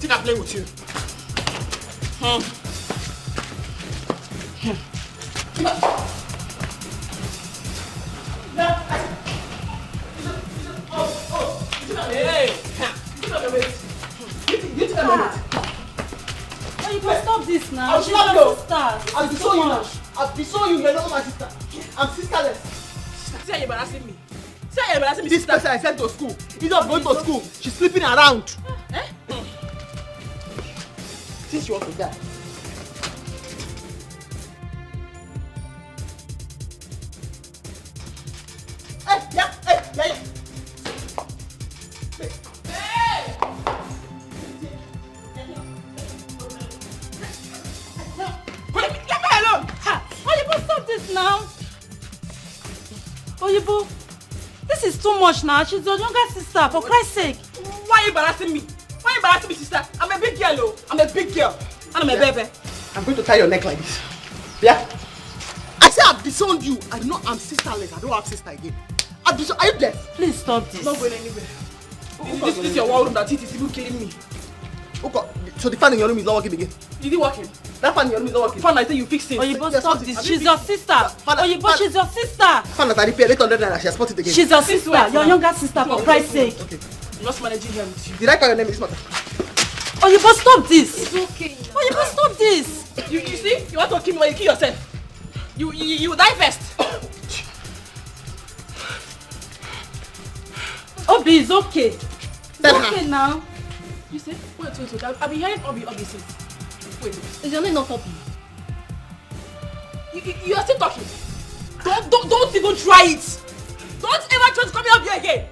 think I'm playing with you? Oh, you can stop this now. I'll slap you. I'll disown you now. I'll disown you. You're not my sister. I'm sisterless. See how you're embarrassing me. See how you're embarrassing me. This person I sent to school. He's not going to school. She's sleeping around. Since you want to die. Yeah. Now, Oyibo, this is too much now. She's your younger sister, for Christ's sake. Why are you embarrassing me? Why are you embarrassing me, sister? I'm a big girl, oh. I'm a big girl. And I'm a baby. I'm going to tie your neck like this. Yeah? I say I've disowned you. I'm sisterless. I don't have sister again. Are you deaf? Please stop this. I'm not going anywhere. This is your war room that it is even killing me. Okay, so the fan in your room is not working again? Is it working? That fan in your room is not working. Fan, I say you fixed it. Oyibo, stop this. She's your sister. Oyibo, she's your sister. Fan that I repair 800 naira. She has bought it again. She's your sister. Your younger sister, for Christ's sake. Okay. I'm just managing here with you. Did I call your name in this matter? Oyibo, stop this. It's okay. Oyibo, stop this. You see? You want to kill me when you kill yourself. You die first. Obi, it's okay. It's Tell okay her. now. You see? Wait. I've been hearing Obi since. Wait. Is your name not Obi? You are still talking. Don't even try it. Don't ever try to come up here again.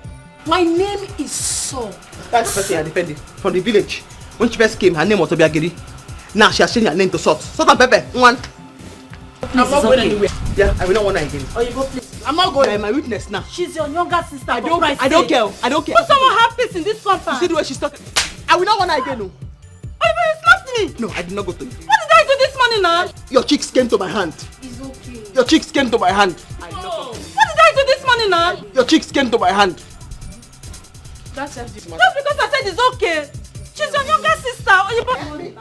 My name is Saul. That's the person I defended from the village. When she first came, her name was Obiagiri. Now she has changed her name to Salt. Salt and Pepper. One. I'm not going anywhere. Yeah, I will not want her again. Oyibo, please. I'm not going. I'm my witness now. She's your younger sister. I don't care. I don't care. Put someone have peace in this compound. See the way she's talking. I will not want her again. No. Oyibo, you slapped me. No, I did not go to you. What did I do this morning now? Your cheeks came to my hand. It's okay. Your cheeks came to my hand. What did I do this morning now? Your cheeks came to my hand. That's empty. Just because I said it's okay. She's your younger sister. Oyibo.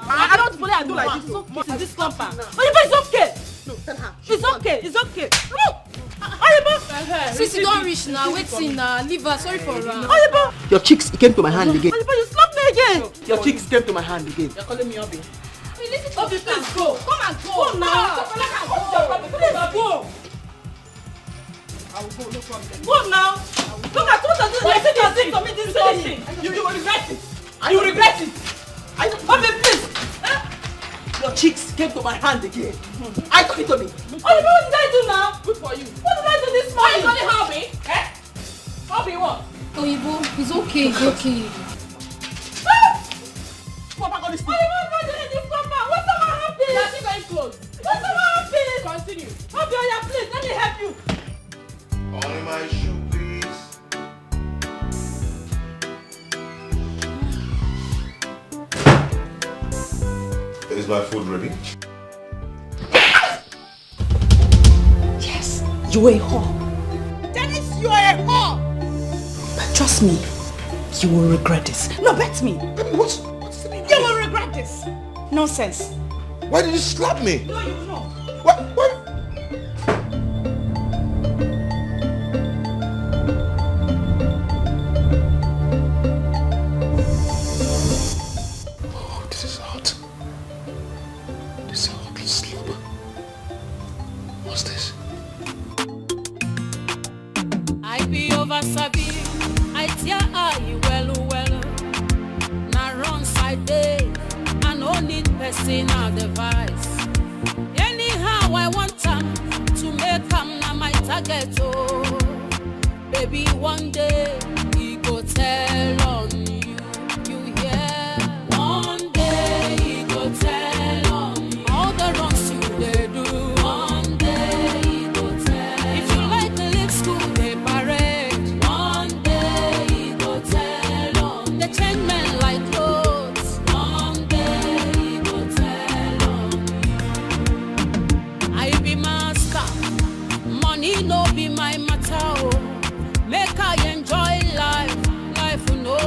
I don't believe I do like this. It's in this compound. Oyibo, it's okay. No, tell her. It's okay. It's okay. Look. Oyibo. Since you don't reach now, waiting now. Leave her. Sorry for her. Oyibo. Your cheeks came to my hand again. Oyibo, you slapped me again. Your cheeks came to my hand again. You're calling me Obi. Obi, please go. Come and go. Go now. Please go. I will go, no problem. Go now. Look at what you're doing to me this morning. You will regret it. You will regret it. Obi, please. Your cheeks came to my hand again. I took it to me. Oyibo, what did I do now? Good for you. What did I do this Why morning? you calling her Obi? Obi what? Oyibo, it's okay. It's okay. Papa got this thing. Oyibo, what did I do in this compound? What's someone have You are peace? still very close. What's someone have peace? Continue. Obi, Oya, please, let me help you. Only my shoe, please. Is my food ready? Yes, you are a whore. Dennis, you are a whore. But trust me, you will regret this. No, bet me. What's the meaning? You will regret this. Nonsense. Why did you slap me? No, you will not. What? Oh, this is hot. This is hot slap. What's this? I be over Sabi, I tear eye well. Na wrong side day, I no need personal device. Anyhow I want to make na my target oh. Baby one day he go tell on you, you hear? One day he go tell on you all the wrongs you dey do. One day he go tell. If you like the live school they parade. One day he go tell on. They change men like clothes. One day he go tell on you. I be master, money no be my matter oh. Make I enjoy life, life will no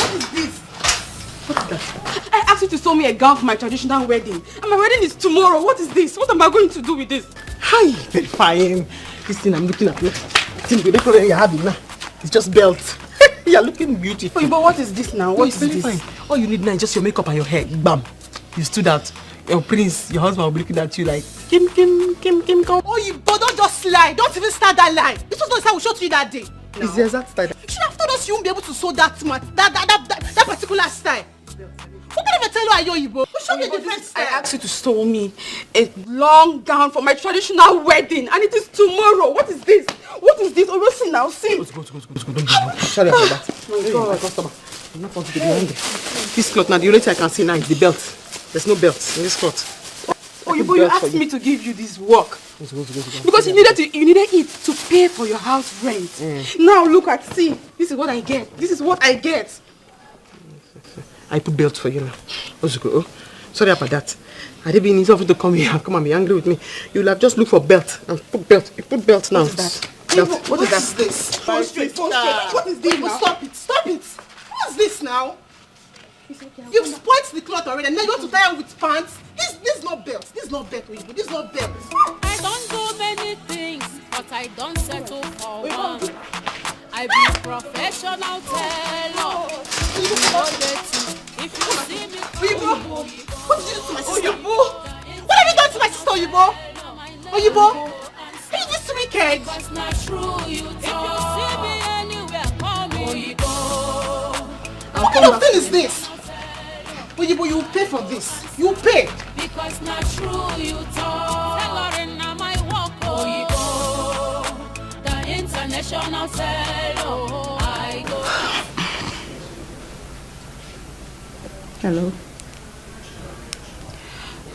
What is this? What is that? I asked you to sew me a gown for my traditional wedding. And my wedding is tomorrow. What is this? What am I going to do with this? Hi, very fine. This thing I'm looking at. Look. Think the decoration you're having now. It's just belt. You're looking beautiful. But what is this now? What is very this? Fine. All you need now is just your makeup and your hair. Bam. You stood out. Your prince, your husband will be looking at you like Kim, come. Oh, you but don't just lie. Don't even start that lie. This was not the style we showed you that day. No. It's the exact style. You should have told us you won't be able to sew that particular style. What kind of a tailor are you, Ibo? Show me a different style. I asked you to sew me a long gown for my traditional wedding, and it is tomorrow. What is this? What is this? Oh, we'll see now. See. Go. Don't be sorry about that. My God. My customer. I'm not going to be behind there. This cloth now, the only thing I can see now is the belt. There's no belt in this cloth. Oh, Ibo, you asked me to give you this work. Go. Because you needed it to pay for your house rent. Now look at, see. This is what I get. This is what I get. I put belt for you now. Oh, sorry about that. I didn't mean to come here and come and be angry with me. You'll have just looked for belt and put belt. You put belt now. What is that? Belt. What is this? Go straight. What is this now? Stop it. What's this now? You've spoiled the cloth already and now you want to tie it with pants? This is not belt. This is not belt, Oyibo. This is not belt. I don't do many things, but I don't settle for one. I be professional tailor. If you see me, Oyibo, what did you do to my sister? Oyibo, what have you done to my sister, Oyibo? Oyibo, are you this wicked? it's not true. You if you see me anywhere, call me Oyibo. What kind of thing is this? Oyibo, you will pay for this. You will pay. Because not true, you talk. Tailoring na my work, Oyibo. The international tailor, I go. Hello.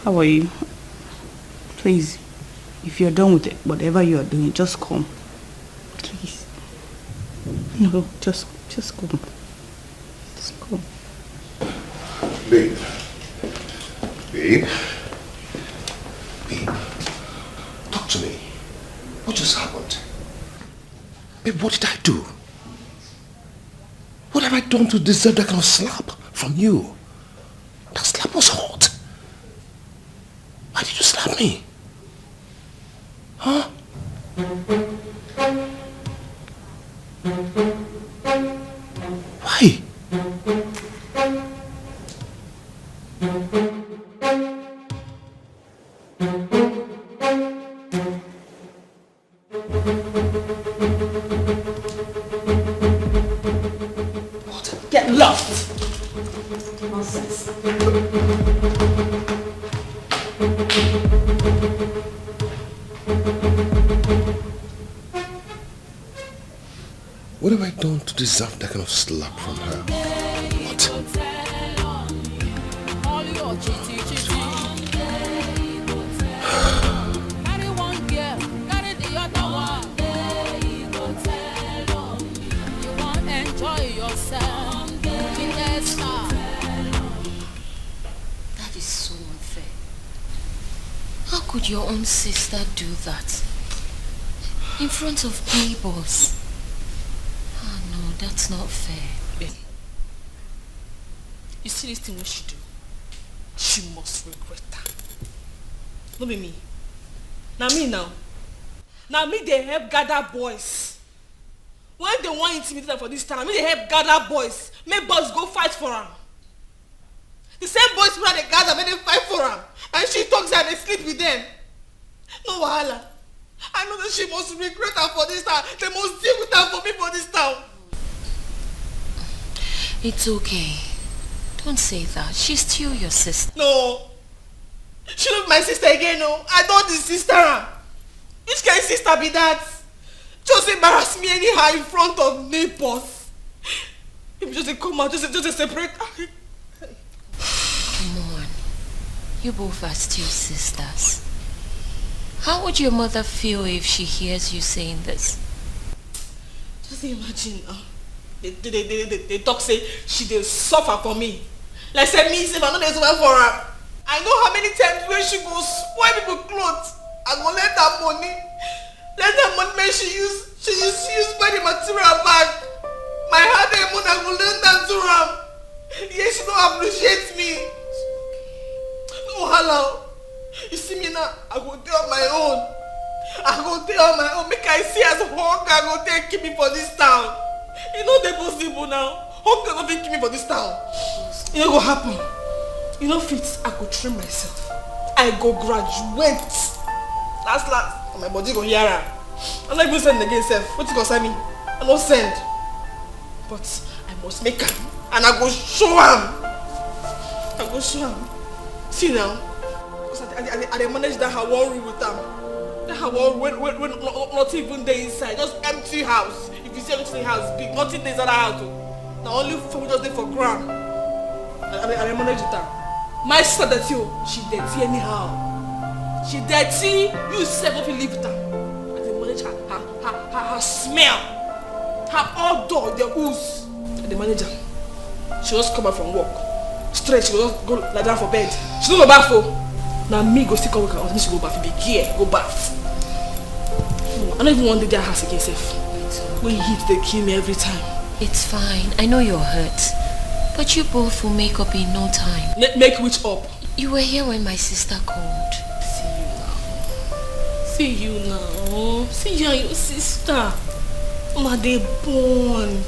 How are you? Please, if you're done with it, whatever you are doing, just come. Please. No, just come. Just come. Babe. Talk to me. What just happened? Babe, what did I do? What have I done to deserve that kind of slap from you? That slap was hot. Why did you slap me? Huh? Why? Get lost. Nonsense. What have I done to deserve that kind of slap from her? What? Carry one girl, carry the other one. You won't enjoy yourself. That is so unfair. How could your own sister do that? In front of neighbors? Oh no, that's not fair. You see this thing what she do? She must regret that. No be me. Now me now. Now me they help gather boys. When they want intimidate them for this time, me they help gather boys. Make boys go fight for her. The same boys where they gather, make them fight for her. And she talks and they sleep with them. No wahala. I know that she must regret her for this time. They must deal with her for me for this time. It's okay. Don't say that. She's still your sister. No. She not be my sister again, no. I don't the sister. Which kind of sister be that? Just embarrass me anyhow in front of neighbors. If you just come out, just separate. Come on. You both are still sisters. How would your mother feel if she hears you saying this? Just imagine. They talk say she dey suffer for me. Like say me say I no dey suffer for her. I know how many times when she go spoil people clothes. I go let her money. Let her money make she use buy the material back. My hard earned money I go lend am to her. appreciate me. No, hello. You see me now, I go there on my own. Make I see as hunger, I go there keep me for this town. You know they possible now. Hunger not keep me for this town. You know what happen? You know fit, I go train myself. I go graduate. Last, my body go hear her. I'm not even send again self. What you concern me? I no send. But I must make her. And I go show him. See now. Because I manage that her one room with them. That her one when not even there inside. Just empty house. If you see empty house big, nothing there inside the house. Now only food just there for ground. I manage that. My sister that you, she dirty anyhow. She dirty, you self if you leave her. And they manage her smell. Her odor, the ooze. And the manager, she just come back from work. Straight, she will just go lie down for bed. She don't go bath for. Now me go still come work and she go bath. Be gear, go bath. I don't even want to do that house again, self. When you hit, they kill me every time. It's fine. I know you're hurt. But you both will make up in no time. Make which up? You were here when my sister called. See you now. See you and your sister. Una they born.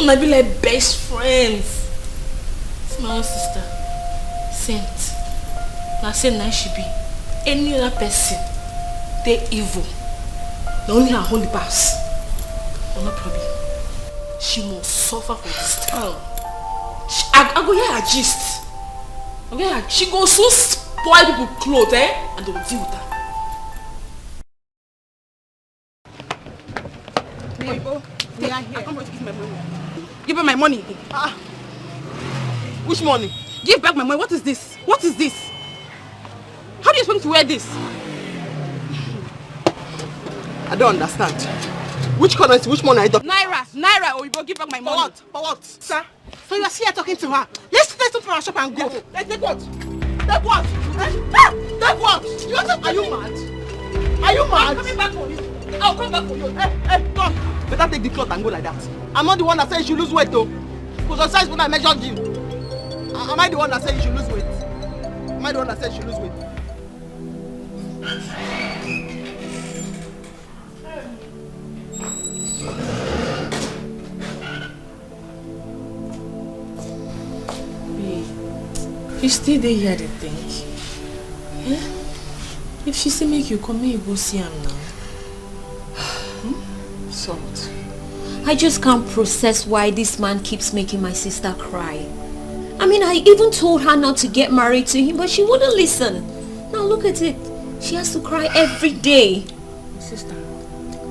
Una be like best friends. See my own sister. Saint. Now say now she be. Any other person, they evil. The only her holy pass. No problem. She must suffer for this town. I go hear her gist. Okay, she go so spoil people clothes, and they will deal with her. We are here. I'm going to give my money. Give me my money. Which money? Give back my money. What is this? What is this? How do you expect me to wear this? I don't understand. Which currency? Which money? Naira, or you will give back my money. For what? Sir? So you are here talking to her. Let's open our shop and go. Let's take what? Take what? Take what? Are you mad? Are you mad? I'm coming back for you. I'll come back for you. Hey, come. Better take the cloth and go like that. I'm not the one that said you should lose weight though. Because your size when I measured you. Am I the one that said you should lose weight? Am I the one that said you should lose weight? You still dey here to think. Yeah? If she say make you come, you go see him now. Salt. I just can't process why this man keeps making my sister cry. I mean, I even told her not to get married to him, but she wouldn't listen. Now look at it. She has to cry every day. Sister,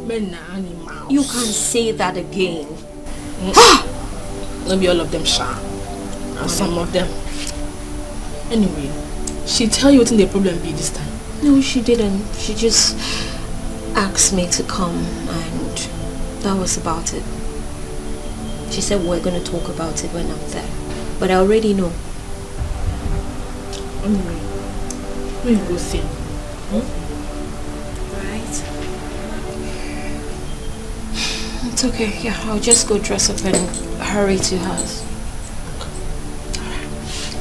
men are animals. You can't say that again. Not be all of them sharp. And some of them. Anyway, she tell you what the problem be this time? No, she didn't. She just asked me to come and that was about it. She said we're going to talk about it when I'm there. But I already know. Anyway, we go see. Right. It's okay. Yeah, I'll just go dress up and hurry to house.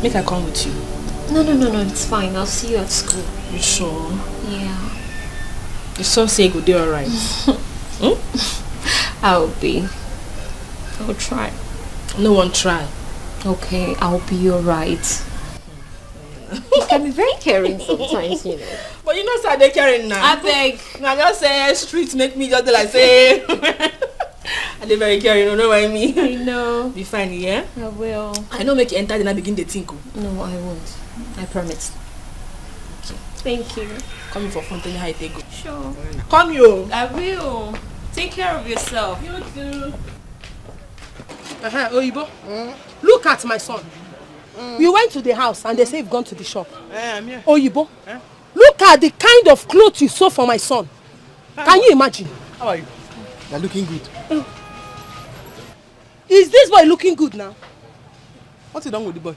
Make I come with you. No, it's fine. I'll see you at school. You sure? Yeah. You saw say go do alright. I'll try. No one try. Okay, I'll be alright. You can be very caring sometimes, you know. But you know say they caring now. I beg. Now just say street make me just like say I dey very caring, you know what I mean? I know. Be fine, yeah? I will. I know make you enter then I begin to think. No, I won't. I promise. Okay. Thank you. Come for fun, tell you how it take go. Sure. Come you. I will. Take care of yourself. You too. Oyibo, look at my son. We went to the house and they say you've gone to the shop. I'm here. Oyibo, look at the kind of clothes you saw for my son. Can you imagine? How are you? You're looking good. Is this boy looking good now? What's wrong with the boy?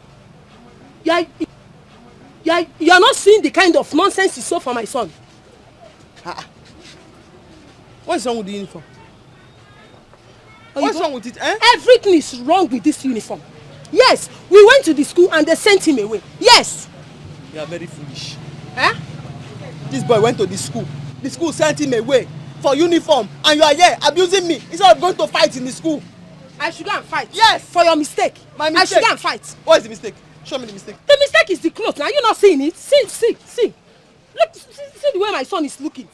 You're not seeing the kind of nonsense you saw for my son. What's wrong with the uniform? Oyibo, What's wrong with it? everything is wrong with this uniform. Yes, we went to the school and they sent him away. Yes. You are very foolish. Eh? This boy went to the school. The school sent him away for uniform, and you are here abusing me instead of going to fight in the school. I should go and fight? Yes. For your mistake. My mistake. I should go and fight. What is the mistake? Show me the mistake. The mistake is the clothes. Now you not seeing it. See. Look, see the way my son is looking.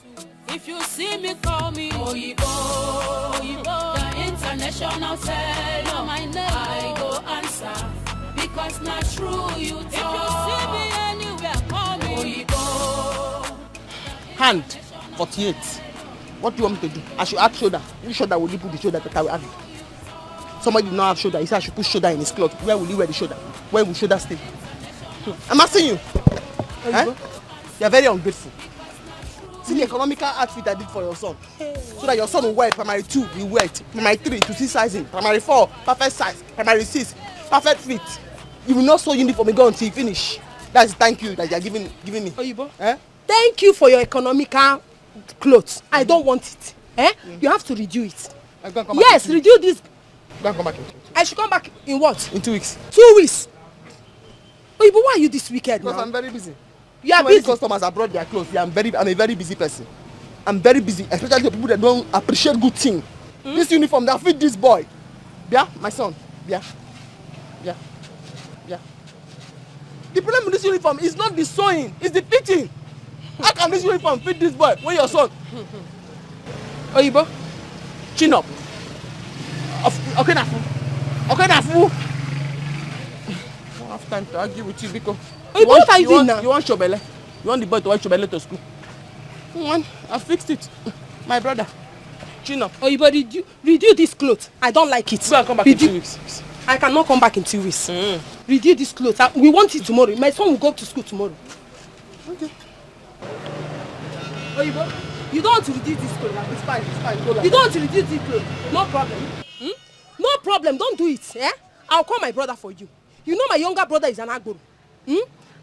If you see me, call me Oyibo, the international tailor. My name I go answer because not true you talk. If you see me anywhere, call me Oyibo. Hand 48. What do you want me to do? I should add shoulder. Which shoulder will you put the shoulder that I will add? Somebody did not have shoulder. He said I should put shoulder in his cloth. Where will you wear the shoulder? Where will shoulder stay? I'm asking you. Eh? You are very ungrateful. See the economical outfit I did for your son. So that your son will wear it. Primary 2, he wear it. Primary 3, to see sizing. Primary 4, perfect size. Primary 6, perfect fit. You will not sew uniform and go until you finish. That's thank you that you are giving me. Oyibo. Eh? Thank you for your economical clothes. I don't want it. Eh? You have to redo it. Yes, redo this. Go and come back in 2 weeks. I should come back in what? In 2 weeks. 2 weeks. Oyibo, why are you this wicked now? Because I'm very busy. You are busy. busy. Customers have brought their clothes. I'm a very busy person. I'm very busy, especially the people that don't appreciate good thing. This uniform that fit this boy. Yeah, my son. Yeah. The problem with this uniform is not the sewing, it's the fitting. How can this uniform fit this boy when your son? Oyibo, chin up. Okay, Nafu. I don't have time to argue with you because what are you doing now? You want Shobele? You want the boy to want Shobele to school? I fixed it. My brother. Chin up. Oyibo, redo this clothes. I don't like it. Go and come back in 2 weeks. I cannot come back in 2 weeks. Redo this clothes. We want it tomorrow. My son will go to school tomorrow. Okay. Oyibo, you don't want to redo this clothes. It's fine. Go like you don't want to redo this clothes. No problem. No problem. Don't do it. Eh? I'll call my brother for you. You know my younger brother is an Agboro.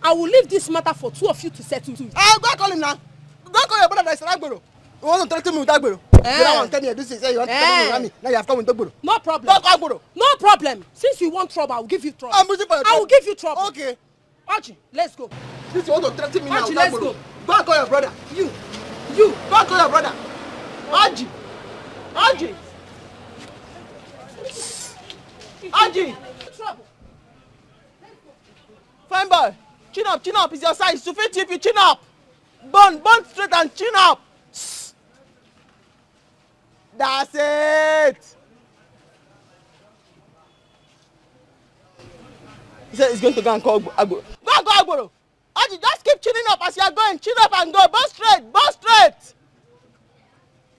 I will leave this matter for 2 of you to settle to it. Go call him now. Go call your brother that is an Agboro. You want to threaten me with Agboro? You don't want to tell me this is you want to tell me now you have come with Agboro. No problem. Go call Agboro. No problem. Since you want trouble, I will give you trouble. I'm busy for your trouble. I will give you trouble. Okay. Archie, let's go. Since you want to threaten me now Archie, with let's Agboro. go. Go and call your brother. You. Go and call your brother. Archie. Trouble. Fine boy. Chin up. It's your size. To fit you if you chin up. Burn straight and chin up. That's it. He said he's going to go and call Agboro. Go Agboro. Archie, just keep chinning up as you are going. Chin up and go. Burn straight.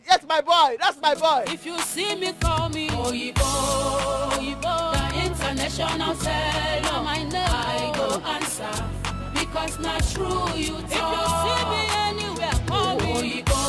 Yes, my boy. That's my boy. If you see me, call me Oyibo, the international tailor. My name I go answer because not true you talk. If you see me anywhere, call me Oyibo.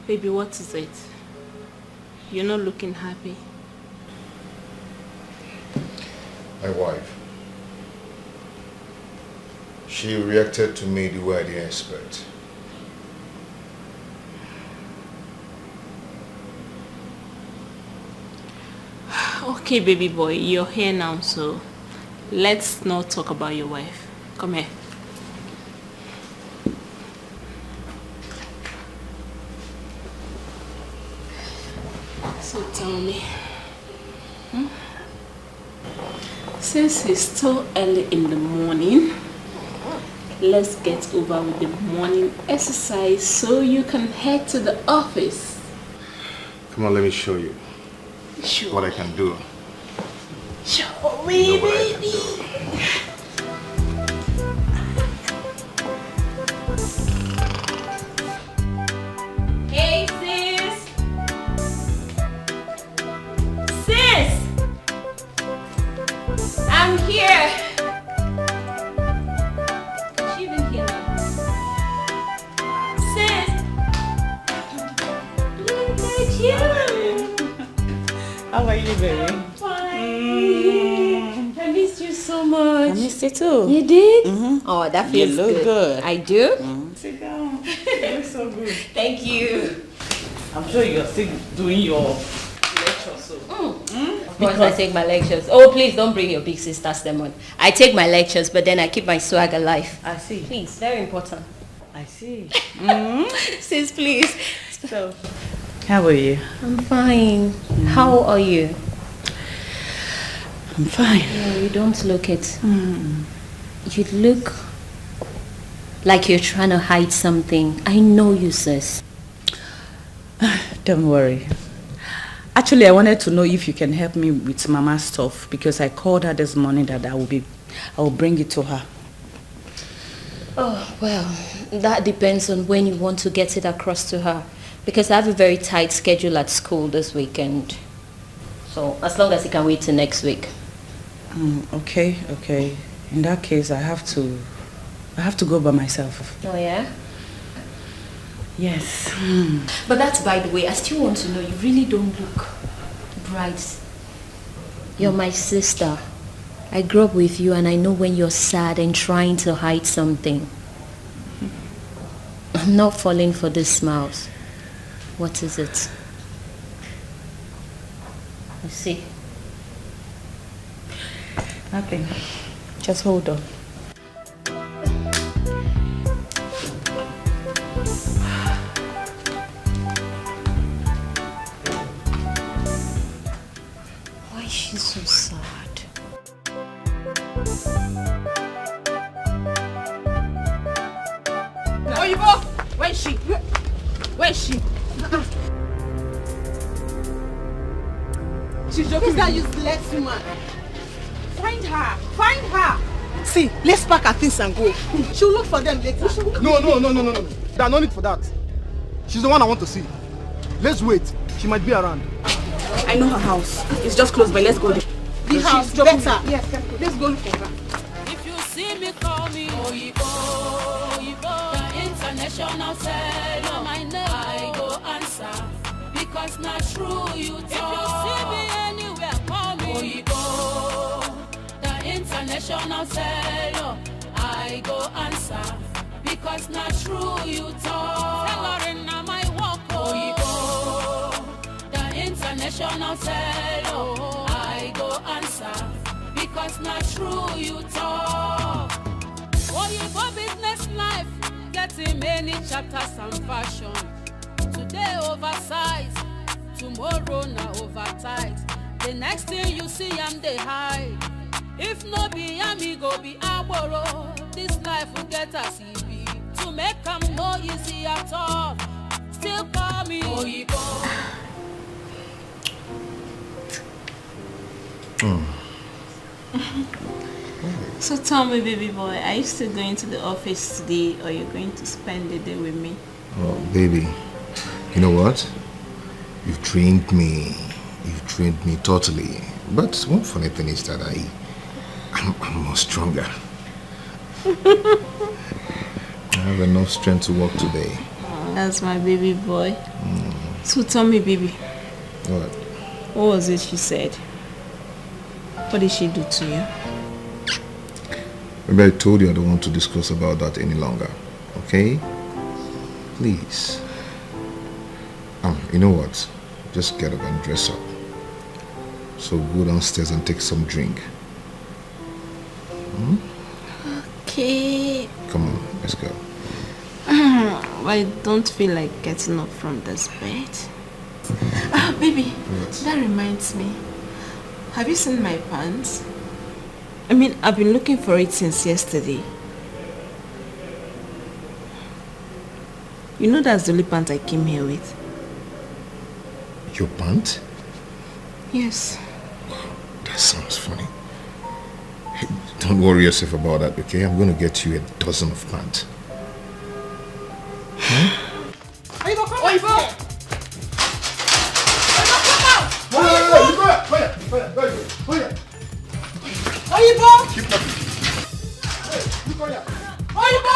Baby, what is it? You're not looking happy. My wife. She reacted to me the way I didn't expect. Okay, baby boy, you're here now, so let's not talk about your wife. Come here. So tell me, since it's still early in the morning, let's get over with the morning exercise so you can head to the office. Come on, let me show you what I can do. Show me, baby. Hey, sis. Sis! I'm here. She been here now. Sis! Look at you. How are you, baby? Fine. I missed you so much. I missed you too. You did? Oh, that feels You good. look good. I do? Sit down. You look so good. Thank you. I'm sure you're still doing your lecture, so. Of course, I take my lectures. Oh, please don't bring your big sister's demon. I take my lectures, but then I keep my swag alive. I see. Please, very important. I see. Sis, please. So, how are you? I'm fine. How are you? I'm fine. No, you don't look it. You look like you're trying to hide something. I know you, sis. Don't worry. Actually, I wanted to know if you can help me with Mama's stuff because I called her this morning that I will bring it to her. Oh, well, that depends on when you want to get it across to her. Because I have a very tight schedule at school this weekend. So, as long as it can wait till next week. Okay. In that case, I have to go by myself. Oh, yeah? Yes. But that's by the way. I still want to know, you really don't look bright. You're my sister. I grew up with you and I know when you're sad and trying to hide something. I'm not falling for these smiles. What is it? You see? Nothing. Just hold on. Why is she so sad? Oyibo, where is she? Where is she? She's joking. Who's that useless woman? Find her. Find her. See, let's pack our things and go. She'll look for them later. No. There's no need for that. She's the one I want to see. Let's wait. She might be around. I know her house. It's just close by. Let's go there. The house, better. Yes, let's go look for her. If you see me, call me Oyibo, the international seller. My name, I go answer because not true you talk. If you see me anywhere, call me Oyibo, the international seller. I go answer because not true you talk. Tailoring na my work, Oyibo, the international seller. I go answer because not true you talk. Oyibo business life getting many chapters and fashion. Today oversized, tomorrow na overtight. The next thing you see am dey hide. If no be ami go be agboro. This life will get as e be. To make am no easy at all. Still call me Oyibo. So tell me, baby boy, are you still going to the office today or you're going to spend the day with me? Oh, baby, you know what? You've trained me. You've trained me totally. But one funny thing is that I'm more stronger. I have enough strength to work today. Oh, that's my baby boy. So tell me, baby. What? What was it she said? What did she do to you? Maybe I told you I don't want to discuss about that any longer. Okay? Please. You know what? Just get up and dress up. So go downstairs and take some drink. Okay. Come on, let's go. I don't feel like getting up from this bed. Baby, What? that reminds me. Have you seen my pants? I mean, I've been looking for it since yesterday. You know that's the only pant I came here with. Your pant? Yes. That sounds funny. Hey, don't worry yourself about that, okay? I'm going to get you a dozen of pants. Huh? Oyibo, come Oyibo! Oyibo! Keep that. Oyibo!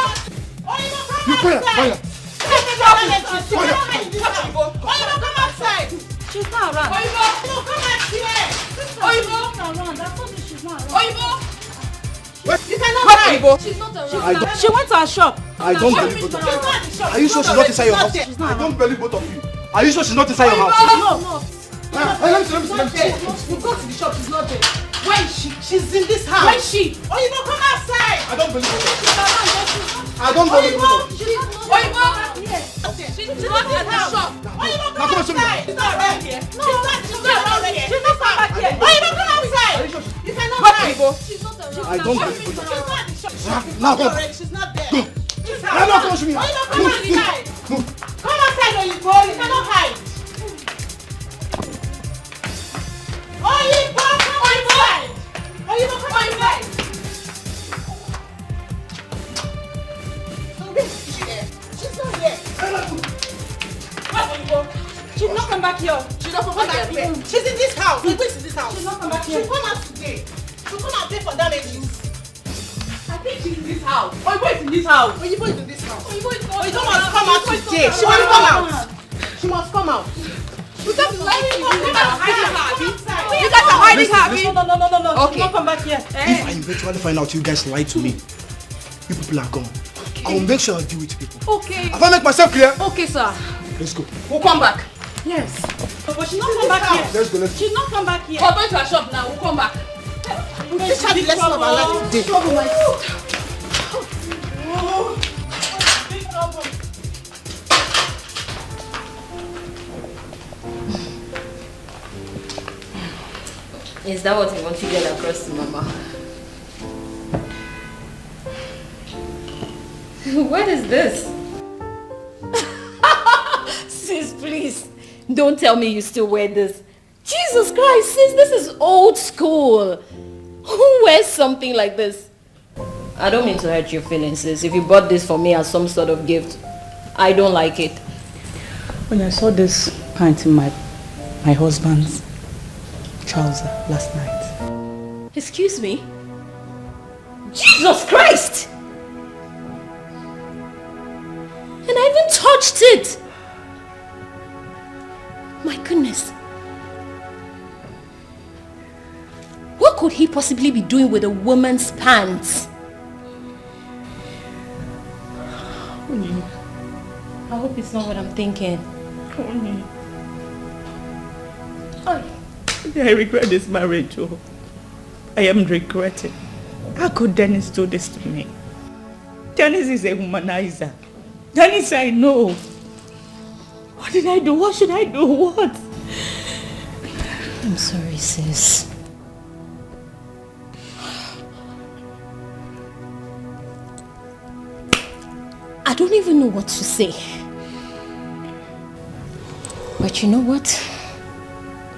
Oyibo, come outside! She's not around. Oyibo, come out here! Oyibo! She's not around. Oyibo! You cannot What, hide! Oyibo? She's not around. She went to her shop. I don't believe both of you. Are you sure she's not inside your house? I don't believe both of you. Are you sure she's not inside your house? No. Let me see. You go to the shop, she's not there. Where is she? She's in this house. Where is she? Oyibo, come outside! I don't believe both of you. I don't believe both of you. Oyibo! She's not in the shop. Oyibo, come outside! She's not around here. She's not around here. She's not back here. Oyibo, come outside! You cannot hide. She's not around. I don't believe both of you. She's not in the shop. Now go. She's not there. Go. I'm not coming to me. Oyibo, come outside! Come outside, Oyibo! You cannot hide. Oyibo, come outside! Oyibo, come outside! She's not here. What, Oyibo? She's not come back here. She's not come back here. She's in this house. Oyibo is in this house. She's not come back here. She'll come out today. She'll come and pay for damages. I think she's in this house. Oyibo is in this house. Oyibo is in this house. Oyibo must come out today. She must come out. She must come out. You guys are hiding her, Abi. No. Okay. She'll not come back here. If I eventually find out you guys lied to me, you people are gone. I will make sure I deal with you people. Okay. Have I make myself clear? Okay, sir. Let's go. We'll come back. Yes. But she's not come back here. Let's go. She's not come back here. We're going to our shop now. We'll come back. We'll teach her the lesson of our life today. Trouble, my sister. Big trouble. Is that what you want to get across to Mama? What is this? Sis, please. Don't tell me you still wear this. Jesus Christ, sis, this is old school. Who wears something like this? I don't mean to hurt your feelings, sis. If you bought this for me as some sort of gift, I don't like it. When I saw this pant in my husband's trouser last night. Excuse me? Jesus Christ! And I even touched it! My goodness. What could he possibly be doing with a woman's pants? I hope it's not what I'm thinking. I regret this marriage. Oh. I am regretting. How could Dennis do this to me? Dennis is a womanizer. Dennis, I know. What did I do? What should I do? What? I'm sorry, sis. I don't even know what to say. But you know what?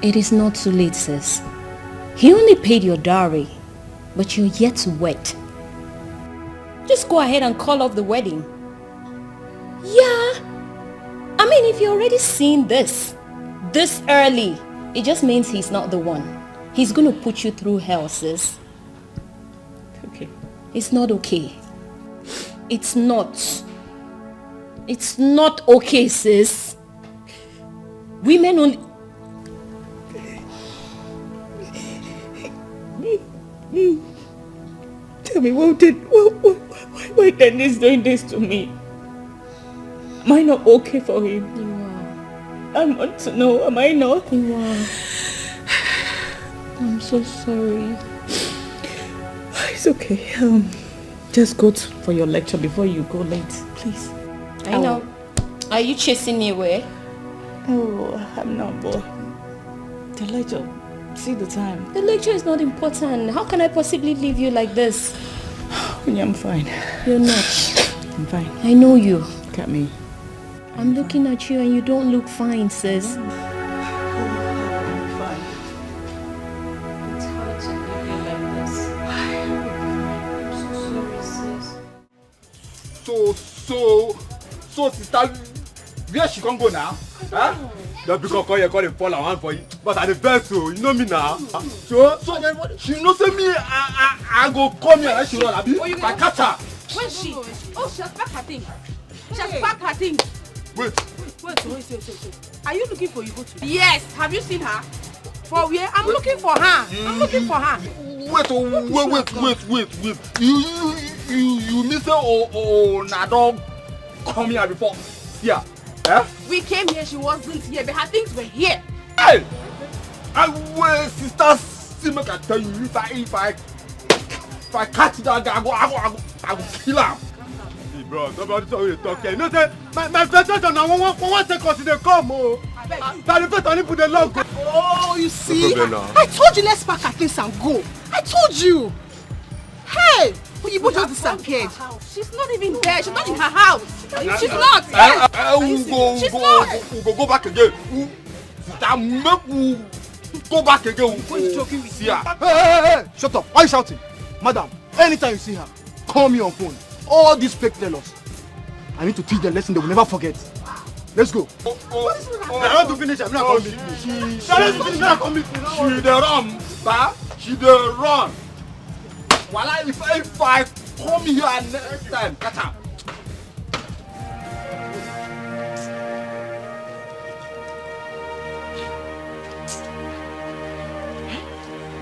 It is not too late, sis. He only paid your dowry, but you're yet to wed. Just go ahead and call off the wedding. Yeah. I mean, if you're already seeing this early, it just means he's not the one. He's going to put you through hell, sis. Okay. It's not okay. It's not. It's not okay, sis. Women only... Tell me, why Dennis doing this to me? Am I not okay for him? You are. I want to know, am I not? You are. I'm so sorry. It's okay. Just go for your lecture before you go late, please. I know. Are you chasing me away? Oh, I'm not, boy. The lecture. See the time. The lecture is not important. How can I possibly leave you like this? Yeah, I'm fine. You're not. I'm fine. I know you. Look at me. I'm looking at you and you don't look fine, sis. It's hard to leave you like this. I'm so sorry, sis. So, sister, where she can go now? Huh? Just because call the fall around for you. But at the best, so you know me now. So she knows me. I go come here and she run. If I catch her. Where's she? Oh, she has packed her things. She has packed her things. Wait. Are you looking for Igbo too? Yes. Have you seen her? For where? I'm looking for her. Wait. You miss her or na dog come here before? Yeah. Eh? We came here, she wasn't here, but her things were here. Hey! Wait, sister, see me can tell you if I catch that guy, I go kill him. Hey, bro, nobody tell you to talk here. You know, say, my frustration now, one take us to the come, oh. That the first time put the log. Oh, you see? I told you let's pack our things and go. I told you. Hey! You both just disappeared. She's not even there. She's not in her house. She's not. We'll go back again. Go back again. See her. Hey! Shut up. Why are you shouting? Madam, anytime you see her, call me on phone. All these fake tellers. I need to teach them a lesson they will never forget. Let's go. I want to finish. I'm not going to meet me. She the run. While if I come here next time, catch her.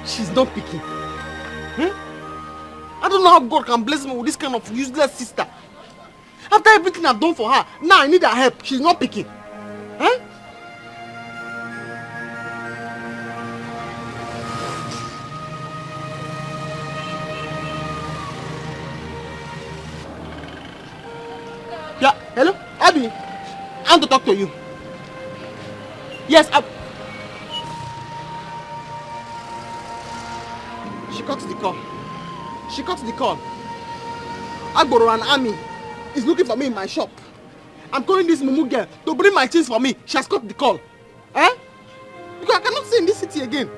She's not picking. I don't know how God can bless me with this kind of useless sister. After everything I've done for her, now I need her help. She's not picking. Huh? Yeah, hello? Abby, I want to talk to you. Yes, She cut the call. Agboro and Ami is looking for me in my shop. I'm calling this Mumu girl to bring my things for me. She has cut the call. Eh? Because I cannot stay in this city again.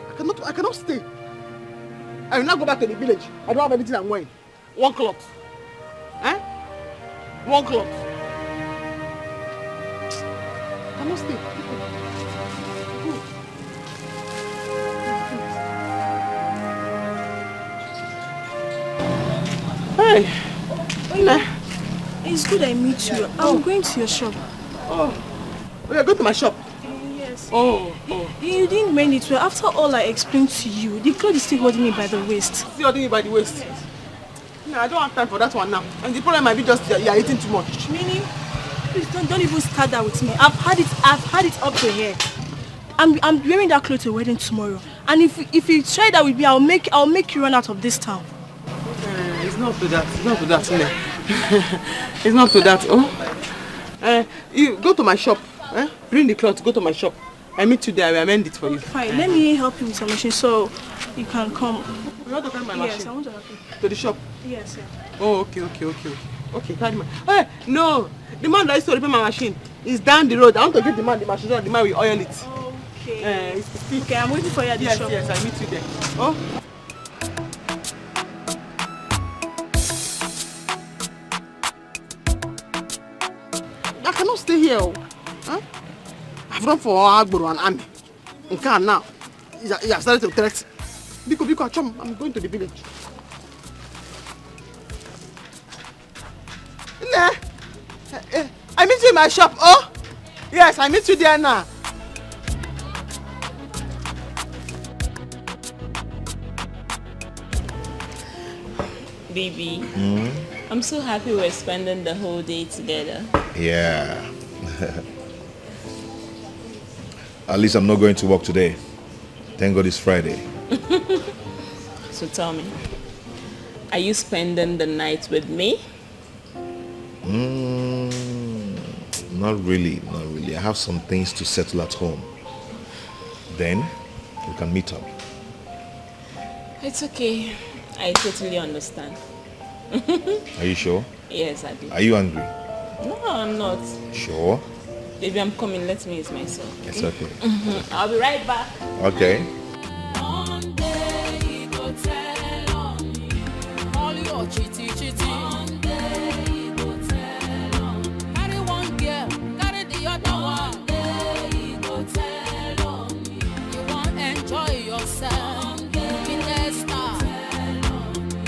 I cannot stay. I will not go back to the village. I don't have anything I'm wearing. One cloth. Eh? One cloth. I cannot stay. Hey, it's good I meet you. I'm going to your shop. Oh, you're going to my shop? Yes. Oh. You didn't mean it well. After all I explained to you, the clothes is still holding me by the waist. Still holding me by the waist? No, I don't have time for that one now. And the problem might be just you're eating too much. Meaning? Please don't even start that with me. I've had it up to here. I'm wearing that clothes to your wedding tomorrow. And if you try that with me, I'll make you run out of this town. It's not to that. It's not to that. Oh. You go to my shop. Bring the cloth. Go to my shop. I meet you there. I will amend it for you. Fine. Let me help you with some machine so you can come. You want to carry my machine? Yes, I want to help you. To the shop? Yes, yeah. Oh, okay. Okay, carry my. Hey, no. The man that used to repair my machine is down the road. I want to get the man the machine so the man will oil it. Okay. Okay, I'm waiting for you at the shop. Yes, I meet you there. Oh. I cannot stay here. Huh? I've run for Agboro and Ami. And now, he has started to threaten. Biko, Chum, I'm going to the village. I meet you in my shop. Oh? Yes, I meet you there now. Baby, I'm so happy we're spending the whole day together. Yeah. At least I'm not going to work today. Thank God it's Friday. So tell me, are you spending the night with me? Not really. I have some things to settle at home. Then we can meet up. It's okay. I totally understand. Are you sure? Yes, I do. Are you angry? No, I'm not. Sure? Baby, I'm coming. Let me use myself. It's okay. I'll be right back. Okay. One day he go tell on me. All your chitty chitty. One day he go tell on me. Carry one girl, carry the other one. One day he go tell on me. You want enjoy yourself. One day he go tell on me.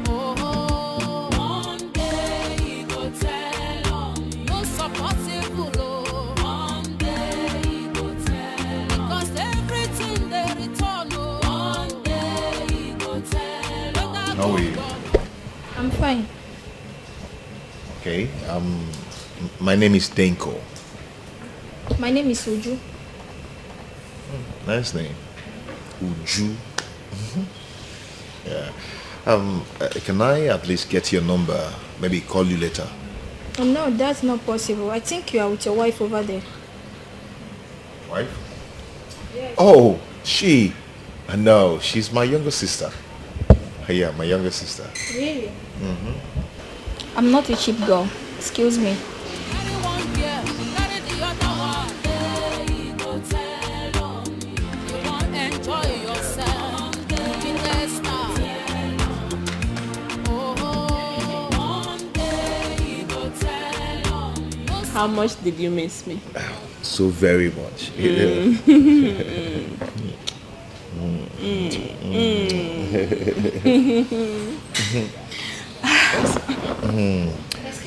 Oh, one day he go tell on me. No supportable. One day he go tell. Because everything they return. One day he go tell. How are you? I'm fine. Okay. My name is Denko. My name is Uju. Nice name. Uju. Yeah. Can I at least get your number? Maybe call you later. Oh, no, that's not possible. I think you are with your wife over there. Wife? Yes. Oh, she. No, she's my younger sister. Yeah, my younger sister. Really? I'm not a cheap girl. Excuse me. Carry one girl, carry the other one. Day he go tell on me. You want enjoy yourself. Be tester. Oh, one day he go tell on me. How much did you miss me? So very much.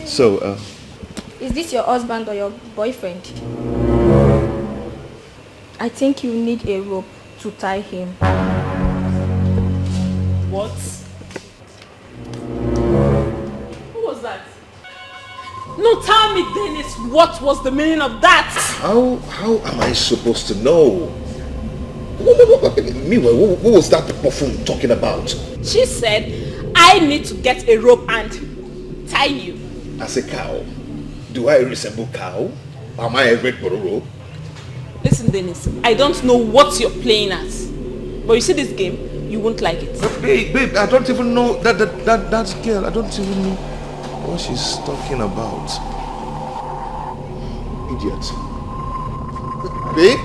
So, Is this your husband or your boyfriend? I think you need a rope to tie him. What? Who was that? No, tell me, Dennis, what was the meaning of that? how am I supposed to know? Meanwhile, what was that buffoon talking about? She said, I need to get a rope and tie you. As a cow? Do I resemble cow? Am I a red bororo? Listen, Dennis, I don't know what you're playing at. But you see this game, you won't like it. But babe, I don't even know that girl. I don't even know what she's talking about. Idiot. Babe?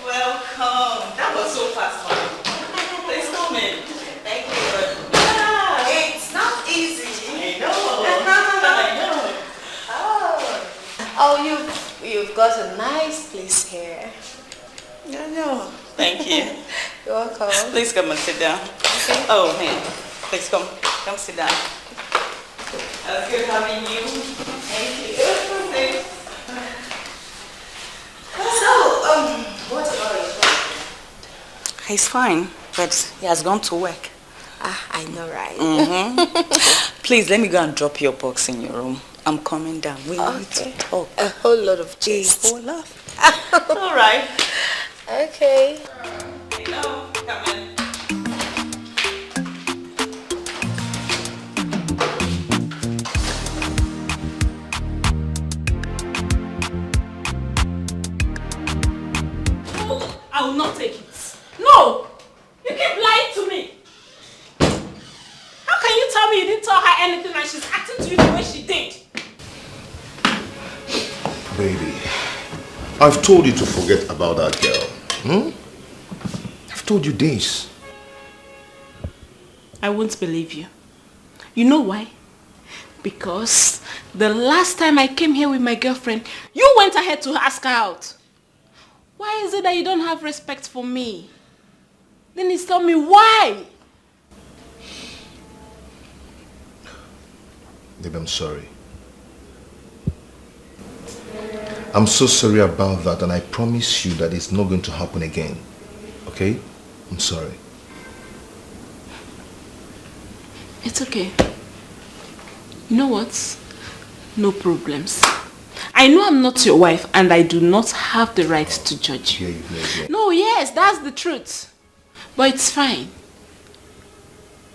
Welcome. That was so fast, man. Please come in. Thank you. It's not easy. I know. Oh, you've got a nice place here. I know. Thank you. You're welcome. Please come and sit down. Okay. Oh, man. Please come sit down. It's good having you. Thank you. So, what about your husband? He's fine, but he has gone to work. Ah, I know, right? Please, let me go and drop your box in your room. I'm coming down. We need to talk. A whole lot of cheese. All right. Okay. Hello, come in. I will not take it. No! You keep lying to me. How can you tell me you didn't tell her anything and she's acting to you the way she did? Baby, I've told you to forget about that girl. I've told you this. I won't believe you. You know why? Because the last time I came here with my girlfriend, you went ahead to ask her out. Why is it that you don't have respect for me? Then tell me why. Babe, I'm sorry. I'm so sorry about that, and I promise you that it's not going to happen again. Okay? I'm sorry. It's okay. You know what? No problems. I know I'm not your wife and I do not have the right to judge you. Yeah. No, yes, that's the truth. But it's fine.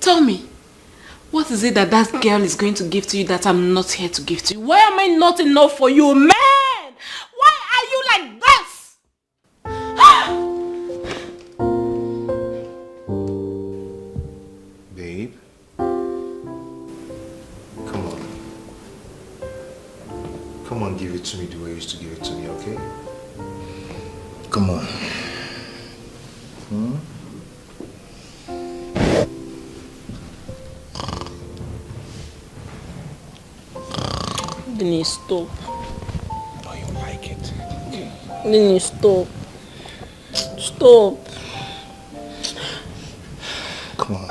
Tell me, what is it that girl is going to give to you that I'm not here to give to you? Why am I not enough for you, man? Why are you like this? Babe, and give it to me the way you used to give it to me, okay? Come on. Then you stop. Oh, you like it? Then you stop. Stop. Come on.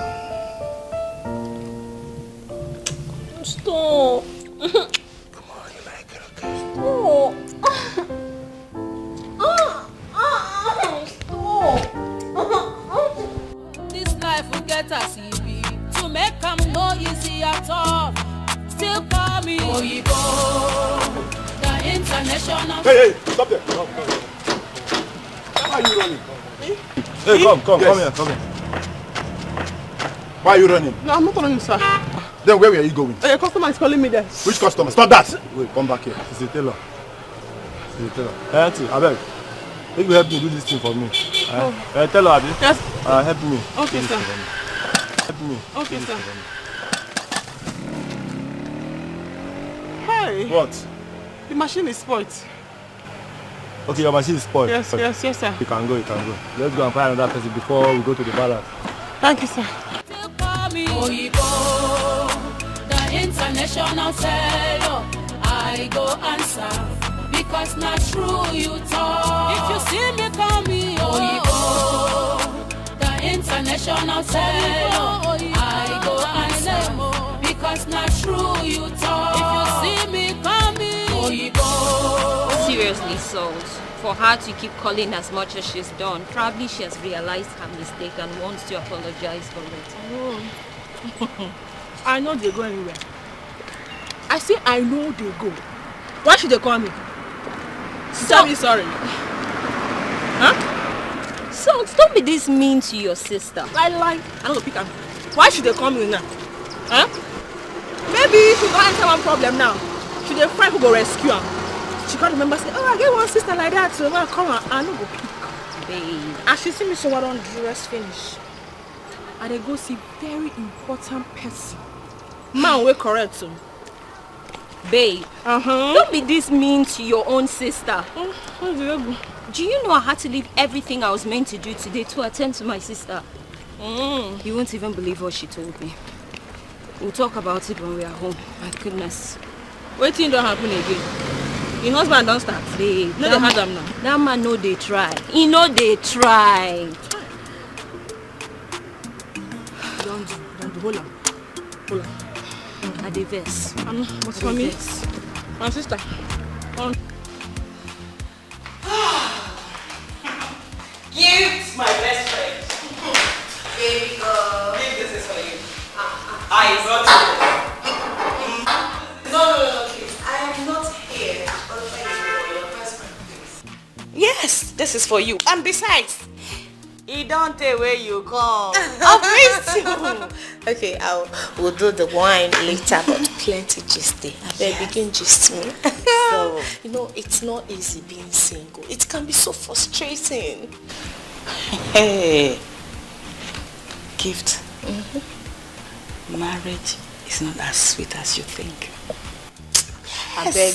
Stop. Come on, you like it, okay? Stop. This life will get us easy. To make them no easy at all. Still call me Oyibo, the international. Hey, stop there. Come. Why are you running? Hey, come here. Why are you running? No, I'm not running, sir. Then where are you going? A customer is calling me there. Which customer? Stop that! Wait, come back here. It's a tailor. Hey, auntie, I beg. If you help me do this thing for me. Tailor, Abi. Yes. Help me. Okay, sir. Help me. Okay, sir. Hey. What? The machine is spoiled. Okay, your machine is spoiled. Yes, okay. yes, yes, sir. You can go. Let's go and find another person before we go to the balance. Thank you, sir. Still call me Oyibo, the international tailor. I go answer because not true you talk. If you see me, call me Oyibo, the international tailor. I go answer because not true you talk. If you see me, call me Oyibo. Seriously, Salt, for her to keep calling as much as she's done, probably she has realized her mistake and wants to apologize for it. I know they go anywhere. I say I know they go. Why should they call me? Tell me sorry. Huh? Salt, don't be this mean to your sister. I don't pick her. Why should they call me now? Huh? Maybe she got answer one problem now. Should they find who go rescue her? She can't remember say, oh, I get one sister like that, so when I come I no go pick. Babe. And she see me so I don't dress finish. And they go see very important person. Man, we correct so. Babe, don't be this mean to your own sister. Do you know I had to leave everything I was meant to do today to attend to my sister? You won't even believe what she told me. We'll talk about it when we are home. My goodness. Waiting don't happen again. Your husband don't start. Babe, no, they had them now. That man know they try. He know they try. Don't do. Hold on. I dey vex. What's for me? My sister. Gift, my best friend. Baby girl. This is for you. I brought it. No, please. I am not here. But thank you for your best friend, please. Yes, this is for you. And besides, it don't take where you come. I'll miss you. Okay, we'll do the wine later, but plenty gist there. They begin gist me. So, you know, it's not easy being single. It can be so frustrating. Hey, Gift. Marriage is not as sweet as you think. Yes. I beg,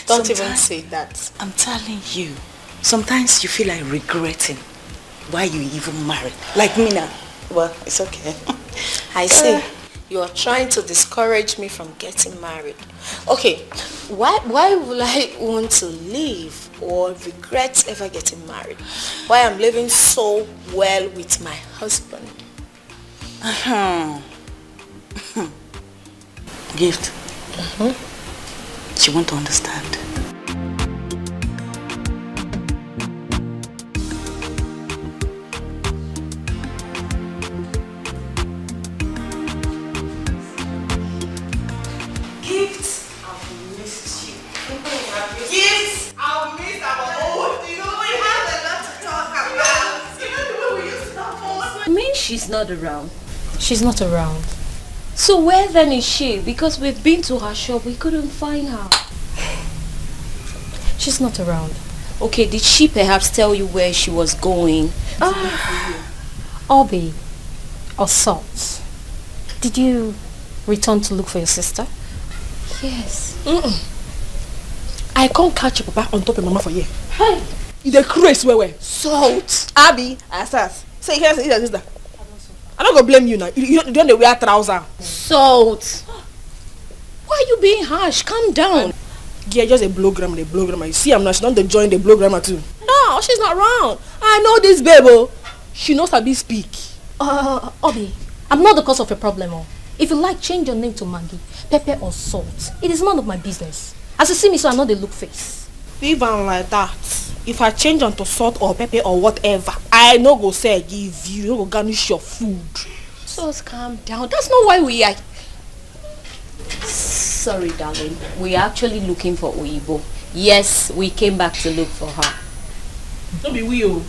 don't even say that. I'm telling you, sometimes you feel like regretting why you even married. Like me now. Well, it's okay. I see. You are trying to discourage me from getting married. Okay, why would I want to leave or regret ever getting married? Why I'm living so well with my husband? Gift. She won't understand. She's not around. She's not around. So where then is she? Because we've been to her shop, we couldn't find her. She's not around. Okay, did she perhaps tell you where she was going? Obi or Salt, did you return to look for your sister? Yes. I I can't catch your papa on top of mama for here. Hey. The craze where? Salt. Abby, Asas. Say here, say this. I'm not gonna blame you now. You don't wear trouser. Salt. Why are you being harsh? Calm down. Yeah, just a blow grammar. You see, I'm not. She's not the join the blow grammar too. No, she's not around. I know this baby. She knows how to speak. Obi, I'm not the cause of your problem. If you like, change your name to Maggie, Pepper or Salt. It is none of my business. As you see me, so I know the look face. Even like that, if I change onto Salt or Pepper or whatever, I no go say I give you. No go garnish your food. Salt, calm down. That's not why we are. Sorry, darling. We are actually looking for Oyibo. Yes, we came back to look for her. Don't be weird.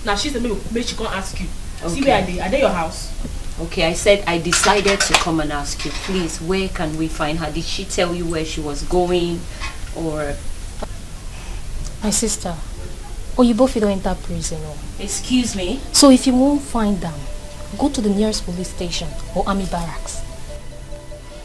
Now she's the maybe she can't ask you. Okay. See where are they your house? Okay, I said I decided to come and ask you. Please, where can we find her? Did she tell you where she was going? Or... My sister, Oyibo fit don enter prison. Excuse me? So if you won't find them, go to the nearest police station or army barracks.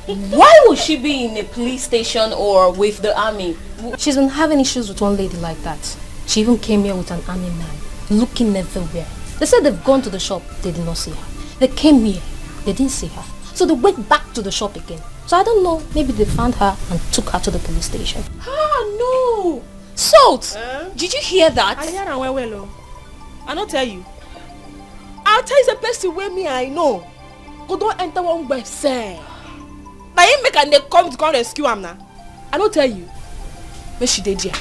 Why would she be in a police station or with the army? She's been having issues with one lady like that. She even came here with an army man, looking everywhere. They said they've gone to the shop, they did not see her. They came here, they didn't see her. So they went back to the shop again. So I don't know, maybe they found her and took her to the police station. Ah, no! Salt! Did you hear that? I hear her well. I don't tell you. I'll tell you the person where me I know. Go don't enter one website. Now you make and they come to rescue him now. I don't tell you. Where she did here?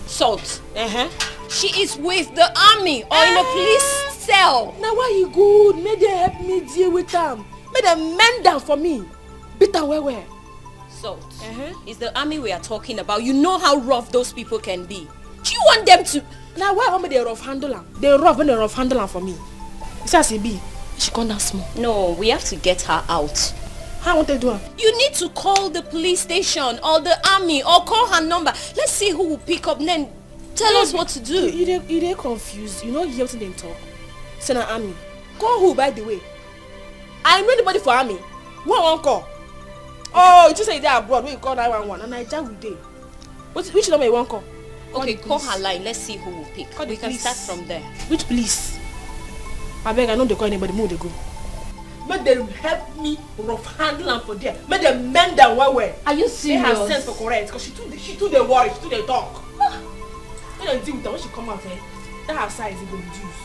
Salt. She is with the army or in a police cell. Now why you good? May they help me deal with them. May they mend them for me. Bitter where? Salt. It's the army we are talking about. You know how rough those people can be. Do you want them to... Now why want they rough handle them? They rough when they rough handle them for me. It's as it be. She come down small. No, we have to get her out. How want they do her? You need to call the police station or the army or call her number. Let's see who will pick up, then tell us what to do. You're confused. You know you have to them talk. Send an army. Call who, by the way? I know anybody for army. One call. Oh, you just say they're abroad. When you call 911 and I jam with them. Which number you want call? Okay, call her line. Let's see who will pick. We can start from there. Which police? I beg, I know they call anybody. Move they go. Make them help me rough handle and for there. Make them mend them well. Are you serious? They have sense for correct because she too they worry, she too they talk. When I deal with her, when she come out, that her size is going to reduce.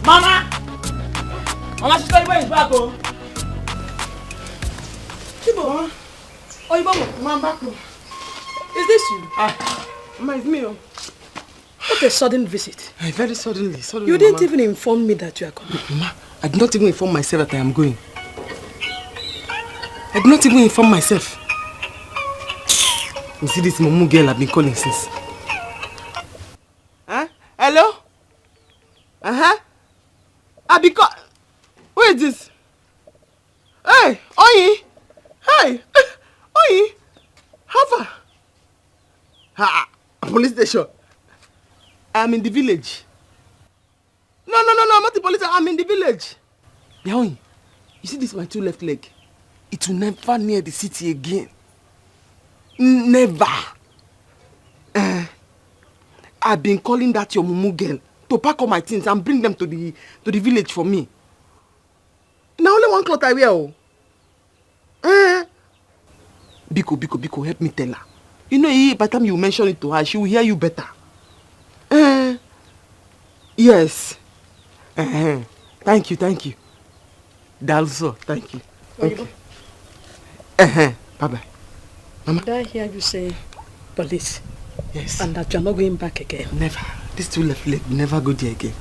Mama! Mama, she's going to back home. Chibo, oh, you Mama, back home. Is this you? Mama, it's me. What a sudden visit. Very suddenly. You didn't even inform me that you are coming. Mama, I did not even inform myself that I am going. I did not even inform myself. You see this Momu girl I've been calling since. Huh? Hello? Who is this? Hey, Oyi! Hey! Oyi! How far? Police station. I'm in the village. No, I'm not the police. I'm in the village. Oyi, you see this my two left leg? It will never near the city again. Never. I've been calling that your mumu girl to pack all my things and bring them to the village for me. Now only one cloth I wear. Biko, help me tell her. You know, by the time you mention it to her, she will hear you better. Yes. Thank you. Also, thank you. Okay. Bye-bye. Mama. Did I hear you say police? Yes. And that you're not going back again? Never. These two left leg will never go there again.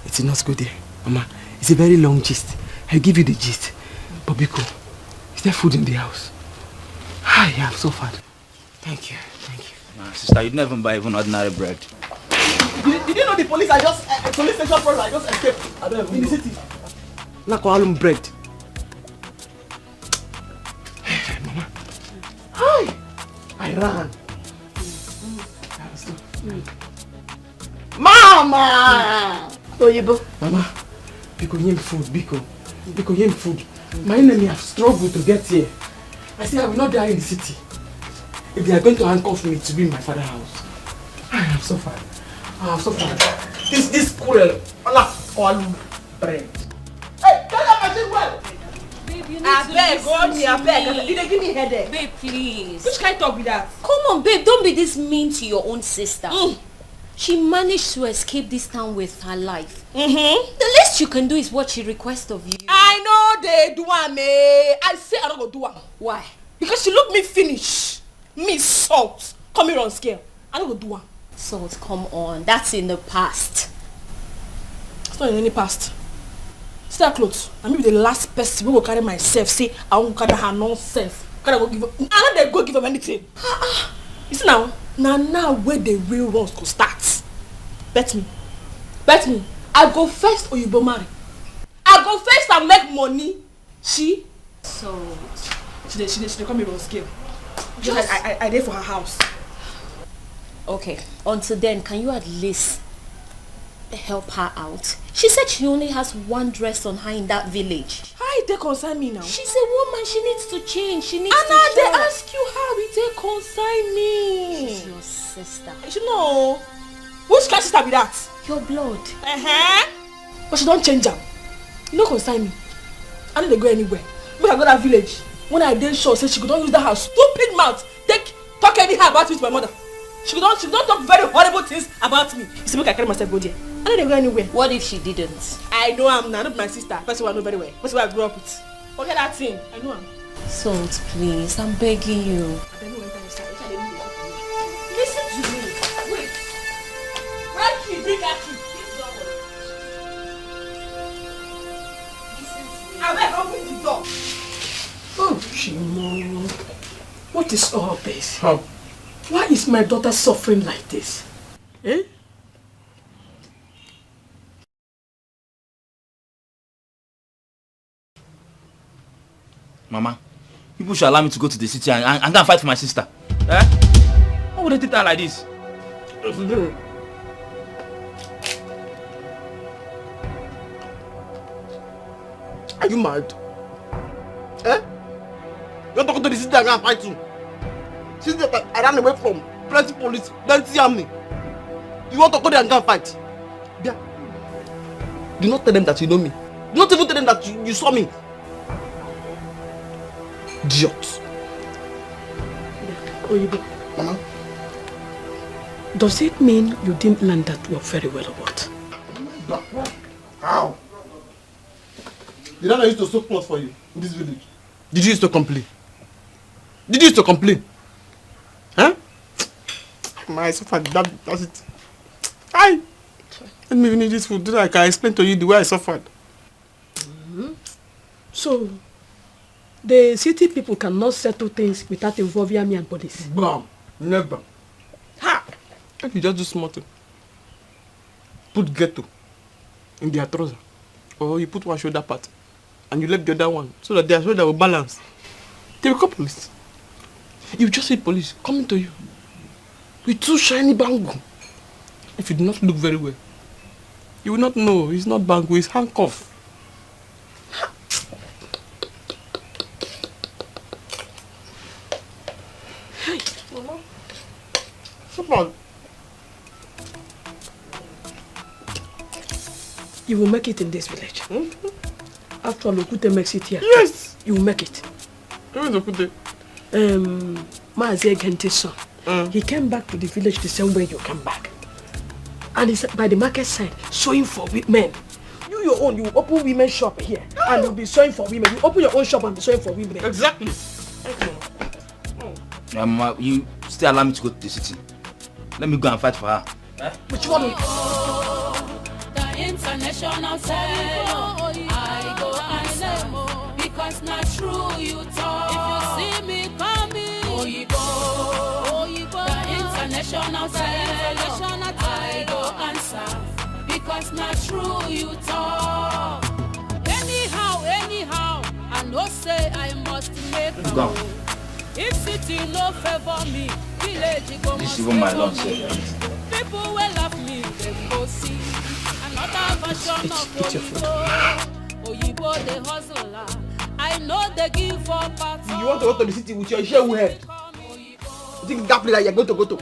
It's not go there. Mama, it's a very long gist. I'll give you the gist. But Biko, is there food in the house? I am so fat. Thank you. Nah, sister, you never buy even ordinary bread. Did you know the police are just police station problem? I just escaped in the city. Like all bread. Mama. ran. Mama! Oyibo. Mama, Biko, give me food, Biko. Biko, give me food. My enemy have struggled to get here. I say I will not die in the city. If they are going to handcuff me to be in my father's house. I have suffered. I have suffered. This quarrel, all bread. Hey, tell that machine well! Babe, you need I to beg, listen God, me, I to beg. me. Did they give me headache? Babe, please. Which kind of talk with that? Come on, babe, don't be this mean to your own sister. She managed to escape this town with her life. The least you can do is what she requests of you. I know they do one, me. I say I don't go do one. Why? Because she look me finish. Me salt. Come here on scale. I don't go do one. Salt, come on. That's in the past. It's not in any past. Still clothes. I may be the last person who will carry myself. Say I won't carry her nonsense. Can I go give her? I know they go give them anything. You see now where the real runs go start. Bet me. I go first Oyibo marry. I go first and make money. She come here on scale. Just I there for her house. Okay, until then, can you at least help her out? She said she only has one dress on her in that village. How they concern me now? She's a woman, she needs to change, she needs and to now shop. they ask you how it they concern me. She's your sister. You know, which kind of sister be that? Your blood. But she don't change her. You don't concern me. I don't go anywhere. When I go to that village, when I did sure say she could not use that her stupid mouth, talk anyhow about me to my mother. She don't talk very horrible things about me. You see, make I carry myself go there. I don't go anywhere. What if she didn't? I know I'm not my sister. Person who I know very well. Person who I grew up with. Forget that thing. I know I'm. Salt, please, I'm begging you. I don't know when time listen to me. Wait. Where key? Bring that key. I will open the door. Oh, Shimo. What is all this? How? Why is my daughter suffering like this? Eh? Mama, people should allow me to go to the city and go and fight for my sister. Eh? Why would they treat her like this? Are you mad? Eh? You're talking to the sister and go and fight too. Sister that I ran away from plenty police, plenty army. You want to go there and go and fight? Yeah. Do not tell them that you know me. Do not even tell them that you saw me. Idiot. Oyibo. Mama. Does it mean you didn't learn that work very well or what? How? Did I used to sew clothes for you in this village? Did you used to complain? Did you used to complain? Huh? My suffered, that's it. Let me finish this food so that I can explain to you the way I suffered. So, the city people cannot settle things without involving me and police? Bam! Never. Ha! If you just do small thing. Put ghetto in their trouser. Or you put one shoulder part and you left the other one so that their shoulder will balance. They will call police. You just see police coming to you with two shiny bangle. If you do not look very well, you will not know it's not bangle, it's handcuff. Hey, Mama. Come on. You will make it in this village. After all, Okute makes it here. Yes! You will make it. Who is Okute? Maazi Gente's son. He came back to the village the same way you came back. And he's by the market side, sewing for men. You your own, you open women's shop here. And you'll be sewing for women. You open your own shop and be sewing for women. Exactly. Mama, you still allow me to go to the city. Let me go and fight for her. Eh? Which one? The international TAILOR, I go answer because not true you talk. If you see me coming, Oyibo, the international TAILOR, I go answer because not true you talk. Anyhow, I know say I must make go. If city no favor me, This is even my lunch here. People will love me, they go see. Another version of Oyibo the hustler. I know they give up party. You want to go to the city with your share head? You think that place that you're going to go to?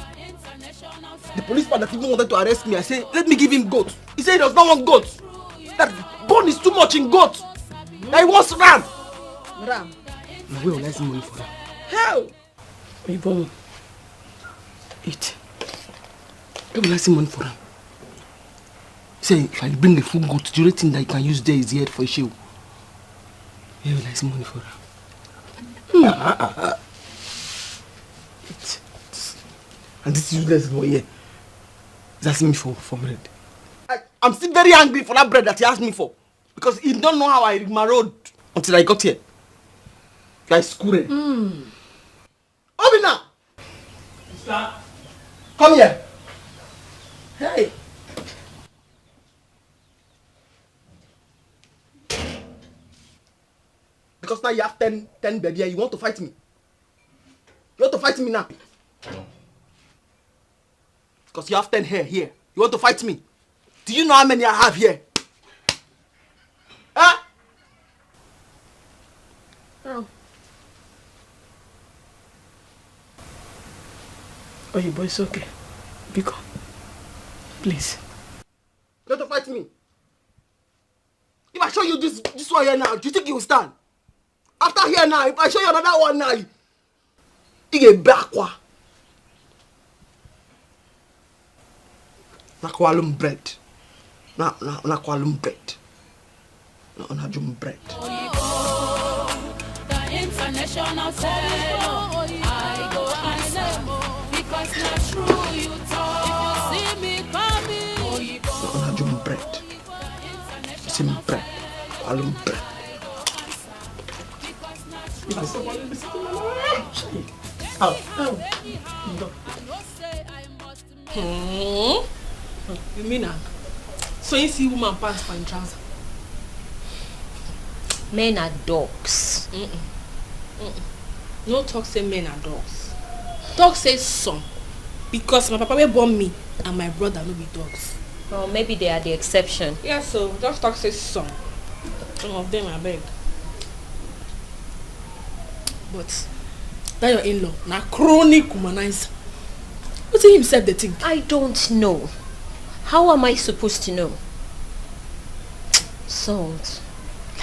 The policeman that even wanted to arrest me, I say, let me give him goat. He said he does not want goat. That bone is too much in goat. That he wants ram. Ram? No, we will let money for that. Hell! Oyibo, eat. We will let money for him. Say, if I bring a full goat, do you think that you can use there is the head for a show? We will let money for him. Eat. And this useless boy here is asking me for bread. I'm still very angry for that bread that he asked me for. Because he don't know how I married until I got here. Like squirrel. Obina! Sister? Come here. Hey. Because now you have 10 bed here, you want to fight me. You want to fight me now. Because you have 10 hair here. You want to fight me. Do you know how many I have here? Huh? Oh. Oyibo, it's okay. Biko, please. You want to fight me? If I show you this one here now, do you think you will stand? After here now, if I show you another one now, you get backward. Nakwalum bread. Nakwalum bread. Najum bread. The international tailor. I go answer because not true you talk. If you see me coming, Najum bread. Sim bread. Kwalum bread. You mean that? So you see woman pants for trouser? Men are dogs. No talk say men are dogs. Talk say some. Because my papa will born me and my brother will be dogs. Well, maybe they are the exception. Yeah, so just talk say some. Some of them I beg. But that your in-law, na chronic womanizer. What did himself they think? I don't know. How am I supposed to know? Salt.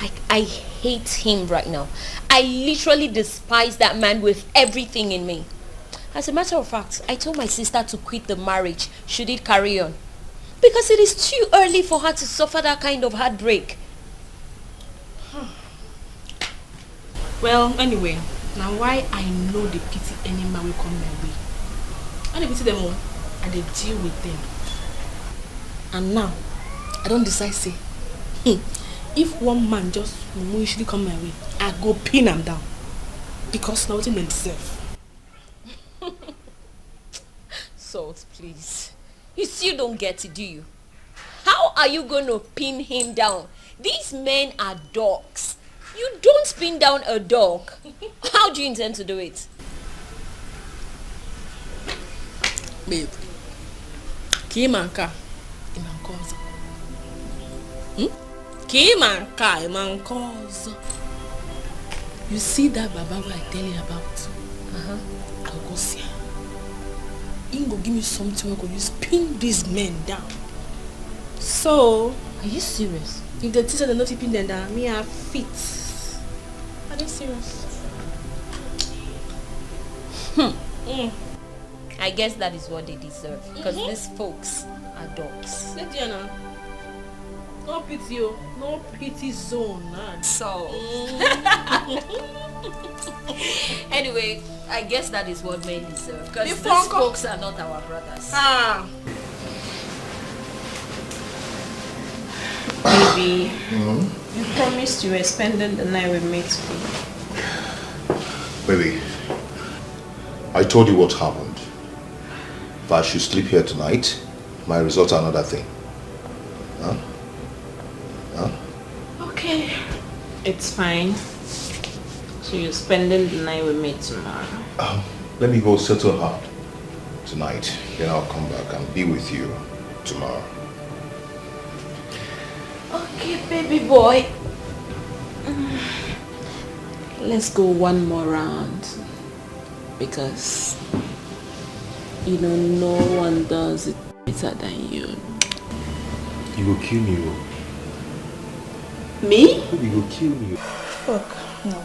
Like, I hate him right now. I literally despise that man with everything in me. As a matter of fact, I told my sister to quit the marriage should it carry on. Because it is too early for her to suffer that kind of heartbreak. Well, anyway, now why I know the pity any man will come my way. I dey pity them all and they deal with them. And now, I don't decide say, if one man just usually come my way, I go pin him down. Because now what they deserve. Salt, please. You still don't get it, do you? How are you going to pin him down? These men are dogs. You don't pin down a dog. How do you intend to do it? Babe, Kimanka, Imankoza. Kimanka, Imankoza. You see that Baba I tell you about? I'll go see her. He go give me something where I go use pin these men down. So, are you serious? If the teacher they're not pin them down, me have feet. Are they serious? I guess that is what they deserve. Because these folks are dogs. Let you know. No pity, no pity zone. So. Anyway, I guess that is what men deserve. Because these folks are not our brothers. Baby, you promised you were spending the night with me today. Baby, I told you what happened. If I should sleep here tonight, my results are another thing. Huh? Okay, it's fine. So you're spending the night with me tomorrow. Let me go settle her. tonight. Then I'll come back and be with you tomorrow. Okay, baby boy. Let's go one more round. Because, you know, no one does it better than you. You will kill me. Me? You will kill me. Fuck. No.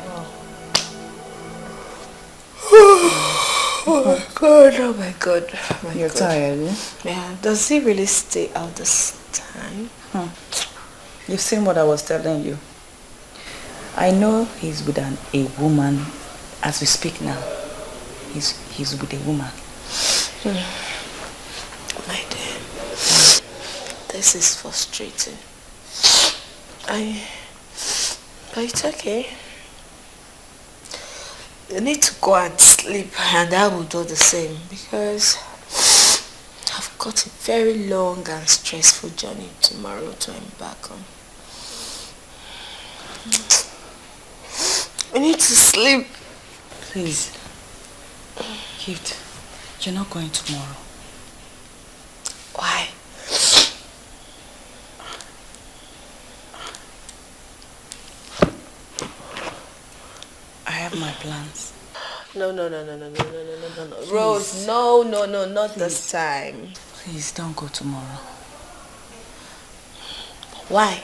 Oh my god, oh my god. Oh You're tired, eh? Yeah, does he really stay out this time? You've seen what I was telling you. I know he's with a woman as we speak now. He's with a woman. My dear, this is frustrating. But it's okay. You need to go and sleep, and I will do the same because I've got a very long and stressful journey tomorrow to embark on. I need to sleep. Please. Gift, you're not going tomorrow. Why? I have my plans. No. Rose, no, not Please. this time. Please don't go tomorrow. Why?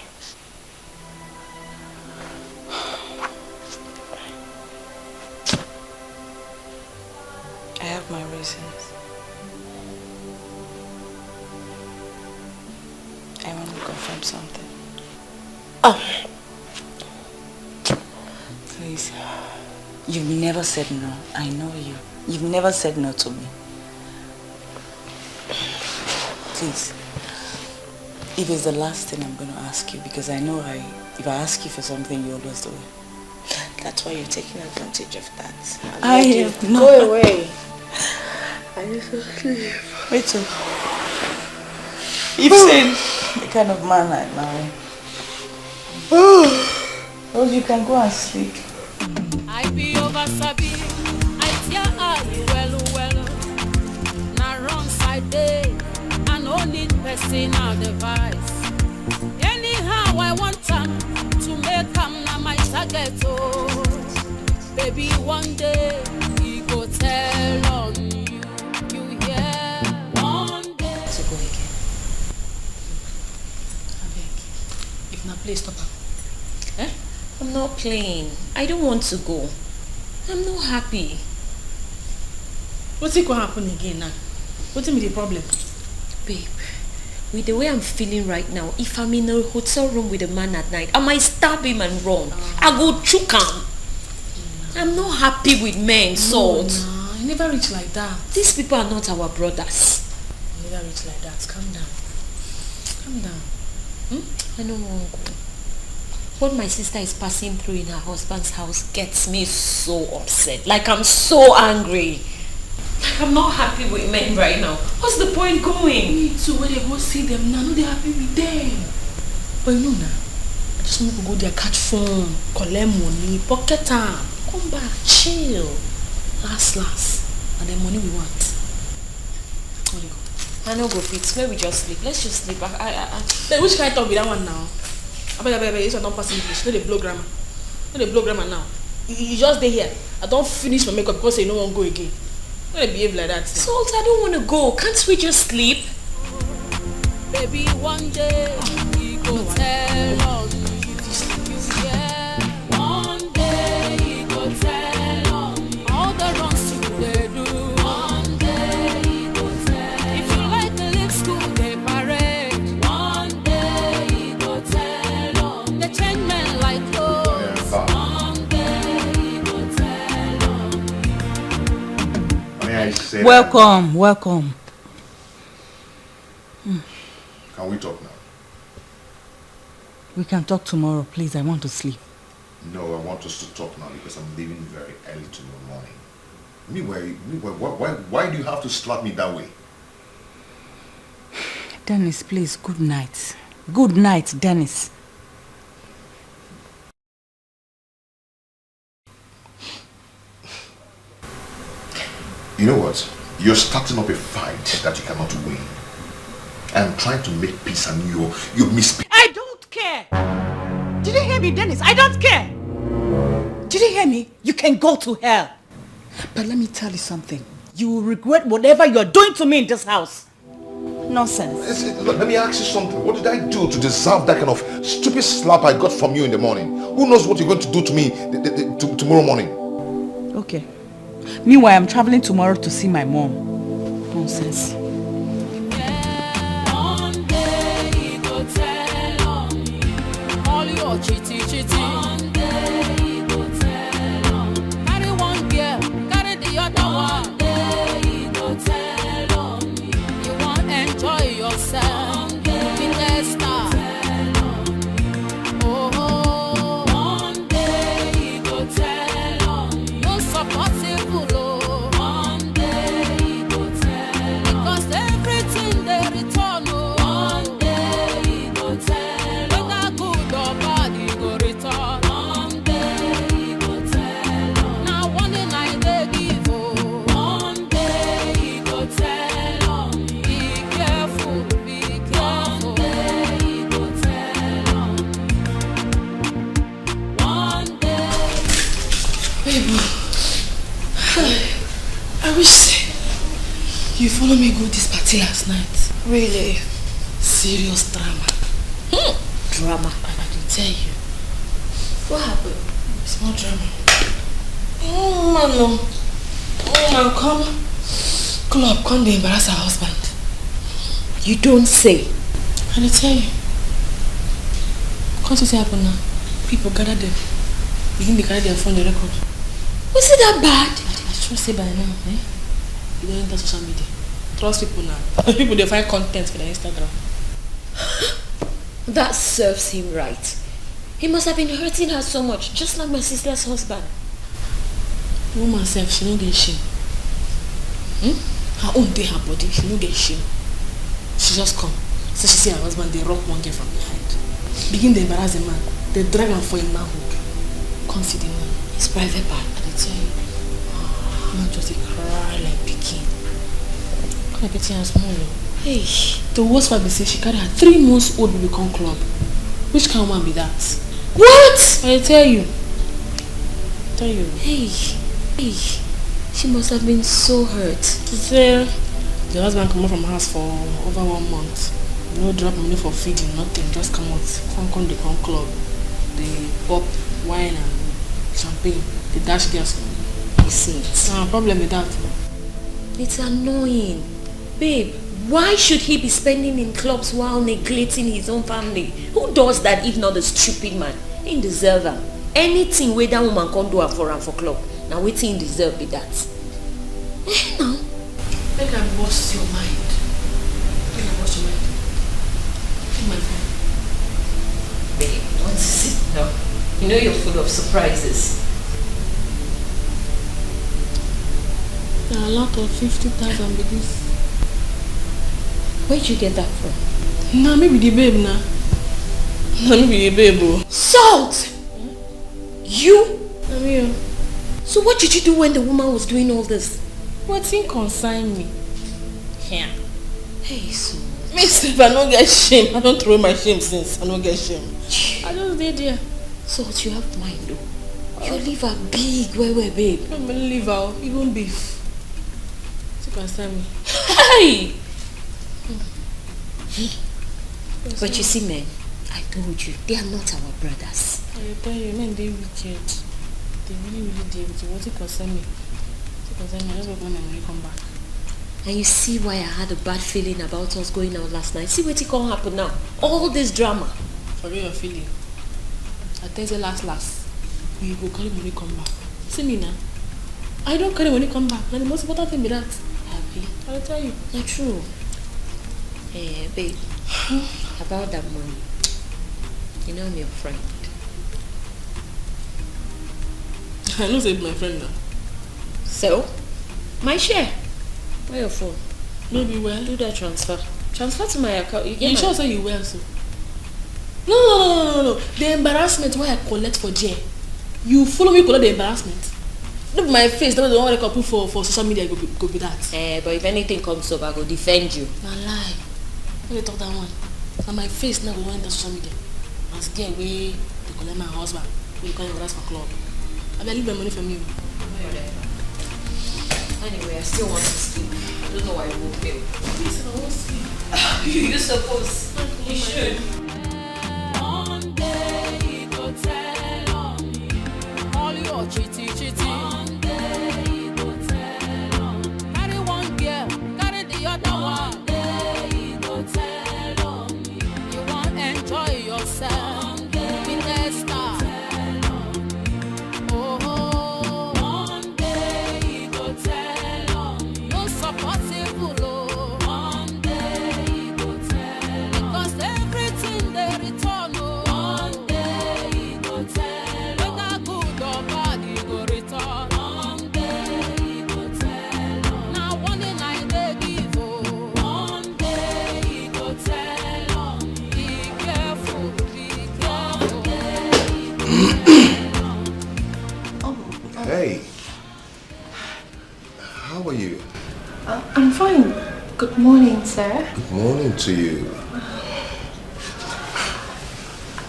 I have my reasons. I want to confirm something. Please. You've never said no. I know you. You've never said no to me. Please. If it's the last thing I'm going to ask you, because I know if I ask you for something, you always do it. That's why you're taking advantage of that. I have no. Go away. I need to sleep. Wait till. You've seen the kind of man I marry. Well, you can go and sleep. I be over Sabi, I tell you well. Now wrong side day, I no need personal device. Anyhow, I want them to make them na my target. Oh, baby, one day he go tell on you hear. One day. So go again. I beg. If not, please stop her. Eh? I'm not playing. I don't want to go. I'm not happy. What's going to happen again now? What's the problem? Babe, with the way I'm feeling right now, if I'm in a hotel room with a man at night, I might stab him and run. I go choke him. I'm not happy with men, Salt. No, you never reach like that. These people are not our brothers. You never reach like that. Calm down. Calm down. I don't want to go. What my sister is passing through in her husband's house gets me so upset. Like I'm so angry. Like I'm not happy with men right now. What's the point going? Me too. When they go see them now, they're happy with them. But you know now, I just want to go there, catch phone, collect money, pocket time, come back, chill. Last. And the money we want. Where you go? I know go fit. Where we just sleep. Let's just sleep. Then which kind of talk with that one now? I beg, this one don't pass English. No, they blow grammar. No, they blow grammar now. You just stay here. I don't finish my makeup because you no one go again. No, they behave like that. Now. Salt, I don't want to go. Can't we just sleep? Baby, one day he go tell on you. Yeah. One day he go tell on you. All the wrongs you they do. One day he go tell. If you like the live school, they parade. One day he go tell on. They change men like clothes. One day he go tell on. May I say Welcome. Can we talk now? We can talk tomorrow, please. I want to sleep. No, I want us to talk now because I'm leaving very early tomorrow morning. Why do you have to slap me that way? Dennis, please, good night. Good night, Dennis. You know what? You're starting up a fight that you cannot win. I'm trying to make peace and you miss peace. I don't care. Did you hear me, Dennis? I don't care. Did you hear me? You can go to hell. But let me tell you something. You will regret whatever you're doing to me in this house. Nonsense. Let me ask you something. What did I do to deserve that kind of stupid slap I got from you in the morning? Who knows what you're going to do to me tomorrow morning? Okay. Meanwhile, I'm traveling tomorrow to see my mom. Nonsense. One day he go tell on you. All your chitty. One day he go tell on you. Carry one girl, carry the other one. One day he go tell on you. You want enjoy yourself. One day he go tell on you. Oh, one day he go tell on you. No supportable. One day he go tell. Because everything they return. One day he go tell. Whether good or bad he go return. One day he go tell. Now one day I they give. One day he go tell. Be careful, be careful. One day he go tell. One day. Baby, I wish you follow me go this party last night. Really? Serious drama. Drama? I can tell you. What happened? Small drama. Oh man, no. Oh man, come club, come they embarrass her husband. You don't say. I dey tell you. Can't you see happen now? People gather them. Begin to carry their phone, the record. Was it that bad? I trust say by now, eh? You don't enter social media. Trust people now. People they find content for their Instagram. That serves him right. He must have been hurting her so much, just like my sister's husband. The woman self, she no get shame. Her own day, her body, she no get shame. She just come. So she see her husband, they rock one girl from behind. Begin to embarrass the man. They drag him for a manhood. Come see the man. It's private part. I tell you. Man just a cry like pikin. Come pity her small. Hey. The worst part be say she carry her 3 months old baby come club. Which kind of man be that? What? I tell you. Tell you. Hey. She must have been so hurt. To say the husband come out from house for over 1 month. No drop money for feeding, nothing. Just come out. Come they come club. They pop wine and champagne. They dash girls. You see it. Problem with that. It's annoying. Babe, why should he be spending in clubs while neglecting his own family? Who does that if not a stupid man? He deserve her. Anything where that woman can do her for club. Now waiting he deserve be that. No. Make I bust your mind. Make I bust your mind. Take my phone. Babe, don't sit down. You know you're full of surprises. There are a lot of 50,000 babies. Where'd you get that from? Nah, maybe the babe now. Nah, maybe the babe. Oh. Salt! You? I'm here. So what did you do when the woman was doing all this? What thing concern me? Yeah. Hey, so... Me if I don't get shame. I don't throw my shame since I don't get shame. I just did there. Salt, you have mind though. Your liver big, where, babe? I'm gonna leave out. Even beef. You concern me. Hey! But you see, men, I told you, they are not our brothers. I tell you, men, they wicked. They really deal with you. What it concern me? What concern me? I just wait when my money come back. And you see why I had a bad feeling about us going out last night. See what it can happen now. All this drama. For real feeling. I tell you last. We go carry money come back. See me now. I don't carry money come back. And the most important thing be that. Happy. I'll tell you. Not true. Hey, babe. About that money. You know I'm your friend. I know say my friend now. So? My share. Where your phone? No be well. Do that transfer. Transfer to my account. You sure say you well so? No. The embarrassment why I collect for jail. You follow me collect the embarrassment. Look my face, that's the one I can put for social media, go be that. But if anything comes up, I go defend you. Na lie. When you talk that one, na my face now go on the social media. As girl wey dey collect my husband, wey you carry for club. I will leave my money from you. Anyway, I still want to sleep. I don't know why you woke me. Please, I won't sleep. You're supposed. You should. One day he go tell on me. All your chitty. One day he go tell on me. Carry one girl, carry the other one. One day he go tell on me. You want enjoy yourself. One day he go tell on me. Oh, one day he go tell on me. No supportable, oh. One day he go tell. Because everything they return, oh. One day he go tell. Whether good or bad, he go return. One day he go tell. Now one day they give, oh. One day he go tell on me. Be careful, be careful. Hey. How are you? I'm fine. Good morning, sir. Good morning to you.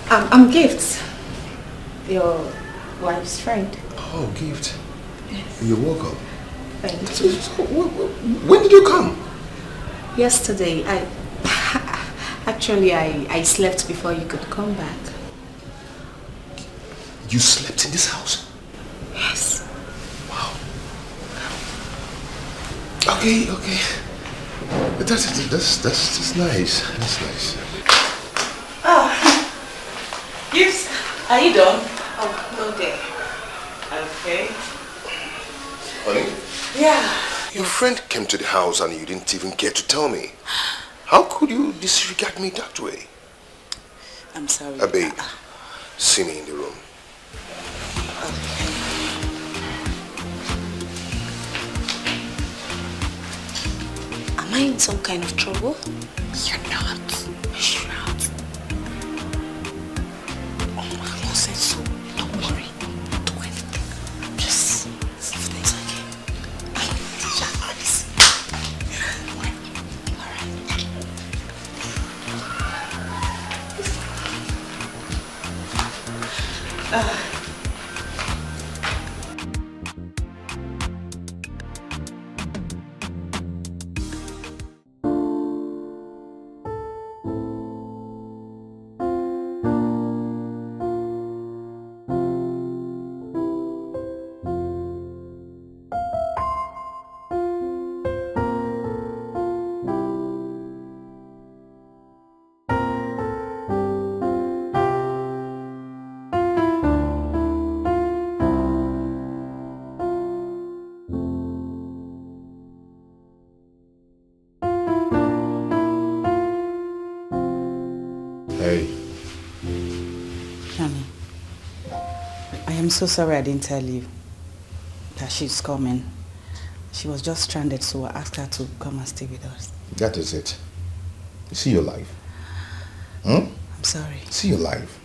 I'm Gift, your wife's friend. Oh, Gift. Yes. You're welcome. Thank So, you. when did you come? Yesterday, I slept before you could come back. You slept in this house? Yes. Wow. Okay. That's nice. That's nice. Gifts, are you done? Oh, no there. Okay. Honey? Yeah. Your friend came to the house and you didn't even care to tell me. How could you disregard me that way? I'm sorry. Babe, see me in the room. Am I in some kind of trouble? You're not. You're not. Oh, no sense so. Don't worry. Don't do anything. Just everything's okay. Alright. Hey. Honey, I am so sorry I didn't tell you that she's coming. She was just stranded, so I asked her to come and stay with us. That is it. You see your life. I'm sorry. See your life.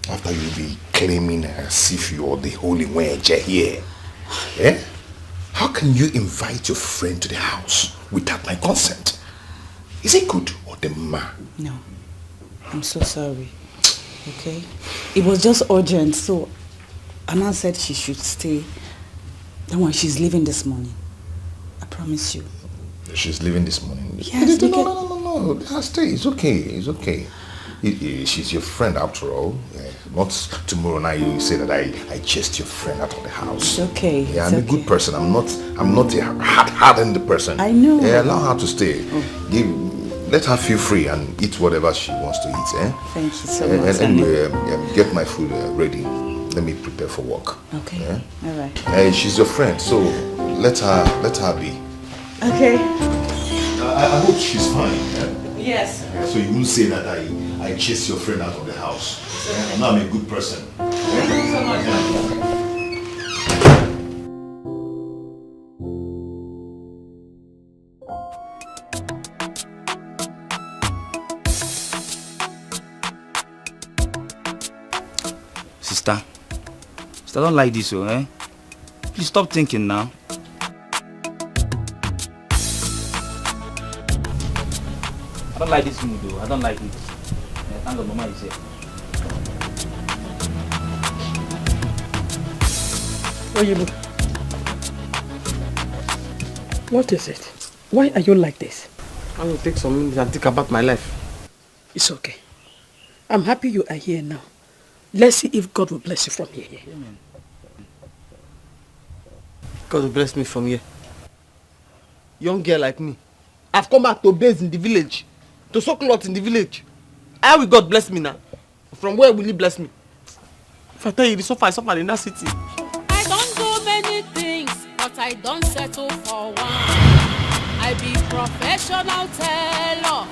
After you be claiming as if you're the holy wench here. Eh? How can you invite your friend to the house without my consent? Is it good or the man? No. I'm so sorry. Okay? It was just urgent, so Anna said she should stay. Then when she's leaving this morning. I promise you. She's leaving this morning? Yes. No. Let her stay. It's okay. It's okay. She's your friend after all. Not tomorrow night you say that I chased your friend out of the house. It's okay. Yeah, I'm a good person. I'm not a hard-hardened person. I know. Yeah, allow her to stay. Let her feel free and eat whatever she wants to eat. Thank you so much. Anyway, get my food ready. Let me prepare for work. Okay. Yeah? All right. She's your friend, so let her be. Okay. I hope she's fine. Yeah? Yes. So you won't say that I chased your friend out of the house. Yeah? Now I'm a good person. Thank you so much. Sister, I don't like this, eh? Please stop thinking now. I don't like this mood though. I don't like it. Yeah, thank God Mama is here. Oyibo, what is it? Why are you like this? I will take some minutes and think about my life. It's okay. I'm happy you are here now. Let's see if God will bless you from here. Amen. God will bless me from here. Young girl like me. I've come back to base in the village. To sew cloth in the village. How will God bless me now? From where will he bless me? If I tell you the suffer, I suffer in that city. I don't do many things, but I don't settle for one. I be professional tailor.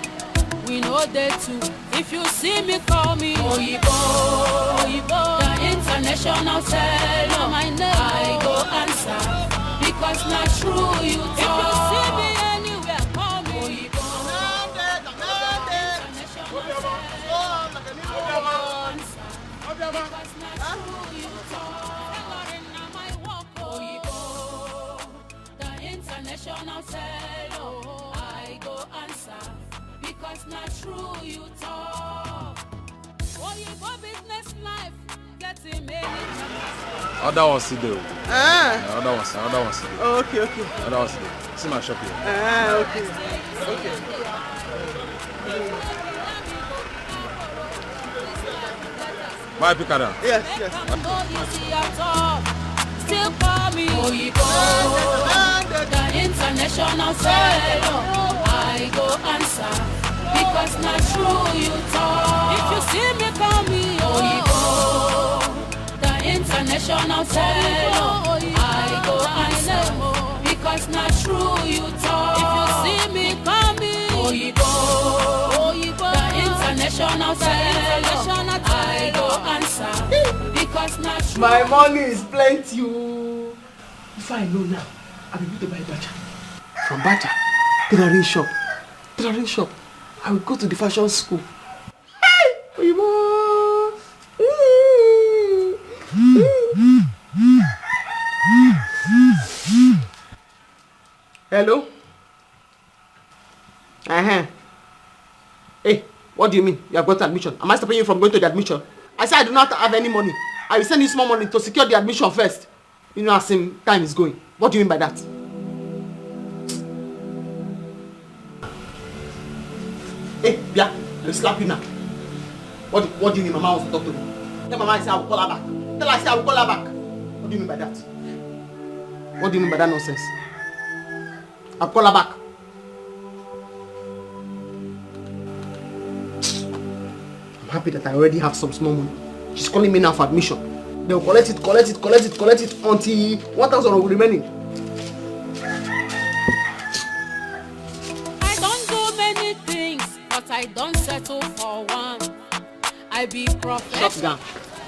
We know they too. If you see me, call me Oyibo, Oyibo, the international tailor. My name I go answer because not true you talk. If you see me anywhere, call me Oyibo. International tailor, I go answer because not true you talk. Oyibo business life getting many chances. Other one see there. Other one see there. Oh, okay. Other one see there. See my shop here. Okay. My picada. Yes. Still call me Oyibo, the international tailor. I go answer because not true you talk. If you see me, call me Oyibo, the international tailor. I go answer because not true you talk. If you see me, call me Oyibo, the international tailor. I go answer because not true. My money is plenty. If I know now, I'll be able to buy Bacha. From Bacha, tailoring shop. I will go to the fashion school. Hey, Oyibo. Hello? Hey, what do you mean? You have got admission? Am I stopping you from going to the admission? I said I do not have any money. I will send you small money to secure the admission first. You know, as time is going. What do you mean by that? Hey, yeah, I'll slap you now. What do you mean Mama wants to talk to me? Tell Mama I say I will call her back. Tell her I say I will call her back. What do you mean by that? What do you mean by that nonsense? I'll call her back. I'm happy that I already have some small money. She's calling me now for admission. They'll collect it until 1,000 will be remaining. I don't do many things, but I don't settle for one. I be professional. Shut down.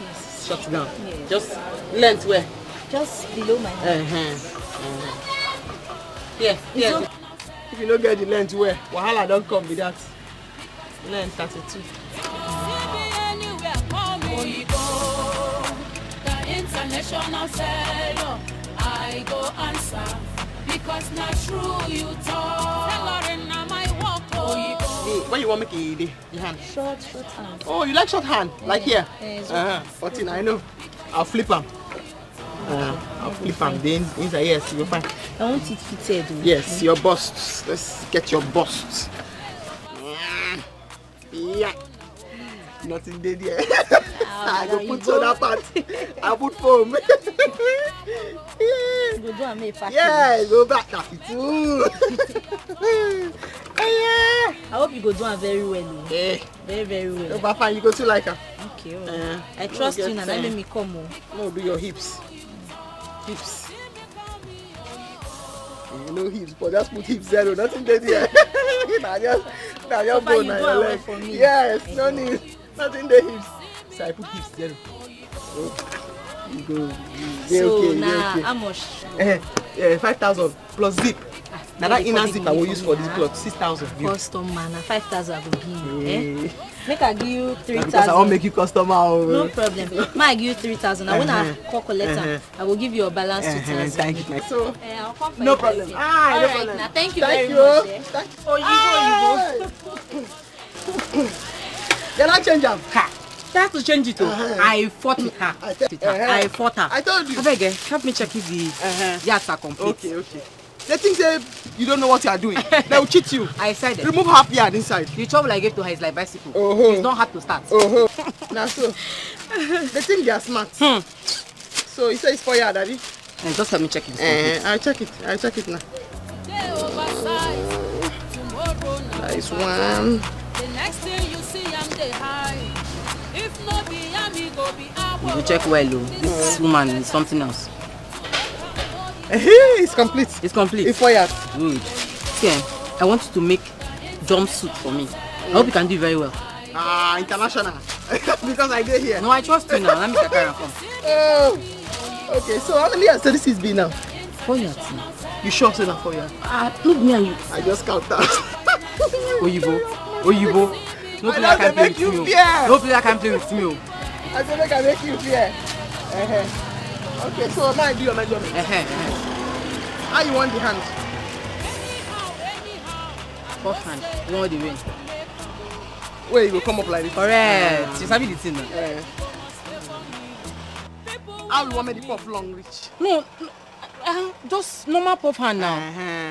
Yes. Shut down. Yes. Just length where? Just below my head. Yeah. If you don't get the length where, wahala don't come with that. Length 32. International tailor, I go answer because not true you talk. Tailoring na my work. Hey, when you want to make the hand? Short hand. Oh, you like short hand? Like here? 14, I know. I'll flip them. I'll flip them. Then inside, yes, you're fine. I want it fitted. Yes, your bust. Let's get your bust. Yeah. Nothing dead yet. I go put on that part. I put foam. Go do and make package. Yeah, go back at it too. I hope you go do it very well. Yeah. Very, very well. No, Papa, you go to like her. Okay. I trust you now. Let me come. No, do your hips. Hips. You know hips, but just put hips zero. Nothing dead yet. Now just bone on your leg. Yes, no need. Nothing the hips. So I put hips zero. You go. So now, how much? 5,000 plus zip. Now that inner zip I will use for this cloth, 6,000. Customer, now 5,000 I will give you. Eh? Make I give you 3,000. Because I won't make you customer. No problem. Make I give you 3,000. And when I call collector, I will give you a balance 2,000. Thank you. So, I'll come for no you. problem. All No right, problem. now thank you very much. Eh? Oh, you go. Can I change them? She has to change it. I fought with her. I fought her. I told you. I beg, help me check if the yards are complete. Okay. They think say you don't know what you are doing. They will cheat you. I said it. Remove half yard inside. The trouble I gave to her is like bicycle. It's not hard to start. Now so, they think they are smart. So you say it's 4 yard, Daddy? And just help me check it. I'll check it now. Nice one. The next thing you see, I'm the high. If no be me, go be our. You check well, this woman is something else. It's complete. It's complete. It's 4 yards. Good. See, I want you to make jumpsuit for me. I hope you can do it very well. International. Because I did here. No, I trust you now. Let me take her and come. Okay, so how many years this is been now? 4 yards. You sure say that 4 yards? Look me and you. I just count that. Oyibo. No play I can play with me. No play I can play with me. I don't make I make you fear. Okay, so now I do your measurement. How you want the hand? First hand. You want the way? Where you go come up like this? Correct. You sabi the thing now. How you want me to puff long reach? No, just normal puff hand now.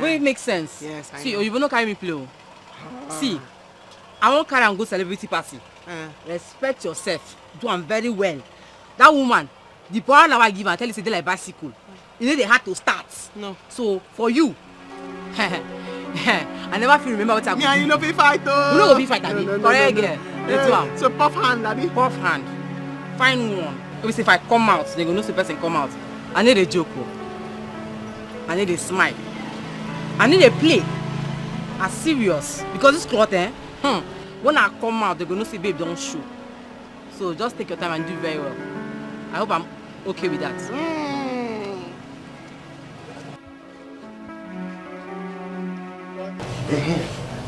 Where it makes sense. Yes, I see, know. you will not carry me play. See, I won't carry and go celebrity party. Respect yourself. Do am very well. That woman, the power now I give her, tell you say they like bicycle. You know they had to start. No. So for you, I never feel remember what I Yeah, you know be fight though. You know be fight, Daddy. Correct, girl. Let's go. So puff hand, Daddy. Puff hand. Find one. If I come out, they go know the person come out. I need a joke. I need a smile. I need a play. I'm serious. Because this cloth, when I come out, they're going to say, babe, don't show. So just take your time and do very well. I hope I'm okay with that.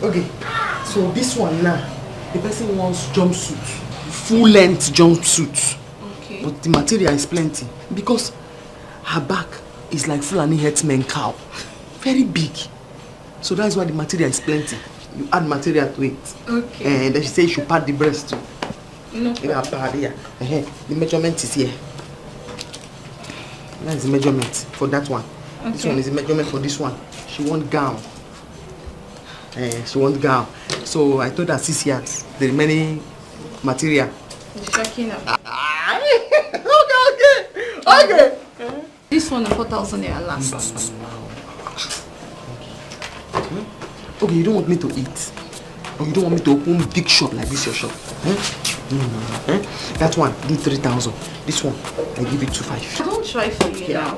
Okay, so this one now, the person wants jumpsuit, full length jumpsuit. Okay. But the material is plenty because her back is like Fulani herdsman cow, very big. So that's why the material is plenty. You add material to it. Okay. And then she says you should pat the breast too. No problem. The measurement is here. That's the measurement for that one. Okay. This one is the measurement for this one. She wants gown. She wants gown. So I told her 6 yards. The remaining material. Checking out. Okay. This one is 4,000 naira last. Okay, you don't want me to eat. Or you don't want me to open big shop like this your shop. That one, do 3,000. This one, I give it 2,500. I don't try for you now.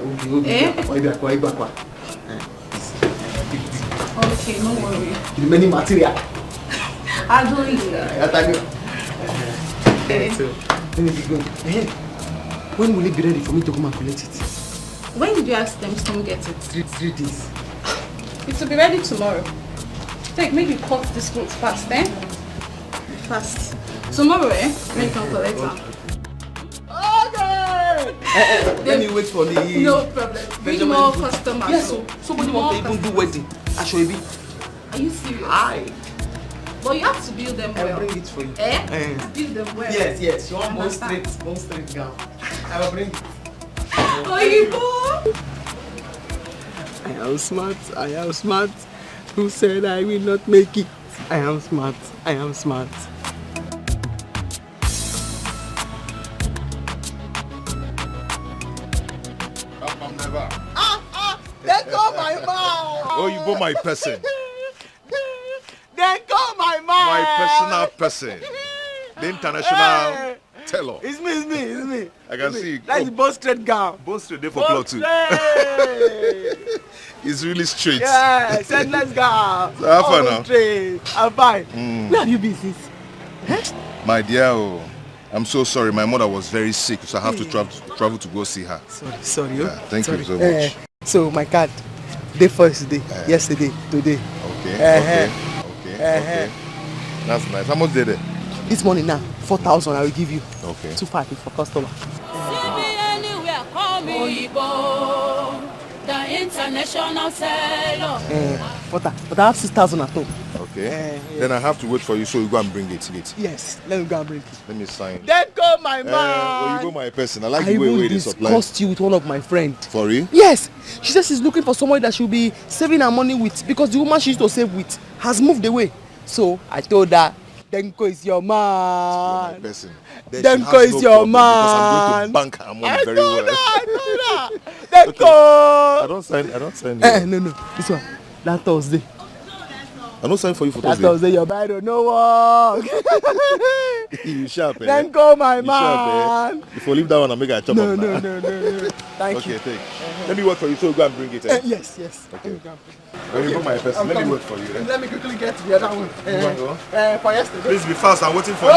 Okay, no worry. The many material. I don't eat that. So, let me be good. When will it be ready for me to come and collect it? When did you ask them to come get it? 3 days. It will be ready tomorrow. Take, make you cut this clothes fast, eh? Fast. Tomorrow, when you can collect them. Let me wait for the... No problem. Bring more customers. Yes, so somebody want to even do wedding. Ashoebi. Are you serious? Aye. But you have to build them well. I'll bring it for you. Build them well. Yes. You want one straight gown. I will bring it. Oyibo! I am smart. Who said I will not make it? I am smart. They call my mom. Oh, you bought my person. They call my mom. My personal person. The international TAILOR. It's me. I can see. That's the bone straight gown. Bone straight there for cloth too. It's really straight. Yeah, said let's go. So how far now? Straight. I'm fine. Where have you been since? My dear, I'm so sorry. My mother was very sick, so I have to travel to go see her. Sorry. Yeah, thank you so much. So my card, Day first day. Yesterday, today. Okay. That's nice. How much did it? This morning now, 4,000 I will give you. Okay. 250 for customer. The international seller. But I have 6,000 at home. Okay. Then I have to wait for you, so you go and bring it. Yes, let me go and bring it. Let me sign. Then go my man. Well, you go my person. I like the way they supply. I discussed you with one of my friends. For real? Yes. She says she's looking for somebody that she'll be saving her money with, because the woman she used to save with has moved away. So I told her, Denko is your man. My person. Denko is your man. Because I'm going to bank her money very well. I told her. Denko. Okay. I don't sign. No. This one. That Thursday. I don't sign for you for Thursday. Thursday. That Thursday, your buy don't know work. You sharp, eh? Denko, my you man. Sharp, eh? If you leave that one, I'll make a chop No. up. Thank you. Okay, take. Let me work for you, so go and bring it. Eh? Yes. Okay. When you put my person, let me work for you. Eh? Let me quickly get to the other one. You want to go? For yesterday. Please be fast. I'm waiting for you.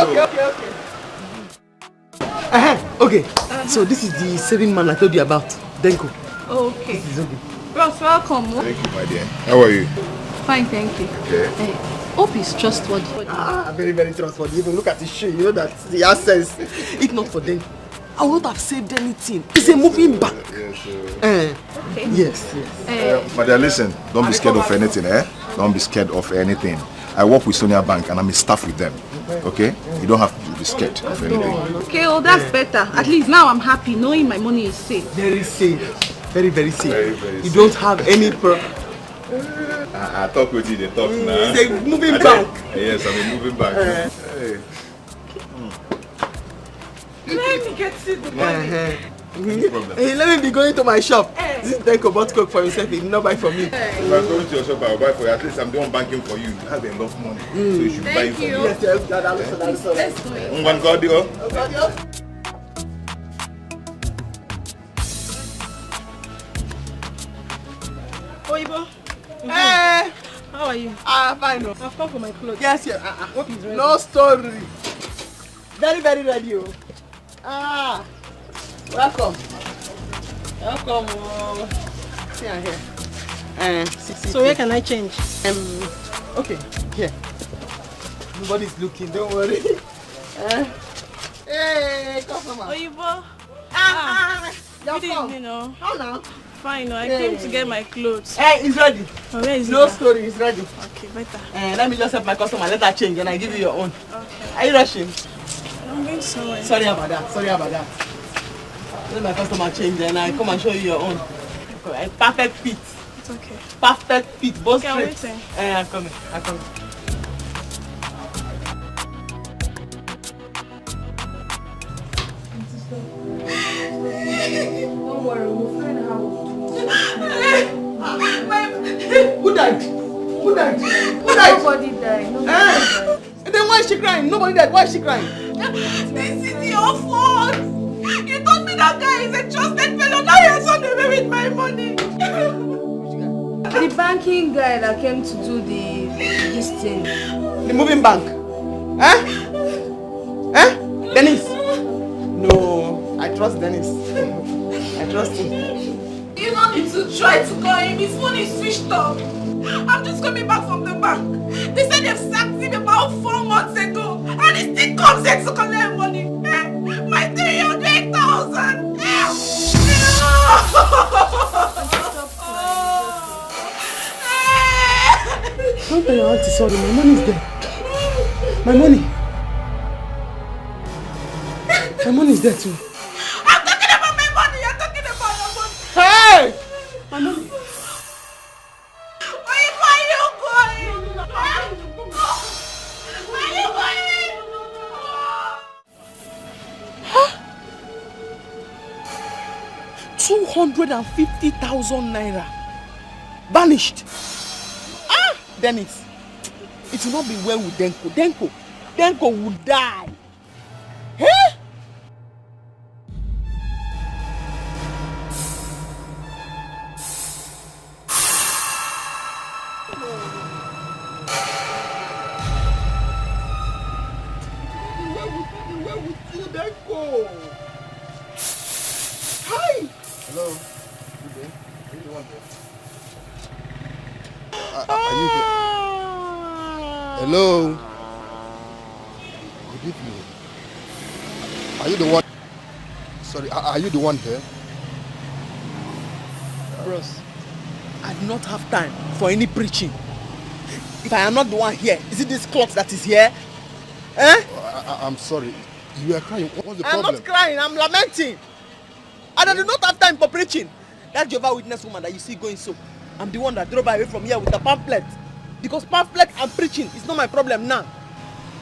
Okay. So this is the saving man I told you about, Denko. Okay. This is okay. Bros, welcome. Thank you, my dear. How are you? Fine, thank you. Okay. Hope he's trustworthy. Very, very trustworthy. Even look at his shoe, you know that he has sense. If not for them, I would not have saved anything. It's a moving back. Yes, Okay. Yes. my dear, listen. Don't be scared of anything, eh? Don't be scared of anything. I work with Sonia Bank and I'm a staff with them. Okay? You don't have to be scared of anything. Okay, well that's better. At least now I'm happy knowing my money is safe. Very safe. Very, very safe. Very you safe. don't have any problem. I talk with you, they talk now. It's a moving bank. Yes, I'm a moving bank. Hey. Let me get to the money. No problem. Hey, let me be going to my shop. This is Denko bought coke for himself. He did not buy for me. If I'm going to your shop, I'll buy for you. At least I'm the one banking for you. You have enough money. So you should buy it for me. Yes, that's all. Let's go in. One cardio. Oibo. Hey! How are you? Fine. I've come for my clothes. Yes. Hope he's ready. No story. Very, very ready. Welcome. See you here. So where can I change? Okay, here. Nobody's looking, don't worry. Hey, customer. Oibo. Good evening, How now? Fine, I came to get my clothes. Hey, it's ready. Oh, where is No it? story, it's ready. Okay, better. Let me just help my customer, let her change and I give you your own. Okay. Are you rushing? I'm going somewhere. Sorry about that. Let my customer change and I come and show you your own. Perfect fit. It's okay. Perfect fit, both Okay, I'm straight. waiting. I'm coming. Don't worry, we'll find out. Who died? Nobody died. Nobody died. Then why is she crying? Nobody died. Why is she crying? This is your fault. You told me that guy is a trusted fellow. Now you're running away with my money. The banking guy that came to do this thing. The moving bank. Dennis? No, I trust Dennis. I trust him. You don't need to try to call him. His phone is switched off. I'm just coming back from the bank. They said they've sacked him about 4 months ago. And he still comes here to collect money. My 300,000. Don't tell your auntie sorry, my money is there. My money. My money is there too. I'm talking about my money. You're talking about your money. Hey! My money. Where are you going? Where are you going? Huh? 250,000 naira. Vanished. Dennis, it will not be well with Denko. Denko will die. Hey? Where would you Denko? Hi. Hello. Good day. What do you want? Are you here? Hello? Good evening. Are you the one? Sorry, are you the one here? Bros, I do not have time for any preaching. If I am not the one here, is it this cloth that is here? Eh? I'm sorry. You are crying. What's the I'm problem? not crying, I'm lamenting. And I do not have time for preaching. That Jehovah Witness woman that you see going so, I'm the one that drove her away from here with a pamphlet. Because pamphlet and preaching is not my problem now.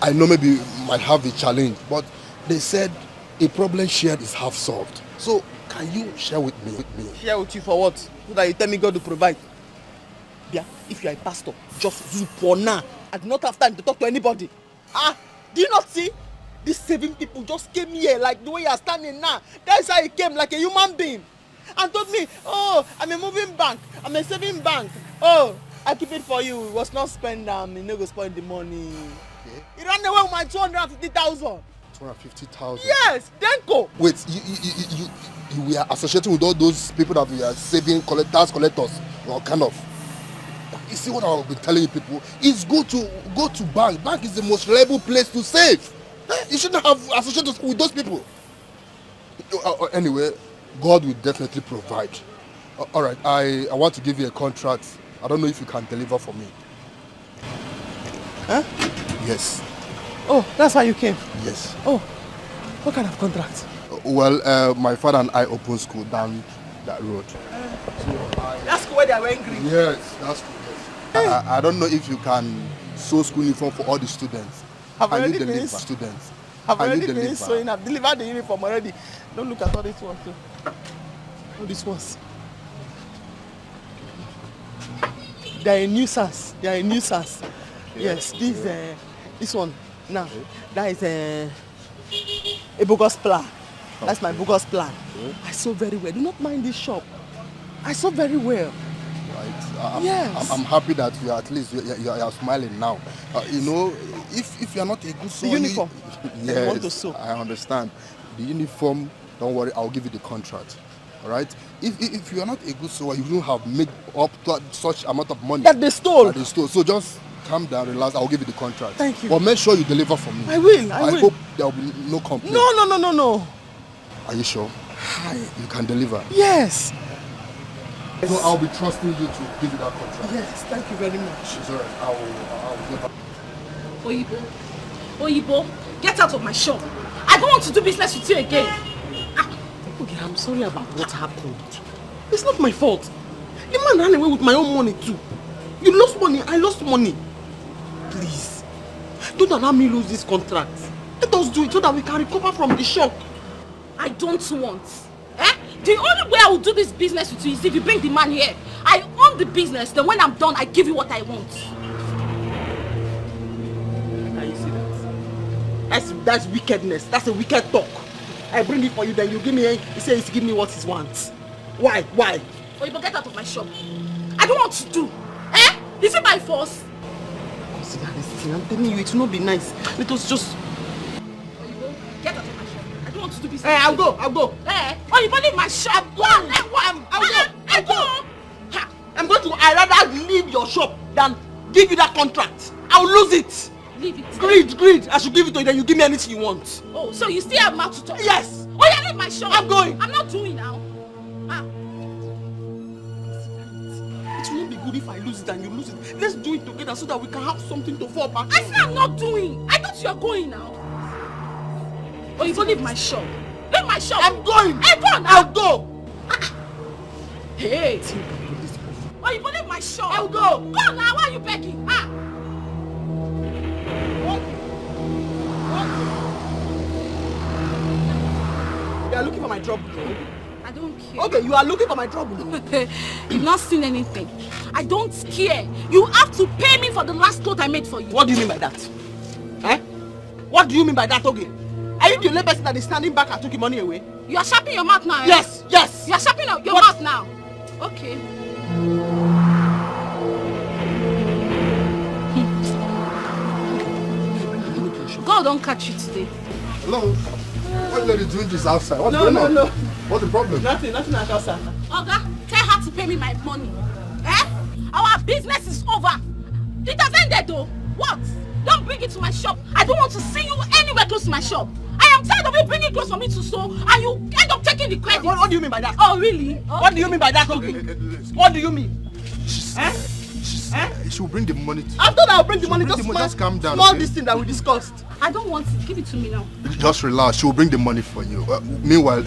I know maybe you might have a challenge, but they said a problem shared is half solved. So can you share with me? Share with you for what? So that you tell me God will provide. Yeah, if you are a pastor, just do for now. I do not have time to talk to anybody. Do you not see? These 7 people just came here like the way you are standing now. That's how he came, like a human being. And told me, oh, I'm a moving bank, I'm a saving bank. Oh, I keep it for you. It was not spend them, you no go spend the money. Okay. He ran away with my 250,000. 250,000? Yes, then go. Wait, you were associating with all those people that we are saving, tax collectors, or kind of. You see what I'll be telling you people? It's good to go to bank. Bank is the most reliable place to save. You shouldn't have associated with those people. Anyway, God will definitely provide. All right, I want to give you a contract. I don't know if you can deliver for me. Huh? Yes. Oh, that's why you came? Yes. Oh, what kind of contract? Well, my father and I opened school down that road. That's where they are angry. Yes, that's cool. Yes. I don't know if you can sew school uniform for all the students. I've already deliver been students? I've already been sewing. I've delivered the uniform already. Don't look at all these ones too. All these ones. They are a nuisance. They are a nuisance. Yes, this one now. That is a bogus plan. That's my bogus plan. I sew very well. Do not mind this shop. I sew very well. Right. Yes. I'm happy that you are at least you are smiling now. You know, if you are not a good sewer, the uniform. Yes, I want to sew. I understand. The uniform, don't worry, I'll give you the contract. All right. If you are not a good sewer, you won't have made up to such amount of money that they stole. So just calm down, relax. I'll give you the contract. Thank you. But make sure you deliver for me. I will. I will. hope there will be no complaint. No. Are you sure? You can deliver. Yes. So I'll be trusting you to give you that contract. Yes, thank you very much. It's all right. I'll get back. Oyibo, get out of my shop. I don't want to do business with you again. Okay, I'm sorry about what happened. It's not my fault. The man ran away with my own money too. You lost money, I lost money. Please, don't allow me lose this contract. Let us do it so that we can recover from the shock. I don't want. The only way I will do this business with you is if you bring the man here. I own the business, then when I'm done, I give you what I want. Now you see that? That's wickedness. That's a wicked talk. I bring it for you, then you give me. He says give me what he wants. Why? Oyibo, get out of my shop. I don't want to do. Is it by force? Consider this thing. I'm telling you, it will not be nice. Let us just. Oyibo, get out of my shop. I don't want to do business. I'll go. Oyibo, leave my shop. I'll go. I'm going to. I'd rather leave your shop than give you that contract. I'll lose it. Leave it. Greed. I should give it to you, then you give me anything you want. Oh, so you still have mouth to talk? Yes. Oh, yeah, leave my shop. I'm going. I'm not doing now. It will not be good if I lose it and you lose it. Let's do it together so that we can have something to fall back on. I said I'm not doing. I thought you were going now. Oh, you go leave my shop. Leave my shop. I'm going. Hey, go now. I'll go. Hey. Oh, you go leave my shop. I'll go. Go now. Why are you begging? You are looking for my trouble. I don't care. Okay, you are looking for my trouble. You've not seen anything. I don't care. You have to pay me for the last coat I made for you. What do you mean by that? What do you mean by that, okay? Are you the only person that is standing back and took your money away? You are sharpening your mouth now. Yes. You are sharpening your mouth now. Okay. God don't catch you today. Hello? What lady doing this outside? What's going on? No. What's the problem? Nothing at outside. Oga, tell her to pay me my money. Our business is over. It has ended though. What? Don't bring it to my shop. I don't want to see you anywhere close to my shop. I am tired of you bringing clothes for me to sew and you end up taking the credit. What do you mean by that? Oh, really? Okay. What do you mean by that? What do you mean? She will bring the money to you. I thought I would bring the money. Just calm down. Small Okay? this thing that we discussed. I don't want it. Give it to me now. Just relax. She will bring the money for you. Meanwhile,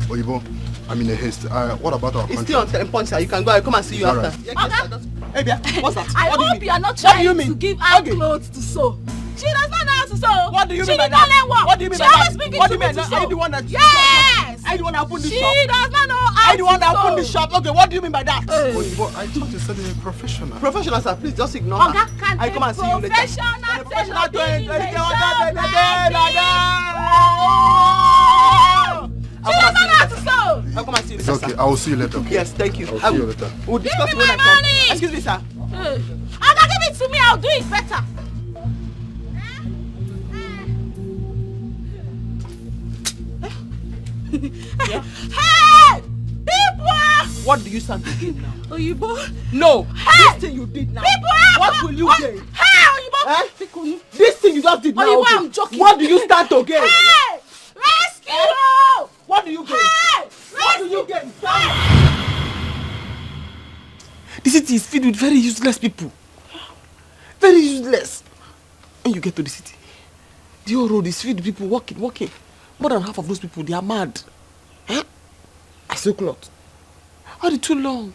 Oyibo, I'm in a haste. What about our It's contract? still on 10 points. You can go. I'll come and see you All after. right. Hey, Bia, what's that? I hope you are not trying to give her clothes to sew. She does not know how to sew. What do you she mean by did not that? learn work. What do you mean she by always that? bring it What to do you me mean? to Are sew. you the one that? Yes. Are you the one that opened the She shop? does not know how Are you the one that to opened the sew. shop? Okay, what do you mean by that? Oyibo, I thought you said you're a professional. Professional, sir. Please just ignore Oga, her. can I come and see you later. professional tailor be in the shop like this? She does not know how to sew. I'll come and see you It's later. okay. sir. I will see you later. Okay? Yes, thank you. I will see you later. We'll discuss Give when me I my come. money. Excuse me, sir. Oga, give it to me. I'll do it better. Yeah. Hey! People! What do you stand to gain now? Oyibo. No. Hey! This thing you did now. People! What will you gain? Hey, Oyibo! Eh? This thing you just did now. Oyibo, okay. I'm joking. What do you stand to gain? Hey! Rescue! What do you gain? Hey! What do you gain? The city is filled with very useless people. Very useless. When you get to the city, the whole road is filled with people walking. More than half of those people, they are mad. Eh? I saw cloth. Are they too long?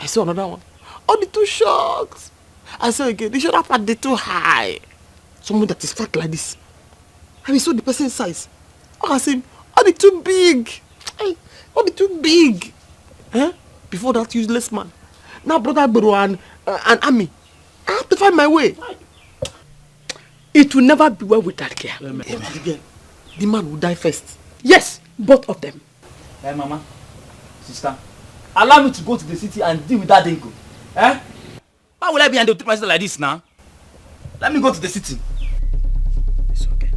I saw another one. Are they too short? I saw again, the shoulder part, they too high. Someone that is fat like this. And we saw the person's size. I said, are they too big? Hey, are they too big? Eh? Before that useless man. Now brother Bro and Ami. I have to find my way. It will never be well with that girl. Again, the man will die first. Yes, both of them. Hey, Mama, sister, allow me to go to the city and deal with that dingo. Eh? Why will I be and treat myself like this now? Let me go to the city. It's okay.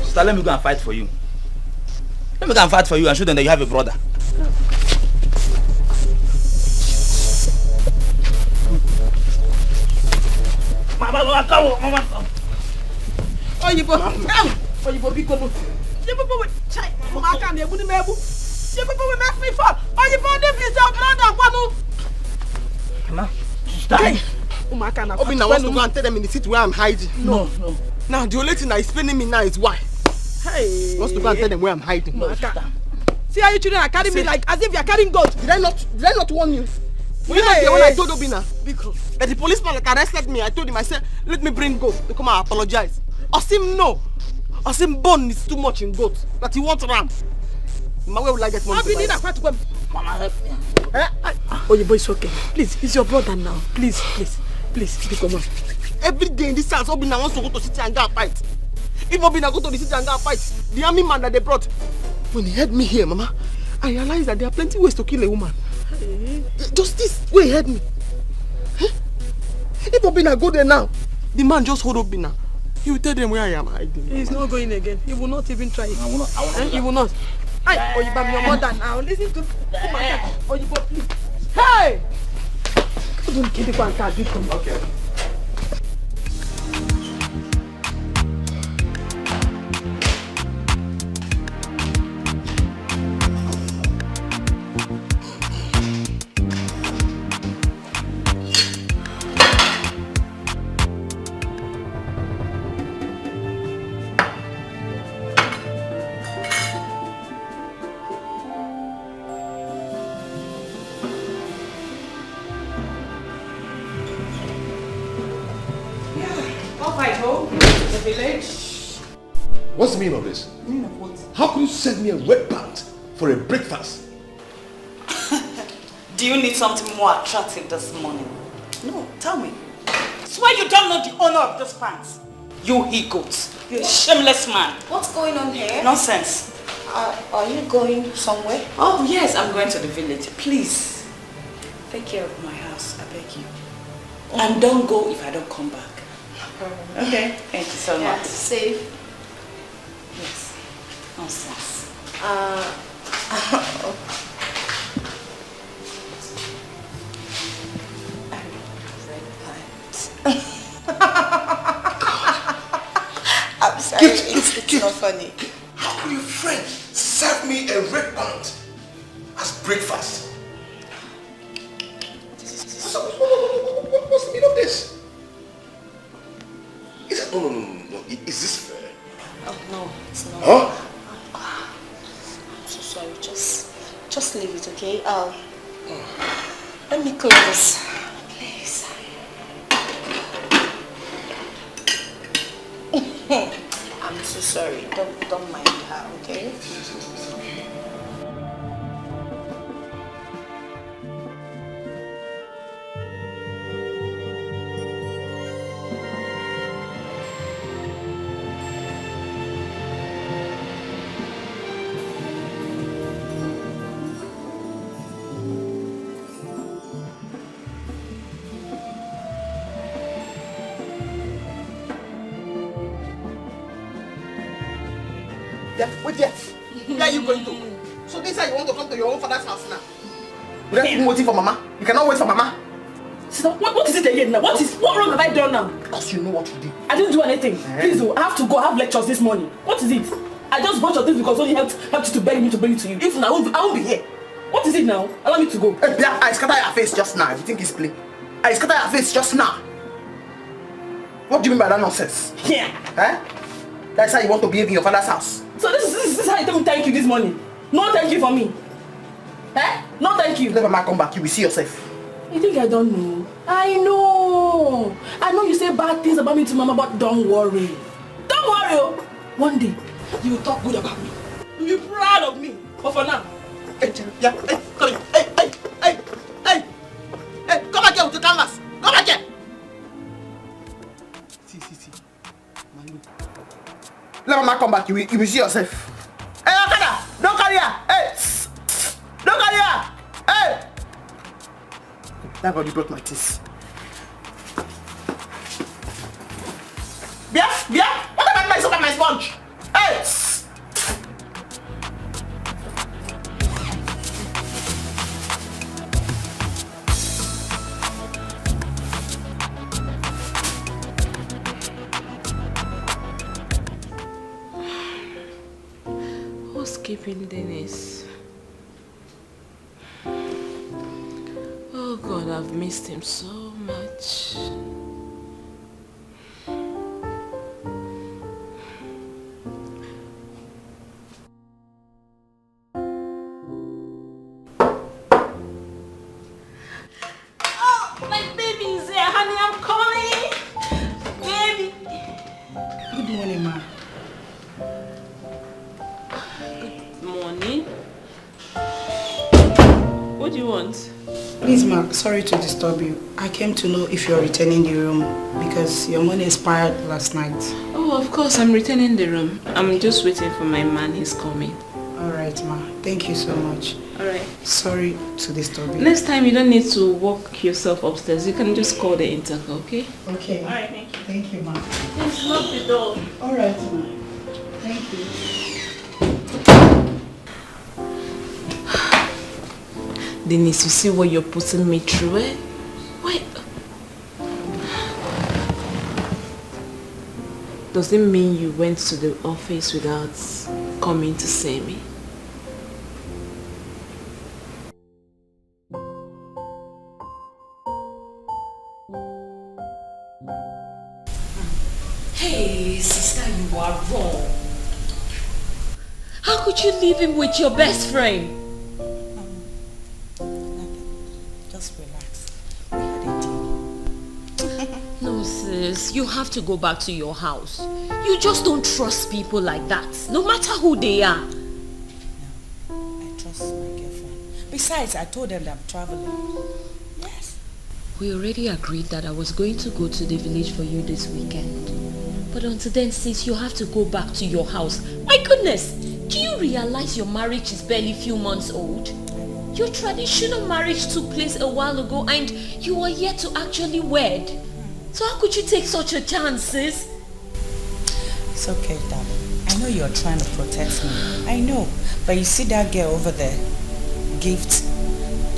Sister, let me go and fight for you. Let me go and fight for you and show them that you have a brother. Mama, come on. Oyibo, big one. You people will check. Mama can't be able to move. You people will make me fall. Oyibo, this is your brother. Mama, sister. Obina wants to go and tell them in the city where I'm hiding. No. Now the only thing that is paining me now is why. Hey. Wants to go and tell them where I'm hiding. No, see how you children are carrying me like as if you are carrying goat. Did I not warn you? Were you not there when I told Obina? Because that the policeman that arrested me, I told him, I said, let me bring goat to come and apologize. Osim no. Osim bone is too much in goat. That he wants ram. Where will I get money? I've been in a fight to go. Mama, help me. Oyibo, it's okay. Please, it's your brother now. Please, come on. Every day in this house, Obina wants to go to the city and go and fight. If Obina go to the city and go and fight, the army man that they brought, when he heard me here, Mama, I realized that there are plenty ways to kill a woman. Hey. Just this way he heard me. Huh? If Obina go there now, the man just hold Obina. He will tell them where I am hiding. He's not going again. He will not even try it. He will not. Hey, Oyibo, I'm your mother now. Listen to Oyibo, please. Hey! Don't kill the one card. Okay. What's the meaning of this? Meaning of what? How could you send me a red pant for a breakfast? Do you need something more attractive this morning? No, tell me. Swear you don't know the owner of this pants. You he-goat. You're a shameless man. What's going on here? Nonsense. Are you going somewhere? Oh yes, I'm going to the village. Please, take care of my house, I beg you. And don't go if I don't come back. Okay, thank you so much. Safe. Yes. Nonsense. I'm sorry, it's not funny. How could your friend serve me a red band as breakfast? What's the meaning of this? Is it, no. Is this fair? Oh no, it's not. Huh? I'm so sorry. Just leave it, okay? Let me close this, please. I'm so sorry. Don't mind her, okay? Wait there. Where are you going to? So this is how you want to come to your own father's house now? Without even waiting for mama? You cannot wait for mama? Sister, what is it again now? What wrong have I done now? Because you know what you did. I didn't do anything. Please do. I have to go. I have lectures this morning. What is it? I just bought your things because only helped you to beg me to bring it to you. If not, I won't be here. What is it now? Allow me to go. Hey, yeah, I scatter your face just now. You think it's play? I scatter your face just now. What do you mean by that nonsense? Yeah. Eh? That's how you want to behave in your father's house. So this is how you tell me thank you this morning. No thank you for me. Eh? No thank you. Never mind, come back. You will see yourself. You think I don't know? I know you say bad things about me to mama, but don't worry. Don't worry. One day, you will talk good about me. You'll be proud of me. But for now, hey, yeah, hey, come here. Hey, come back here with the canvas. Come back here. See. Let mama come back. You will see yourself. Hey, Okada, don't carry her. Hey, don't carry her. Hey. Thank God you broke my teeth. Bia, what about my sponge? Hey! Who's keeping Dennis? Oh God, I've missed him so much. oh, my baby is here, honey. I'm calling. Baby. Good morning, ma. Good morning. What do you want? Please, ma, sorry to disturb you. I came to know if you're returning the room because your money expired last night. Oh, of course, I'm returning the room. I'm just waiting for my man. He's coming. Alright, ma. Thank you so much. Alright. Sorry to disturb you. Next time, you don't need to walk yourself upstairs. You can just call the intercom, okay? Okay. Alright, thank you. Thank you, ma. Please lock the door. Alright, ma. Thank you. Denise, you see what you're putting me through, eh? Wait. Does it mean you went to the office without coming to see me? Hey, sister, you are wrong. How could you leave him with your best friend? Just relax. No, sis, you have to go back to your house. You just don't trust people like that, no matter who they are. I trust my girlfriend. Besides, I told them that I'm traveling. Yes. We already agreed that I was going to go to the village for you this weekend. But until then, sis, you have to go back to your house. My goodness, do you realize your marriage is barely a few months old? Your traditional marriage took place a while ago and you are yet to actually wed. So how could you take such a chance, sis? It's okay, darling. I know you're trying to protect me. I know. But you see that girl over there? Gift.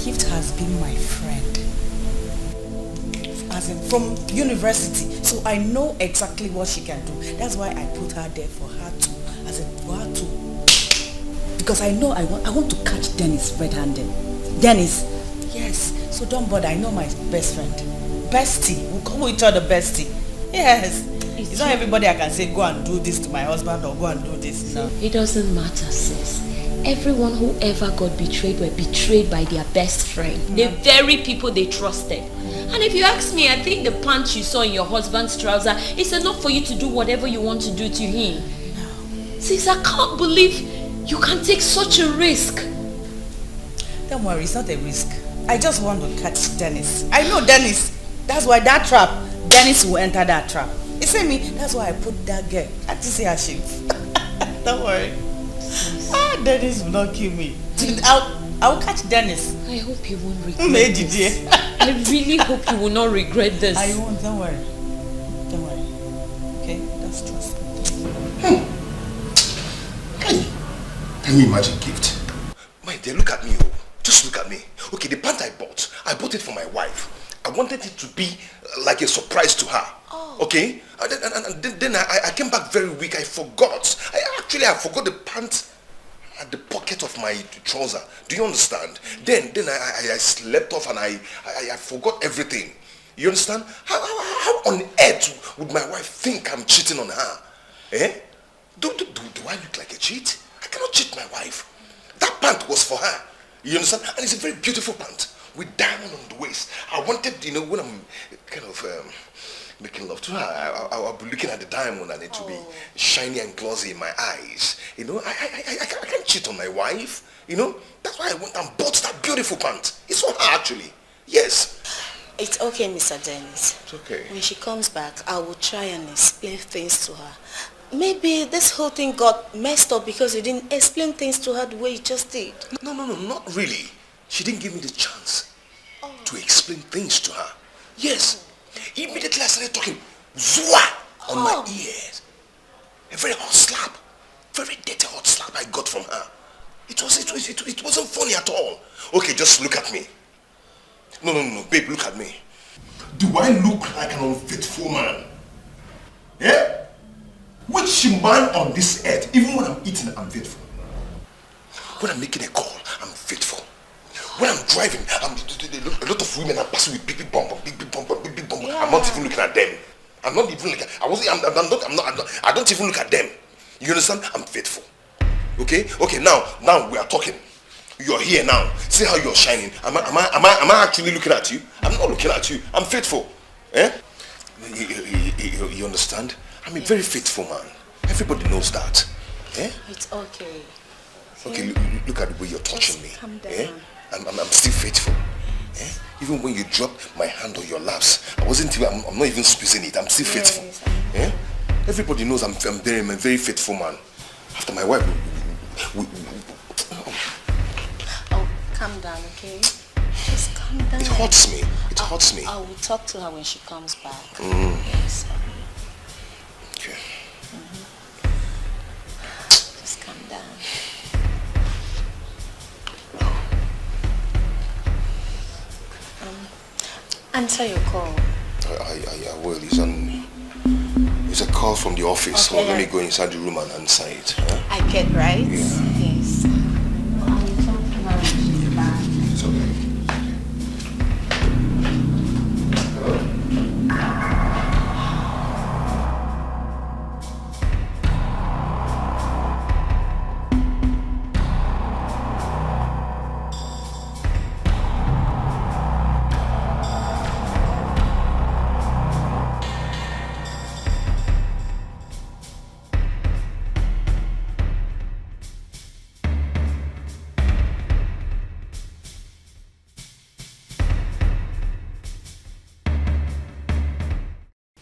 Gift has been my friend. As in, from university. So I know exactly what she can do. That's why I put her there for her to. As in, for her to. Because I know I want to catch Dennis red-handed. Dennis. Yes. So don't bother. I know my best friend. Bestie. We'll call each other bestie. Yes. It's not everybody I can say, go and do this to my husband or go and do this. No. It doesn't matter, sis. Everyone who ever got betrayed were betrayed by their best friend. The very people they trusted. And if you ask me, I think the pants you saw in your husband's trouser is enough for you to do whatever you want to do to him. No. Sis, I can't believe you can take such a risk. Don't worry, it's not a risk. I just want to catch Dennis. I know Dennis. That's why that trap, Dennis will enter that trap. You see me? That's why I put that girl. I just see her shape. Don't worry. Dennis will not kill me. I'll catch Dennis. I hope you won't regret this. I really hope you will not regret this. I won't, don't worry. Don't worry. Okay? That's trust. Can you imagine, Gift? My dear, look at me. Oh. Just look at me. Okay, the pant I bought it for my wife. I wanted it to be like a surprise to her. Oh. Okay? And then I came back very weak. I forgot. I forgot the pant at the pocket of my trouser. Do you understand? Then I slept off and I forgot everything. You understand? How on earth would my wife think I'm cheating on her? Eh? Do I look like a cheat? I cannot cheat my wife. That pant was for her. You understand? And it's a very beautiful pant with diamond on the waist. I wanted, when I'm kind of making love to her, I'll be looking at the diamond and it will be shiny and glossy in my eyes. I can't cheat on my wife. That's why I went and bought that beautiful pant. It's for her actually. Yes. It's okay, Mr. Dennis. It's okay. When she comes back, I will try and explain things to her. Maybe this whole thing got messed up because you didn't explain things to her the way you just did. No, not really. She didn't give me the chance to explain things to her. Yes. Immediately I started talking Zwa on my ears. A very hot slap. Very dirty hot slap I got from her. It wasn't funny at all. Okay, just look at me. No, babe, look at me. Do I look like an unfaithful man? Yeah? Which man on this earth, even when I'm eating, I'm faithful. When I'm making a call, I'm faithful. When I'm driving, a lot of women are passing with big bumper. Yeah. I'm not even looking at them. I'm not even looking. I don't even look at them. You understand? I'm faithful. Okay. Now we are talking. You're here now. See how you're shining. Am I actually looking at you? I'm not looking at you. I'm faithful. Eh? You understand? I'm a very faithful man. Everybody knows that. Eh? It's okay. Okay, look at the way you're touching me. Calm down. Eh? I'm still faithful. Eh? Even when you drop my hand on your laps, I'm not even squeezing it. I'm still faithful. Eh? Everybody knows I'm a very faithful man. After my wife, Oh, calm down, okay? Just calm down. It hurts me. I will talk to her when she comes back. Yes. Okay. Just calm down. Answer your call. I will. It's a call from the office. Okay, so let me go inside the room and answer it. Huh? I get right? Yeah. Yes. I will talk to her when she's back. It's okay.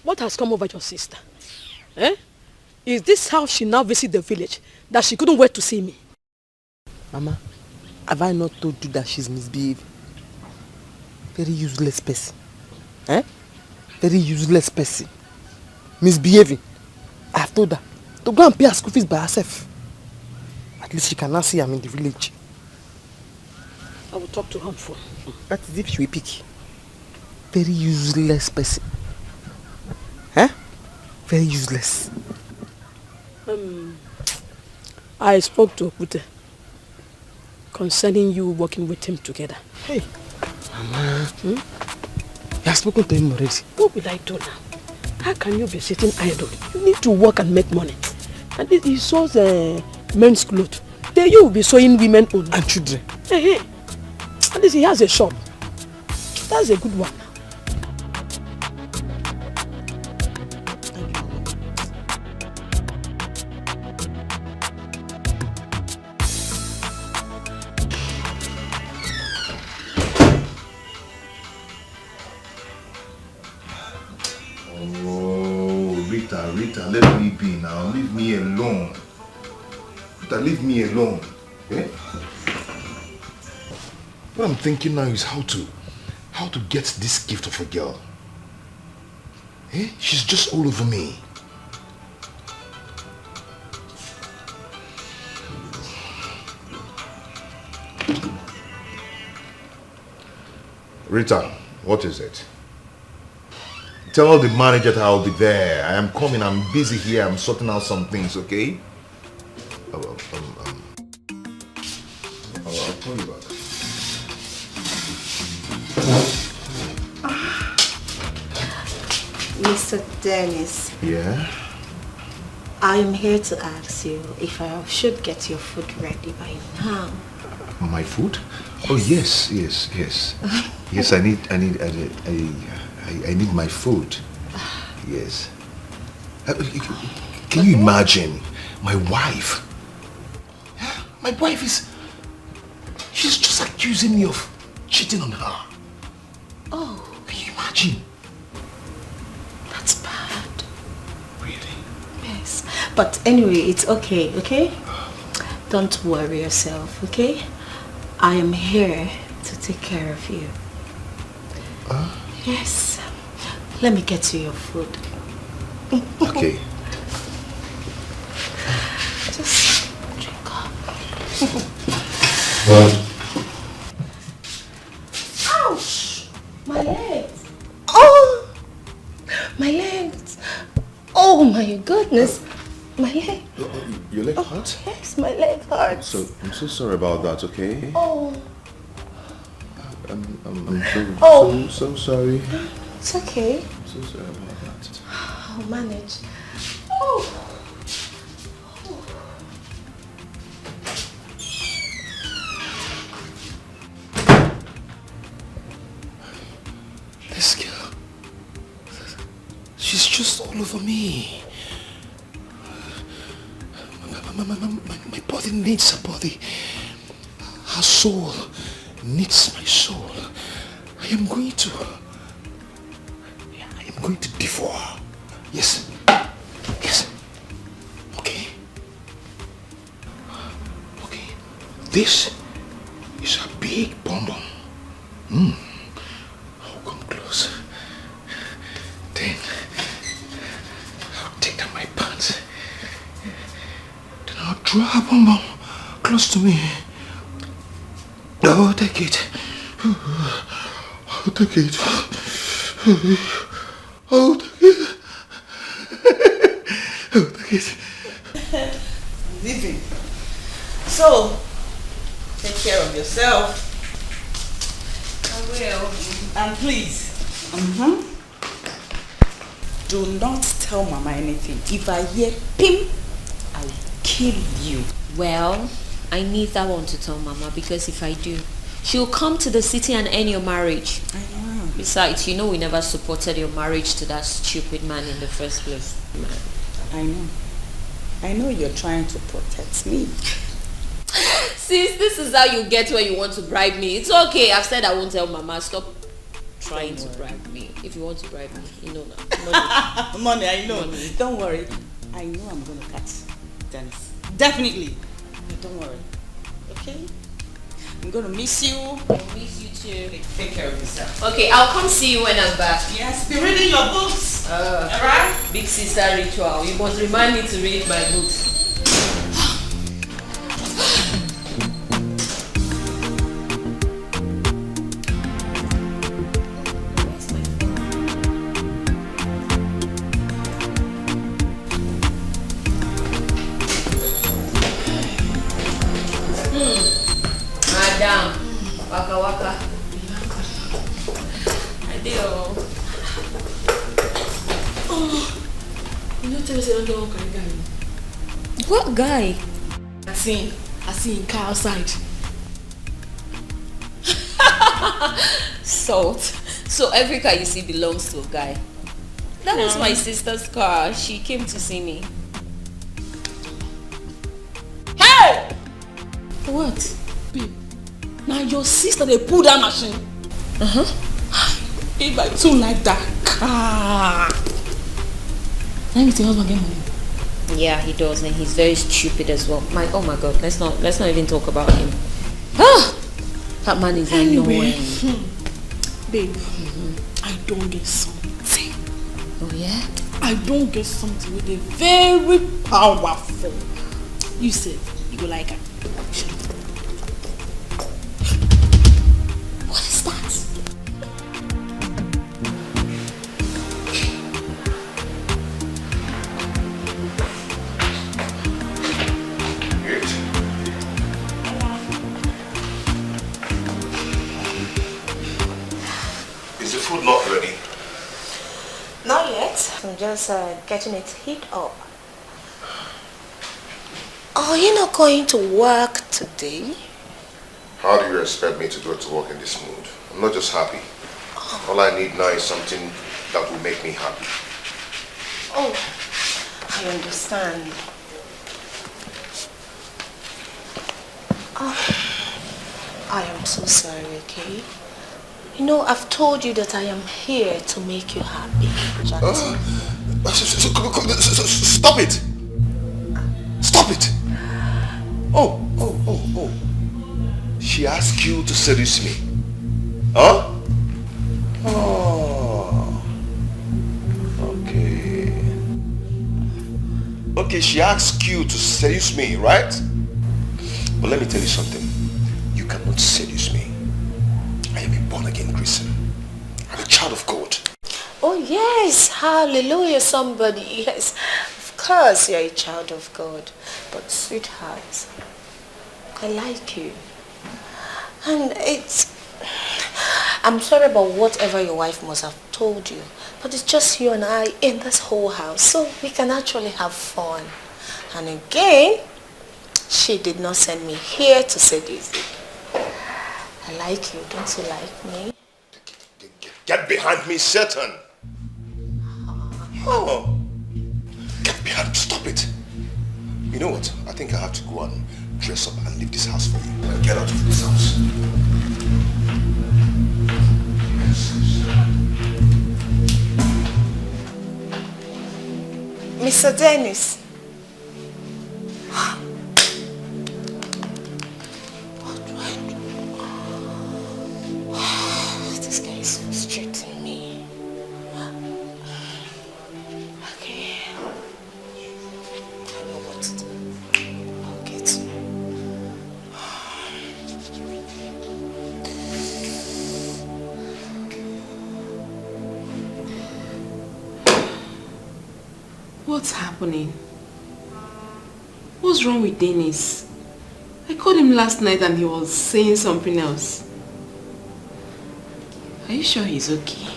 What has come over your sister? Eh? Is this how she now visits the village, that she couldn't wait to see me? Mama, have I not told you that she's misbehaving? Very useless person. Eh? Very useless person. Misbehaving. I have told her. to go and pay her school fees by herself. At least she can now see I'm in the village. I will talk to her on phone. That is if she will pick. Very useless person. Huh? Very useless. I spoke to Okute concerning you working with him together. Hey, Mama. You have spoken to him already. What will I do now? How can you be sitting idle? You need to work and make money. And he sews men's clothes. Then you will be sewing women only. And children. Hey. At least he has a shop. That's a good one. Rita, let me be now. Leave me alone. Rita, leave me alone. Eh? What I'm thinking now is how to get this gift of a girl. Eh? She's just all over me. Rita, what is it? Tell the manager that I'll be there. I am coming. I'm busy here. I'm sorting out some things, okay? I'll call you back. Mr. Dennis. Yeah? I'm here to ask you if I should get your food ready by now. My food? Oh yes. Yes, I need my food. Yes. Can you imagine my wife? My wife she's just accusing me of cheating on her. Oh. Can you imagine? That's bad. Really? Yes. But anyway, it's okay, okay? Don't worry yourself, okay? I am here to take care of you. Yes. Let me get you your food. Okay. Just drink up. Ouch! My legs. Oh! My legs. Oh my goodness. My leg. Your leg hurt? Yes, my leg hurts. I'm so sorry about that, okay? Oh. I'm so sorry. It's okay. I'm so sorry about that. I'll manage. Oh. This girl, she's just all over me. My body needs her body. Her soul needs my soul. I am going to devour her. Yes. Okay. This is a big bonbon. I'll come close. Then I'll take down my pants. Then I'll draw her bonbon close to me. I'll take it. I'll take it. I'll take it. I'll take it. Living. So, take care of yourself. I will. And please, do not tell Mama anything. If I hear pim, I will kill you. Well, I need that one to tell Mama, because if I do, she'll come to the city and end your marriage. I know. Besides, you know we never supported your marriage to that stupid man in the first place. I know. I know you're trying to protect me. Sis, this is how you get when you want to bribe me. It's okay. I've said I won't tell Mama. Stop trying to bribe me. If you want to bribe me, you know now. Money, I know. Money. Don't worry. I know I'm going to catch Dennis. Definitely. Don't worry. Okay? I'm gonna miss you. I'll miss you too. Take care of yourself. Okay, I'll come see you when I'm back. Yes, be reading your books. Alright? Big sister ritual. You must remind me to read my books. Madam, waka waka. I did all. Oh, you know, tell me say don't get one kind of guy. What guy? I see in car outside. Salt. So every car you see belongs to a guy. That was my sister's car. She came to see me. Hey! What? Babe, now your sister they pull that machine. Babe, I too like that car. Let me see husband get money. Yeah, he does, and he's very stupid as well. Oh my god, let's not even talk about him. Ah, that man is annoying. Babe, I don't get something. Oh yeah? I don't get something with a very powerful. You said you go like her. What is that? Is the food not ready? Not yet. I'm just getting it heat up. Are you not going to work today? How do you expect me to go to work in this mood? I'm not just happy. All I need now is something that will make me happy. Oh, I understand. I am so sorry, okay? You know, I've told you that I am here to make you happy, Jackson. Stop it! Stop it! Oh. She asked you to seduce me. Huh? Oh. Okay. Okay, she asked you to seduce me, right? But let me tell you something. You cannot seduce me. I am a born-again Christian. I'm a child of God. Oh yes, hallelujah, somebody. Yes, of course you're a child of God. But sweetheart, I like you. And I'm sorry about whatever your wife must have told you. But it's just you and I in this whole house. So we can actually have fun. And again, she did not send me here to seduce you. I like you, don't you like me? Get behind me, Satan! Oh! Get behind me, stop it! You know what? I think I have to go and dress up and leave this house for you. Get out of this house. Mr. Dennis. This guy is frustrating me. Okay. I know what to do. I'll get you. What's happening? What's wrong with Dennis? I called him last night and he was saying something else. Are you sure he's okay?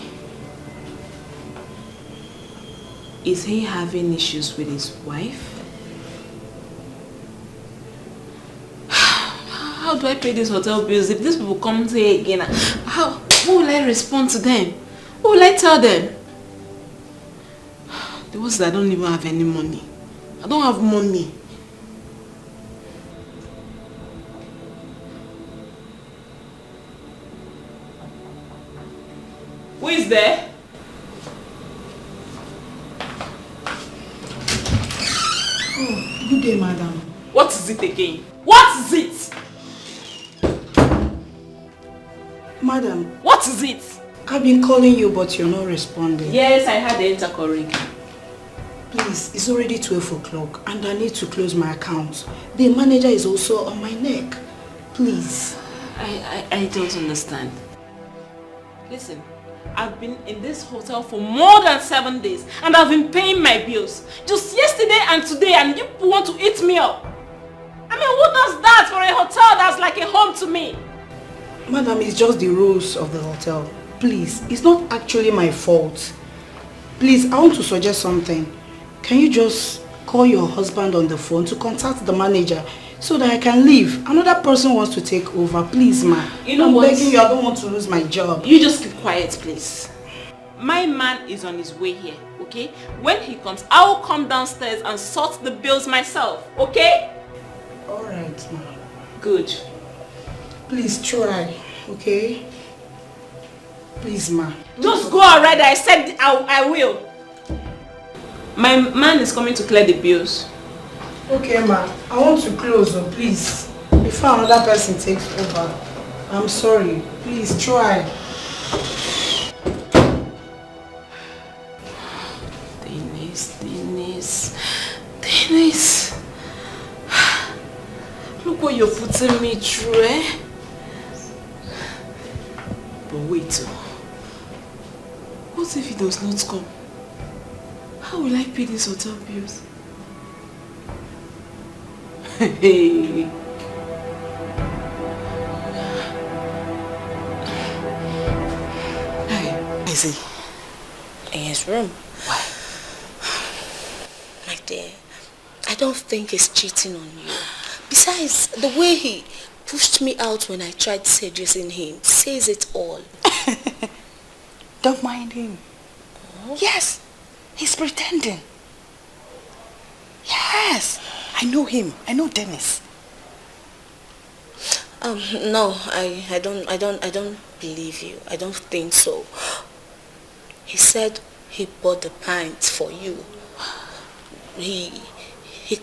Is he having issues with his wife? How do I pay these hotel bills if these people come here again? What will I respond to them? What will I tell them? The worst is I don't even have any money. I don't have money. Who is there? Oh, good day, madam. What is it again? What is it? Madam. What is it? I've been calling you, but you're not responding. Yes, I had the intercom ring. Please, it's already 12 o'clock and I need to close my account. The manager is also on my neck. Please. I don't understand. Listen, I've been in this hotel for more than 7 days and I've been paying my bills. Just yesterday and today, and you want to eat me up. I mean, who does that for a hotel that's like a home to me? Madam, it's just the rules of the hotel. Please, it's not actually my fault. Please, I want to suggest something. Can you just call your husband on the phone to contact the manager so that I can leave? Another person wants to take over. Please, ma. You know I'm what? begging you, I don't want to lose my job. You just keep quiet, please. My man is on his way here, okay? When he comes, I will come downstairs and sort the bills myself, okay? Alright, ma. Good. Please try, okay? Please, ma. Just go already. I said I will. My man is coming to clear the bills. Okay, ma. I want to close, so please. Before another person takes over. I'm sorry. Please try. Dennis. Look what you're putting me through, eh? But wait, what if he does not come? How will I pay these hotel bills? Hey. Is he in his room? Why? My dear, I don't think he's cheating on you. Besides, the way he pushed me out when I tried seducing him says it all. Don't mind him. Oh? Yes, he's pretending. Yes, I know him. I know Dennis. No, I don't believe you. I don't think so. He said he bought the pants for you. He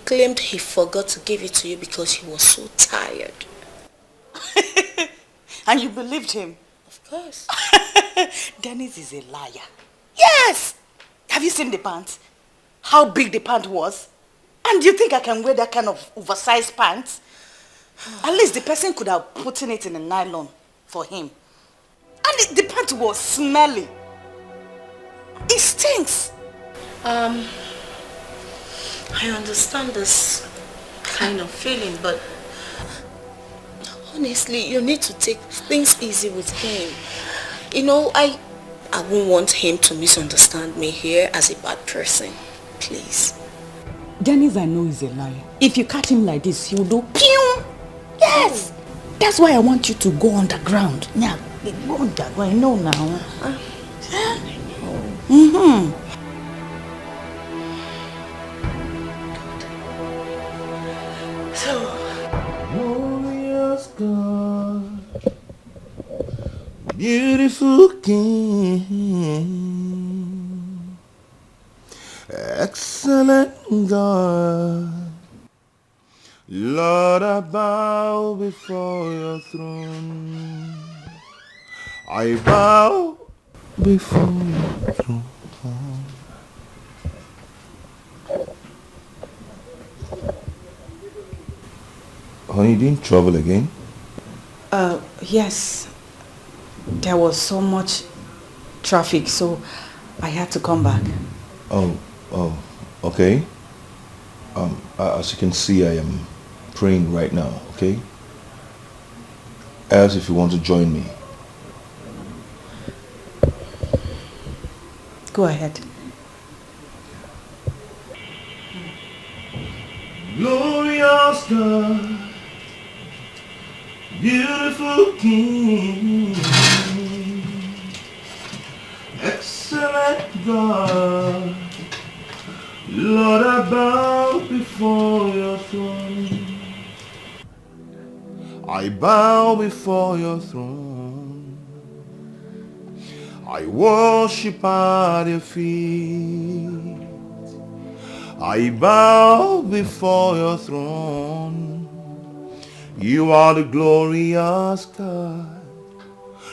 claimed he forgot to give it to you because he was so tired. And you believed him? Of course. Dennis is a liar. Yes! Have you seen the pants? How big the pant was? And do you think I can wear that kind of oversized pants? At least the person could have put it in a nylon for him. And the pant was smelly. It stinks. I understand this kind of feeling, but honestly, you need to take things easy with him. You know, I won't want him to misunderstand me here as a bad person. Please. Dennis, I know is a liar. If you catch him like this, he will do pew. Yes. That's why I want you to go underground. Yeah, go underground. No, now. Glorious God, beautiful King, excellent God, Lord, I bow before your throne. I bow before your throne. Honey, you didn't travel again? Yes. There was so much traffic, so I had to come back. Oh, okay. As you can see, I am praying right now, okay? As if you want to join me. Go ahead. Glorious God, beautiful King, excellent God, Lord, I bow before your throne. I bow before your throne. I worship at your feet. I bow before your throne. You are the glorious God.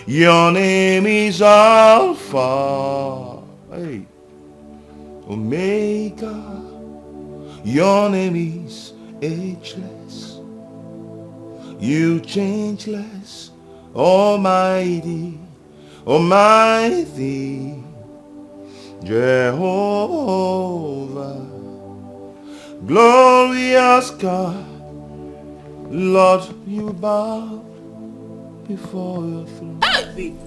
Your name is Alpha, hey, Omega. Your name is ageless. You changeless, Almighty, Almighty, Jehovah, glorious God. Lord, you bow before your throne. Hey, babe.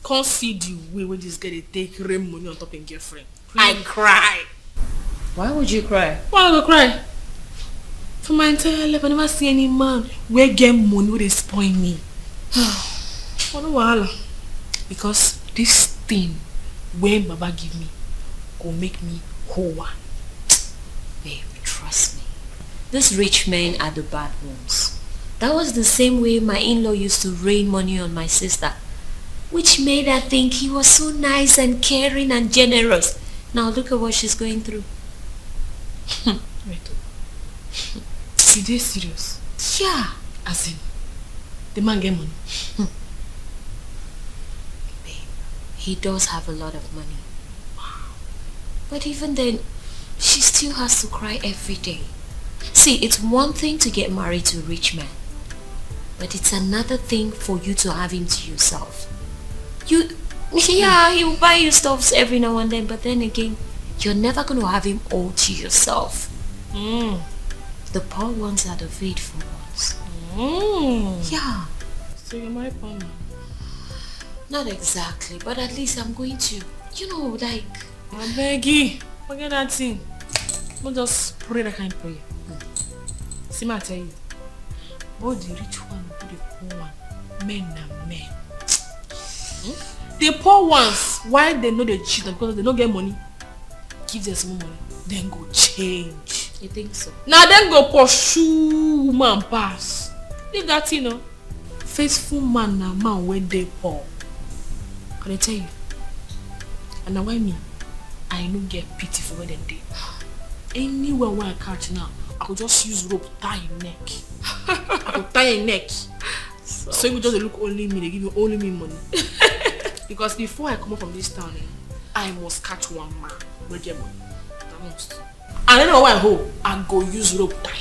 Can't see the way when this guy they take rain money on top of girlfriend. I cry. Why would you cry? Why would I cry? For my entire life, I never see any man where get money where they spoil me. Oh, no wahala. Because this thing when Baba give me go make me whole. Babe, trust me. These rich men are the bad ones. That was the same way my in-law used to rain money on my sister, which made her think he was so nice and caring and generous. Now look at what she's going through. Wait. You dey serious? Yeah. As in, the man get money? Babe, he does have a lot of money. Wow. But even then, she still has to cry every day. See, it's one thing to get married to a rich man, but it's another thing for you to have him to yourself. Yeah, he will buy you stuff every now and then, but then again, you're never going to have him all to yourself. The poor ones are the faithful ones. Yeah. So you're my partner? Not exactly, but at least I'm going to, like... I beg you, forget that thing. Don't just pray that kind of prayer. See, I tell you, both the rich one and the poor one, men are men. The poor ones, why they know they cheat because they don't get money, give them some money, then go change. You think so? Now then go pursue woman pass. Leave that, faithful man na man when they poor. Can I tell you? And now why me? I don't get pity for where they dey. Anywhere where I catch now, I could just use rope tie your neck. I could tie your neck. So you just look only me, they give you only me money. Because before I come up from this town, I must catch one man where get money. That must. And then when I hope, I go use rope tie.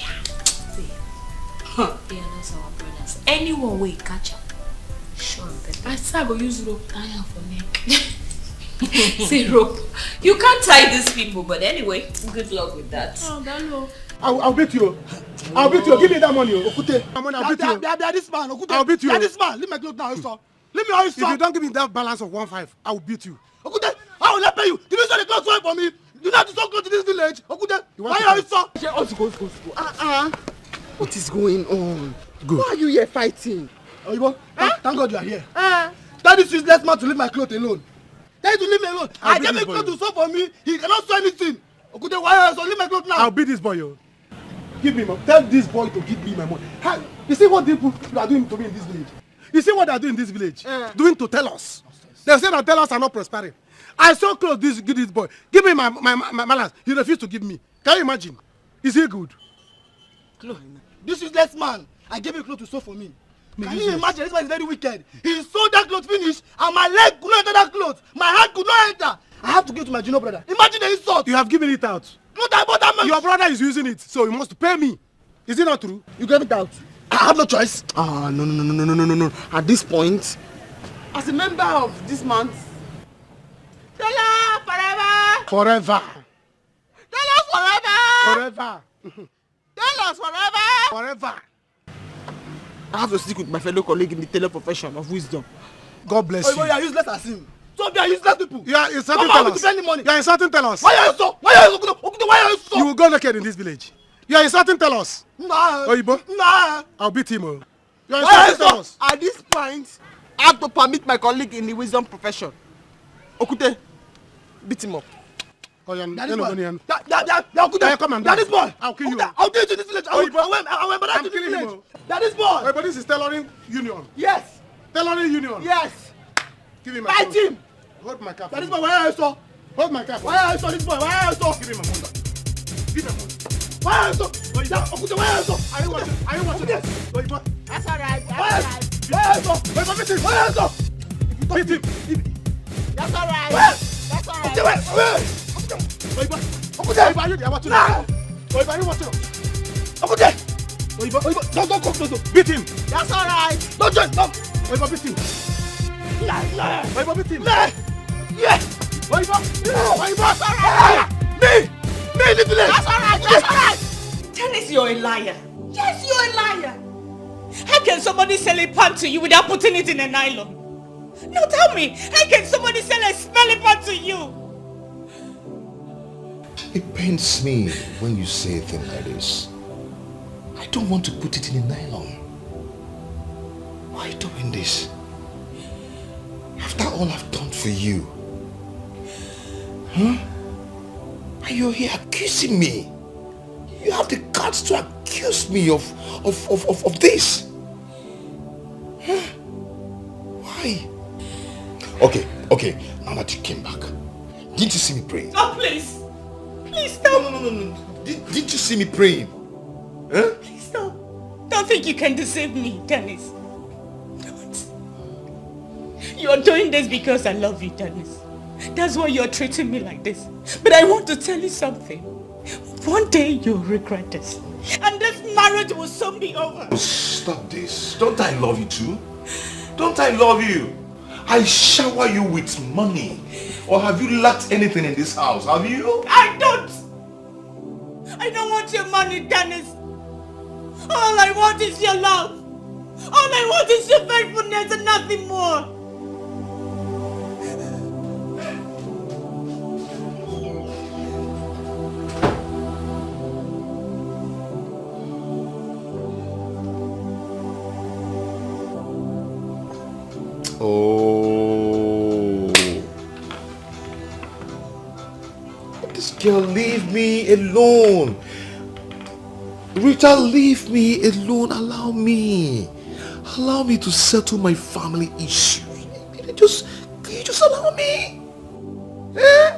Yeah, that's our brothers. Anyone will catch up. Sure, I say I go use rope tie for neck. See, rope. You can't tie these people, but anyway, good luck with that. Oh, that no. I'll beat you. I'll beat you. Give me that money, Okute. I'll beat you. They are this man, Okute. I'll beat you. They are this man. Leave my clothes now, also. Leave me also. If you don't give me that balance of 1.5, I will beat you. Okute, I will not pay you. Did you sell the clothes for me? You not to sell clothes to this village, Okute. Why are you so? Go. What is going on? Good. Why are you here fighting? Oyibo, thank God you are here. Tell this useless man to leave my clothes alone. Tell him to leave me alone. I gave him clothes to sew for me. He cannot sew anything. Okute, why are you so? Leave my clothes now. I'll beat this boy, yo. Give me my. Tell this boy to give me my money. You see what people are doing to me in this village? You see what they are doing in this village? Doing to tell us. They say that tell us are not prospering. I saw clothes give this boy. Give me my balance. He refused to give me. Can you imagine? Is he good? Look, this useless man, I gave him clothes to sew for me. Can you imagine? This man is very wicked. He sold that clothes finish, and my leg could not enter that clothes. My hand could not enter. I have to give it to my junior brother. Imagine the insult. You have given it out. Not about that man. Your brother is using it, so you must pay me. Is it not true? You gave it out. I have no choice. No. At this point, as a member of this month, TAILOR forever. Forever. TAILOR forever. Forever. TAILOR forever. Forever. I have to stick with my fellow colleague in the tailor profession of wisdom. God bless you. You are useless as him. So they are useless people. You are insulting TAILOR. You are insulting TAILOR. Why are you so? Why are you so? You will go naked in this village. You are insulting TAILOR. Nah. Oyibo? Nah. I'll beat him. You are insulting TAILOR. At this point, I have to permit my colleague in the wisdom profession. Okute, beat him up. That is boy. That is boy. I'll kill you. I'll do it to this village. I'm killing him. That is boy. But this is tailoring union. Yes. Tailoring union. Yes. Give him my phone. Fight him. Hold my cap. That is boy. Why are you so? Hold my cap. Why are you so? This boy. Why are you so? Give him my phone. Give him my phone. Why are you so? Why are you so? Are you watching? Are you watching? That's alright. Why are you so? Why are you so? Beat him. That's alright. That's alright. Beat him. That's alright. Don't beat him. Beat him. Yeah. That's alright. Me, little lady. That's alright. Dennis, you're a liar. Yes, you're a liar. How can somebody sell a pan to you without putting it in a nylon? No, tell me, how can somebody sell a smelly pan to you? It pains me when you say a thing like this. I don't want to put it in a nylon. Why are you doing this? After all I've done for you. Huh? And you're here accusing me. You have the guts to accuse me of this. Huh? Why? Okay. Now that you came back, didn't you see me praying? Oh, please. Please stop. No. Didn't you see me praying? Huh? Please stop. Don't think you can deceive me, Dennis. Don't. You are doing this because I love you, Dennis. That's why you're treating me like this. But I want to tell you something. One day you'll regret this. And this marriage will soon be over. Stop this. Don't I love you too? Don't I love you? I shower you with money. Or have you lacked anything in this house? Have you? I don't want your money, Dennis. All I want is your love. All I want is your faithfulness and nothing more. Oh. This girl, leave me alone. Rita, leave me alone. Allow me to settle my family issues. Can you just allow me? Eh?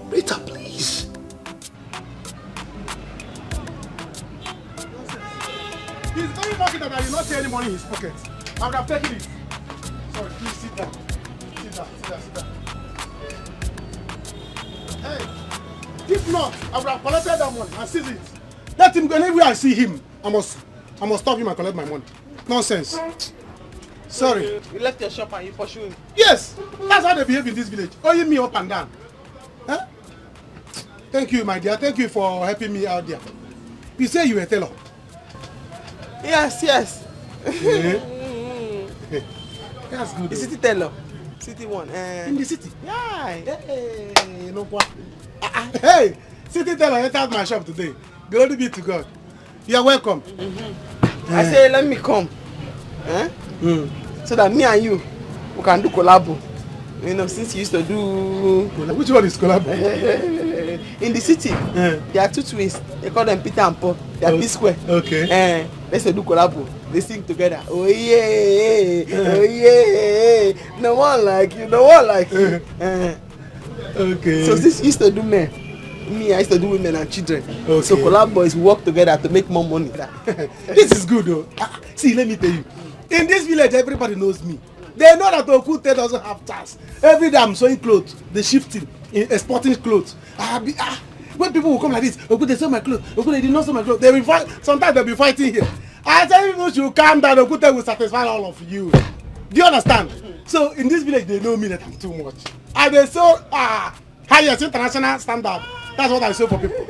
Rita, please. He's very lucky that I did not see any money in his pocket. I would have taken it. Sorry, please sit down. Sit down. Hey, if not, I would have collected that money and seized it. Let him go. Anywhere I see him, I must stop him and collect my money. Nonsense. Sorry. You left your shop and you pursue him. Yes, that's how they behave in this village. Owing me up and down. Huh? Thank you, my dear. Thank you for helping me out there. You say you were a tailor. Yes. That's good. The city tailor. City one. In the city? Yeah. Hey, no problem. Hey, city tailor entered my shop today. Glory be to God. You are welcome. I say, let me come. So that me and you, we can do collabo. You know, since you used to do... Which one is collabo? In the city, there are two twins. They call them Peter and Paul. They are P-square. Okay. Let's do collabo. They sing together. Oh yeah. No one like you. Okay. So since you used to do men, me I used to do women and children. Okay. So collab boys work together to make more money. This is good though. See, let me tell you. In this village, everybody knows me. They know that Okute doesn't have chance. Every day I'm sewing clothes, they shifting, exporting clothes. When people will come like this, Okute sell my clothes, Okute did not sell my clothes. They will fight. Sometimes they'll be fighting here. I tell people should calm down. Okute will satisfy all of you. Do you understand? So in this village, they know me that I'm too much. And they sew highest international standard. That's what I sew for people.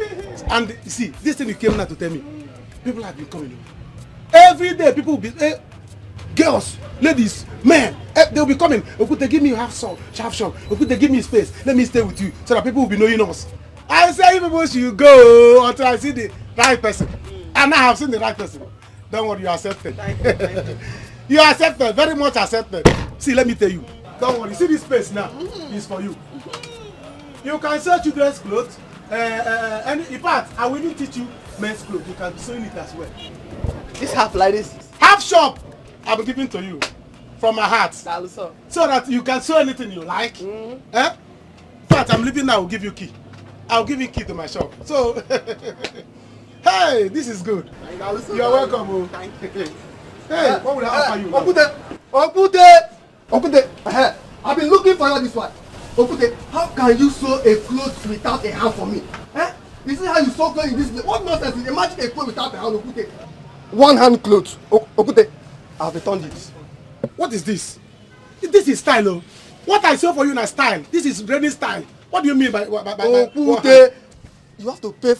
And you see, this thing you came now to tell me. People have been coming. Every day, people will be. Girls, ladies, men, they'll be coming. Okute, give me half shop. Okute, give me space. Let me stay with you so that people will be knowing us. I say people should go until I see the right person. And I have seen the right person. Don't worry, you are accepted. Thank you. You are accepted, very much accepted. See, let me tell you. Don't worry, see this space now. It's for you. You can sew children's clothes. And in fact, I will even teach you men's clothes. You can sew it as well. This half like this. Half shop. I'm giving to you from my heart so that you can sew anything you like. In fact, I'm leaving now. I'll give you key. I'll give you key to my shop. So, hey, this is good. You are welcome. Thank you. Hey, what will I offer you? Okute, Okute, I've been looking for you this one. Okute, how can you sew a cloth without a hand for me? This is how you sew clothes in this place. What nonsense? Imagine a cloth without a hand, Okute. One hand clothes. Okute, I've returned it. What is this? This is style, oh. What I sew for you in a style. This is branding style. What do you mean by Okute, you have to pay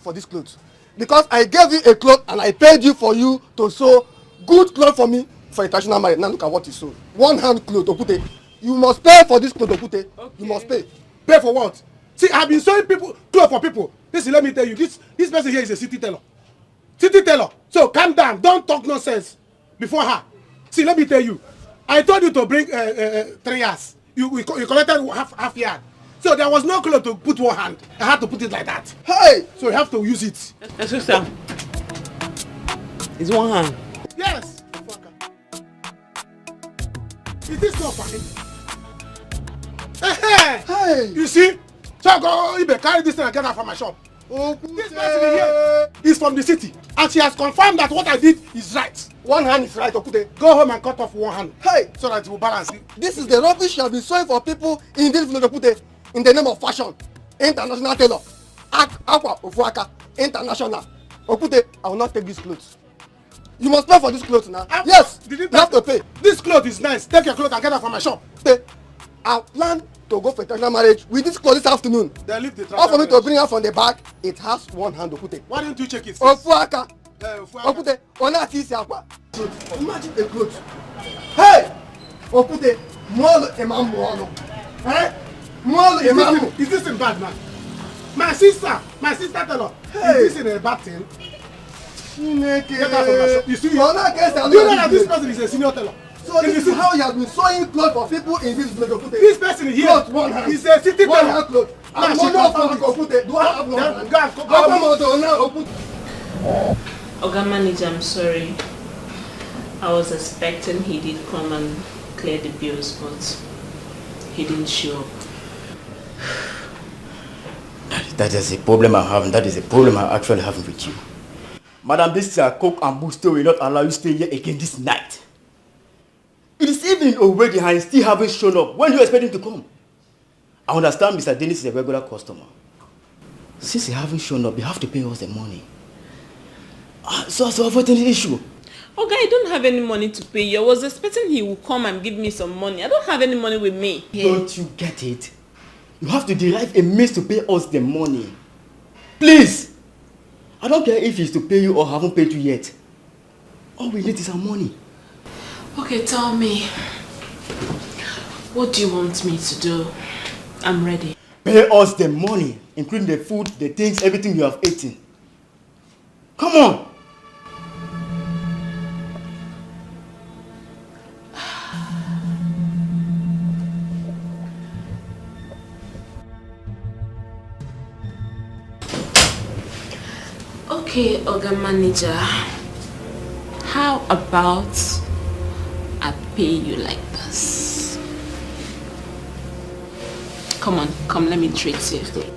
for this clothes. Because I gave you a cloth and I paid you for you to sew good clothes for me for a traditional marriage. Now look at what you sew. One hand cloth, Okute. You must pay for this cloth, Okute. Okay. You must pay. Pay for what? See, I've been sewing clothes for people. Listen, let me tell you, this person here is a city tailor. City tailor. So calm down. Don't talk nonsense before her. See, let me tell you. I told you to bring 3 yards. You collected half yard. So there was no cloth to put one hand. I had to put it like that. Hey! So you have to use it. Sister, it's one hand. Yes. Is this not funny? Hey! You see? So I go carry this thing and get out from my shop. This person here is from the city. And she has confirmed that what I did is right. One hand is right, Okute. Go home and cut off one hand. Hey! So that it will balance it. This is the rubbish you have been sewing for people in this village, Okute. In the name of fashion. International tailor. Aqua Ofuaka. International. Okute, I will not take these clothes. You must pay for this clothes now. Yes! You have to pay. This cloth is nice. Take your clothes and get out from my shop. Pay. I plan to go for a traditional marriage with this clothes this afternoon. Then leave the traditional for me to bring her from the back, it has one hand, Okute. Why don't you check it? Ofuaka. Okute, ona kisi akwa. Imagine a clothes. Hey! Okute, mwalo emam mwalo. Is this in bad, man? My sister tailor. Hey. Is this in a bad thing? Get out from my shop. You see, you know that this person is a senior tailor. So this is how you have been sewing clothes for people in this village, Okute. This person here is a city tailor. One hand clothes. I'm not from Okute. Do I have no hand? Oga manager, I'm sorry. I was expecting he did come and clear the bills, but he didn't show up. That is a problem I have, and that is a problem I actually have with you. Madam, this coke and booster will not allow you to stay here again this night. It is evening already and still haven't shown up. When do you expect him to come? I understand Mr. Dennis is a regular customer. Since he haven't shown up, you have to pay us the money. So avoiding the issue. Okay, I don't have any money to pay you. I was expecting he would come and give me some money. I don't have any money with me. Don't you get it? You have to derive a means to pay us the money. Please! I don't care if he's to pay you or haven't paid you yet. All we need is our money. Okay, tell me. What do you want me to do? I'm ready. Pay us the money, including the food, the things, everything you have eaten. Come on! Okay, Oga Manager. How about I pay you like this? Come on, come, let me treat you. See me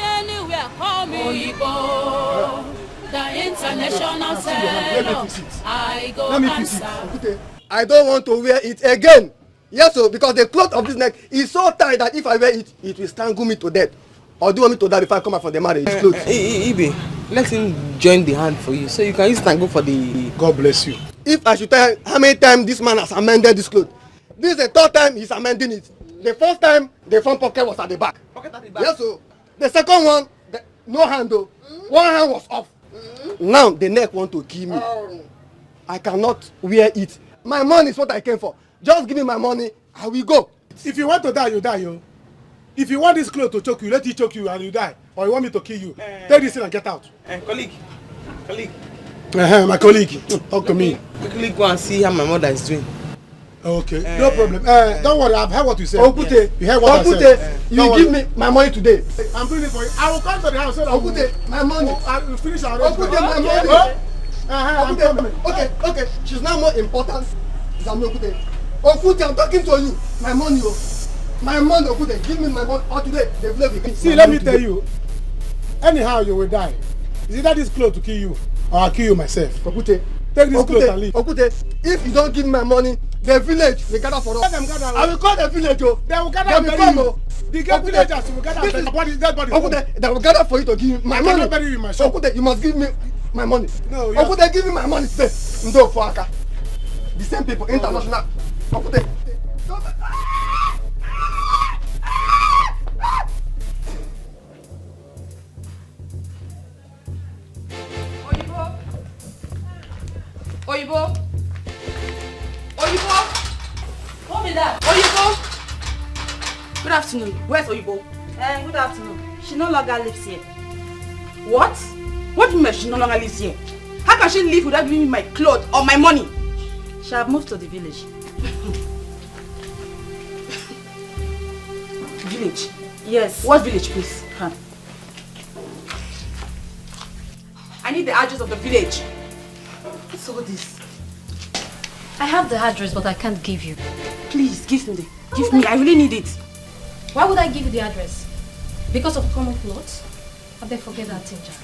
anywhere, call me Oyibo. The international seller. I go answer. I don't want to wear it again. Yes, sir, because the cloth of this neck is so tight that if I wear it, it will strangle me to death. Or do you want me to die before I come out from the marriage? Ibe, let him join the hand for you, so you can use it and go for the... God bless you. If I should tell you how many times this man has amended this cloth, this is the third time he's amending it. The first time, the front pocket was at the back. Pocket at the back? Yes, sir. The second one, no hand though. One hand was off. Now the neck want to kill me. I cannot wear it. My money is what I came for. Just give me my money, I will go. If you want to die, you die, yo. If you want this cloth to choke you, let it choke you and you die. Or you want me to kill you, take this thing and get out. Colleague. My colleague, talk to me. Quickly go and see how my mother is doing. Okay, no problem. Don't worry, I've heard what you said. Okute, you heard what I said. You give me my money today. I'm doing it for you. I will come to the house so that Okute, my money. I will finish our Okute, my money. I'm coming. Okay. She's now more important than me, Okute. Okute, I'm talking to you. My money, my money, Okute. Give me my money. Or today, they've left me. See, let me tell you. Anyhow, you will die. Is either this clothes to kill you, or I'll kill you myself. Okute, Take this clothes and leave. Okute, if you don't give me my money, the village will gather for us. Let them gather. I will call the village, oh. They will gather and bury you. The villagers will gather and bury you. What is that body? Okute, they will gather for you to give me my money. I cannot bury you in my shop. Okute, you must give me my money. No, you Okute, give me my money today. Ndo Fuaka. The same people, international. Okute. Oyibo. Hold me there. Oyibo. Good afternoon. Where's Oyibo? Good afternoon. She no longer lives here. What? What do you mean she no longer lives here? How can she live without giving me my clothes or my money? She have moved to the village. Village? Yes. What village, please? I need the address of the village. What's all this? I have the address, but I can't give you. Please, give me. Give me. I really need it. Why would I give you the address? Because of common clothes? I better forget that thing, Jack.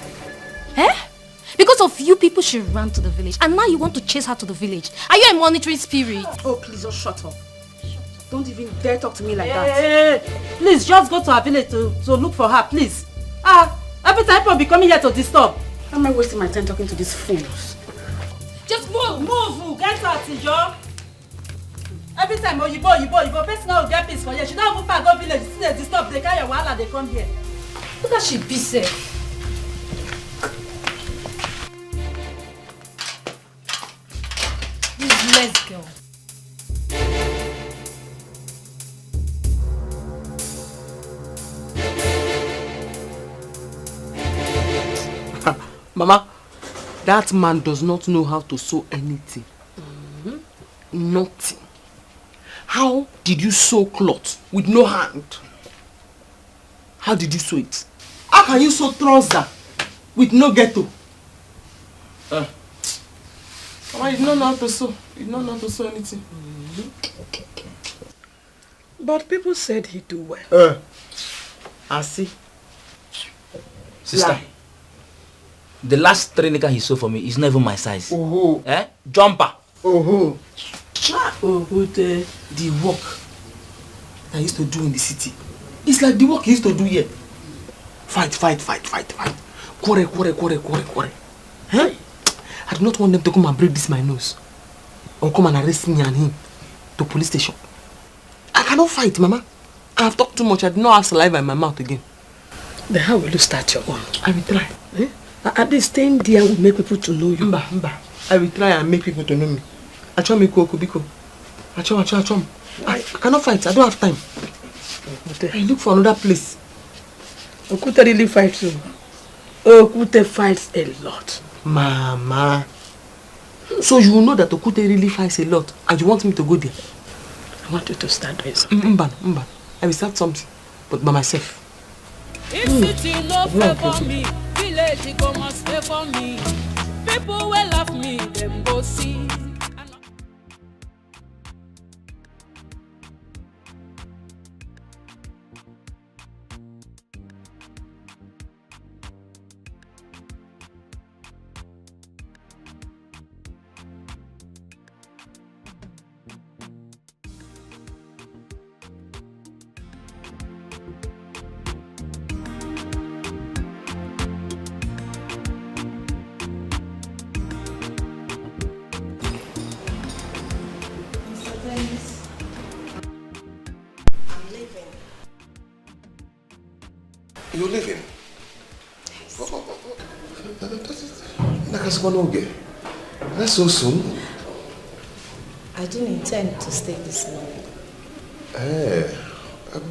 Because of you people she ran to the village, and now you want to chase her to the village. Are you a monitoring spirit? Oh, please, just shut up. Don't even dare talk to me like that. Hey, please, just go to her village to look for her, please. Every time people be coming here to disturb. How am I wasting my time talking to these fools? Just move, get her, Tijo. Every time, Oyibo, person will get peace for you. She don't move back, go village, see they disturb, they carry your wahala, they come here. Look at she be safe. Let's go. Mama, that man does not know how to sew anything. Nothing. How did you sew cloth with no hand? How did you sew it? How can you sew trouser with no ghetto? Mama, you don't know how to sew. You don't know how to sew anything. But people said he do well. I see. Sister, Lie. the last trainer he saw for me is not even my size. Oh. Jumper. Oh. The work I used to do in the city. It's like the work he used to do here. Fight. Quarrel. Huh? I do not want them to come and break this my nose. Or come and arrest me and him to police station. I cannot fight, Mama. I have talked too much. I do not have saliva in my mouth again. Then how will you start your own? I will try. At least staying there will make people to know you. Mba. I will try and make people to know me. I cannot fight. I don't have time. I look for another place. Okute really fights you. Okute fights a lot. Mama. So you know that Okute really fights a lot and you want me to go there? I want you to start doing something. Mba. I will start something. But by myself. If city no favor me, village go must favor me. People will love me, them go see. You're leaving? That's so soon. I didn't intend to stay this long.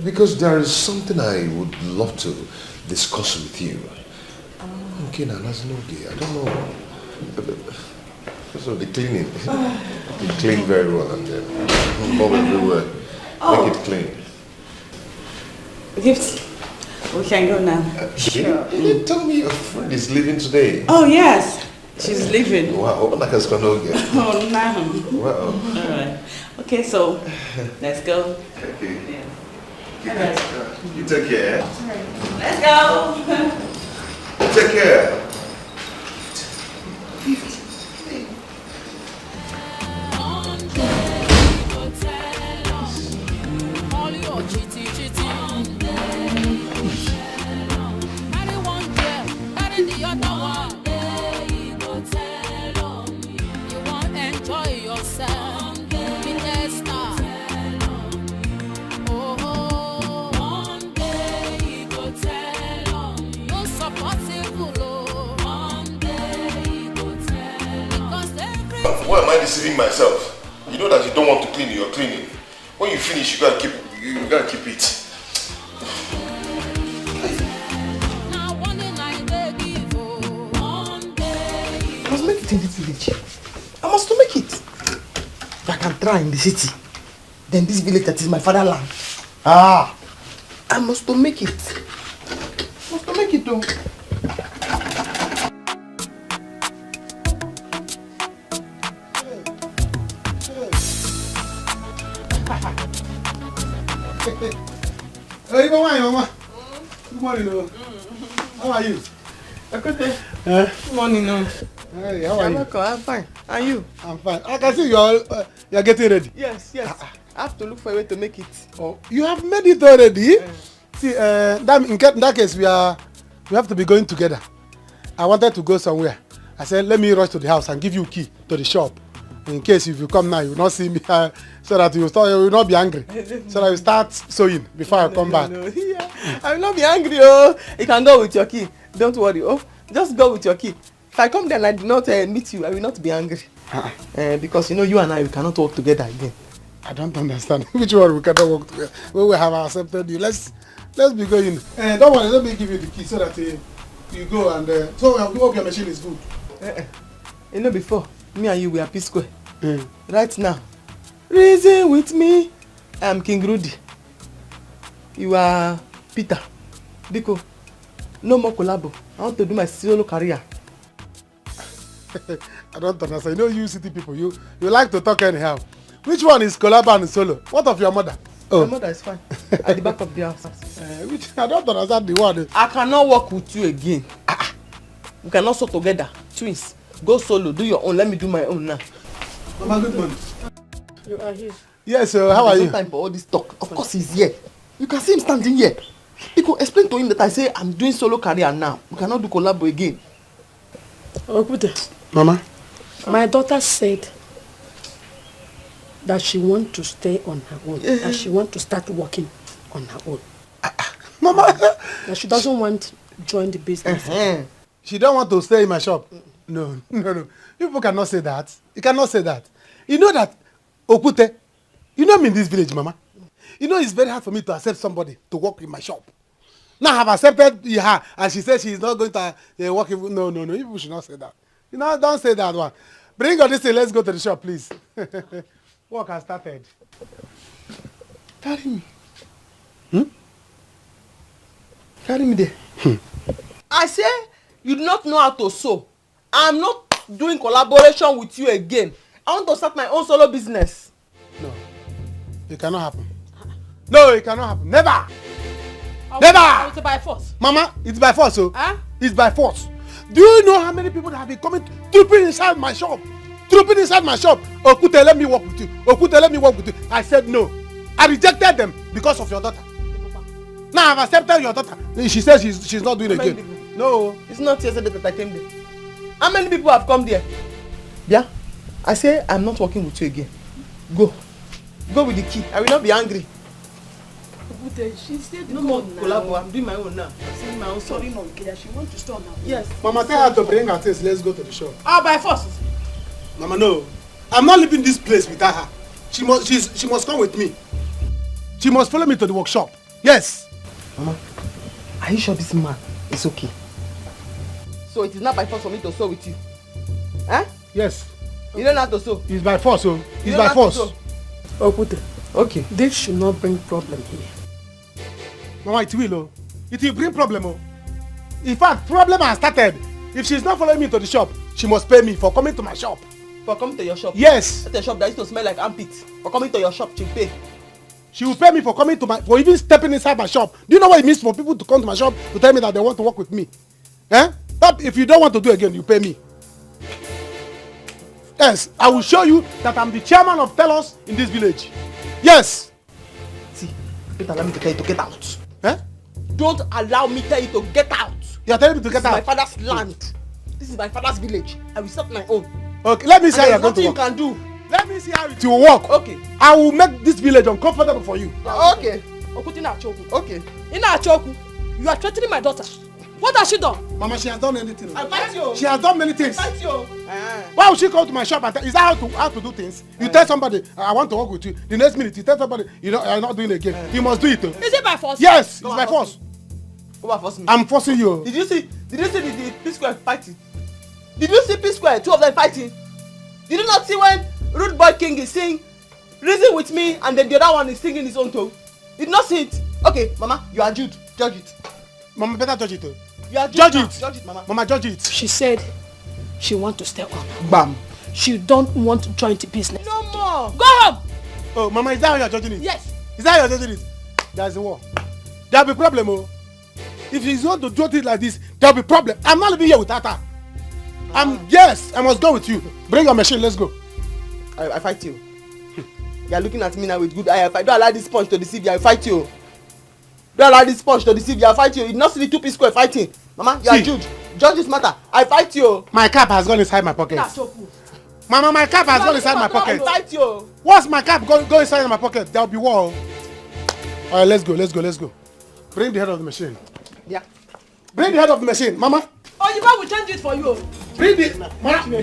Because there is something I would love to discuss with you. Okay, now that's no day. I don't know. So the cleaning. You clean very well and then mob everywhere. Make it clean. Gift. We can go now. Sure. You didn't tell me your friend is leaving today. Oh, yes. She's leaving. Wow, I'm like a sconoga. Oh, no. Wow. All right. Okay, so let's go. Okay. Yeah. You take care. Let's go. You take care. I deceiving myself? You know that you don't want to clean, you're cleaning. When you finish, you gotta keep it. I must make it in this village. I must make it. If I can try in the city, then this village that is my fatherland. I must make it. I must make it though. Hey, Mama. Good morning. How are you? Good morning. Hey, how are you? I'm fine. And you? I'm fine. I can see you're getting ready. Yes. I have to look for a way to make it. Oh, you have made it already? See, in that case, we have to be going together. I wanted to go somewhere. I said, let me rush to the house and give you key to the shop. In case if you come now, you will not see me, so that you will not be angry. So that you start sewing before I come back. Yeah. I will not be angry. Oh, you can go with your key. Don't worry. Oh, just go with your key. If I come there and I do not meet you, I will not be angry. Because you and I, we cannot work together again. I don't understand. Which one we cannot work together? When we have accepted you, let's be going. Don't worry, let me give you the key so that you go and so I hope your machine is good. Before me and you we are P square. Right now, reason with me. I am King Rudy. You are Peter. Biko, no more collabo. I want to do my solo career. I don't understand. You city people, you like to talk anyhow. Which one is collabo and solo? What of your mother? My mother is fine. At the back of the house. I don't understand the word. I cannot work with you again. We cannot sew together. Twins. Go solo. Do your own. Let me do my own now. Mama, good morning. You are here. Yes, how are you? There's no time for all this talk. Of course he's here. You can see him standing here. Because explain to him that I say I'm doing solo career now. We cannot do collabo again. Mama? My daughter said that she wants to stay on her own. That she wants to start working on her own. Mama! That she doesn't want to join the business. She don't want to stay in my shop. No. People cannot say that. You cannot say that. You know that, Okute, you know me in this village, Mama. You know it's very hard for me to accept somebody to work in my shop. Now I have accepted her and she says she is not going to work in... No. People should not say that. Don't say that one. Bring all this thing, let's go to the shop, please. Work has started. Carry me. Carry me there. I say you do not know how to sew. I'm not doing collaboration with you again. I want to start my own solo business. No. It cannot happen. No, it cannot happen. Never! Never! It's by force. Mama, it's by force, It's by force. Do you know how many people have been coming trooping inside my shop? Okute, let me work with you. I said no. I rejected them because of your daughter. Now I've accepted your daughter. She says she's not doing it again. No. It's not yesterday that I came there. How many people have come there? Yeah? I say I'm not working with you again. Go. Go with the key. I will not be angry. She said no more collabo. I'm doing my own now. I'm saying my own. Sorry, no, she wants to store now. Yes. Mama, tell her to bring her things. Let's go to the shop. By force. Mama, no. I'm not leaving this place without her. She must come with me. She must follow me to the workshop. Yes. Mama, are you sure this man is okay? So it is not by force for me to sew with you? Yes. You don't have to sew? It's by force, It's by force. Okay. This should not bring problem here. Mama, it will, It will bring problem, In fact, problem has started. If she's not following me to the shop, she must pay me for coming to my shop. For coming to your shop? Yes. That's a shop that used to smell like armpits. For coming to your shop, she'll pay. She will pay me for coming to for even stepping inside my shop. Do you know what it means for people to come to my shop to tell me that they want to work with me? But if you don't want to do again, you pay me. Yes, I will show you that I'm the chairman of TAILORs in this village. Yes. See, don't allow me to tell you to get out. Don't allow me to tell you to get out. You are telling me to get out? This is my father's land. This is my father's village. I will start my own. Okay, let me see how you're going to work. Nothing you can do. Let me see how it will work. Okay. I will make this village uncomfortable for you. Okay. Okuti na choku. Okay. Ina choku. You are threatening my daughter. What has she done? Mama, she has done anything. I fight you. She has done many things. I fight you. Why would she come to my shop and tell? Is that how to do things? You tell somebody, I want to work with you. The next minute, you tell somebody, you're not doing it again. You must do it. Is it by force? Yes, it's by force. Who are forcing me? I'm forcing you. Did you see the P-Square fighting? Did you see P-Square? Two of them fighting. Did you not see when Rude Boy King is saying, reason with me, and then the other one is singing his own tone? Did not see it. Okay, Mama, you are Jude. Judge it. Mama, better judge it. You are judge now. it. Judge it, Mama. Mama, judge it. She said she want to stay on. Bam. She don't want to join the business. No more. Go home. Oh, Mama, is that how you're judging it? Yes. Is that how you're judging it? There's a war. There'll be problem, oh. If she's going to judge it like this, there'll be problem. I'm not living here with Tata. Yes, I must go with you. Bring your machine, let's go. I fight you. You are looking at me now with good eye. If I don't allow this punch to deceive you, I fight you. Don't allow this punch to deceive you, I fight you. You not see the 2 P-Square fighting. Mama, you are Jude. Judge this matter. I fight you. My cap has gone inside my pocket. That's so cool. Mama, my cap has gone inside my pocket. I fight you. Once my cap go inside my pocket, there'll be war. All right, let's go. Bring the head of the machine. Yeah. Bring the head of the machine, Mama. Oh, you will change it for you. Bring the Mama, bring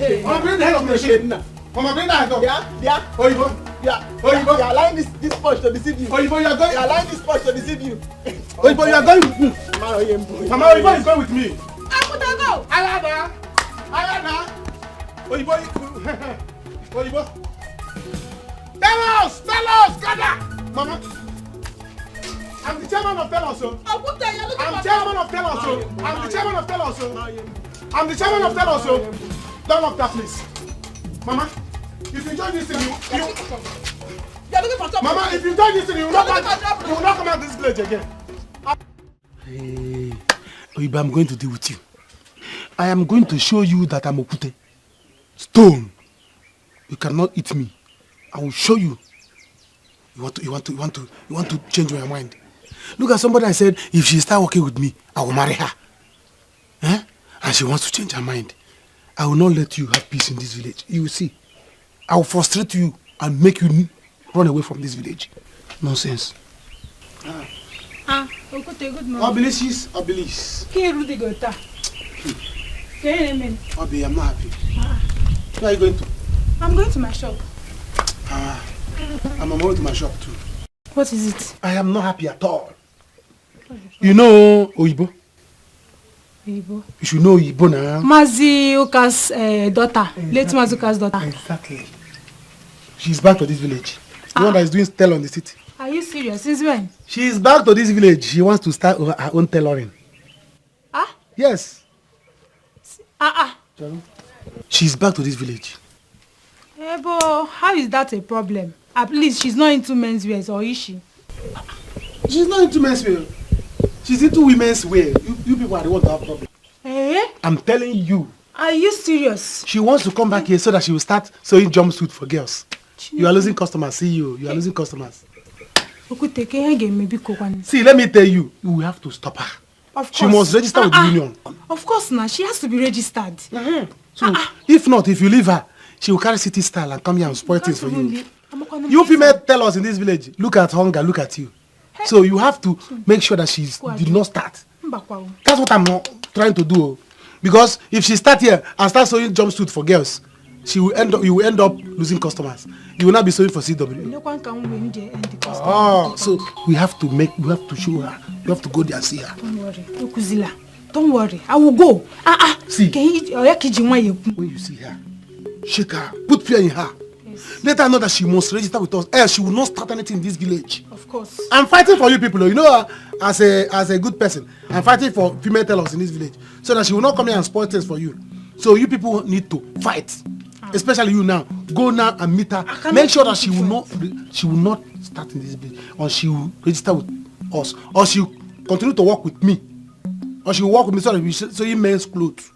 the head of the machine. Mama, bring that head up. Yeah. Oyibo. You are allowing this punch to deceive you. Oyibo, you are going. You are allowing this punch to deceive you. Oyibo, you are going with me. Mama, Oyibo is going with me. I put her go. Ayada. Oyibo. Tell us, gather. Mama. I'm the chairman of Tell Us. I'm chairman of Tell Us. I'm the chairman of Tell Us. I'm the chairman of Tell Us. Don't lock that place. Mama, if you join this thing, Mama, if you join this thing, you will not come out this village again. Hey, Oyibo, I'm going to deal with you. I am going to show you that I'm Okute. Stone. You cannot eat me. I will show you. You want to change your mind. Look at somebody I said, if she start working with me, I will marry her. And she wants to change her mind. I will not let you have peace in this village. You will see. I will frustrate you and make you run away from this village. Nonsense. Okute, good morning. Obelis. Can you go to? Obi, I'm not happy. Where are you going to? I'm going to my shop. I'm on my way to my shop too. What is it? I am not happy at all. You know Oyibo? Oyibo? You should know Oyibo now. Mazi Uka's daughter. Late Mazi Uka's daughter. Exactly. She's back to this village. The one that is doing tell on the city. Are you serious? Since when? She is back to this village. She wants to start her own tailoring. Yes. She's back to this village. But how is that a problem? At least she's not into men's wear, or is she? She's not into men's wear. She's into women's wear. You people are the ones that have problem. I'm telling you. Are you serious? She wants to come back here so that she will start sewing jumpsuit for girls. You are losing customers. See you. You are losing customers. See, let me tell you. We have to stop her. Of course. She must register with the union. Of course now. She has to be registered. So, if not, if you leave her, she will carry city style and come here and spoil things for you. You female tell us in this village, look at hunger, look at you. So you have to make sure that she did not start. That's what I'm trying to do. Because if she start here and start sewing jumpsuit for girls, you will end up losing customers. You will not be sewing for CW. So we have to show her. You have to go there and see her. Don't worry, Okuzila. Don't worry, I will go. See, when you see her, shake her, put fear in her. Yes. Let her know that she must register with us, else she will not start anything in this village. Of course. I'm fighting for you people, you know, as a good person. I'm fighting for female tellers in this village, so that she will not come here and spoil things for you. So you people need to fight, especially you now. Go now and meet her. Make sure that she will not start in this village, or she will register with us, or she will continue to work with me, or she will work with me so that we sew men's clothes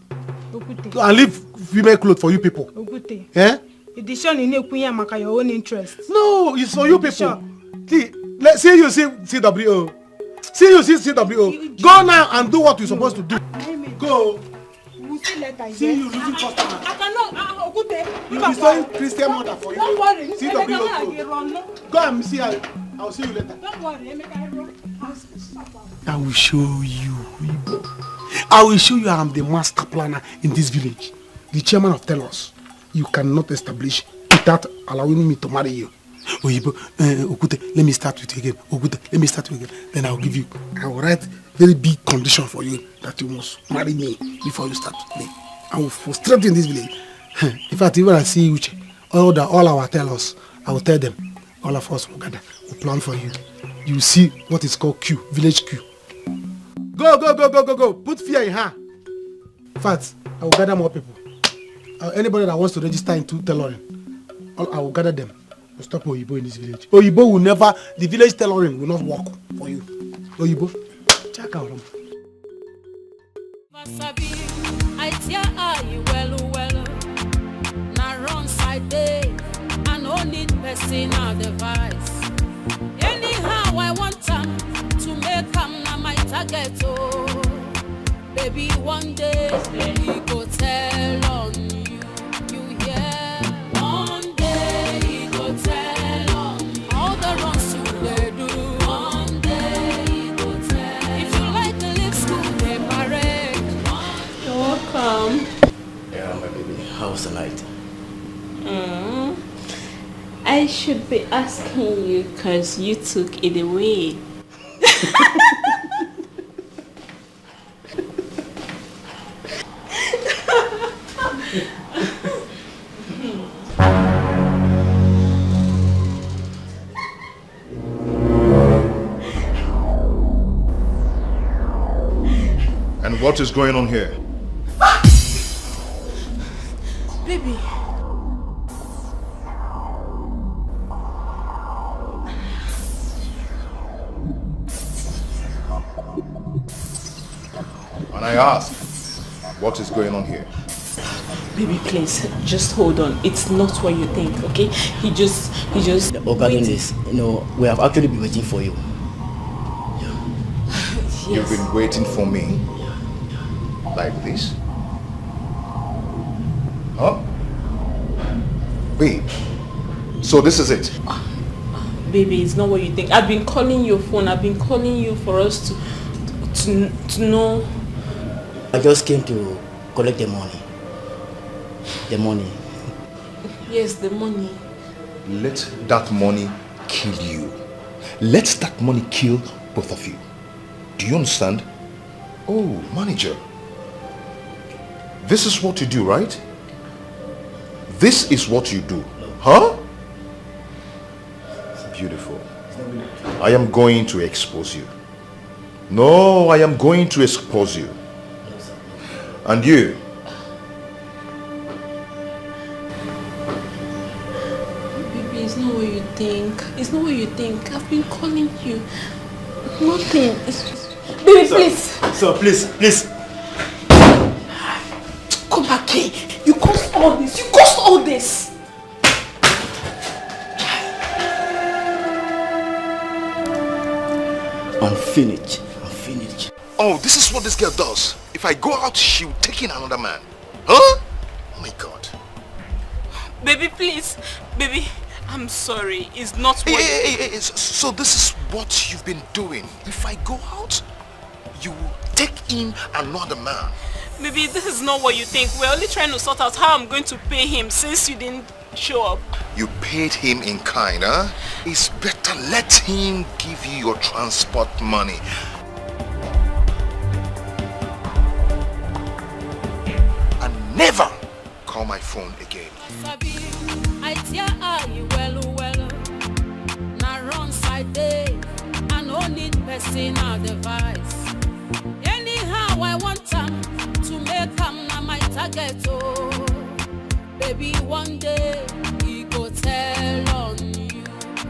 and leave female clothes for you people. Eh? Edition in your own interest. No, it's for you people. Sure. See you see CWO. See you see CWO. Go now and do what you're supposed to do. Go. See you losing customers. I cannot. You'll be sewing Christian mother for you. Don't worry. CWO. Go and see her. I'll see you later. Don't worry. I will show you. I will show you I am the master planner in this village. The chairman of TAILOR. You cannot establish without allowing me to marry you. Oyibo, Okute, let me start with you again. Okute, let me start with you again. Then I will write very big condition for you that you must marry me before you start with me. I will frustrate you in this village. In fact, even I see Uche, all our TAILORs, I will tell them, all of us will gather, we'll plan for you. You will see what is called Q, village Q. Go. Put fear in her. In fact, I will gather more people. Anybody that wants to register into tailoring, I will gather them. We'll stop Oyibo in this village. Oyibo will never, the village tailoring will not work for you. Oyibo, check out them. I tell you well. Now wrong side day, I no need personal device. Anyhow, I want them to make them na my target. Oh, baby, one day he go tell on you. You hear? One day he go tell on you. All the wrongs you they do. One day he go tell. If you like to leave school, they parade. You're welcome. Yeah, my baby. How's the night? I should be asking you because you took it away. And what is going on here? Baby. And I ask, what is going on here? Baby, please, just hold on. It's not what you think, okay? He just... Regarding this, we have actually been waiting for you. Yes. You've been waiting for me? Like this? Huh? Babe, so this is it? Baby, it's not what you think. I've been calling your phone. I've been calling you for us to know. I just came to collect the money. The money. Yes, the money. Let that money kill you. Let that money kill both of you. Do you understand? Oh, manager. This is what you do, right? This is what you do. Huh? Beautiful. I am going to expose you. No, I am going to expose you. And you. Baby, it's not what you think. It's not what you think. I've been calling you. Nothing. Baby, please. Sir, please. Come back here. You caused all this. You caused all this. I'm finished. Oh, this is what this girl does. If I go out, she will take in another man. Huh? Oh my God. Baby, please. Baby, I'm sorry. It's not what So this is what you've been doing. If I go out, you will take in another man. Baby, this is not what you think. We're only trying to sort out how I'm going to pay him since you didn't show up. You paid him in kind, huh? It's better let him give you your transport money. And never call my phone again. I tell you well. Now wrong side day, I no need personal device. Anyhow, I want them to make them na my target. Oh, baby, one day he go tell on you.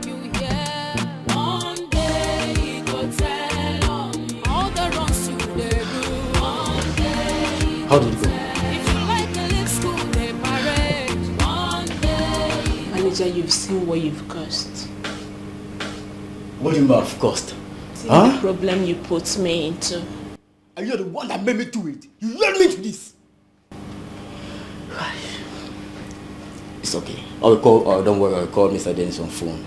You hear? One day he go tell on you. All the wrongs you they do. One day. How did it go? If you like to leave school, they parade. One day. Manager, you've seen what you've caused. What do you mean I've caused? See the problem you put me into. And you're the one that made me do it. You led me to this. It's okay. I'll call, don't worry, I'll call Mr. Dennis on phone.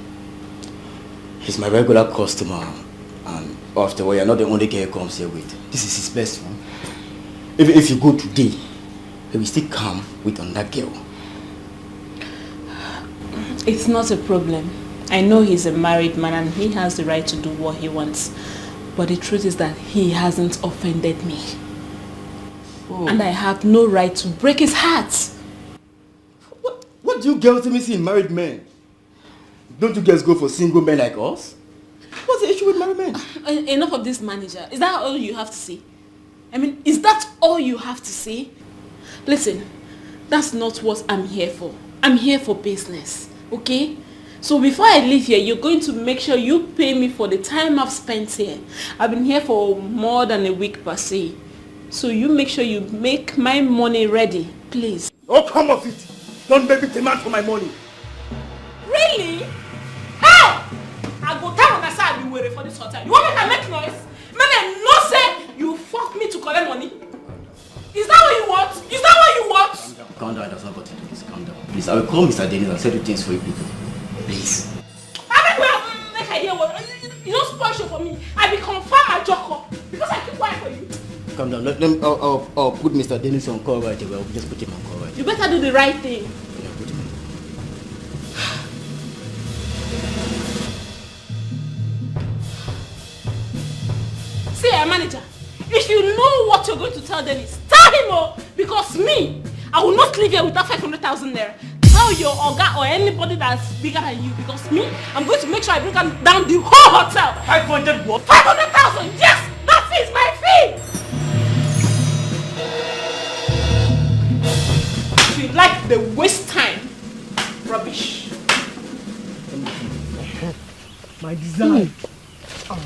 He's my regular customer. And after all, you're not the only girl he comes here with. This is his best one. if you go today, he will still come with another girl. It's not a problem. I know he's a married man and he has the right to do what he wants. But the truth is that he hasn't offended me. Oh. And I have no right to break his heart. What do you girls even see in married men? Don't you guys go for single men like us? What's the issue with married men? Enough of this, manager. Is that all you have to say? I mean, is that all you have to say? Listen, that's not what I'm here for. I'm here for business, okay? So before I leave here, you're going to make sure you pay me for the time I've spent here. I've been here for more than a week per se. So you make sure you make my money ready, please. Oh, come off it! Don't make me demand for my money. Really? Hey! I go down on the side and be waiting for this hotel. You want me to make noise? Man, no say you fuck me to collect money. Is that what you want? Is that what you want? Calm down, that's not what to do. Please calm down. Please, I will call Mr. Dennis and settle things for you people. Please. Make I hear what you don't spoil show for me. I be confirm my job because I keep quiet for you. Calm down. I'll put Mr. Dennis on call right away. I'll just put him on call right away. You better do the right thing. See, manager, if you know what you're going to tell Dennis, tell him because me, I will not leave here without 500,000 naira. Tell your Oga or anybody that's bigger than you because me, I'm going to make sure I bring down the whole hotel. 500 what? 500,000, yes! That is my fee! If you like the waste time, rubbish. My design.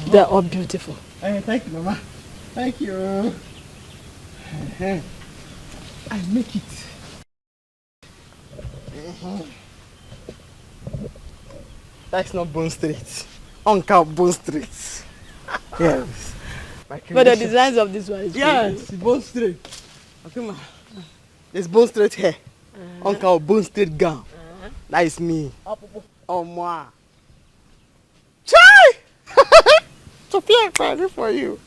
They're all beautiful. Thank you, Mama. Thank you. I make it. That's not Bone Street. Uncle Bone Street. Yes. But the designs of this one is yes, Bone Street. Okay, ma. There's Bone Street hair. Uncle Bone Street gown. That is me. Oh, moi. Chai! Sophia, I'm ready for you.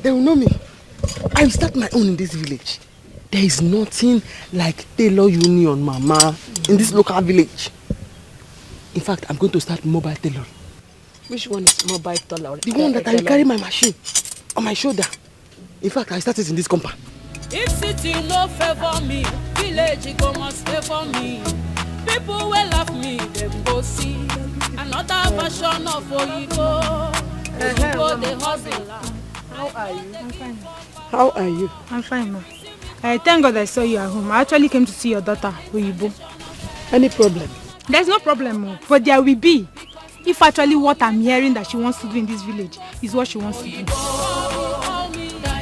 They will know me. I will start my own in this village. There is nothing like tailor union, Mama, in this local village. In fact, I'm going to start mobile tailoring. Which one is mobile tailor? The one that I will carry my machine on my shoulder. In fact, I started in this compound. If city no favor me, village go must favor me. People will love me, them go see another version of Oyibo. Oyibo the hustler. How are you? I'm fine. How are you? I'm fine, ma. Thank God I saw you at home. I actually came to see your daughter, Oyibo. Any problem? There's no problem, but there will be. If actually what I'm hearing that she wants to do in this village is what she wants to do. The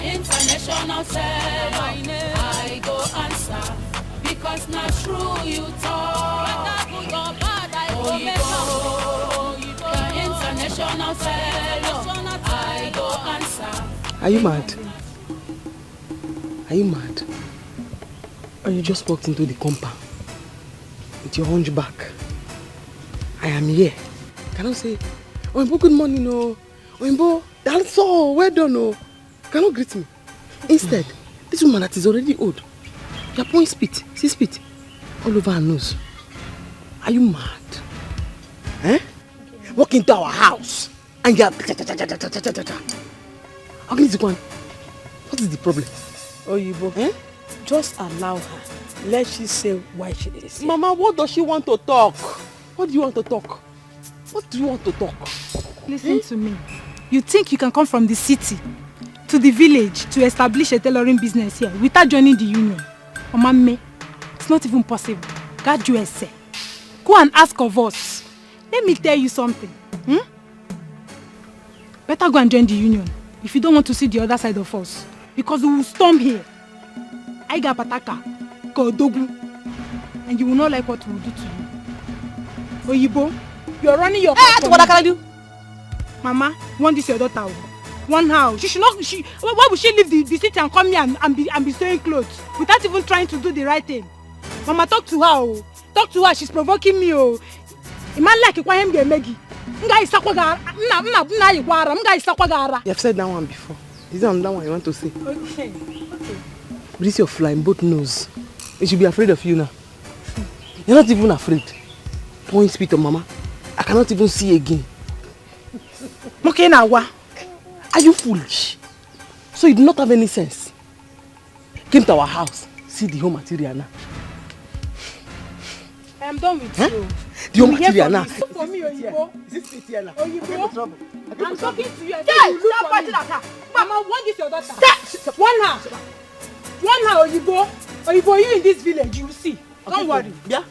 international I go answer because not true you talk. The international I go answer. Are you mad? Are you mad? Or you just walked into the compound with your hunchback? I am here. Cannot say, Oimbo, good morning, no. Oimbo, that's all. Well done, no. Cannot greet me. Instead, this woman that is already old, you're pouring spit, see spit, all over her nose. Are you mad? Eh? Walk into our house and you're... What is the problem? Oyibo, just allow her. Let she say why she is here. Mama, what does she want to talk? What do you want to talk? What do you want to talk? Listen to me. You think you can come from the city to the village to establish a tailoring business here without joining the union? Mama, it's not even possible. God, you say. Go and ask of us. Let me tell you something. Better go and join the union if you don't want to see the other side of us. Because we will storm here. I got Pataka, Kodogu, and you will not like what we will do to you. Oyibo, you are running your mouth. What can I do? Mama, want this your daughter? One house. She should not. Why would she leave the city and come here and be sewing clothes without even trying to do the right thing? Mama, talk to her. Talk to her. She's provoking me. A man like Ikwayem get Maggie. Mga isakwa gara. Mna ikwara. Mga isakwa gara. You have said that one before. Is that another one you want to say? Okay. But this your flying both nose. You should be afraid of you now. You're not even afraid. Point speed to mama. I cannot even see again. Okay, now what? Are you foolish? So you do not have any sense. Came to our house. See the home material now. I am done with you. The home material now. For me, Oyibo. Is this it here now? Oyibo. I'm talking to you. Stop fighting at her. Mama, what is your daughter? Stop. One her. Oyibo. Oyibo, you in this village, you will see. Don't worry. Yeah.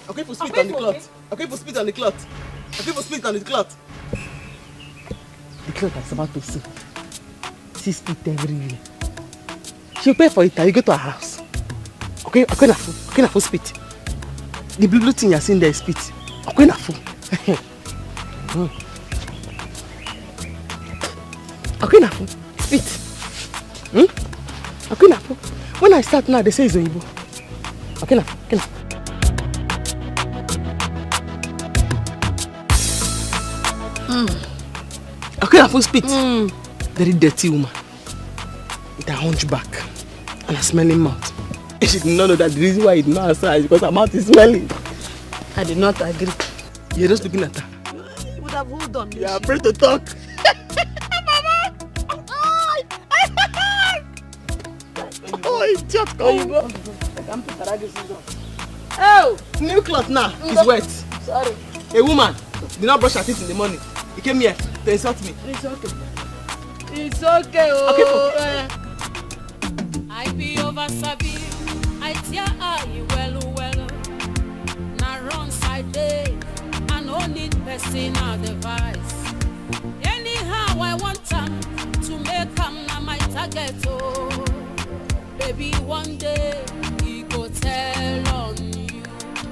Okay, for spit on the cloth. Okay, for spit on the cloth. Okay, for spit on the cloth. The cloth is about to see. She spit everywhere. She'll pay for it and you go to her house. Okay, na full spit. The blue thing you're seeing there is spit. Okay, na full. Okay, na full. Spit. Okay, na full. When I start now, they say it's Oyibo. Okay, na. Okay, na full spit. Very dirty woman. With a hunchback and a smelling mouth. She did not know that the reason why you did not answer is because her mouth is smelling. I did not agree. You're just looking at her. You would have hold on. You're afraid to talk. Oh, it's just going. Oh, new cloth now is wet. Sorry. A woman did not brush her teeth in the morning. He came here to insult me. It's okay. It's okay. Okay. I be over Sabi. I tear eye well. Na wrong side day. I no need personal device. Anyhow I want them to make them na my target. Oh, baby, one day he go tell on you.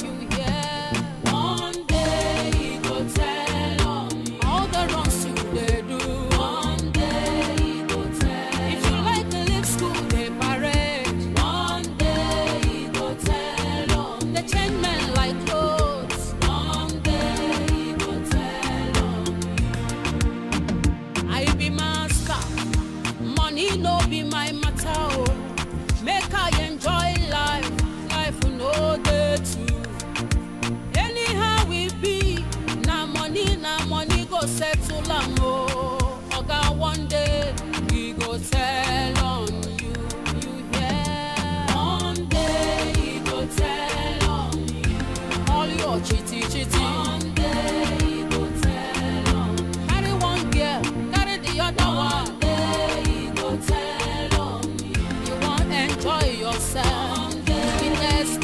You hear? One day he go tell on you. All the wrongs you they do. One day he go tell. If you like the live school they parade. One day he go tell on. They change men like clothes. One day he go tell on you. I be master. Money no be my matter. Oh. Make I enjoy life. Life will no day too. Anyhow we be. Na money go settle am oh. Oga one day he go tell on you. You hear? One day he go tell on you. All your chitty. One day he go tell on you. Carry one girl, carry the other one. One day he go tell on you. You want enjoy yourself. One day he test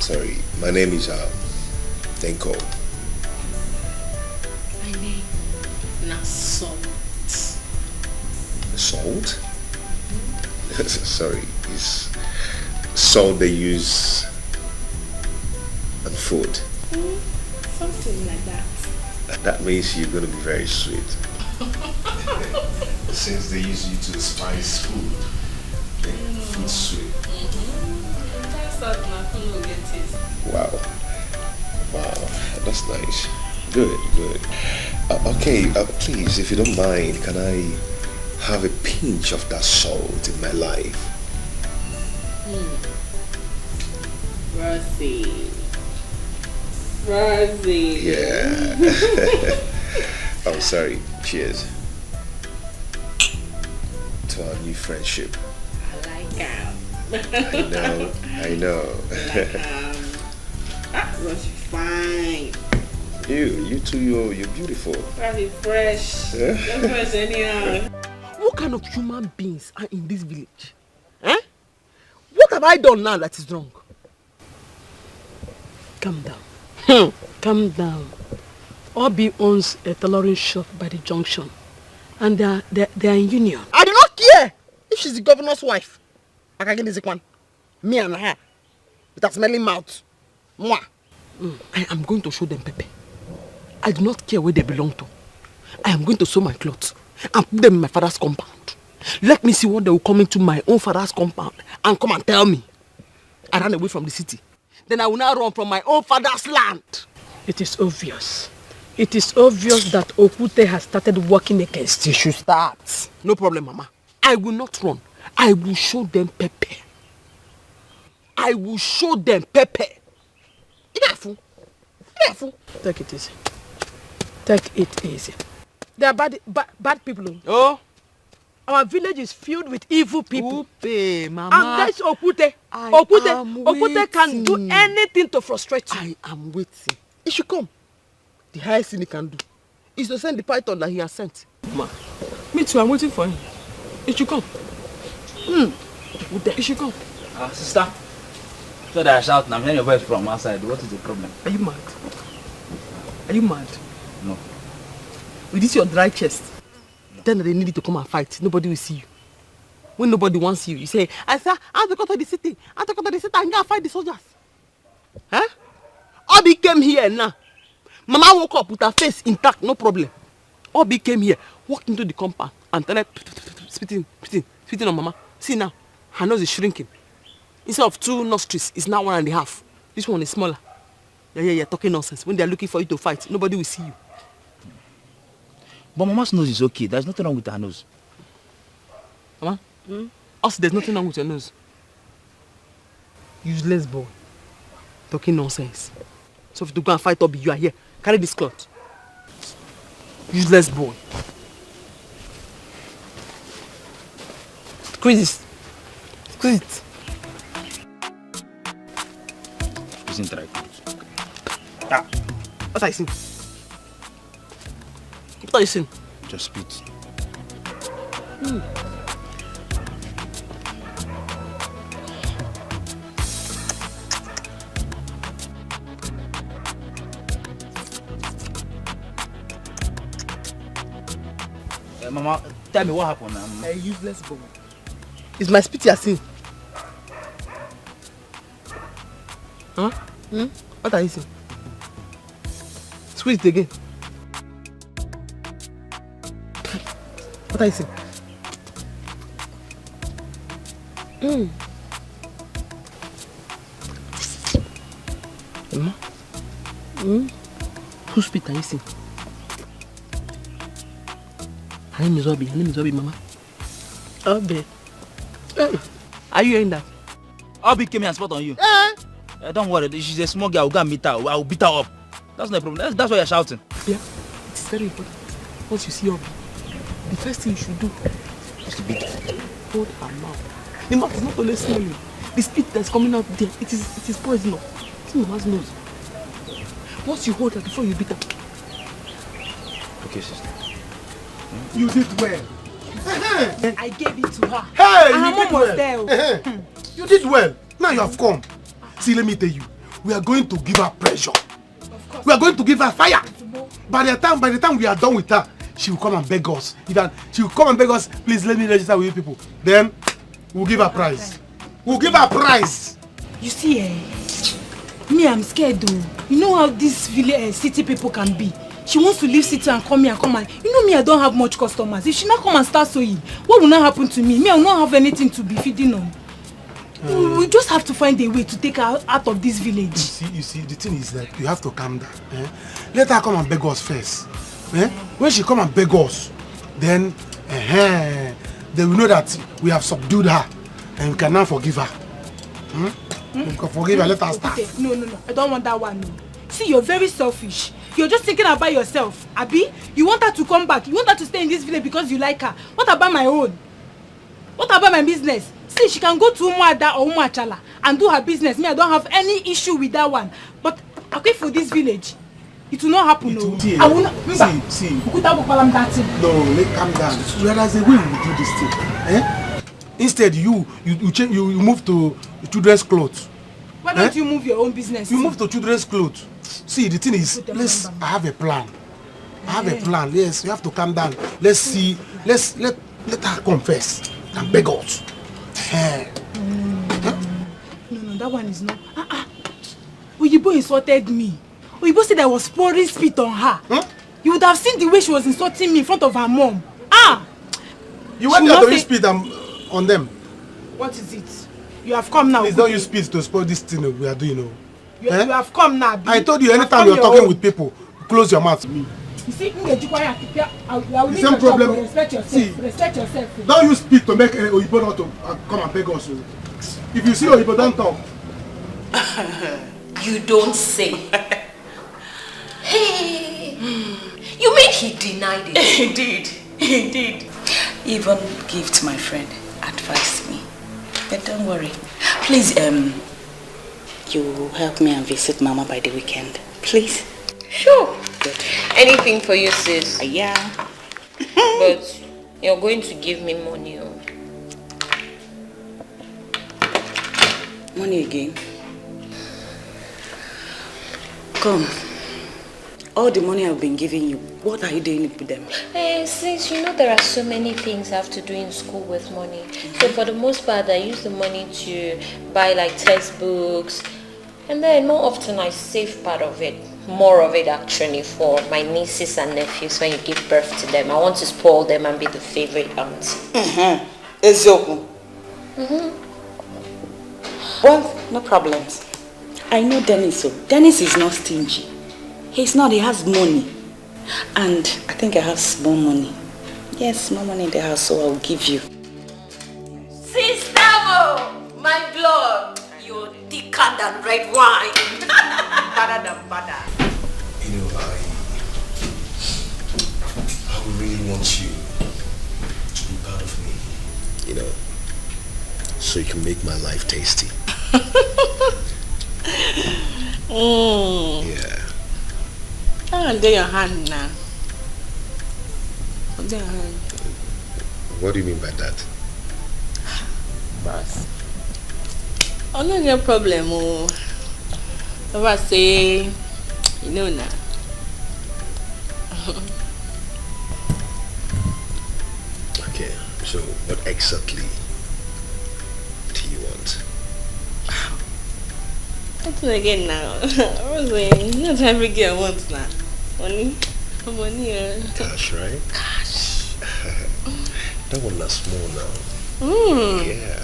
Sorry, my name is Denko. My name is Salt. Salt? Sorry, is salt they use on food? Something like that. That means you're gonna be very sweet. Since they use you to spice food, make food sweet. Wow, that's nice. Good. Okay, please, if you don't mind, can I have a pinch of that salt in my life? Rosie. Yeah. I'm sorry. Cheers to our new friendship. I like her. I know. Rosie, fine. You too, you're beautiful. Very fresh. You're fresh anyhow. What kind of human beings are in this village? Eh? What have I done now that is wrong? Calm down. Calm down. Obi owns a tailoring shop by the junction. And they are in union. I do not care if she's the governor's wife. I can get this one. Me and her. With a smelling mouth. Mwah. I am going to show them Pepe. I do not care where they belong to. I am going to sew my clothes and put them in my father's compound. Let me see what they will come into my own father's compound and come and tell me. I ran away from the city. Then I will now run from my own father's land. It is obvious. It is obvious that Okute has started working against you. She should start. No problem, Mama. I will not run. I will show them pepper. I will show them pepper. Careful. Careful. Take it easy. Take it easy. They are bad people. Oh? Our village is filled with evil people. Upe, Mama. And that's Okute. Okute can do anything to frustrate you. I am waiting. He should come. The highest thing he can do is to send the python that he has sent. Ma, me too, I'm waiting for him. He should come. He should come. Sister, so that I shout and I'm hearing your voice from outside. What is the problem? Are you mad? Are you mad? No. With this your dry chest, then they need you to come and fight. Nobody will see you. When nobody wants you, you say, I have to go to the city. I have to go to the city and go and fight the soldiers. Huh? Obi came here now. Mama woke up with her face intact, no problem. Obi came here, walked into the compound and started spitting on Mama. See now, her nose is shrinking. Instead of 2 nostrils, it's now 1.5. This one is smaller. Yeah, talking nonsense. When they are looking for you to fight, nobody will see you. But Mama's nose is okay. There's nothing wrong with her nose. Mama? Also, there's nothing wrong with your nose. Useless boy. Talking nonsense. So if you go and fight Obi, you are here. Carry this cloth. Useless boy. Squeeze this. Squeeze it. Isn't right. What are you saying? What are you saying? Just spit. Mama, tell me what happened now. A useless boy. It's my spit you're saying. Huh? What are you saying? Squeeze it again. What are you saying? Mama? Whose spit are you saying? Her name is Obi, Mama. Obi. Hey, are you hearing that? Obi came here and spot on you. Don't worry, she's a small girl. I'll go and meet her. I'll beat her up. That's no problem. That's why you're shouting. Yeah, it's very important. Once you see Obi, the first thing you should do is to beat her. Hold her mouth. The mouth is not only smelling. The spit that's coming out there, it is poisonous. It's Mama's nose. Once you hold her before you beat her. Okay, sister. You did well. I gave it to her. Hey, and you her did mom was well. there. You did well. Now you have come. See, let me tell you, we are going to give her pressure. We are going to give her fire. By the time we are done with her, she will come and beg us. She will come and beg us, please let me register with you people. Then we'll give her prize. We'll give her prize. You see, me, I'm scared though. You know how these village city people can be. She wants to leave city and come here and come and... You know me, I don't have much customers. If she not come and start sewing, what will not happen to me? Me, I will not have anything to be feeding on. We just have to find a way to take her out of this village. You see, the thing is that you have to calm down. Let her come and beg us first. When she come and beg us, then they will know that we have subdued her and we can now forgive her. We can forgive her, let her start. Okay. No. I don't want that one. No. See, you're very selfish. You're just thinking about yourself. Abi, you want her to come back. You want her to stay in this village because you like her. What about my own? What about my business? See, she can go to Umuada or Umuachala and do her business. Me, I don't have any issue with that one. But okay, for this village, it will not happen. No. I will not. See. No, calm down. Whereas the way we do this thing, instead you move to children's clothes. Why don't you move your own business? You move to children's clothes. See, the thing is, I have a plan. Yes, you have to calm down. Let's see. Let her confess and beg us. No, that one is not. Oyibo insulted me. Oyibo said I was pouring spit on her. You would have seen the way she was insulting me in front of her mom. You went there to use speed on them. What is it? You have come now. Please don't use speed to spoil this thing we are doing. You have come now. I told you anytime you're talking with people, close your mouth. You see, the same problem. Respect yourself. See, respect yourself. Don't use speed to make Oyibo not to come and beg us. If you see Oyibo, don't talk. You don't say. Hey, you mean he denied it? He did. He did. Even Gift, my friend, advised me. But don't worry. Please, you help me and visit Mama by the weekend. Please. Sure. Good. Anything for you, sis. Yeah. But you're going to give me money. Money again? Come. All the money I've been giving you, what are you doing with them? Hey, sis, you know there are so many things I have to do in school with money. So for the most part, I use the money to buy like textbooks. And then more often I save part of it. More of it actually for my nieces and nephews when you give birth to them. I want to spoil them and be the favorite aunt. Ezoko. Well, no problems. I know Dennis. So Dennis is not stingy. He's not, he has money. And I think I have small money. Yes, small money in the house, so I'll give you. Sister, my blood, you're thicker than red wine. Better than butter. You know, I really want you to be part of me, you know, so you can make my life tasty. Yeah. Under your hand now. Under your hand. What do you mean by that? Boss. Oh, no problem. I say, you know now. Okay, so what exactly do you want? What's again now? I was saying, not every girl wants now. Money? Money, Cash, right? Cash. That one is small now. Yeah.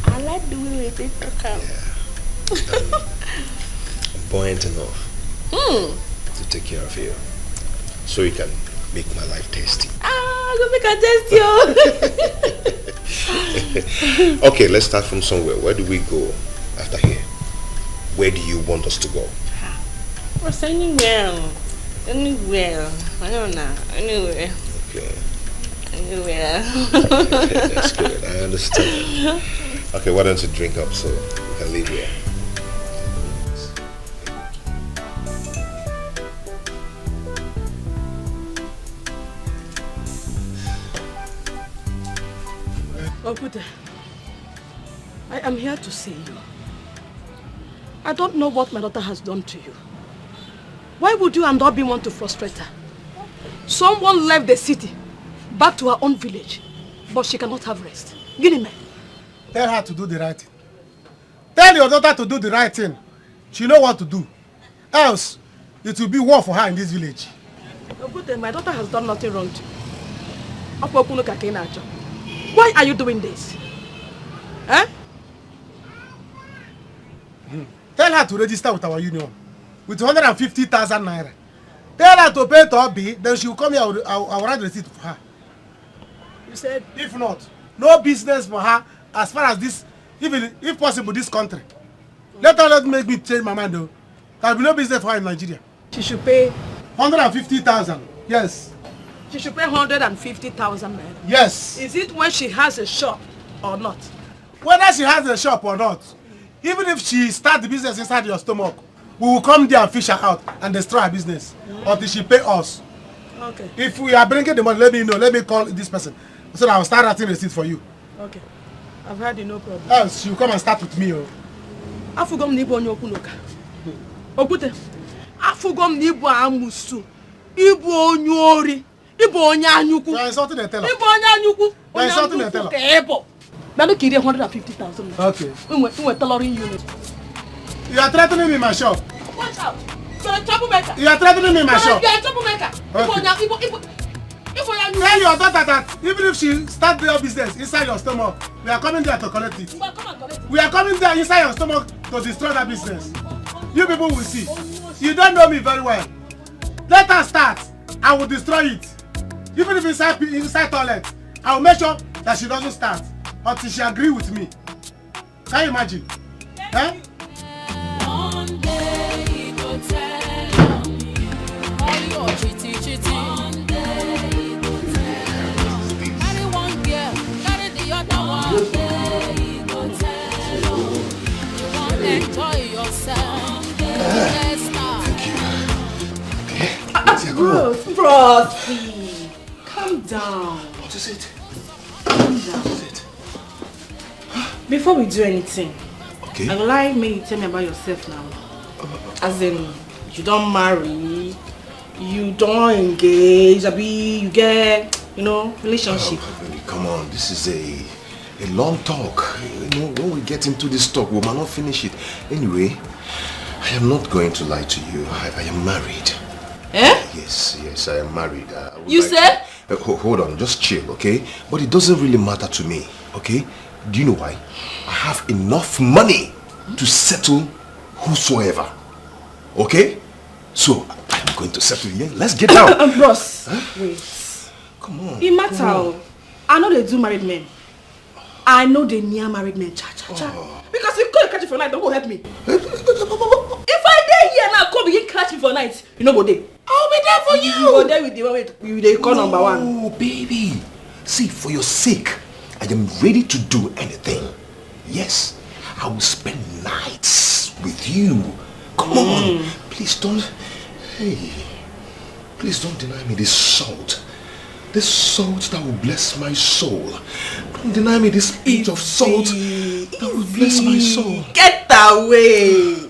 I like the way they talk out. Yeah. I'm buoyant enough to take care of you, so you can make my life tasty. Go make a test, yo. Okay, let's start from somewhere. Where do we go after here? Where do you want us to go? What's anywhere? Anywhere. I don't know. Anywhere. Okay. Anywhere. That's good. I understand. Okay, why don't you drink up so we can leave here? Oh, good. I am here to see you. I don't know what my daughter has done to you. Why would you and Obi want to frustrate her? Someone left the city, back to her own village, but she cannot have rest. Guinea man. Tell her to do the right thing. Tell your daughter to do the right thing. She knows what to do. Else, it will be war for her in this village. Oh, good. My daughter has done nothing wrong to you. Why are you doing this? Eh? Tell her to register with our union with 150,000 naira. Tell her to pay to Obi, then she will come here. I will write the receipt for her. You said? If not, no business for her as far as this, even if possible, this country. Let her not make me change my mind though. There will be no business for her in Nigeria. She should pay 150,000. Yes. She should pay 150,000 naira. Yes. Is it when she has a shop or not? Whether she has a shop or not, even if she starts the business inside your stomach, we will come there and fish her out and destroy her business until she pay us. Okay. If we are bringing the money, let me know. Let me call this person so that I will start writing receipt for you. Okay. I've had no problem. Else, she will come and start with me. Afugom ni ibu onye okunoka. Ogute. Afugom ni ibu amusu. Ibu onye ori. Ibu onye anyuku. You are insulting the teller. Ibu onye anyuku. You are insulting the teller. Ebo. Now look here, 150,000. Okay. We're tailoring unit. You are threatening me in my shop. Watch out. You're a troublemaker. You are threatening me in my shop. You're a troublemaker. Okay. Tell your daughter that even if she start their business inside your stomach, we are coming there to collect it. We are coming there inside your stomach to destroy that business. You people will see. You don't know me very well. Let her start. I will destroy it. Even if inside toilet, I will make sure that she doesn't start until she agree with me. Can you imagine? Eh? One day he go tell me all your chitty. One day he go tell me. Carry one girl, carry the other one. One day he go tell me you want to enjoy yourself. Frosty, calm down. What is it? Calm down. What is it? Before we do anything, okay. I'd like me to tell me about yourself now. As in, you don't marry, you don't engage, you get, relationship. Come on, this is a long talk. When we get into this talk, we might not finish it. Anyway, I am not going to lie to you. I am married. Eh? Yes, I am married. You said? Hold on, just chill, okay? But it doesn't really matter to me, okay? Do you know why? I have enough money to settle whosoever, okay? So, I'm going to settle here. Let's get down. Bros, wait. Come on. It matter. I know they do married men. I know they near married men. Cha. Because if you catch you for night, don't go help me. If I dey here now, come begin catch me for night, you no go there. I'll be there for you. You go there with the one with the call number one. Oh, baby. See, for your sake, I am ready to do anything. Yes, I will spend nights with you. Come on. Please don't deny me this salt. This salt that will bless my soul. Don't deny me this pinch of salt that will bless my soul. Get away.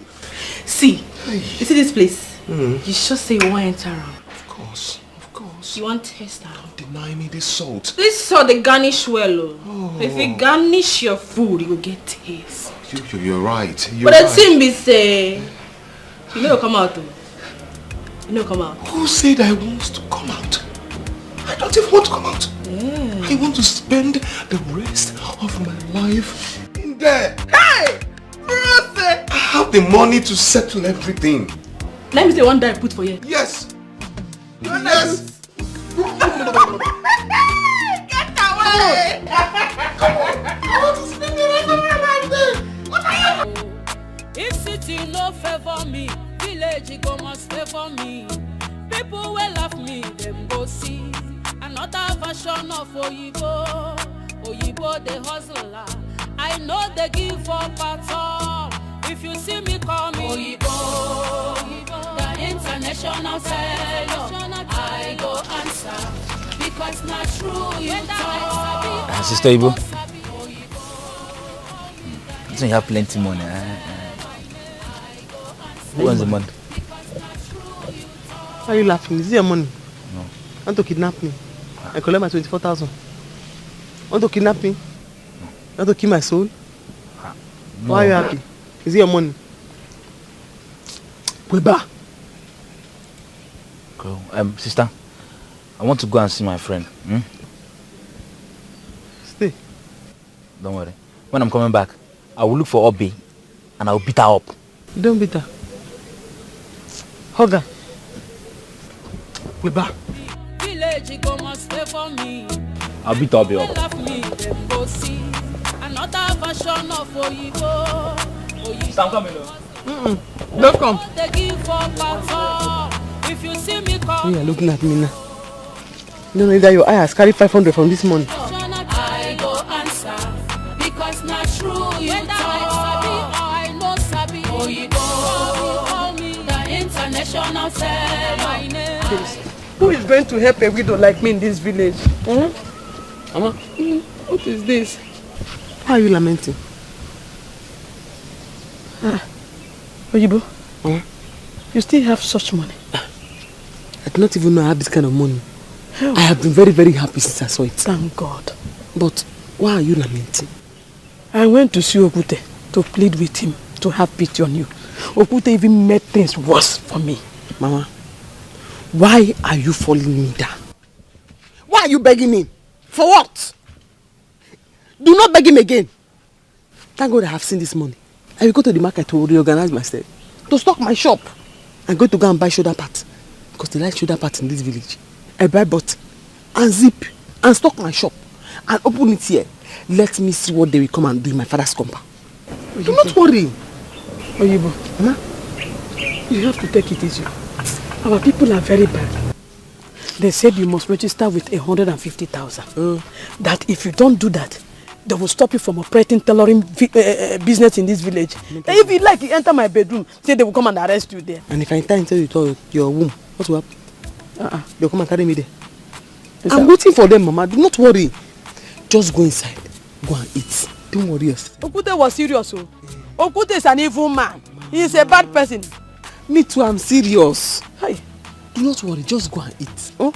See, you see this place? You just say you want to enter around. Of course. You want to taste that? Don't deny me this salt. This salt they garnish well. If you garnish your food, you will get taste. You're right. But the thing be say, you know come out. Who said I want to come out? I don't even want to come out. Yeah. I want to spend the rest of my life in there. Hey! Brother! I have the money to settle everything. Let me say one day I put for you. Yes. Yes. Get away! I want to spend the rest of my life there. What are you? If city no favor me, village go must favor me. People will laugh me, them go see another version of Oyibo. Oyibo the hustler. I know they give up at all. If you see me call me Oyibo, the international tailor, I go answer because not true you talk. Sister Ibo, you have plenty money. Who wants the money? Why are you laughing? Is it your money? No. Want to kidnap me? I collect my 24,000. Want to kidnap me? No. Want to kill my soul? No. Why are you happy? Is it your money? Weba. Girl, sister, I want to go and see my friend. Stay. Don't worry. When I'm coming back, I will look for Obi and I will beat her up. Don't beat her. Hug her. Weba. Village go must favor me. I'll beat Obi up. Laugh me, them go see another version of Oyibo. I'm coming. Don't come. They give up at all. If you see me come, You are looking at me now. You don't know that your eye has carried 500 from this morning. I go answer because not true you talk. I know Sabi Oyibo, the international tailor. Who is going to help a widow like me in this village? Mama, what is this? Why are you lamenting? Oyibo, you still have such money? I do not even know I have this kind of money. I have been very, very happy since I saw it. Thank God. But why are you lamenting? I went to see Okute to plead with him to have pity on you. Okute even made things worse for me. Mama, why are you following me down? Why are you begging me? For what? Do not beg him again. Thank God I have seen this money. I will go to the market to reorganize myself, to stock my shop. I'm going to go and buy shoulder parts, because they like shoulder parts in this village. I buy button and zip and stock my shop and open it here. Let me see what they will come and do in my father's compound. Do not worry. Oyibo, Mama, you have to take it easy. Our people are very bad. They said you must register with 150,000. That if you don't do that, they will stop you from operating tailoring business in this village. If you like, you enter my bedroom, say they will come and arrest you there. And if I enter into your womb, what will happen? They'll come and carry me there. I'm waiting for them, Mama. Do not worry. Just go inside. Go and eat. Don't worry yourself. Okute was serious. Okute is an evil man. He is a bad person. Me too, I'm serious. Hi. Do not worry. Just go and eat. Oh,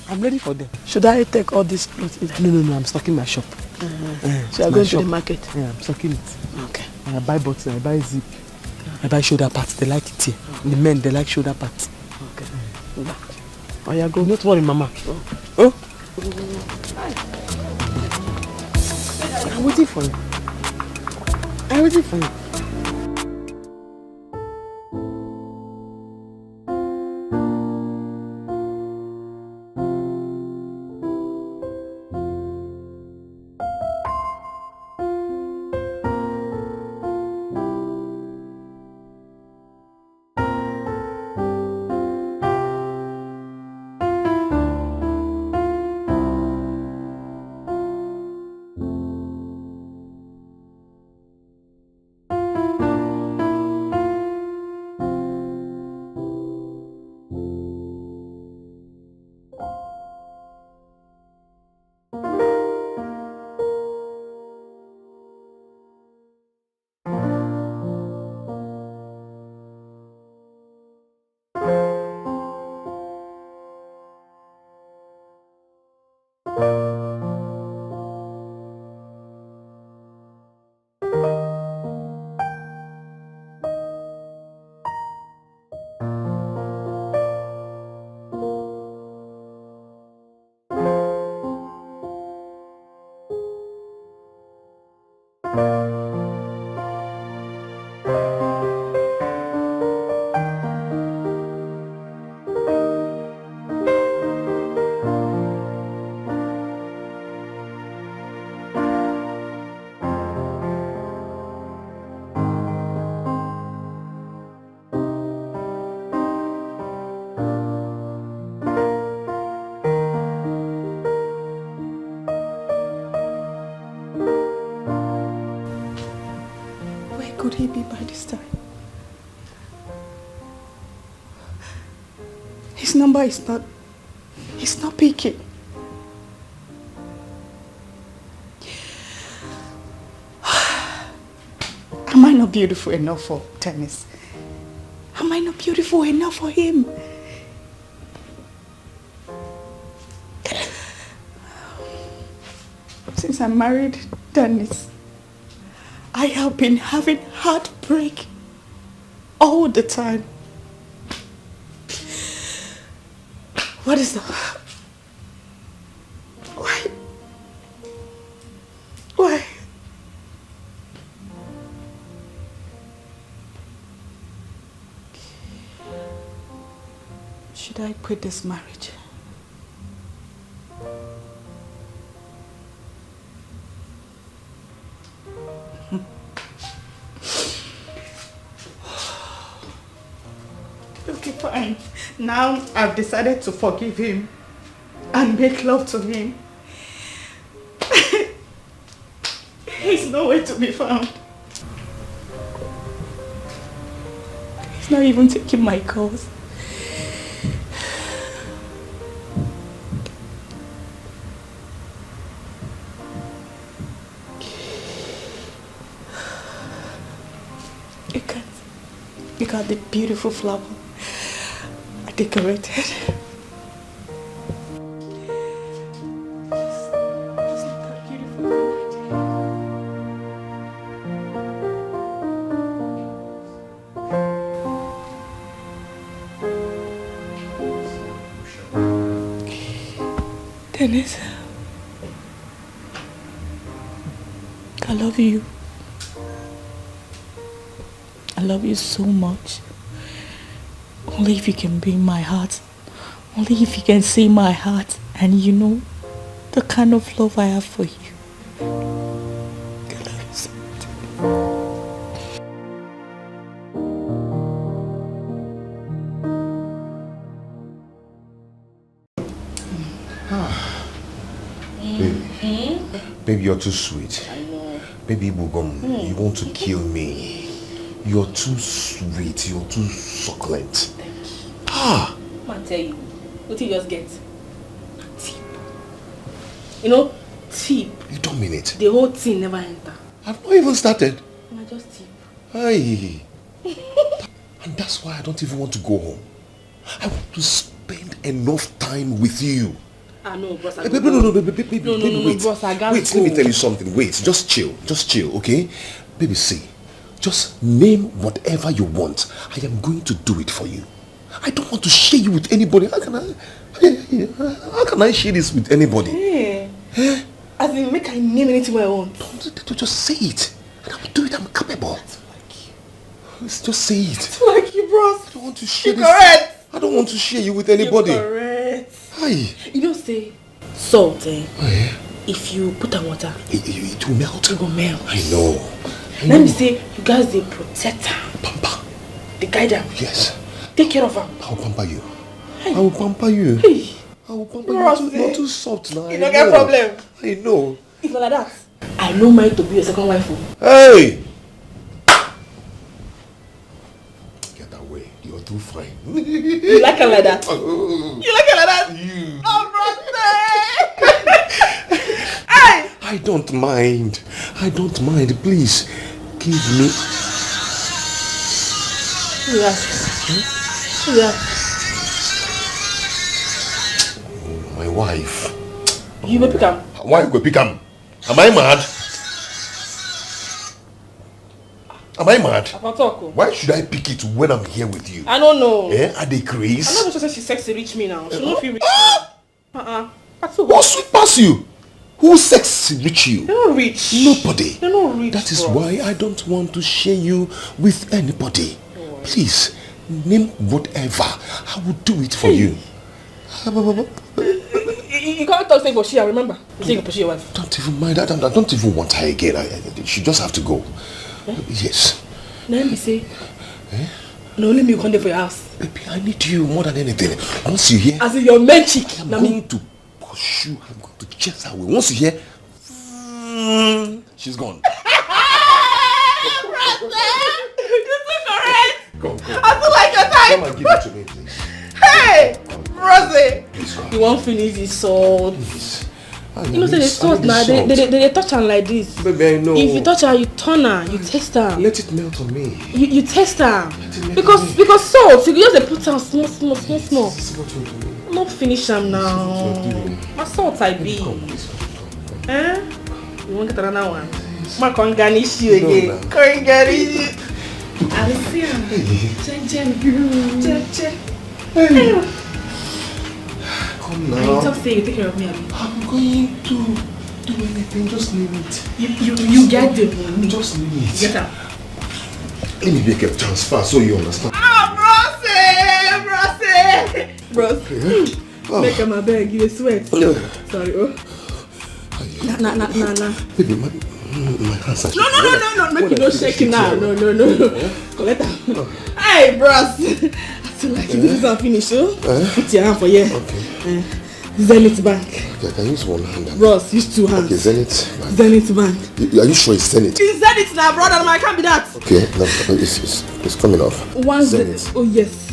I'm ready for them. Should I take all these clothes? No. I'm stocking my shop. So you're going to the market? Yeah, I'm stocking it. Okay. I buy button, I buy zip. I buy shoulder parts. They like it here. The men, they like shoulder parts. Okay. Oh, yeah, go. Not worry, Mama. Oh. I'm waiting for you. I'm waiting for you. Could he be by this time? His number is not picking. Am I not beautiful enough for tennis? Am I not beautiful enough for him? Since I married Dennis, I have been having heartbreak all the time. What is the... Why? Should I quit this marriage? Okay, fine. Now I've decided to forgive him and make love to him. He's nowhere to be found. He's not even taking my calls. You got the beautiful flower I decorated. Dennis, I love you. I love you so much. Only if you can be in my heart. Only if you can see my heart and you know the kind of love I have for you. I love you so Baby. Baby, you're too sweet. I know. Baby Bugum, you want to kill me. You're too sweet. You're too succulent. Thank you. Ah! I tell you, what you just get? Tip. You know, tip. You don't mean it. The whole thing never enter. I've not even started. I just tip. Hey. And that's why I don't even want to go home. I want to spend enough time with you. I know, boss. Baby, no, wait. Boss, I gotta Wait, let me tell you something. Wait, just chill, okay? Baby, see, just name whatever you want. I am going to do it for you. I don't want to share you with anybody. How can I share this with anybody? Hey. As in, make I name anything I want. Don't just say it. And I will do it. I'm capable. That's like you. Let's just say it. That's like you, bros. I don't want to share You're this. correct. I don't want to share you with anybody. You're correct. Hi. You know, say salt, eh? Oh, yeah. If you put on water, it will melt. It will melt. I know. Let me say, you guys, they protect her. Pamper. They guide her. Yes. Take care of her. I will pamper you. Hey. I will pamper you. Hey. I will pamper you. You're too soft now. You don't get problem. I know. If not like that, I know mine to be your second wife. Hey! Get away. You're too fine. You like her like that? You like her like that? You. Oh, brother! Hey! I don't mind. Please, give me... Who's that? Who's that? My wife. You may pick him. Why you go pick him? Am I mad? I can talk. Why should I pick it when I'm here with you? I don't know. Are they crazy? I'm not just saying she's sexy reach me now. She don't feel reach me. What sweet pass you? Who sex reach you? They're not rich. Nobody. They're not rich. That is why I don't want to share you with anybody. Please, name whatever. I will do it for you. You can't talk saying Boshia, remember? You say you push your wife. Don't even mind that. I don't even want her again. She just have to go. Yes. Let me say. No, let me come there for your house. Baby, I need you more than anything. Once you hear... As in your main chick. I'm going to pursue. I'm going to chase her away. Once you hear... she's gone. You're so correct. Go. I feel like your type. Come and give it to me, please. Hey! Rosie! You won't finish this salt. You know, say the salt now, they touch her like this. Baby, I know. If you touch her, you turn her, you taste her. Let it melt on me. You taste her. Because salt, you just put her small. Not finish them now. My salt I be. Eh? You want to get another one? I can't garnish you again. Can't garnish you. I will see her. Check. Come now. You talk say you take care of me. I'm going to do anything. Just name it. You get the money. Just name it. Get her. Let me make a transfer so you understand. Bros. Make him a beg, you sweat. Sorry, Nah. Baby, my hands are shaking. No. Make you no shaking now. No. Collect her. Hey, bros. I feel like you do this and finish, Put your hand for here. Okay. Zenith Bank. Okay, I can use one hand. Bros, use two hands. Okay, Zenith Bank. Zenith Bank. Are you sure it's Zenith? It's Zenith now, brother. I can't be that. Okay, no, it's coming off. Zenith. Oh, yes.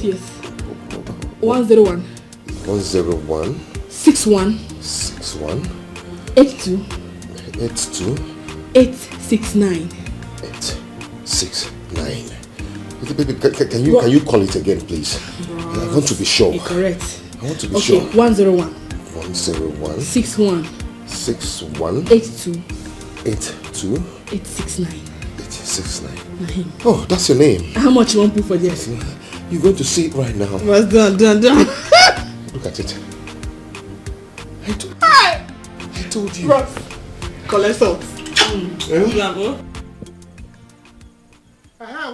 101. 101. 61. 82. 869. 869. Baby, can you call it again, please? I want to be sure. You're correct. I want to be sure. 101. 101. 61. 82. 869. 869. Oh, that's your name. How much you want to put for this? You're going to see it right now. What's done? Look at it. Hey! told you. Bros, collect salt. Who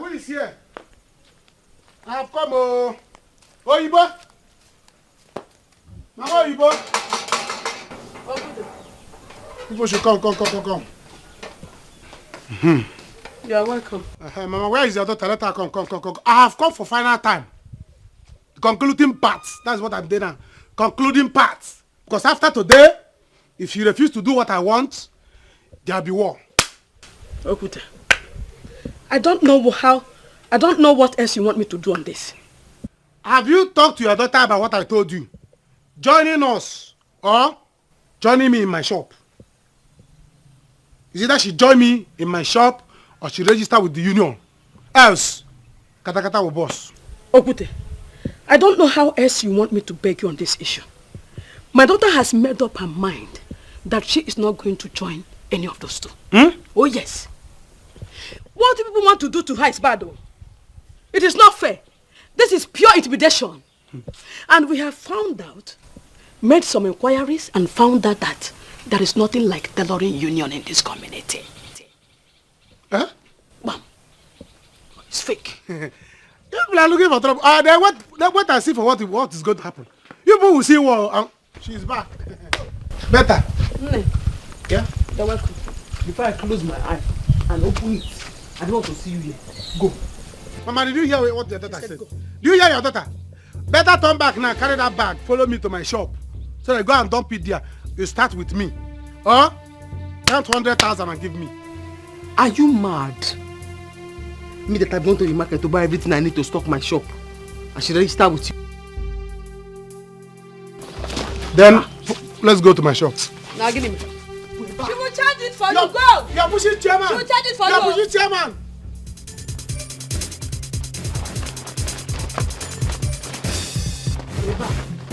is here? I have come. Oyibo. Mama Oyibo. People should come. You are welcome. Mama, where is your daughter? Let her come. I have come for final time. The concluding parts. That's what I'm doing now. Concluding parts. Because after today, if you refuse to do what I want, there'll be war. Okute, I don't know what else you want me to do on this. Have you talked to your daughter about what I told you? Joining us or joining me in my shop? Is it that she join me in my shop or she register with the union? Else, Katakata will boss. Okute, I don't know how else you want me to beg you on this issue. My daughter has made up her mind that she is not going to join any of those two. Oh yes. What do people want to do to her is bad though. It is not fair. This is pure intimidation. And we have found out, made some inquiries and found out that there is nothing like tailoring union in this community. Huh? Bam. It's fake. People are looking for trouble. They wait and see for what is going to happen. You people will see war. She's back. Better. Yeah? You're welcome. Before I close my eye and open it, I don't want to see you here. Go. Mama, did you hear what your daughter said? Do you hear your daughter? Better turn back now, carry that bag, follow me to my shop. So I go and dump it there. You start with me. Or count 100,000 and give me. Are you mad? Me that I've gone to the market to buy everything I need to stock my shop. I should register with you. Then let's go to my shop. Now give me. She will charge it for you. Go. You're pushing chairman. She will charge it for you. You're pushing chairman.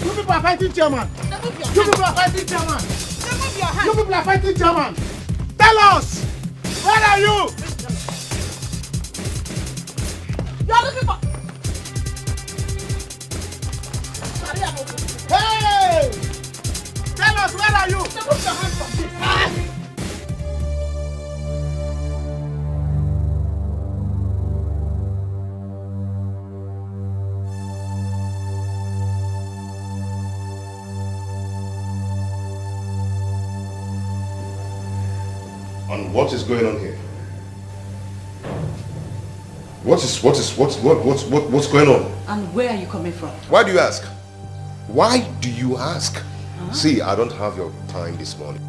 You people are fighting chairman. You people are fighting chairman. You people are fighting chairman. Tell us, where are you? You are looking for. Hey! Tell us, where are you? Put your hands from this. And what is going on here? What's going on? And where are you coming from? Why do you ask? Why do you ask? See, I don't have your time this morning.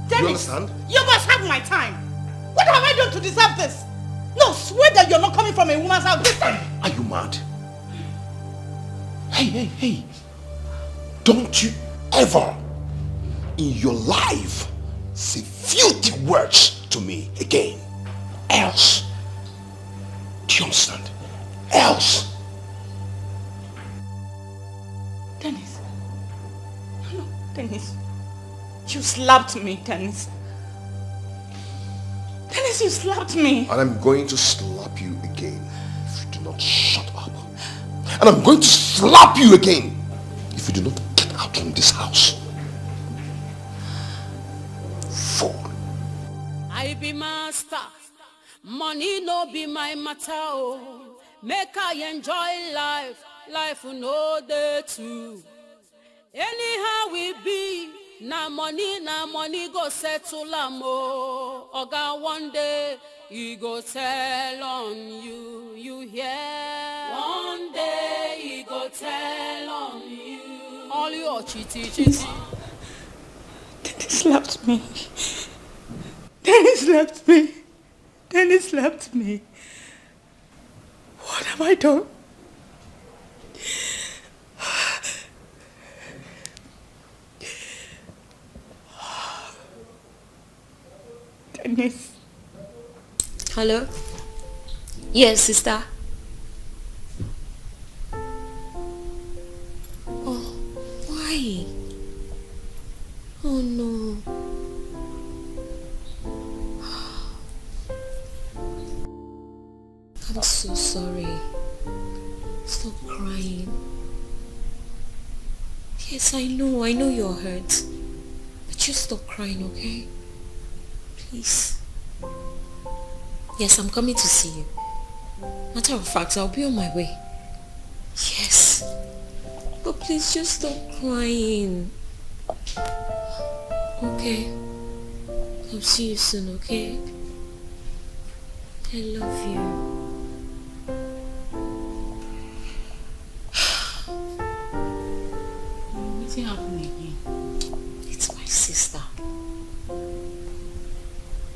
Dennis, you understand? You must have my time. What have I done to deserve this? No, swear that you're not coming from a woman's house this time. Are you mad? Hey. Don't you ever in your life say filthy words to me again. Else. Do you understand? Else. Dennis. No, Dennis. You slapped me, Dennis. Dennis, you slapped me. And I'm going to slap you again if you do not shut up. And I'm going to slap you again if you do not get out from this house. Fool. I be master, money no be my matter. Oh. Make I enjoy life no day too. Anyhow we be, na money go settle am oh. Oga one day he go tell on you, you hear? One day he go tell on you. All your chitty. Dennis slapped me. Dennis slapped me. Dennis slapped me. What have I done? Dennis. Hello? Yes, sister. Oh, why? Oh no. I'm so sorry. Stop crying. Yes, I know you're hurt. But just stop crying, okay? Please. Yes, I'm coming to see you. Matter of fact, I'll be on my way. Yes. But please just stop crying. Okay. I'll see you soon, okay? I love you. What's happening again? It's my sister.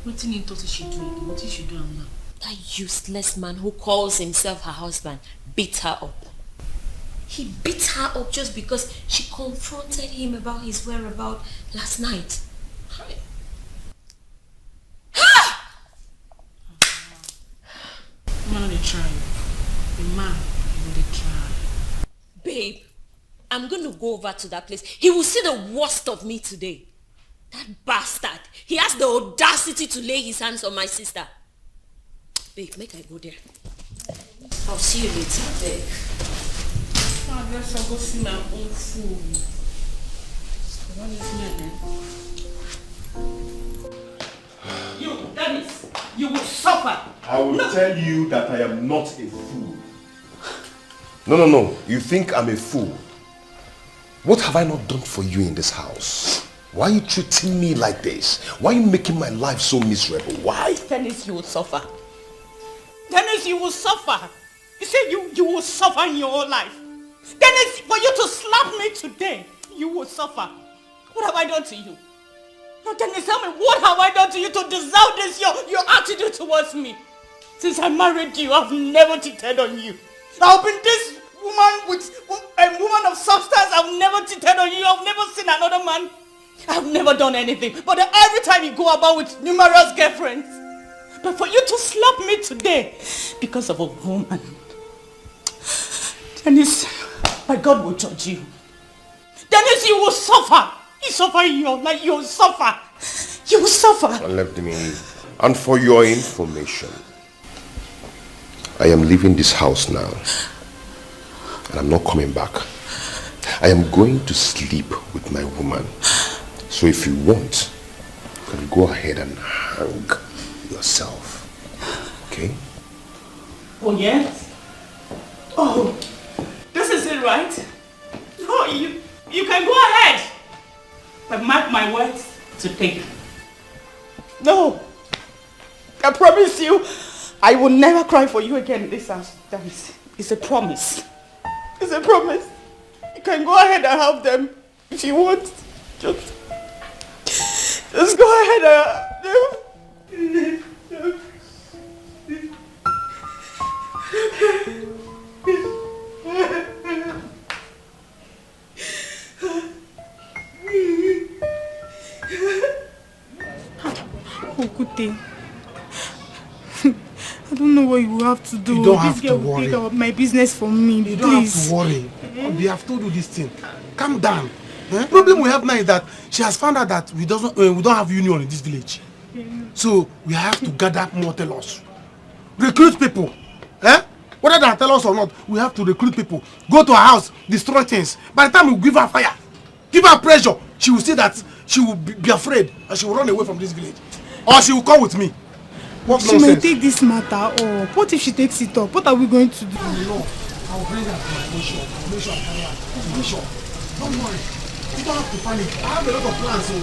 What do you thought she do again? What did she do now? That useless man who calls himself her husband beat her up. He beat her up just because she confronted him about his whereabouts last night. Man, they try. The man, they try. Babe, I'm going to go over to that place. He will see the worst of me today. That bastard. He has the audacity to lay his hands on my sister. Babe, make I go there. I'll see you later, babe. I guess I'll go see my own food. What is my name? You, Dennis, you will suffer. I will tell you that I am not a fool. No. You think I'm a fool? What have I not done for you in this house? Why are you treating me like this? Why are you making my life so miserable? Why? Dennis, you will suffer. Dennis, you will suffer. You say you will suffer in your whole life. Dennis, for you to slap me today, you will suffer. What have I done to you? No, Dennis, tell me, what have I done to you to deserve this, your attitude towards me? Since I married you, I've never cheated on you. I've been this woman a woman of substance. I've never cheated on you. I've never seen another man. I've never done anything. But every time you go about with numerous girlfriends. But for you to slap me today because of a woman. Dennis, my God will judge you. Dennis, you will suffer. You suffer in your life. You will suffer. You will suffer. And let me. And for your information, I am leaving this house now. And I'm not coming back. I am going to sleep with my woman. So if you want, you can go ahead and hang yourself. Okay? Oh, yes? Oh, this is it, right? No, you can go ahead. But mark my words to take. No. I promise you, I will never cry for you again in this house. That is, it's a promise. It's a promise. You can go ahead and help them if you want. Just go ahead and Okute, I don't know what you will have to do. You don't have this girl to will worry. take out my business from me. You don't have to worry. They have told you this thing. Calm down. The problem we have now is that she has found out that we don't have union in this village. So we have to gather more tailors. Recruit people. Whether they tell us or not, we have to recruit people. Go to her house, destroy things. By the time we give her fire, give her pressure, she will see that she will be afraid and she will run away from this village. Or she will come with me. What She nonsense? may take this matter up. What if she takes it up? What are we going to do? No, I will bring her to my nation. Don't worry. You don't have to panic. I have a lot of plans. So.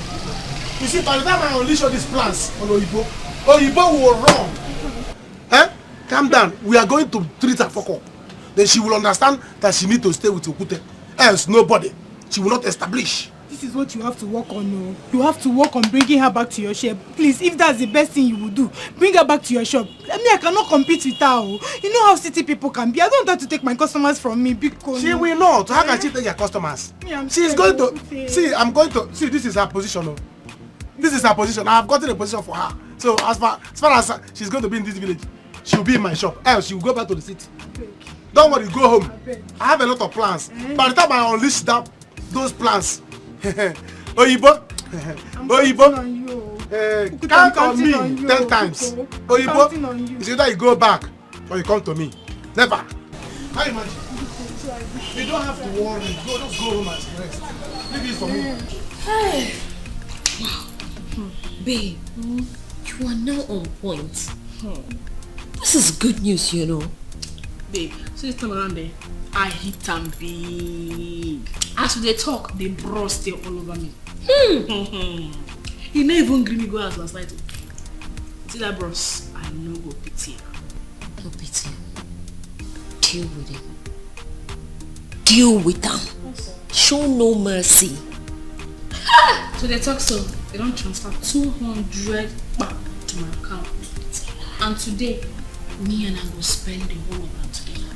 You see, by the time I unleash all these plans on Oyibo will run. Calm down. We are going to treat her fuck up. Then she will understand that she needs to stay with Okute. Else, nobody. She will not establish. This is what you have to work on. No. You have to work on bringing her back to your shop. Please, if that's the best thing you will do, bring her back to your shop. I cannot compete with her. Oh. You know how city people can be. I don't want her to take my customers from me because she will not. How can she take your customers? She is going to see. I'm going to see. This is her position. Oh. This is her position. I have gotten a position for her. So as far as she's going to be in this village, she will be in my shop. Else she will go back to the city. Don't worry, go home. I have a lot of plans. By the time I unleash those plans, Oyibo, count on me 10 times. Oyibo, it's either you go back or you come to me. Never. How you imagine? You don't have to worry. Just go home and rest. Leave it for me. Hey. Wow. Babe, you are now on point. This is good news, you know. Babe, so this time around there, I hit them big. As they talk, they bros stay all over me. He never even give me go out last night. See that bros, I no go pity. No pity. Deal with it. Deal with them. Show no mercy. So they talk so they don't transfer 200 back to my account. And today, me and I will spend the whole of that together.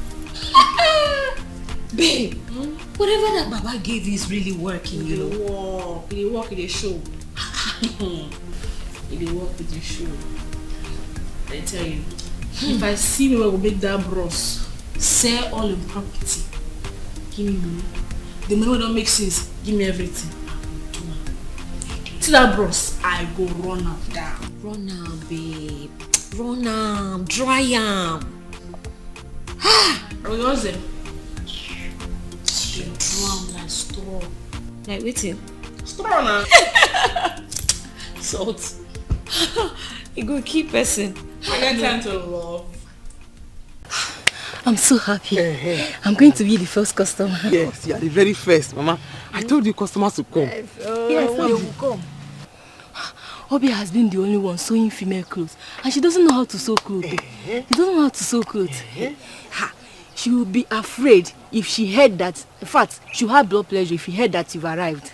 Babe, whatever that Baba gave you is really working, you know. It work with the show. It work with the show. I tell you, if I see me, I will make that bros sell all the property. Give me money. The money will not make sense. Give me everything. See that bros, I go run am down. Run am, babe. Run am. Dry am. What's it? They drum like straw. Like waiting. Straw now. Salt. You go keep person. I get time to love. I'm so happy. I'm going to be the first customer. Yes, you are the very first, Mama. I told you customers to come. Yes, they will come. Obi has been the only one sewing female clothes, and she doesn't know how to sew clothes. She doesn't know how to sew clothes. She will be afraid if she heard that. In fact, she will have blood pressure if she heard that you've arrived.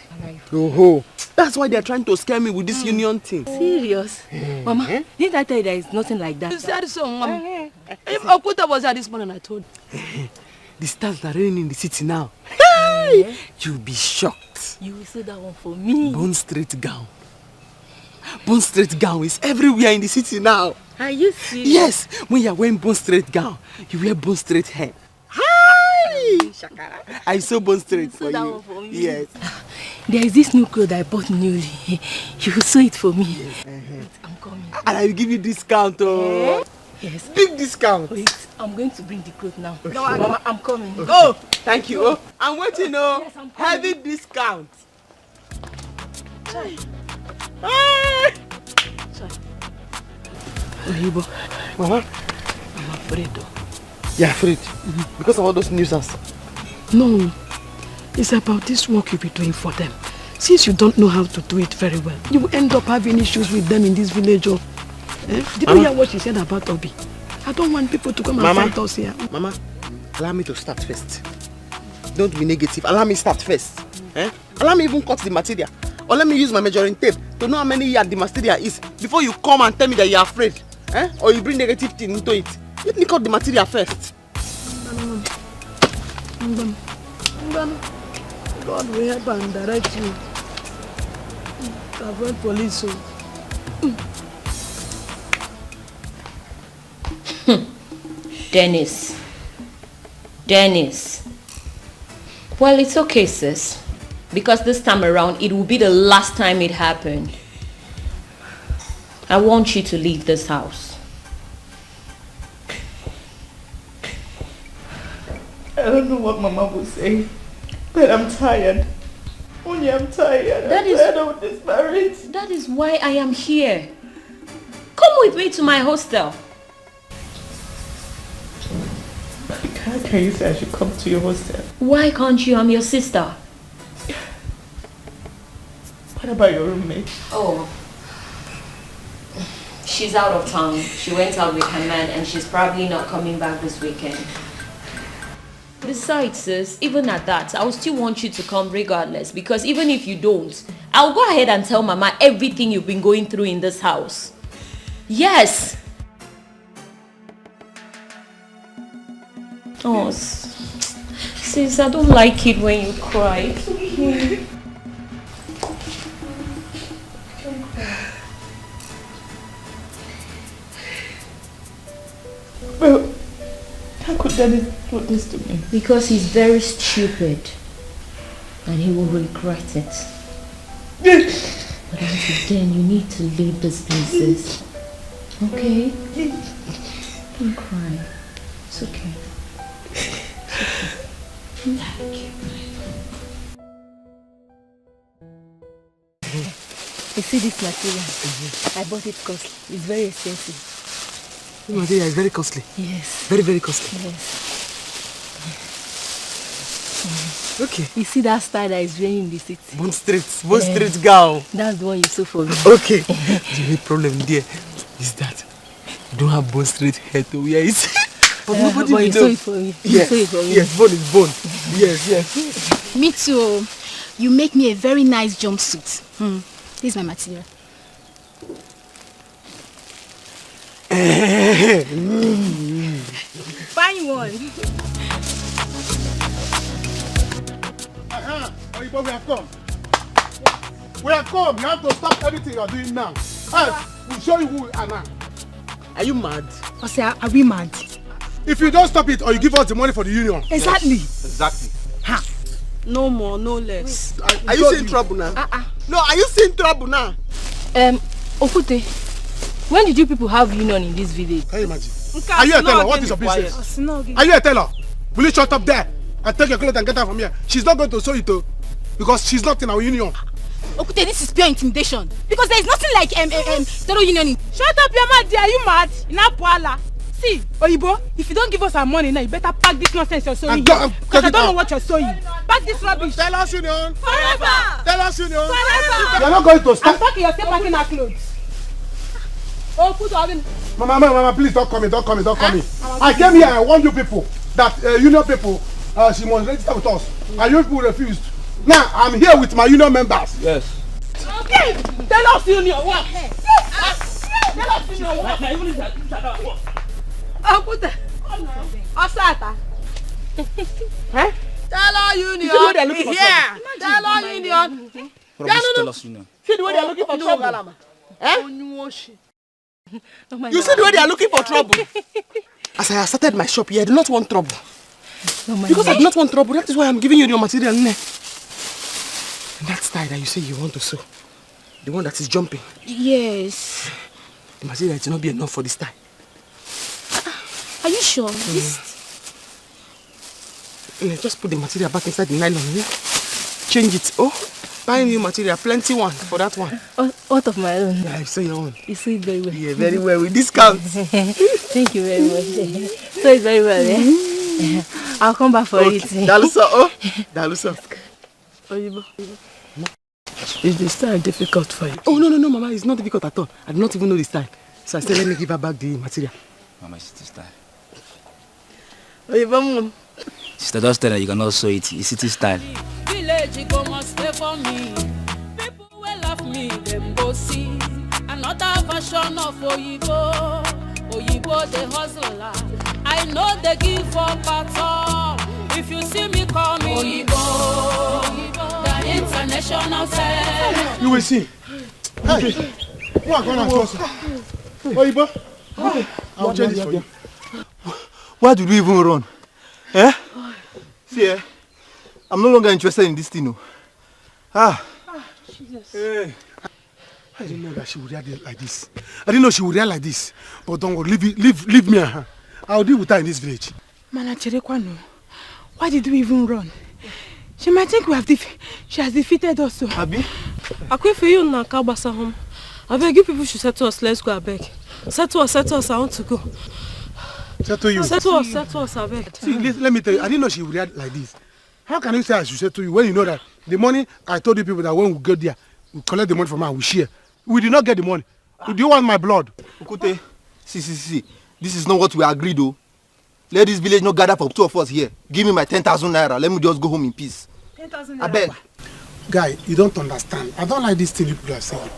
Oh, that's why they are trying to scare me with this union thing. Serious? Mama, didn't I tell you there is nothing like that? That so, Mama. If Okuta was here this morning, I told you. The stars are raining in the city now. Hey! You'll be shocked. You will sew that one for me. Bone straight gown. Bone straight gown is everywhere in the city now. Are you serious? Yes, when you are wearing bone straight gown, you wear bone straight hair. Hi! I sew bone straight for that you. One for me. Yes. There is this new clothes I bought newly. You will sew it for me. Yes. Wait, I'm coming. And I will give you discount. Oh. Yes. Big discount. Wait, I'm going to bring the clothes now. Okay. No, Mama, I'm coming. Okay. Oh, thank you. Oh, I'm waiting. Oh, yes, I'm heavy discount. Ohibo, Mama, I'm afraid though. You're afraid? Because of all those nuisance? No, it's about this work you'll be doing for them. Since you don't know how to do it very well, you will end up having issues with them in this village. Oh. Did you hear what she said about Obi? I don't want people to come and fight us here. Mama, allow me to start first. Don't be negative. Allow me start first. Allow me even cut the material. Or let me use my measuring tape to know how many yards the material is before you come and tell me that you're afraid. Or you bring negative thing into it. Let me cut the material first. God will help and direct you. Avoid police. Dennis. Well, it's okay, sis. Because this time around, it will be the last time it happened. I want you to leave this house. I don't know what Mama will say, but I'm tired. Only I'm tired. I'm tired of this marriage. That is why I am here. Come with me to my hostel. How can you say I should come to your hostel? Why can't you? I'm your sister. What about your roommate? Oh. She's out of town. She went out with her man and she's probably not coming back this weekend. Besides, sis, even at that, I'll still want you to come regardless, because even if you don't, I'll go ahead and tell Mama everything you've been going through in this house. Yes! Oh, sis, I don't like it when you cry. It's okay. Well, how could Daddy do this to me? Because he's very stupid and he will regret it. But until then, you need to leave this place. Okay? Don't cry. It's okay. Thank you. You see this material? I bought it costly. It's very expensive. This material is very costly. Yes. Very, very costly. Yes. Okay. You see that style that is wearing in the city? Bond Street girl. That's the one you sew for me. Okay. The only problem there is that you don't have Bond Street hair to wear it. But nobody but will you know. sew it for me. You Yes. sew it for me. Yes, bone is bone. Yes, yes. Me too. You make me a very nice jumpsuit. This is my material. Fine one. But we have come. We have come. You have to stop everything you are doing now. We'll show you who we are now. Are you mad? I say, are we mad? If you don't stop it or you give us the money for the union. Exactly. Yes. Exactly. Ha. No more, no less. Are you seeing trouble now? No, are you seeing trouble now? Okute, when did you people have union in this village? Can you imagine? Are you a tailor? What is your business? Are you a tailor? Will you shut up there and take your clothes and get out from here? She's not going to sew it because she's not in our union. Okute, this is pure intimidation. Because there is nothing like tailor union. Shut up, your mad. Are you mad? Inapuala. See, Oyibo, if you don't give us our money now, you better pack this nonsense you're sewing. Because I don't know what you're sewing. Pack this rubbish. Tailors union. Forever. Tailors union. Forever. You're not going to stop. I'm talking, you're still packing our clothes. Oh, put her in. Mama, please don't come in. I came here, I warned you people that union people, she must register with us. And you people refused. Now, I'm here with my union members. Yes. Okay, tell us union what? Tell us union what? Oh, put her. Osata. Eh? Tailor union. Here. Tailor union. Union. See the way they're looking for trouble. Eh? You see the way they are looking for trouble. As I started my shop here, I do not want trouble. Because I do not want trouble, that is why I'm giving you your material. And that style that you say you want to sew, the one that is jumping. Yes. The material will not be enough for this style. Are you sure? Just put the material back inside the nylon. Yeah? Change it. Oh, buy new material, plenty one for that one. What of my own? Yeah, I saw your own. You see it very well. Yeah, very well with discount. Thank you very much. So it's very well, eh? I'll come back for it. Dalusa. Is the style difficult for you? Oh, no, Mama, it's not difficult at all. I do not even know the style. So I said, let me give her back the material. Mama, it's the style. Sister, just tell her you cannot sew it. It's city style. Village go must stay for me. People will love me, them go see. Another version of Oyibo. Oyibo the hustler. I know they give up at all. If you see me call me Oyibo, the international style. You will see. Hey, who are going to cross? Oyibo, I'll change this for you. Why did we even run? Eh? See, I'm no longer interested in this thing. No. Jesus. Hey. I didn't know that she would react like this. I didn't know she would react like this. But don't worry, leave me and her. I'll deal with her in this village. Manacherekwano, why did we even run? She might think she has defeated us. So. Abi? Akwefe you na kabasa home. I beg you people should settle us. Let's go. I beg. Settle us. I want to go. Settle you. Settle us. I beg. See, let me tell you, I didn't know she would react like this. How can you say I should settle you when you know that the money I told you people that when we go there, we collect the money from her, we share. We did not get the money. Do you want my blood? Okute, see. This is not what we agreed, though. Let this village not gather for two of us here. Give me my 10,000 naira. Let me just go home in peace. 10,000 naira. I beg. Guy, you don't understand. I don't like this thing you people are saying.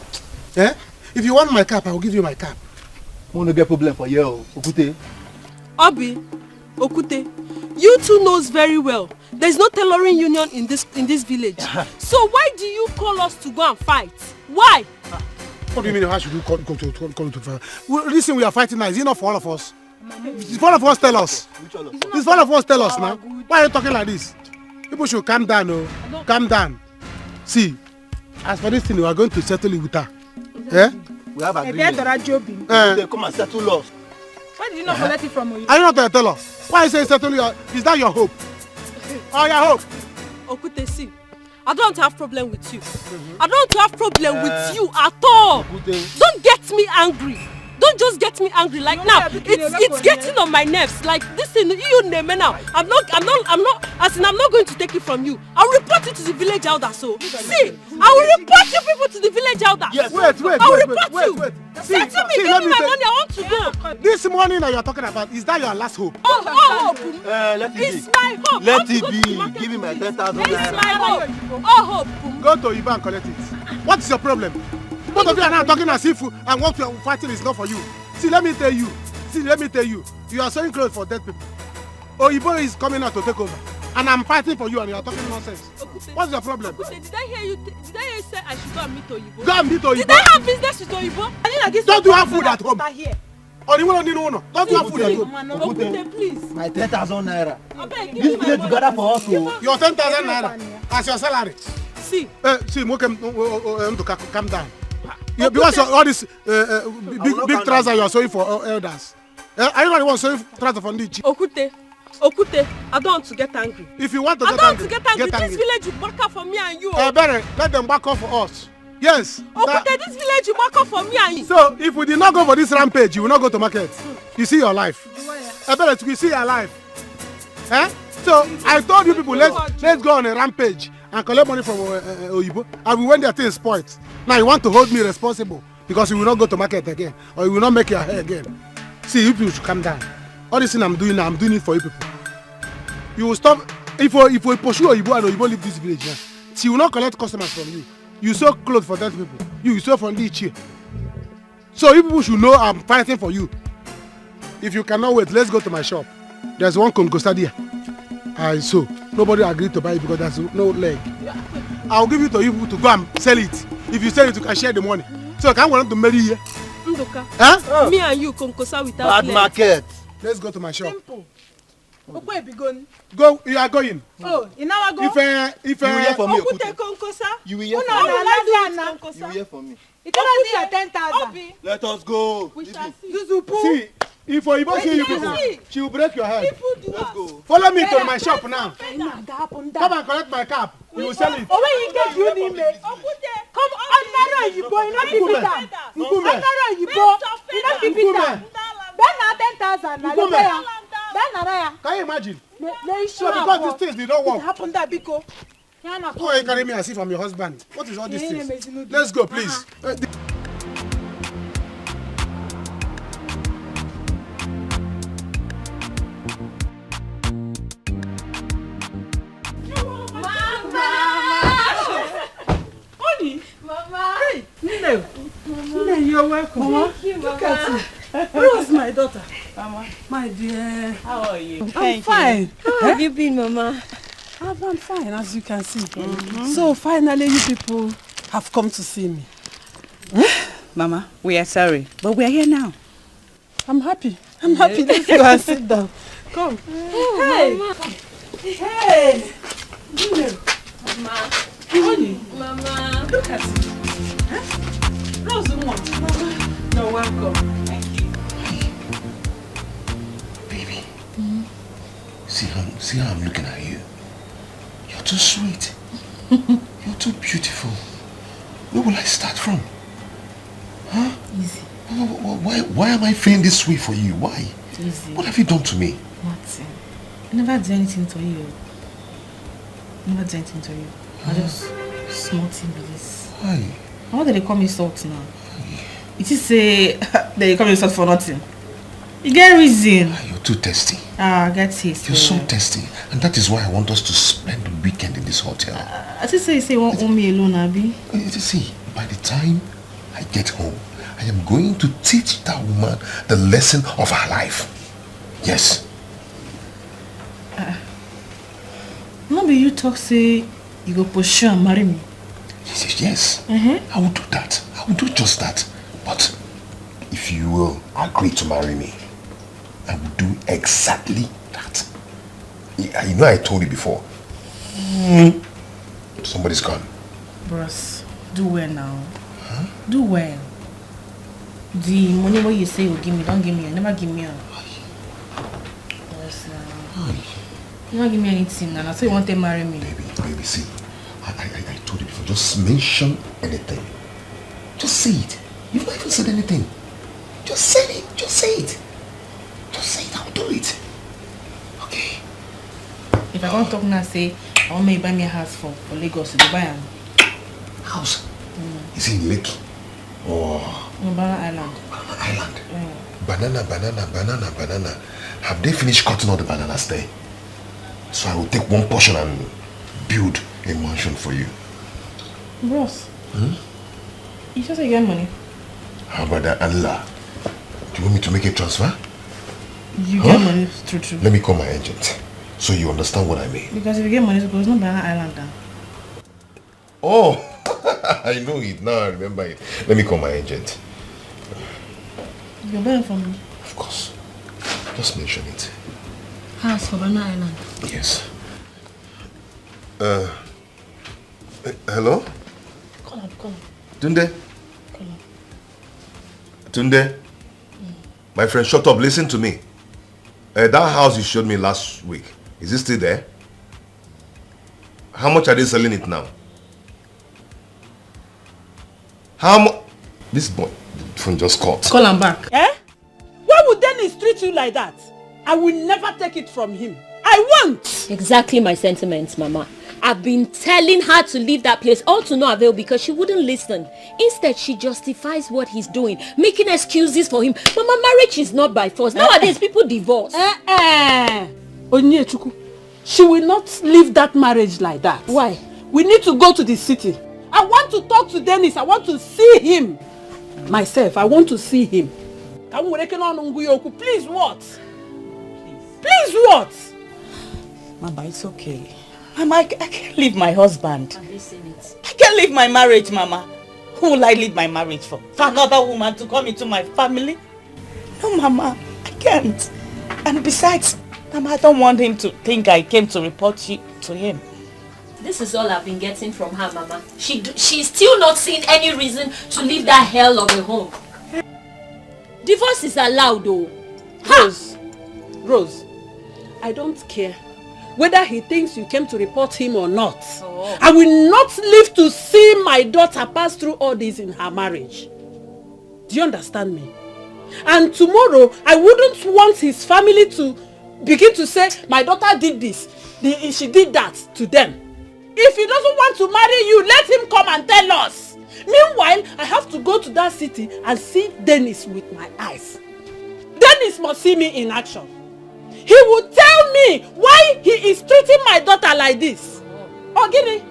Eh? If you want my cap, I will give you my cap. I want to get problem for you, Okute. Obi, Okute, you two knows very well. There's no tailoring union in this village. So why do you call us to go and fight? Why? What do you mean? How should we call to fight? Well, listen, we are fighting now. Is it not for all of us? If all of us tell us. If all of us tell us now. Why are you talking like this? People should calm down, oh. Calm down. See, as for this thing, we are going to settle it with her. Eh? We have agreement. They come and settle us. Why did you not collect it from you? Are you not a teller? Why you say settle your? Is that your hope? Or your hope? Okute, see, I don't want to have problem with you. I don't want to have problem with you at all. Don't get me angry. Don't just get me angry like now. It's getting on my nerves. Like this thing, you name now. I'm not, as in I'm not going to take it from you. I'll report it to the village elder. So see, I will report you people to the village elder. Yes, wait. I will report you. See, Settle me, give me my money, I want to go. This money that you're talking about, is that your last hope? Oh, hope. Let it It's be. my hope. Let it be. Give me my 10,000 It's naira. my hope. Oh, hope. Go to Iba and collect it. What is your problem? Both of you are now talking as if and what you are fighting is not for you. See, let me tell you. You are sewing clothes for dead people. Oyibo is coming out to take over. And I'm fighting for you and you are talking nonsense. What's your problem? Did I hear you say I should go and meet Oyibo? Go and meet Oyibo. Did I have business with Oyibo? Don't you have food at home? Don't you have food at home? Okute, please. My 10,000 naira. Abeg, give This me my village money. together for us. Your 10,000 naira as your salary. See. See, calm down. Yeah, because all this big trousers you are sewing for elders. Are you not the one sewing trousers for Nichi? Okute, I don't want to get angry. If you want to get angry, get angry. This village will back up for me and you. Better let them back up for us. Yes. Okute, this village will back up for me and you. So if we did not go for this rampage, you will not go to market. You see your life. Better we see your life. So I told you people, let's go on a rampage and collect money from Oyibo. And we went there things spoiled. Now you want to hold me responsible because you will not go to market again or you will not make your hair again. See, you people should calm down. All this thing I'm doing now, I'm doing it for you people. You will stop. If we pursue Oyibo and Oyibo leave this village, she will not collect customers from you. You sew clothes for dead people. You sew from the chair. So you people should know I'm fighting for you. If you cannot wait, let's go to my shop. There's one Concosta there. I sew. Nobody agreed to buy it because there's no leg. I'll give it to you people to go and sell it. If you sell it, you can share the money. So I can't want to marry you. Ndoka. Me and you Concosa without bad market. Let's go to my shop. Simple. Where be going? Go, you are going. Oh, you now go. If you will hear from me, Okute Concosa. You will hear from me. You will hear from me. You cannot see your 10,000. Let us go. We shall see. Zuzupu. See, if Oyibo see you people, she will break your head. Let's go. Follow me to my shop now. Come and collect my cap. You will sell it. Oh, when you get you need me. Come on, Nara Yibo, you not keep it down. Nara Yibo, you not keep it down. Then na 10,000 na you pay. Then na. Can you imagine? So because these things they don't work. It happened that biko. Why you carry me as if I'm your husband? What is all these things? Let's go, please. Mama. Hey, Neva. Neva, you're welcome. Mama. Thank you, Mama. Look at you. Where was my daughter? Mama. My dear. How are you? I'm fine. How have you been, Mama? I'm fine, as you can see. So finally, you people have come to see me. Mama, we are sorry, but we are here now. I'm happy. Let's go and sit down. Come. Oh, hey. Mama. Hey. Mama. Honey. Mama. Look at you. How's the one? Mama. You're welcome. Thank you. Baby. See how I'm looking at you. You're too sweet. You're too beautiful. Where will I start from? Huh? Easy. Why am I feeling this way for you? Why? Easy. What have you done to me? Nothing. I never did anything to you. I just small thing with this. Why? Why do they call me salt now? It is say they call me salt for nothing. You get reason. You're too testy. I get taste. You're so testy. And that is why I want us to spend the weekend in this hotel. I just say you say won't own me alone, Abby. See, by the time I get home, I am going to teach that woman the lesson of her life. Yes. Maybe you talk say you go pursue and marry me. Yes. I will do that. I will do just that. But if you will agree to marry me, I will do exactly that. You know I told you before. Somebody's gone. Bros, do well now. Huh? Do well. The money what you say you give me, don't give me. You never give me. Yes, now. You don't give me anything, and I say you want to marry me. Baby, see. I told you before, just mention anything. Just say it. You've not even said anything. Just say it. Just say it. Just say it. I'll do it. Okay. If I want to talk now, say, I want me to buy me a house for Lagos to Dubai. House? Is it in Lake? Or? No, Banana Island. Banana Island? Banana. Have they finished cutting all the bananas there? So I will take one portion and build a mansion for you. Bros, you just say you get money. How about that, Allah? Do you want me to make a transfer? You get money, true. Let me call my agent, so you understand what I mean. Because if you get money, there's no Banana Island down. Oh, I know it. Now I remember it. Let me call my agent. You're buying from me? Of course. Just mention it. House for Banana Island. Yes. Hello? Call him. Tunde? Tunde? My friend, shut up. Listen to me. That house you showed me last week, is it still there? How much are they selling it now? How much? This boy, the phone just caught. Call him back. Eh? Why would Dennis treat you like that? I will never take it from him. I won't! Exactly my sentiments, Mama. I've been telling her to leave that place, all to no avail, because she wouldn't listen. Instead, she justifies what he's doing, making excuses for him. Mama, marriage is not by force. Nowadays, people divorce. Onyechuku, she will not leave that marriage like that. Why? We need to go to the city. I want to talk to Dennis. I want to see him. Myself, I want to see him. Please what? Please what? Mama, it's okay. Mama, I can't leave my husband. I can't leave my marriage, Mama. Who will I leave my marriage for? For another woman to come into my family? No, Mama, I can't. And besides, Mama, I don't want him to think I came to report you to him. This is all I've been getting from her, Mama. She's still not seeing any reason to leave that hell of a home. Divorce is allowed, though. Rose, I don't care whether he thinks you came to report him or not. I will not live to see my daughter pass through all this in her marriage. Do you understand me? And tomorrow, I wouldn't want his family to begin to say, my daughter did this, she did that to them. If he doesn't want to marry you, let him come and tell us. Meanwhile, I have to go to that city and see Dennis with my eyes. Dennis must see me in action. He will tell me why he is treating my daughter like this. Oh, Guinea.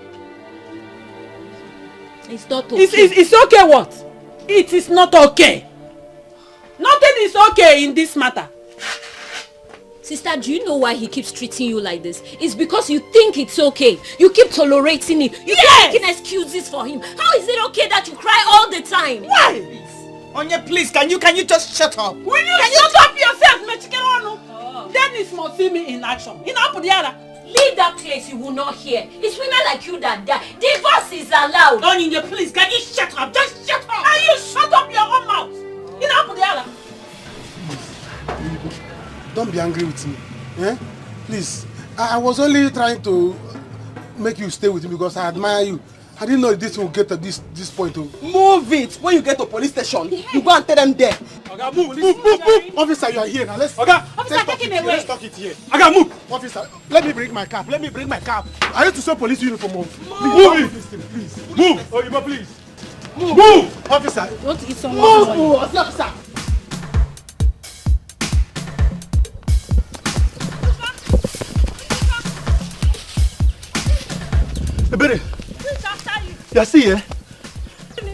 It's not okay. It's okay what? It is not okay. Nothing is okay in this matter. Sister, do you know why he keeps treating you like this? It's because you think it's okay. You keep tolerating it. You keep making excuses for him. How is it okay that you cry all the time? Why? Anya, please, can you just shut up? Will you shut up yourself, Mechikerono? Dennis must see me in action. Leave that place, you will not hear. It's women like you that die. Divorce is allowed. Anya, please, can you shut up? Just shut up. And you shut up your own mouth. Don't be angry with me. Eh? Please. I was only trying to make you stay with me because I admire you. I didn't know this will get to this point. Move it. When you get to police station, you go and tell them there. Oga, move. Officer, you are here now. Officer, take it away. Let's talk it here. Oga, move. Officer, let me bring my cab. I need to show police uniform. Move it. Please. Move. Oh, please. Move. Officer. Don't eat some more. Move. Officer. Ebere, you see here?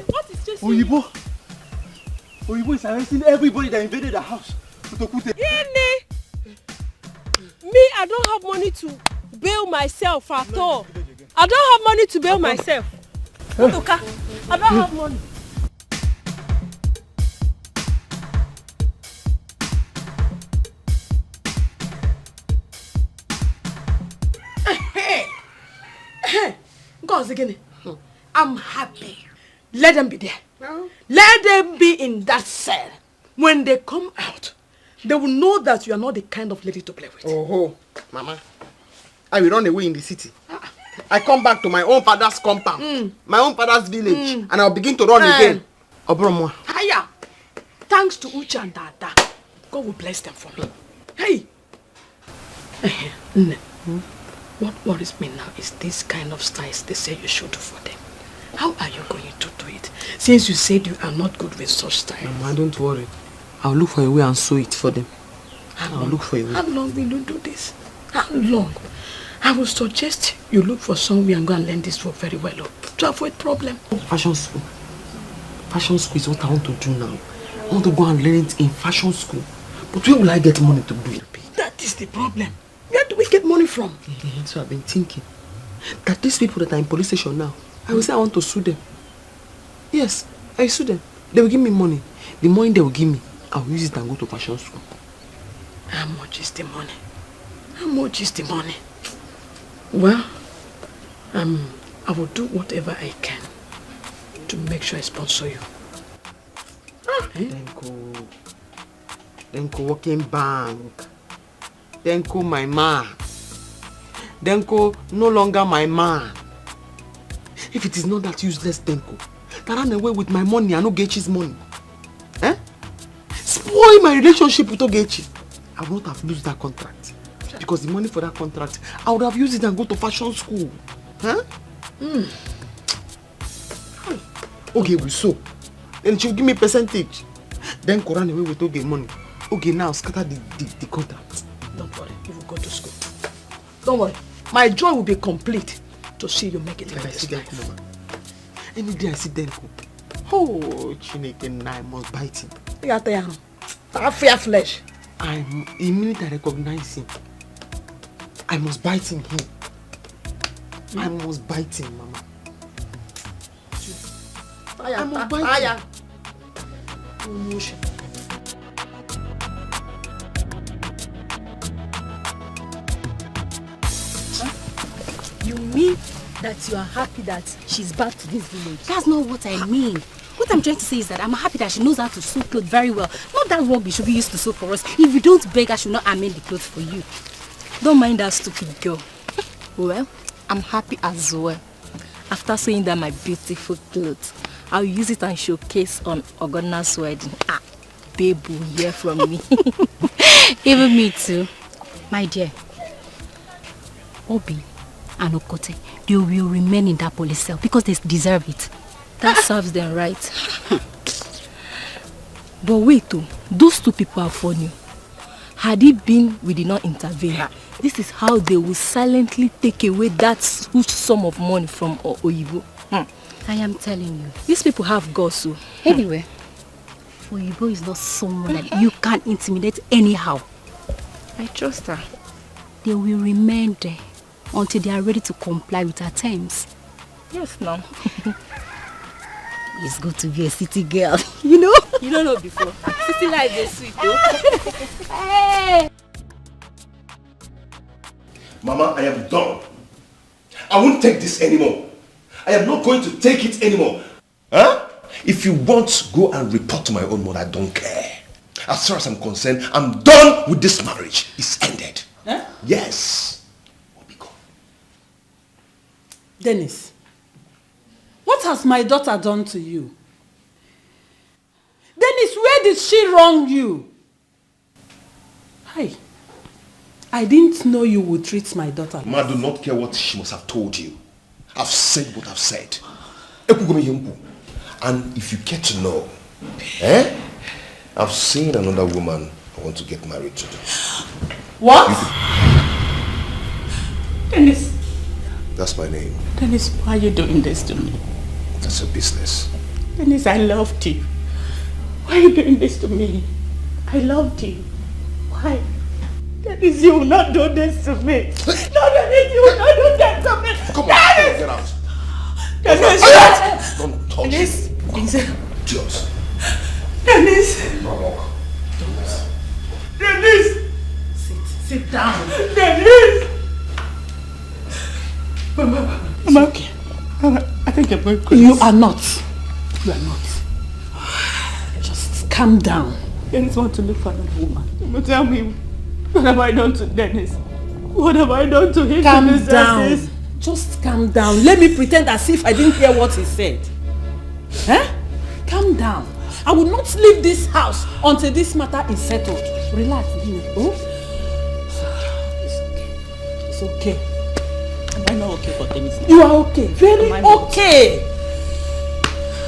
What is chasing Oyibo is arresting everybody that invaded the house. Really? Me, I don't have money to bail myself at all. I don't have money to bail myself. Udoka, I don't have money. I'm happy. Let them be there. Let them be in that cell. When they come out, they will know that you are not the kind of lady to play with. Oh, Mama. I will run away in the city. I come back to my own father's compound, my own father's village, and I'll begin to run again. Obromwa. Hiya. Thanks to Uche and Dada, God will bless them for me. Hey. What worries me now is this kind of styles they say you should do for them. How are you going to do it? Since you said you are not good with such styles. Mama, don't worry. I'll look for a way and sew it for them. I'll look for a way. How long will you do this? How long? I will suggest you look for somewhere and go and learn this work very well to avoid problem. Fashion school. Fashion school is what I want to do now. I want to go and learn it in fashion school. But where will I get money to do it? That is the problem. Where do we get money from? So I've been thinking that these people that are in police station now, I will say I want to sue them. Yes, I sue them. They will give me money. The money they will give me, I will use it and go to fashion school. How much is the money? How much is the money? Well, I will do whatever I can to make sure I sponsor you. Then go working bank. Then go my man. Then go no longer my man. If it is not that useless Denko that ran away with my money and Ogechi's money, spoil my relationship with Ogechi, I would not have lost that contract. Because the money for that contract, I would have used it and go to fashion school. Okay, we sew. Then she'll give me percentage. Then ran away with Oge money. Okay, now scatter the contract. Don't worry, you will go to school. Don't worry, my joy will be complete to see you make it in this life. Any day I see Denko, oh, Chineke, I must bite him. That fair flesh. Immediately I recognize him. I must bite him here. I must bite him, Mama. I must bite him. You mean that you are happy that she's back to this village? That's not what I mean. What I'm trying to say is that I'm happy that she knows how to sew clothes very well. Not that rubbish should be used to sew for us. If you don't beg, I should not amend the clothes for you. Don't mind that stupid girl. Well, I'm happy as well. After sewing down my beautiful clothes, I'll use it and showcase on Ogona's wedding. Babe will hear from me. Even me too. My dear, Obi and Okote, they will remain in that police cell because they deserve it. That serves them right. But wait, those two people are funny. Had it been we did not intervene, this is how they will silently take away that huge sum of money from Oyibo. I am telling you, these people have guts. Anyway, Oyibo is not someone that you can intimidate anyhow. I trust her. They will remain there until they are ready to comply with our terms. Yes, no. It's good to be a city girl, you know? You don't know before. City life is sweet, though. Hey! Mama, I am done. I won't take this anymore. I am not going to take it anymore. Huh? If you want to go and report to my own mother, I don't care. As far as I'm concerned, I'm done with this marriage. It's ended. Huh? Yes. Dennis, what has my daughter done to you? Dennis, where did she wrong you? Hi. I didn't know you would treat my daughter. Ma, do not care what she must have told you. I've said what I've said. And if you care to know, I've seen another woman I want to get married to. What? Dennis. That's my name. Dennis, why are you doing this to me? That's your business. Dennis, I loved you. Why are you doing this to me? I loved you. Why? Dennis, you will not do this to me. No, Dennis, you will not do that to me. Come on, Dennis! Get out. Dennis! Don't touch Dennis, me. please. Just. Dennis! Dennis! Sit down. Dennis! I'm okay. I think I'm going crazy. You are not. You are not. Just calm down. Dennis wants to look for another woman. But tell me, what have I done to Dennis? What have I done to him? Calm down. Just calm down. Let me pretend as if I didn't hear what he said. Eh? Calm down. I will not leave this house until this matter is settled. Relax, oh? It's okay. Am I not okay for tennis? You are okay. Very okay.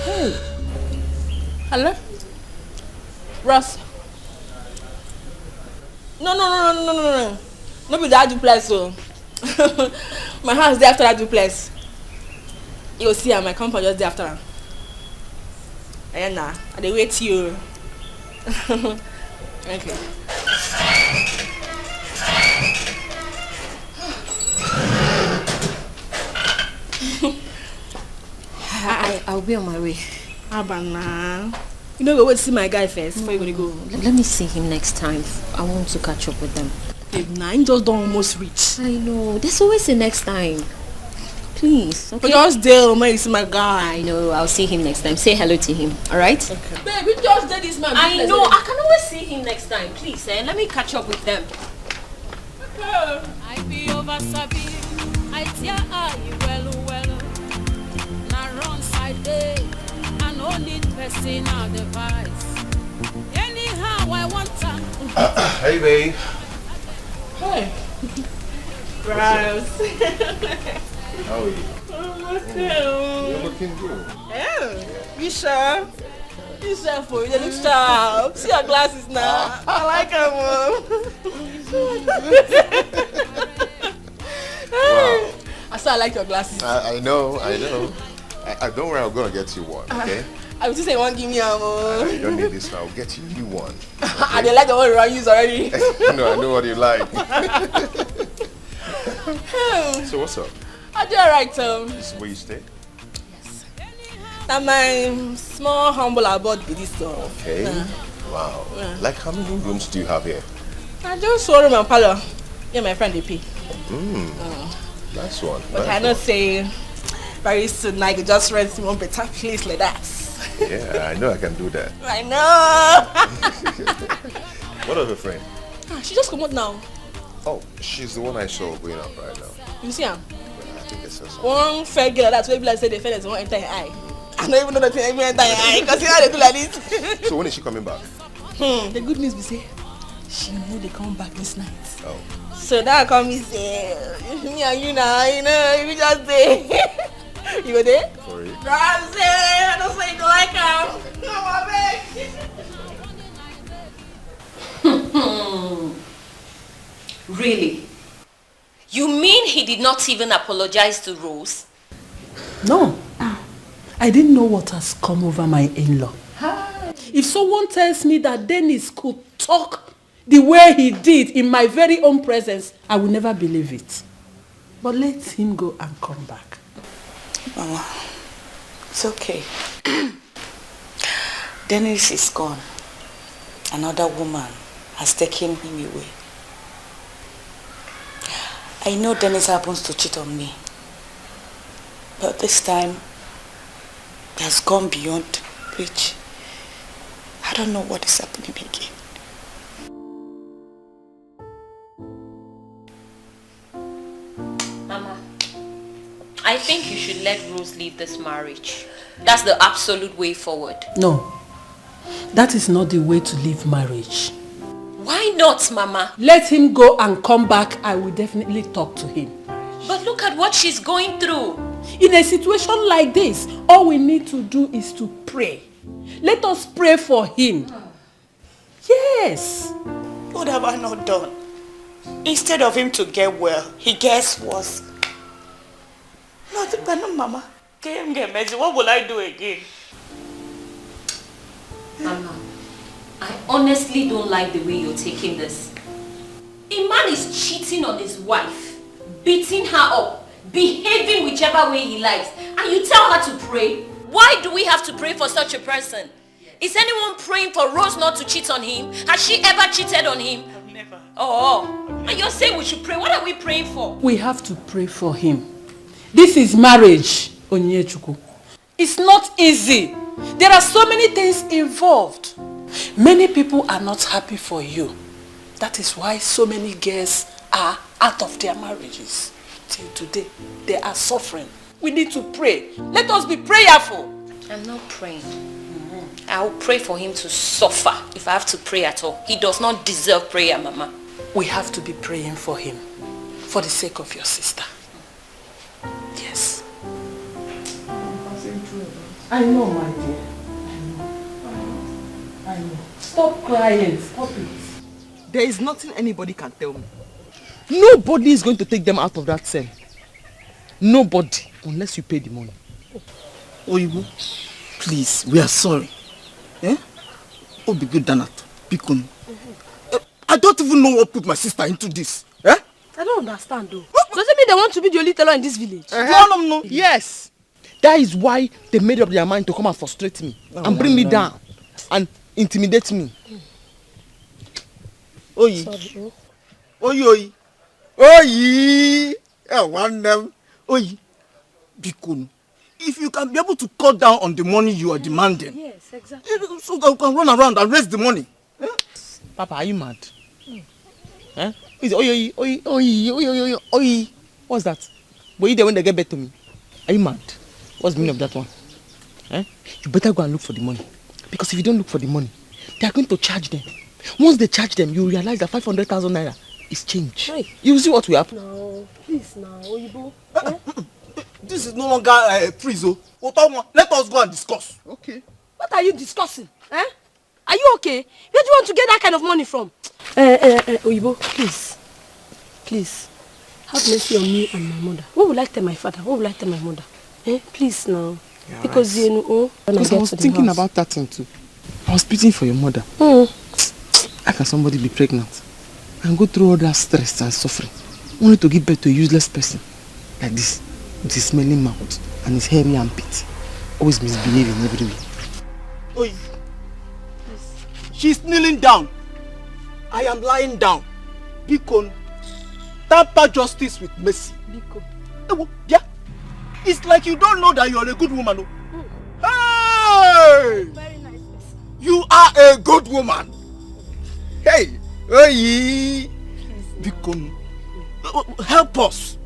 Hey. Hello? Ross. No. No be that duplex, so. My house there after that duplex. You will see my compound just there after. And I wait you. Okay. I'll be on my way. Abana. You know, go wait to see my guy first before you're going to go. Let me see him next time. I want to catch up with them. Babe, 9 just don't almost reach. I know. There's always a next time. Please. Okay? But just there when you see my guy. I know. I'll see him next time. Say hello to him. Alright? Okay. Babe, you just did this man. I know. I can always see him next time. Please, let me catch up with them. I be over Sabi. I tear eye well. Na wrong side day. I no need personal device. Anyhow, I want to. Hey, babe. Hey. Gross. How are you? I'm okay. You're looking good. Yeah. You sure? You sure for you? They look sharp. See your glasses now. I like them, Wow. I saw I like your glasses. I know. I don't worry, I'm gonna get you one, okay? I was just saying, one give me a You don't need this now. I'll get you a new one. I didn't like the one I use already. No, I know what you like. So what's up? I do alright, This is where you stay? Yes. That my small humble abode with this stuff. Okay. Wow. Like how many rooms do you have here? I just saw room and parlor. Yeah, my friend they pay. Nice one. But nice I not say very soon I could just rent one better place like that. Yeah, I know I can do that. I know. What other friend? She just come out now. Oh, she's the one I saw going up right now. You see her? I think I saw something. One fair girl like that, so like say the fairness won't enter your eye. I don't even know that thing enter your eye because you know how they do like this. So when is she coming back? The good news be say she know they come back this night. Oh. So that come me say me and you now, you know, we just say you go there? For real? I don't say you don't like her. No, Really? You mean he did not even apologize to Rose? No. I didn't know what has come over my in-law. If someone tells me that Dennis could talk the way he did in my very own presence, I will never believe it. But let him go and come back. Mama, it's okay. Dennis is gone. Another woman has taken him away. I know Dennis happens to cheat on me. But this time, he has gone beyond reach. I don't know what is happening again. Mama, I think you should let Rose leave this marriage. That's the absolute way forward. No, that is not the way to leave marriage. Why not, Mama? Let him go and come back. I will definitely talk to him. But look at what she's going through. In a situation like this, all we need to do is to pray. Let us pray for him. Yes. What have I not done? Instead of him to get well, he gets worse. No, Mama. What will I do again? Mama, I honestly don't like the way you're taking this. A man is cheating on his wife, beating her up, behaving whichever way he likes, and you tell her to pray? Why do we have to pray for such a person? Is anyone praying for Rose not to cheat on him? Has she ever cheated on him? Never. Oh, and you're saying we should pray. What are we praying for? We have to pray for him. This is marriage, Onyechukwu. It's not easy. There are so many things involved. Many people are not happy for you. That is why so many girls are out of their marriages. Till today, they are suffering. We need to pray. Let us be prayerful. I'm not praying. I'll pray for him to suffer if I have to pray at all. He does not deserve prayer, Mama. We have to be praying for him. For the sake of your sister. Yes. I know, my dear. I know. Stop crying. Stop it. There is nothing anybody can tell me. Nobody is going to take them out of that cell. Nobody, unless you pay the money. Oyibo, please, we are sorry. Eh? Oh, be good, Danat. Bikun. I don't even know what put my sister into this. Eh? I don't understand though. Does it mean they want to be the only tailor in this village? No. Yes. That is why they made up their mind to come and frustrate me and bring me down and intimidate me. Oyi. Sorry. Oyi. Oyi. One them. Oyi. Bikun. If you can be able to cut down on the money you are demanding, Yes, exactly. so that you can run around and raise the money. Eh? Papa, are you mad? Eh? Oyi. What's that? Were you there when they get back to me? Are you mad? What's the meaning of that one? Eh? You better go and look for the money. Because if you don't look for the money, they are going to charge them. Once they charge them, you realize that 500,000 naira is change. Hey. You see what will happen. No, please now, Oyibo. This is no longer a prison. Let us go and discuss. Okay. What are you discussing? Eh? Are you okay? Where do you want to get that kind of money from? Oyibo, please. Please. Have mercy on me and my mother. What will I tell my father? What will I tell my mother? Eh? Please now. Yeah, because right. you know, when I Because get I was to the thinking house. about that thing too. I was pitying for your mother. How can somebody be pregnant and go through all that stress and suffering only to give birth to a useless person like this with his smelling mouth and his hairy armpit, always misbehaving every way. Oyi. She's kneeling down. I am lying down. Bikon. Tamper justice with mercy. Biko. Yeah. It's like you don't know that you are a good woman. Hey! Very nice person. You are a good woman. Hey! Oyi! Bikon. Help us.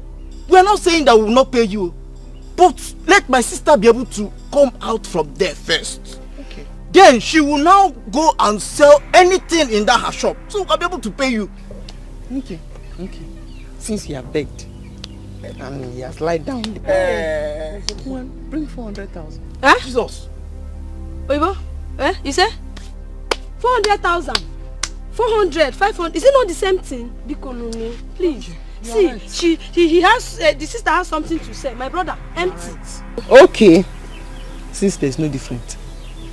We are not saying that we will not pay you. But let my sister be able to come out from there first. Okay. Then she will now go and sell anything in that her shop. So we can be able to pay you. Okay. Since he has begged and he has lied down, bring 400,000. Eh? Jesus. Oyibo? Eh? You say? 400,000. 400, 500. Is it not the same thing? Biko no, please. See, right. He has, the sister has something to say. My brother, empty. Right. Okay. Since there's no difference,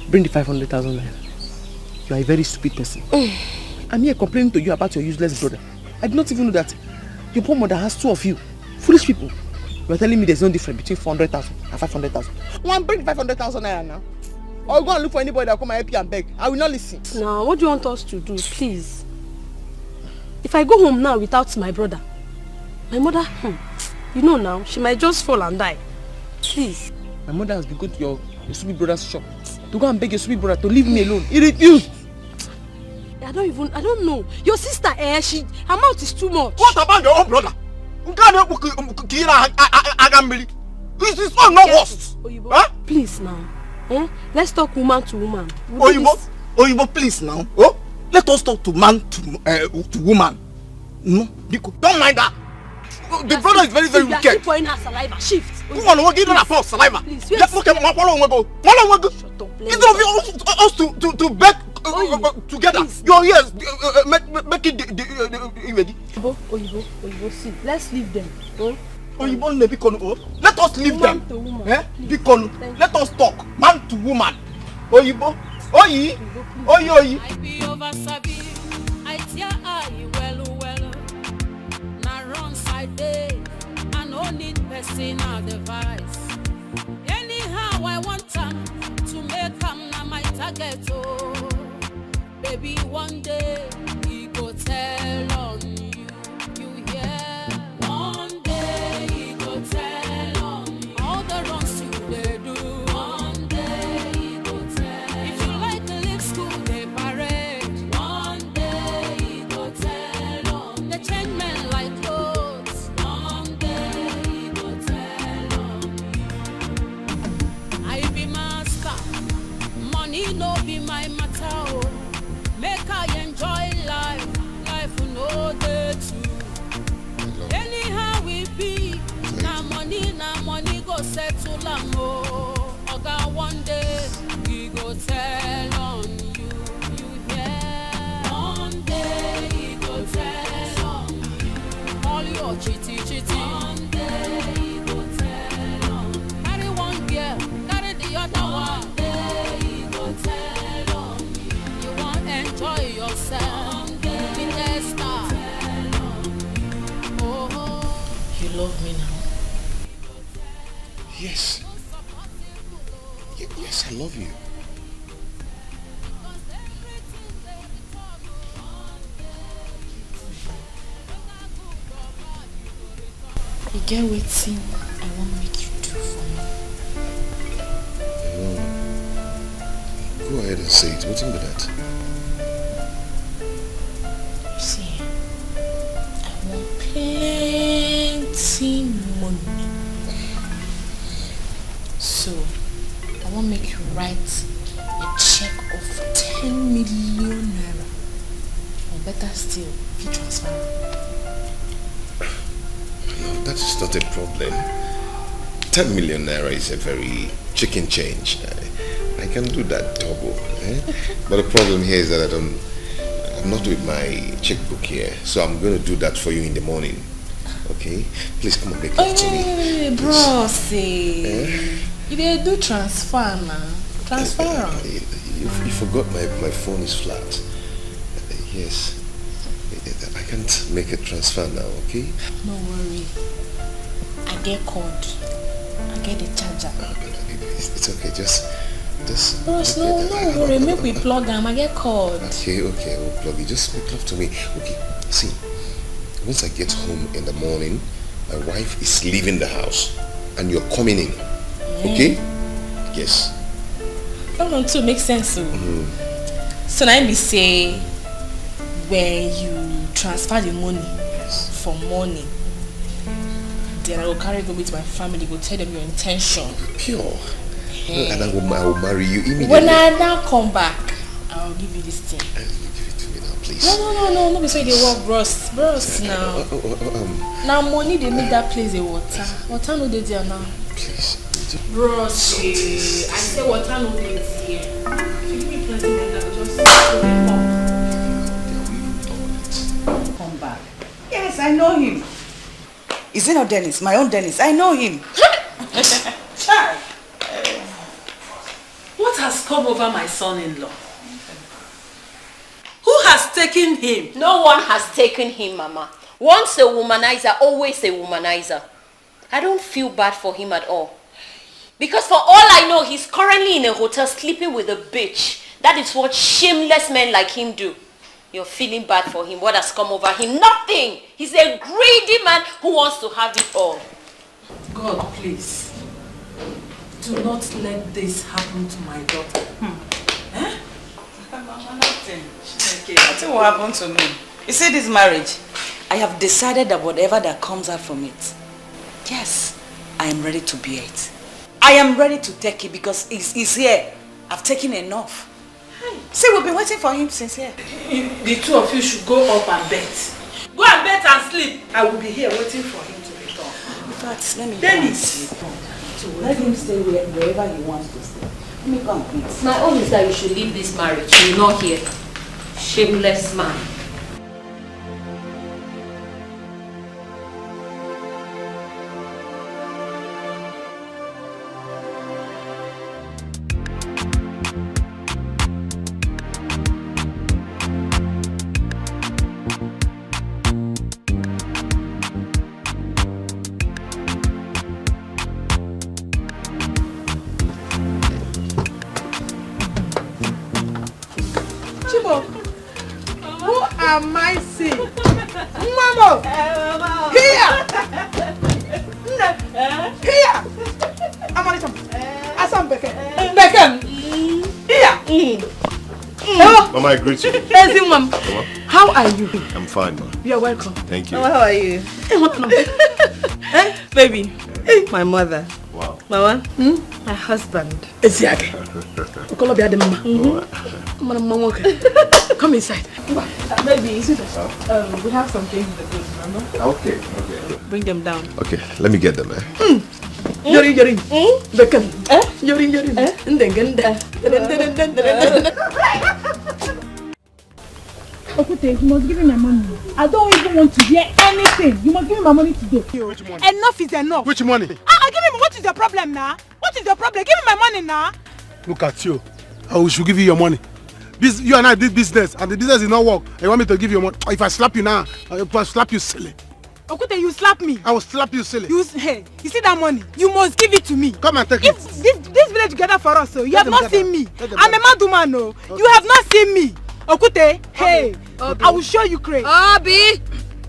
bring the 500,000 naira. You are a very stupid person. I'm here complaining to you about your useless brother. I did not even know that your poor mother has two of you. Foolish people. You are telling me there's no difference between 400,000 and 500,000. One, bring 500,000 naira now. Or go and look for anybody that will come and help you and beg. I will not listen. Now, what do you want us to do, please? If I go home now without my brother, my mother, you know now, she might just fall and die. Please. My mother has been going to your stupid brother's shop to go and beg your stupid brother to leave me alone. He refused. I don't know. Your sister, her mouth is too much. What about your own brother? This is not worst. Huh? Please now. Let's talk woman to woman. Oyibo, please now. Oh, let us talk to man to woman. No, don't mind that. The brother is very, very wicked. You are pouring her saliva. Shift. Come on, we're giving her false saliva. Please, look at instead of us to beg together. Please. Your ears make it the Oyibo, see. Let's leave them. Oyibo, let us leave them. Let us talk. Man to woman. Oyibo. Oyi. I be over Sabi. I tear eye well. Na wrong side day. I no need personal device. Anyhow I want them to make them na my target. Oh, baby, one day he go tell on you. You hear? One day he go tell on you. All the wrongs you they do. One day he go tell. If you like the live school they parade. One day he go tell on. They change men like clothes. One day you love me now? Yes. Yes, I love you. You get waiting, I won't make you do for me. Go ahead and say it. What's in with that? See, I want plenty money. So, I won't make you write a check of 10 million naira. Or better still, if you transfer. No, that is not a problem. 10 million naira is a very chicken change. I can do that double. But the problem here is that I'm not with my checkbook here. So I'm going to do that for you in the morning. Okay? Please come and make love to me. Hey, bro, see. You didn't do transfer now. Transfer. You forgot my phone is flat. Yes. I can't make a transfer now, okay? No worry. I get code. I get the charger. It's okay, just Bros, no worry. Make we plug them. I get code. Okay, we'll plug it. Just make love to me. Okay, see. Once I get home in the morning, my wife is leaving the house and you're coming in. Okay? Yes. That one too makes sense. So now me say when you transfer the money for morning, then I will carry go with my family, go tell them your intention. Pure. And I will marry you immediately. When I now come back, I will give you this thing. Give it to me now, please. No, be so they work bros now. Now money they make that place a water. Water no dey there now. Please. Bros, I say water no dey there. If you give me plenty money, I will just Come back. Yes, I know him. Is it not Dennis? My own Dennis. I know him. Child. What has come over my son-in-law? Who has taken him? No one has taken him, Mama. Once a womanizer, always a womanizer. I don't feel bad for him at all. Because for all I know, he's currently in a hotel sleeping with a bitch. That is what shameless men like him do. You're feeling bad for him. What has come over him? Nothing! He's a greedy man who wants to have it all. God, please. Do not let this happen to my daughter. Nothing will happen to me. You see this marriage? I have decided that whatever that comes out from it, yes, I am ready to bear it. I am ready to take it because he's here. I've taken enough. See, we've been waiting for him since here. The two of you should go up and bet. Go and bet and sleep. I will be here waiting for him to return. In fact, let me Dennis. Let him stay wherever he wants to stay. Let me go and please. My own is that you should leave this marriage. You're not here. Shameless man. Who am I seeing? Mama! Here! Here! Amalitam! Asam Beken! Beken! Here! Mama, I greet you. Hey, Mom. How are you? I'm fine, ma. You're welcome. Thank you. Mama, how are you? Baby, my mother. Wow. Mama, my husband. Eziake. Come inside. Baby, we have some things in the fridge, remember? Okay. Bring them down. Okay, let me get them, Yorin. Beken. Yorin. Okute, you must give me my money. I don't even want to hear anything. You must give me my money today. Which money? Enough is enough. Which money? Give me. What is your problem now? What is your problem? Give me my money now. Look at you. I should give you your money. You and I did business, and the business did not work. You want me to give you money? If I slap you now, I will slap you silly. Okute, you slap me. I will slap you silly. You see that money? You must give it to me. Come and take it. This village gather for us, so you have not seen me. I'm a mad woman, no. Okay. You have not seen me. Okute, hey, I will show you crazy. Obi!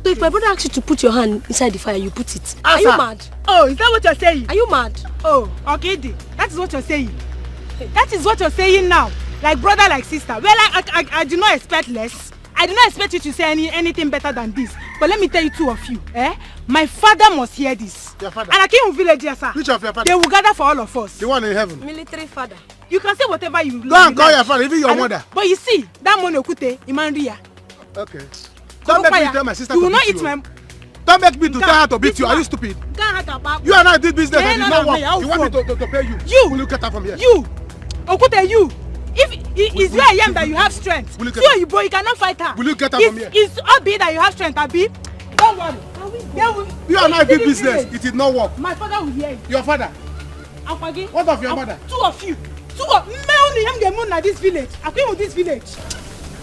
So if my brother asks you to put your hand inside the fire, you put it. Are you mad? Oh, is that what you're saying? Are you mad? Oh, okay, that is what you're saying. That is what you're saying now. Like brother, like sister. Well, I do not expect less. I do not expect you to say anything better than this. But let me tell you two of you, my father must hear this. Your father? And I came from village here, sir. Which of your father? They will gather for all of us. The one in heaven. Military father. You can say whatever you Go and call your father, even your mother. But you see, that money Okute, Imanria. Okay. Don't make me tell my sister you to will not beat eat you. my... Don't make me to tell her to beat you. Are you stupid? You and I did business and it did not work. You want me to pay you? You! Will you get her from here? You! Okute, you! If it's where I am that you have strength. So you boy, you cannot fight her. Will you get her from here? It's Obi that you have strength, Abi. Don't worry. You and I did business. It did not work. My father will hear you. Your father? What of your mother? Two of you. Me only am the moon at this village. I came with this village.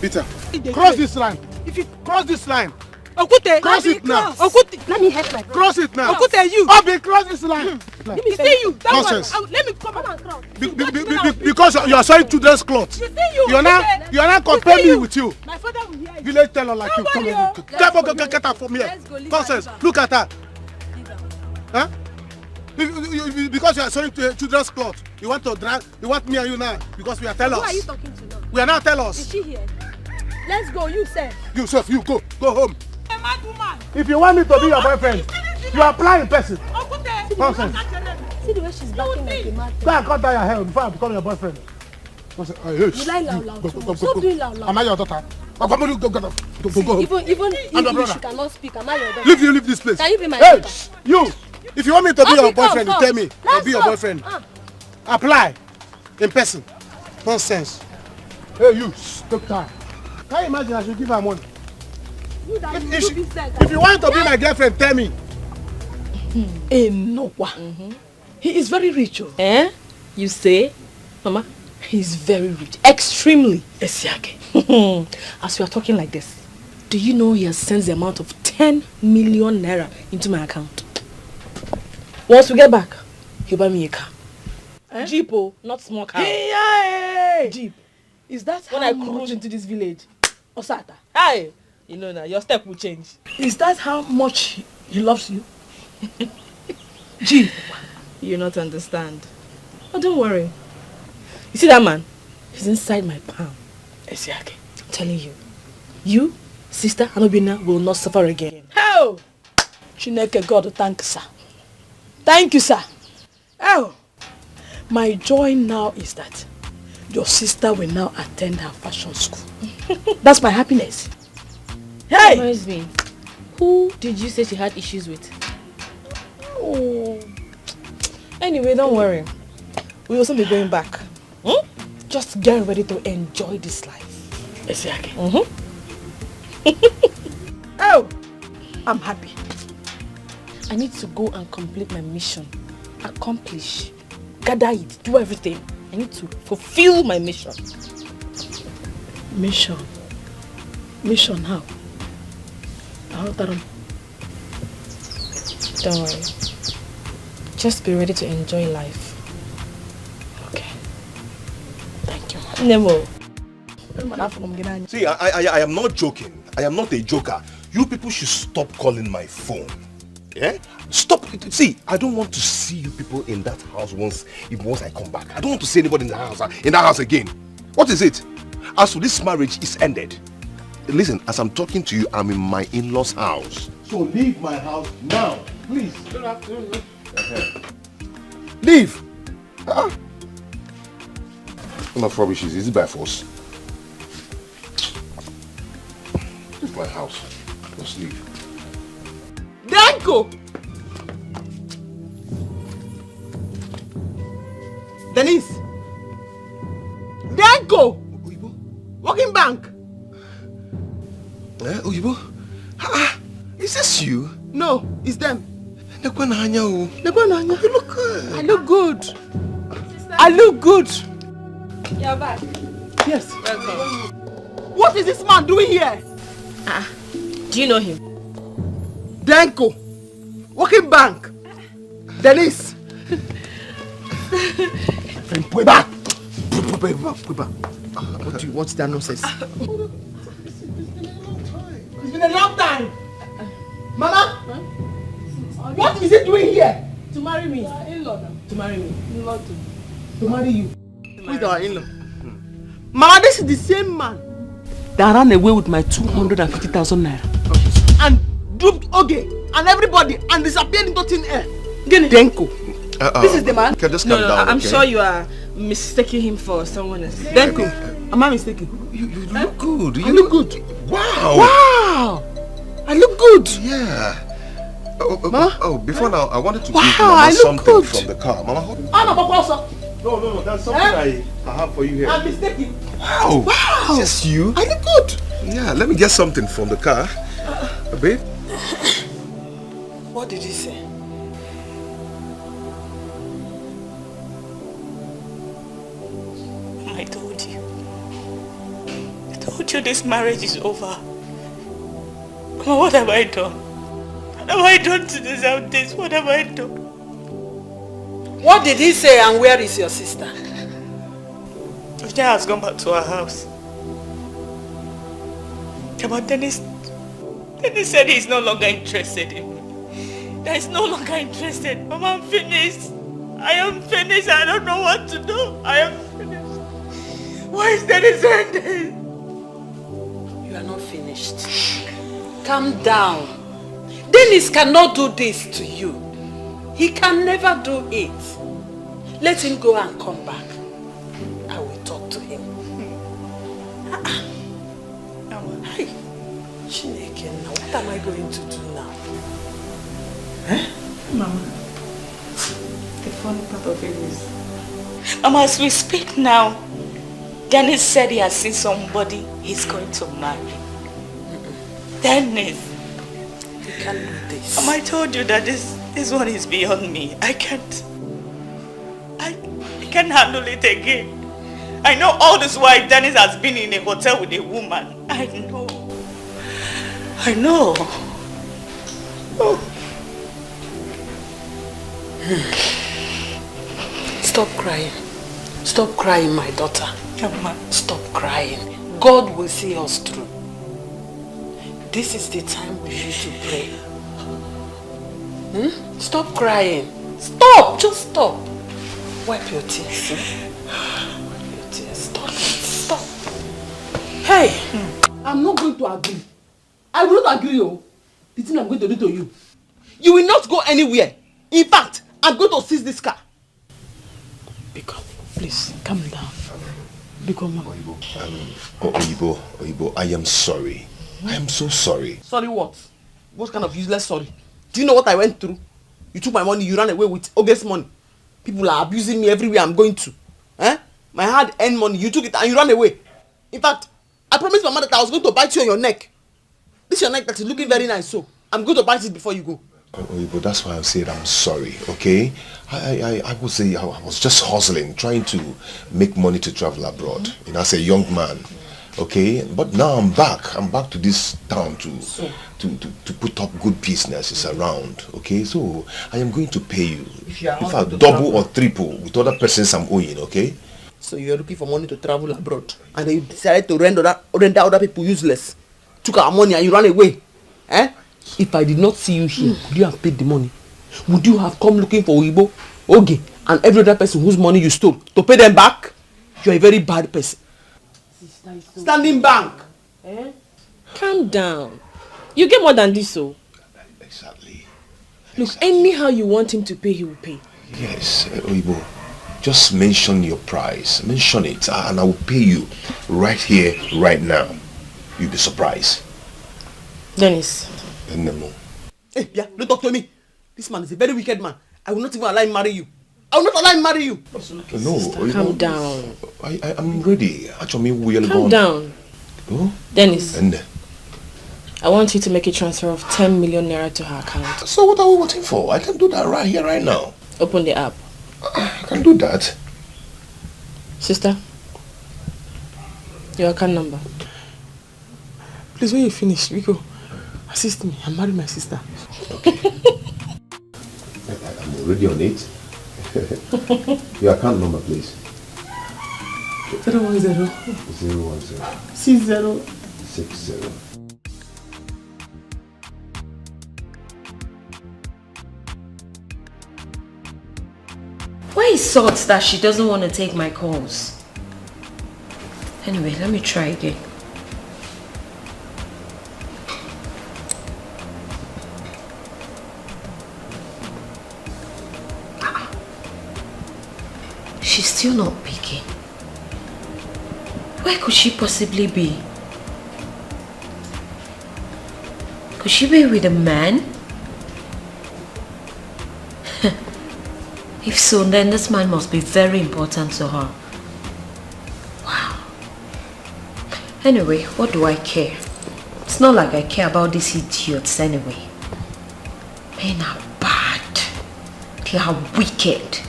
Peter, cross this line. If you cross this line. Okute, cross it now. Okute, let me help my brother. Cross it now. Okute, you. Obi, cross this line. Let me see you. Nonsense. Let me come and cross. Because you are selling children's clothes. You are not comparing me with you. My father will hear you. Village teller like you. Come here. Get her from here. Nonsense. Look at her. Huh? Because you are selling children's clothes. You want to drag. You want me and you now because we are tellers. Who are you talking to now? We are not tellers. Is she here? Let's go. You said. You self. You go home. If you want me to be your boyfriend, you apply in person. Nonsense. See the way she's backing like a mad. Go and cut down your hair before I become your boyfriend. Nonsense. You lie loud too. Stop doing loud. Am I your daughter? Go home. Even if she cannot speak, am I your daughter? Leave this place. Can you be my daughter? You. If you want me to be your boyfriend, you tell me. I'll be your boyfriend. Apply in person. Nonsense. Hey, you. Take time. Can you imagine I should give her money? If you want to be my girlfriend, tell me. Noah. He is very rich. You say? Mama? He is very rich. Extremely. Esiake. As we are talking like this, do you know he has sent the amount of 10 million naira into my account? Once we get back, he'll buy me a car. Jeep, not small car. Hey! Jeep. Is that when I cruise into this village? Osata. Hi! You know now, your step will change. Is that how much he loves you? Jeep. You not understand. Oh, don't worry. You see that man? He's inside my palm. Esiake. I'm telling you. You, sister, and Obina will not suffer again. How? Chineke God, thank you, sir. Thank you, sir. Oh, my joy now is that your sister will now attend her fashion school. That's my happiness. Hey! Reminds me, who did you say she had issues with? Oh. Anyway, don't worry. We'll also be going back. Just get ready to enjoy this life. Exactly. Mm-hmm. Oh, I'm happy. I need to go and complete my mission. Accomplish. Gather it. Do everything. I need to fulfill my mission. Mission? Mission how? Don't worry. Just be ready to enjoy life. Okay. Thank you. Nemo. See, I am not joking. I am not a joker. You people should stop calling my phone. Yeah? Stop. See, I don't want to see you people in that house once I come back. I don't want to see anybody in that house again. What is it? As for this marriage is ended. Listen, as I'm talking to you, I'm in my in-laws' house. So leave my house now, please. Leave. Enough rubbish. Is it by force? This is my house. Just leave. Danko! Denise! Danko! Working bank! Oyibo? Is this you? No, it's them. You look good. I look good. I look good. You're back. Yes. Welcome. What is this man doing here? Do you know him? Denko, working bank. Dennis. And put back. What do you want that nonsense? It's been a long time. Mama, what is he doing here? To marry me. In-law. To marry me. In-law To marry you. Who is our in-law? Mama, this is the same man that ran away with my 250,000 naira. And duped Oge and everybody and disappeared into thin air. Denko. This is the man. Okay, just calm down. I'm okay? sure you are mistaking him for someone else. Denko. Am I mistaken? You look good. I look good. Wow. Wow. I look good. Yeah. Mama? Oh, before now, I wanted to Wow, give Mama I look something good. from the car. Mama, hold No, that's something I have for you here. I'm mistaken. Wow. Wow. Is this you? I look good. Yeah, let me get something from the car. Babe? What did he say? I told you. I told you this marriage is over. Mama, what have I done? What have I done to deserve this? What have I done? What did he say and where is your sister? Ojia has gone back to her house. But Dennis said he's no longer interested in me. That he's no longer interested. Mama, I'm finished. I am finished. I don't know what to do. I am finished. Why is Dennis saying this? You are not finished. Calm down. Dennis cannot do this to you. He can never do it. Let him go and come back. I will talk to him. Hey, Chineke, now what am I going to do now? Mama, the funny part of it is, Mama, as we speak now, Dennis said he has seen somebody he's going to marry. Dennis. You can't do this. Mama, I told you that this one is beyond me. I can't handle it again. I know all this while Dennis has been in a hotel with a woman. I know. Oh. Stop crying. Stop crying, my daughter. Mama. Stop crying. God will see us through. This is the time we need to pray. Stop crying. Stop! Just stop. Wipe your tears. Wipe your tears. Stop it. Stop. Hey! I'm not going to agree. I will not agree, oh. The thing I'm going to do to you. You will not go anywhere. In fact, I'm going to seize this car. Biko, please, calm down. Biko, Mama. Oyibo, I am sorry. I am so sorry. Sorry what? What kind of useless sorry? Do you know what I went through? You took my money, you ran away with Oge's money. People are abusing me everywhere I'm going to. My hard-earned money, you took it and you ran away. In fact, I promised Mama that I was going to bite you on your neck. This is your neck that is looking very nice, so I'm going to bite it before you go. Oyibo, that's why I said I'm sorry, okay? I was just hustling, trying to make money to travel abroad, as a young man, okay? But now I'm back. I'm back to this town to put up good businesses around, okay? So I am going to pay you. In fact, double or triple with other persons I'm owing, okay? So you're looking for money to travel abroad, and then you decided to render other people useless. Took our money and you ran away. If I did not see you here, could you have paid the money? Would you have come looking for Oyibo, Oge, and every other person whose money you stole to pay them back? You're a very bad person. Standing bank. Calm down. You get more than this, so. Exactly. Look, anyhow you want him to pay, he will pay. Yes, Oyibo. Just mention your price. Mention it, and I will pay you right here, right now. You'll be surprised. Dennis. Hey, don't talk to me. This man is a very wicked man. I will not even allow him marry you. I will not allow him marry you. No, calm down. I'm ready. Calm down. Oh? Dennis. I want you to make a transfer of 10 million naira to her account. So what are we waiting for? I can do that right here, right now. Open the app. I can do that. Sister, your account number. Please, when you finish, Rico, assist me. I'm marrying my sister. I'm already on it. Your account number, please. 010 010 60 60. Why is Salt that she doesn't want to take my calls? Anyway, let me try again. She's still not picking. Where could she possibly be? Could she be with a man? If so, then this man must be very important to her. Wow. Anyway, what do I care? It's not like I care about these idiots anyway. Men are bad. They are wicked.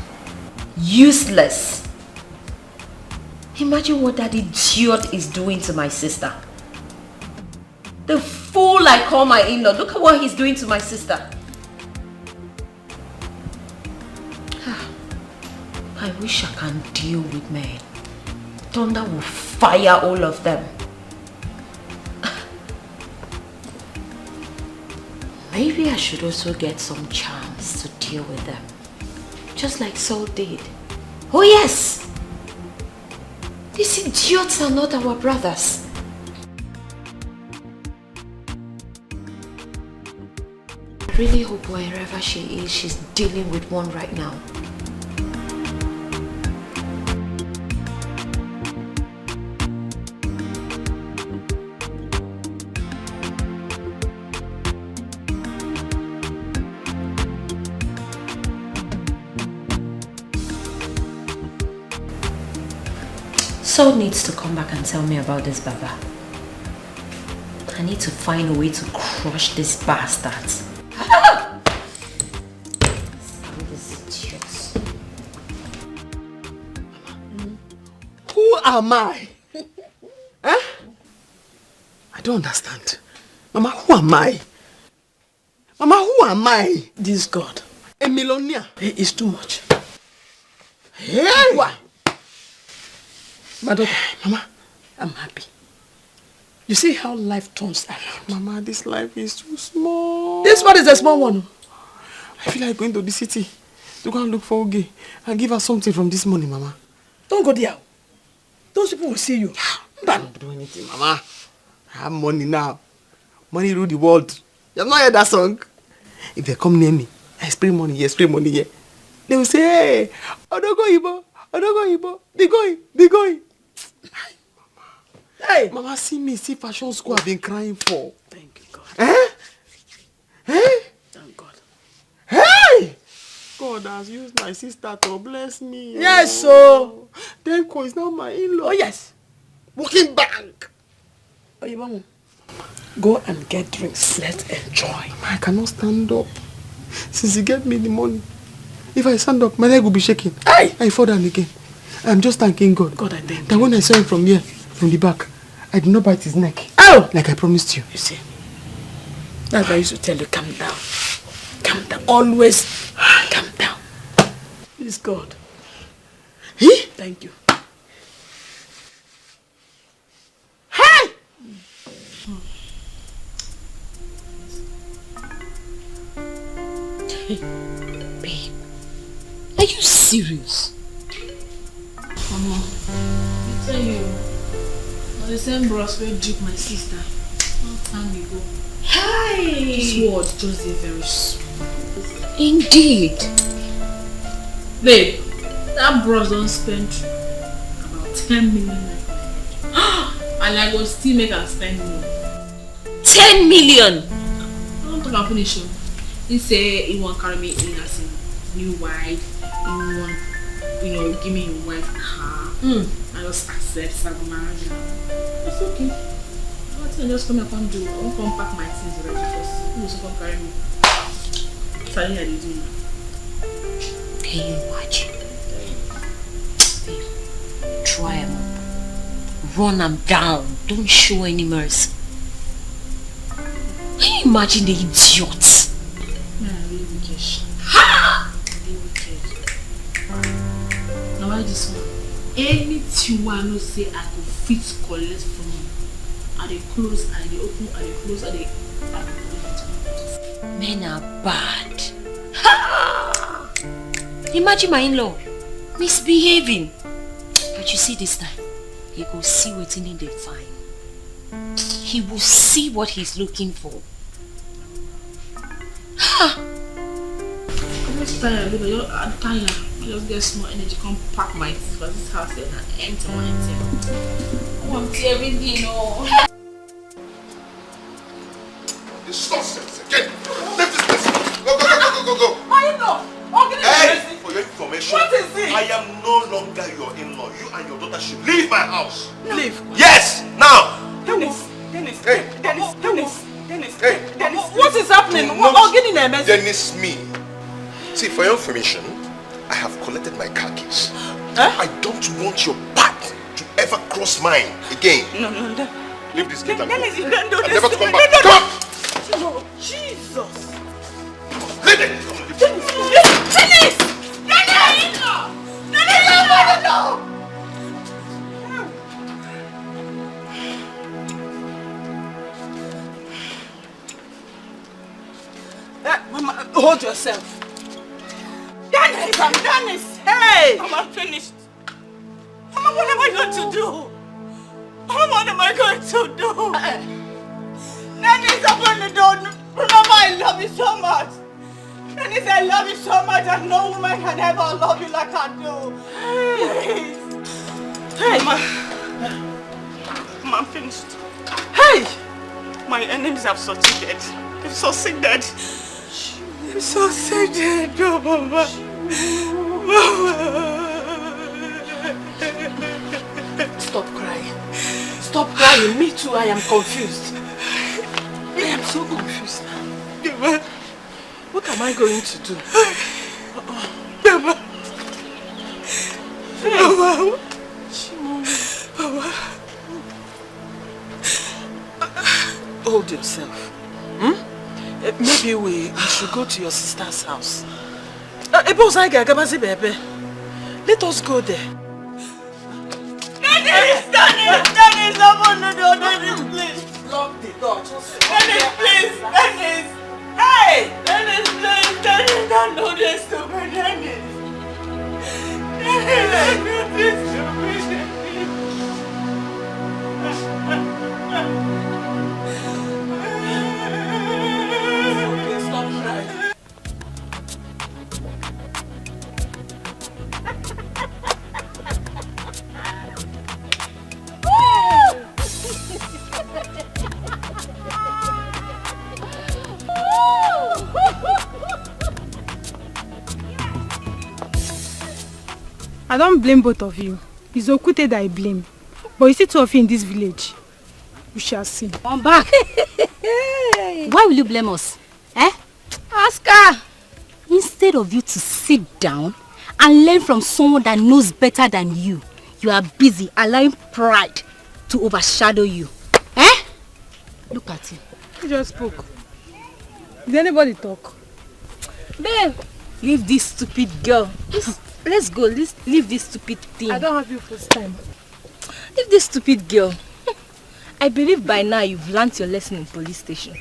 Useless. Imagine what that idiot is doing to my sister. The fool I call my in-law. Look at what he's doing to my sister. I wish I can deal with men. Thunder will fire all of them. Maybe I should also get some charms to deal with them. Just like Saul did. Oh yes! These idiots are not our brothers. I really hope wherever she is, she's dealing with one right now. Saul needs to come back and tell me about this Baba. I need to find a way to crush these bastards. Who am I? Huh? I don't understand. Mama, who am I? Mama, who am I? This God. A millionaire. It's too much. Hey! What? My daughter, Mama, I'm happy. You see how life turns around. Mama, this life is too small. This one is a small one. I feel like going to the city to go and look for Oge and give her something from this money, Mama. Don't go there. Those people will see you. I don't do anything, Mama. I have money now. Money rule the world. You have not heard that song? If they come near me, I spray money here, spray money here. They will say, hey, Odogo Ibo, Odogo Ibo, they going. Hey, Mama, see me, see fashion school I've been crying for. Thank you, God. Eh? Thank God. Hey! God has used my sister to bless me. Yes, so. Denko is now my in-law. Oh, yes. Working bank. Oh, you want go and get drinks. Let's enjoy. I cannot stand up. Since you gave me the money, if I stand up, my leg will be shaking. Hey! I fall down again. I'm just thanking God. God, I thank you. That when I saw him from here, from the back, I did not bite his neck. Oh! Like I promised you. You see, that's why I used to tell you, calm down. Calm down. Always calm down. Please, God. He? Thank you. Hey! Babe, are you serious? Mama, I tell you, now the same bros will dupe my sister. Long time ago. Hi! This word just did very small. Indeed. Babe, that bros don't spend about 10 million and I will still make her spend more. 10 million! I don't talk about finish. He say he won't carry me in as a new wife. He won't, give me your wife car. I just accept some marriage. It's okay. I just come here and do. I won't come pack my things already because he also come carry me. Finally, I did do it. Can you imagine? Babe, try him. Run him down. Don't show any mercy. Can you imagine the idiots? buy this one. Anything I know say I could fit collect from you. Are they close? Are they open? Are they close? Are they? Men are bad. Ha! Imagine my in-law misbehaving. But you see this time, he will see what's in the fine. He will see what he's looking for. Ha! I'm just tired. I'm tired. I just get small energy. Come pack my things because this house is empty. I want everything, This nonsense again. Leave this place. Go. I know. Hey, for your information, What is it? I am no longer your in-law. You and your daughter should leave my house. Leave. Yes, now. Dennis. Hey. Dennis. What is happening? Dennis, me. See, for your information, I have collected my car keys. I don't want your path to ever cross mine again. No. Leave this gate and go. Dennis, you can't do I'll this. never come back. Come on. No, Jesus. Leave it. Dennis! No! Mama, hold yourself. Dennis! Hey! I'm finished. Mama, what am I going to do? Mama, what am I going to do? Dennis, open the door. Remember, I love you so much. Dennis, I love you so much and no woman can ever love you like I do. Please. Hey, Mama, I'm finished. Hey! My enemies have succeeded. They've succeeded. You're succeeded, oh, Mama. Stop crying. Stop crying. Me too, I am confused. I am so confused. Neva, what am I going to do? Neva. Mama. Hold yourself. Maybe we should go to your sister's house. Let us go there. Dennis, open the door. Dennis, please. Lock the door. Dennis, please. Dennis. Hey! Dennis, please. Dennis, don't do this to me, Dennis. Dennis, don't do this to me, Okay, stop crying. I don't blame both of you. It's Okute that I blame. But you see two of you in this village. We shall see. Come back. Why will you blame us? Ask her. Instead of you to sit down and learn from someone that knows better than you, you are busy allowing pride to overshadow you. Look at him. He just spoke. Did anybody talk? Babe, leave this stupid girl. Let's go. Let's leave this stupid thing. I don't have you first time. Leave this stupid girl. I believe by now you've learnt your lesson in police station.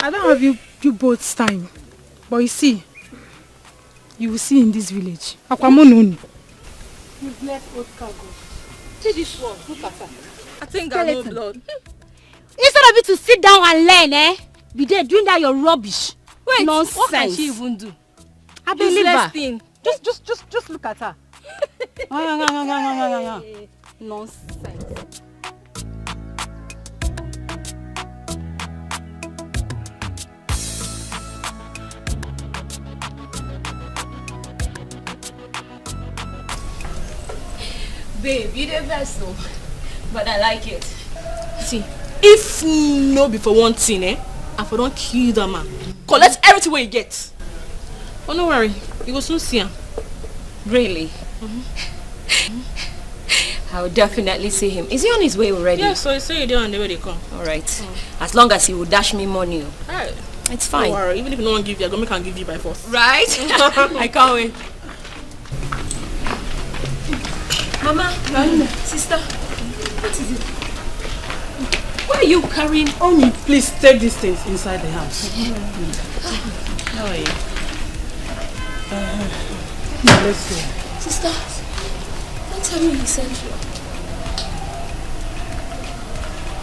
I don't have you both time. But you see, you will see in this village. Akwamononi. You've left old cargo. See this one. Look at her. I think I know blood. Instead of you to sit down and learn, be there doing that your rubbish. Wait, nonsense. what can she even do? I believe her. Thing. Just look at her. Nonsense. Babe, you the best though. But I like it. See, if no be for one thing, I for don't kill that man. Collect everything where you get. Oh, no worry. You will soon see him. Really? I will definitely see him. Is he on his way already? Yeah, so he say you're there and the way they come. Alright. As long as he will dash me money. Alright. It's fine. Don't worry. Even if no one give you, I'm going to give you by force. Right? I can't wait. Mama, sister, what is it? Why are you carrying? Omi, please take these things inside the house. How are you? Let's see. Sister, don't tell me he sent you.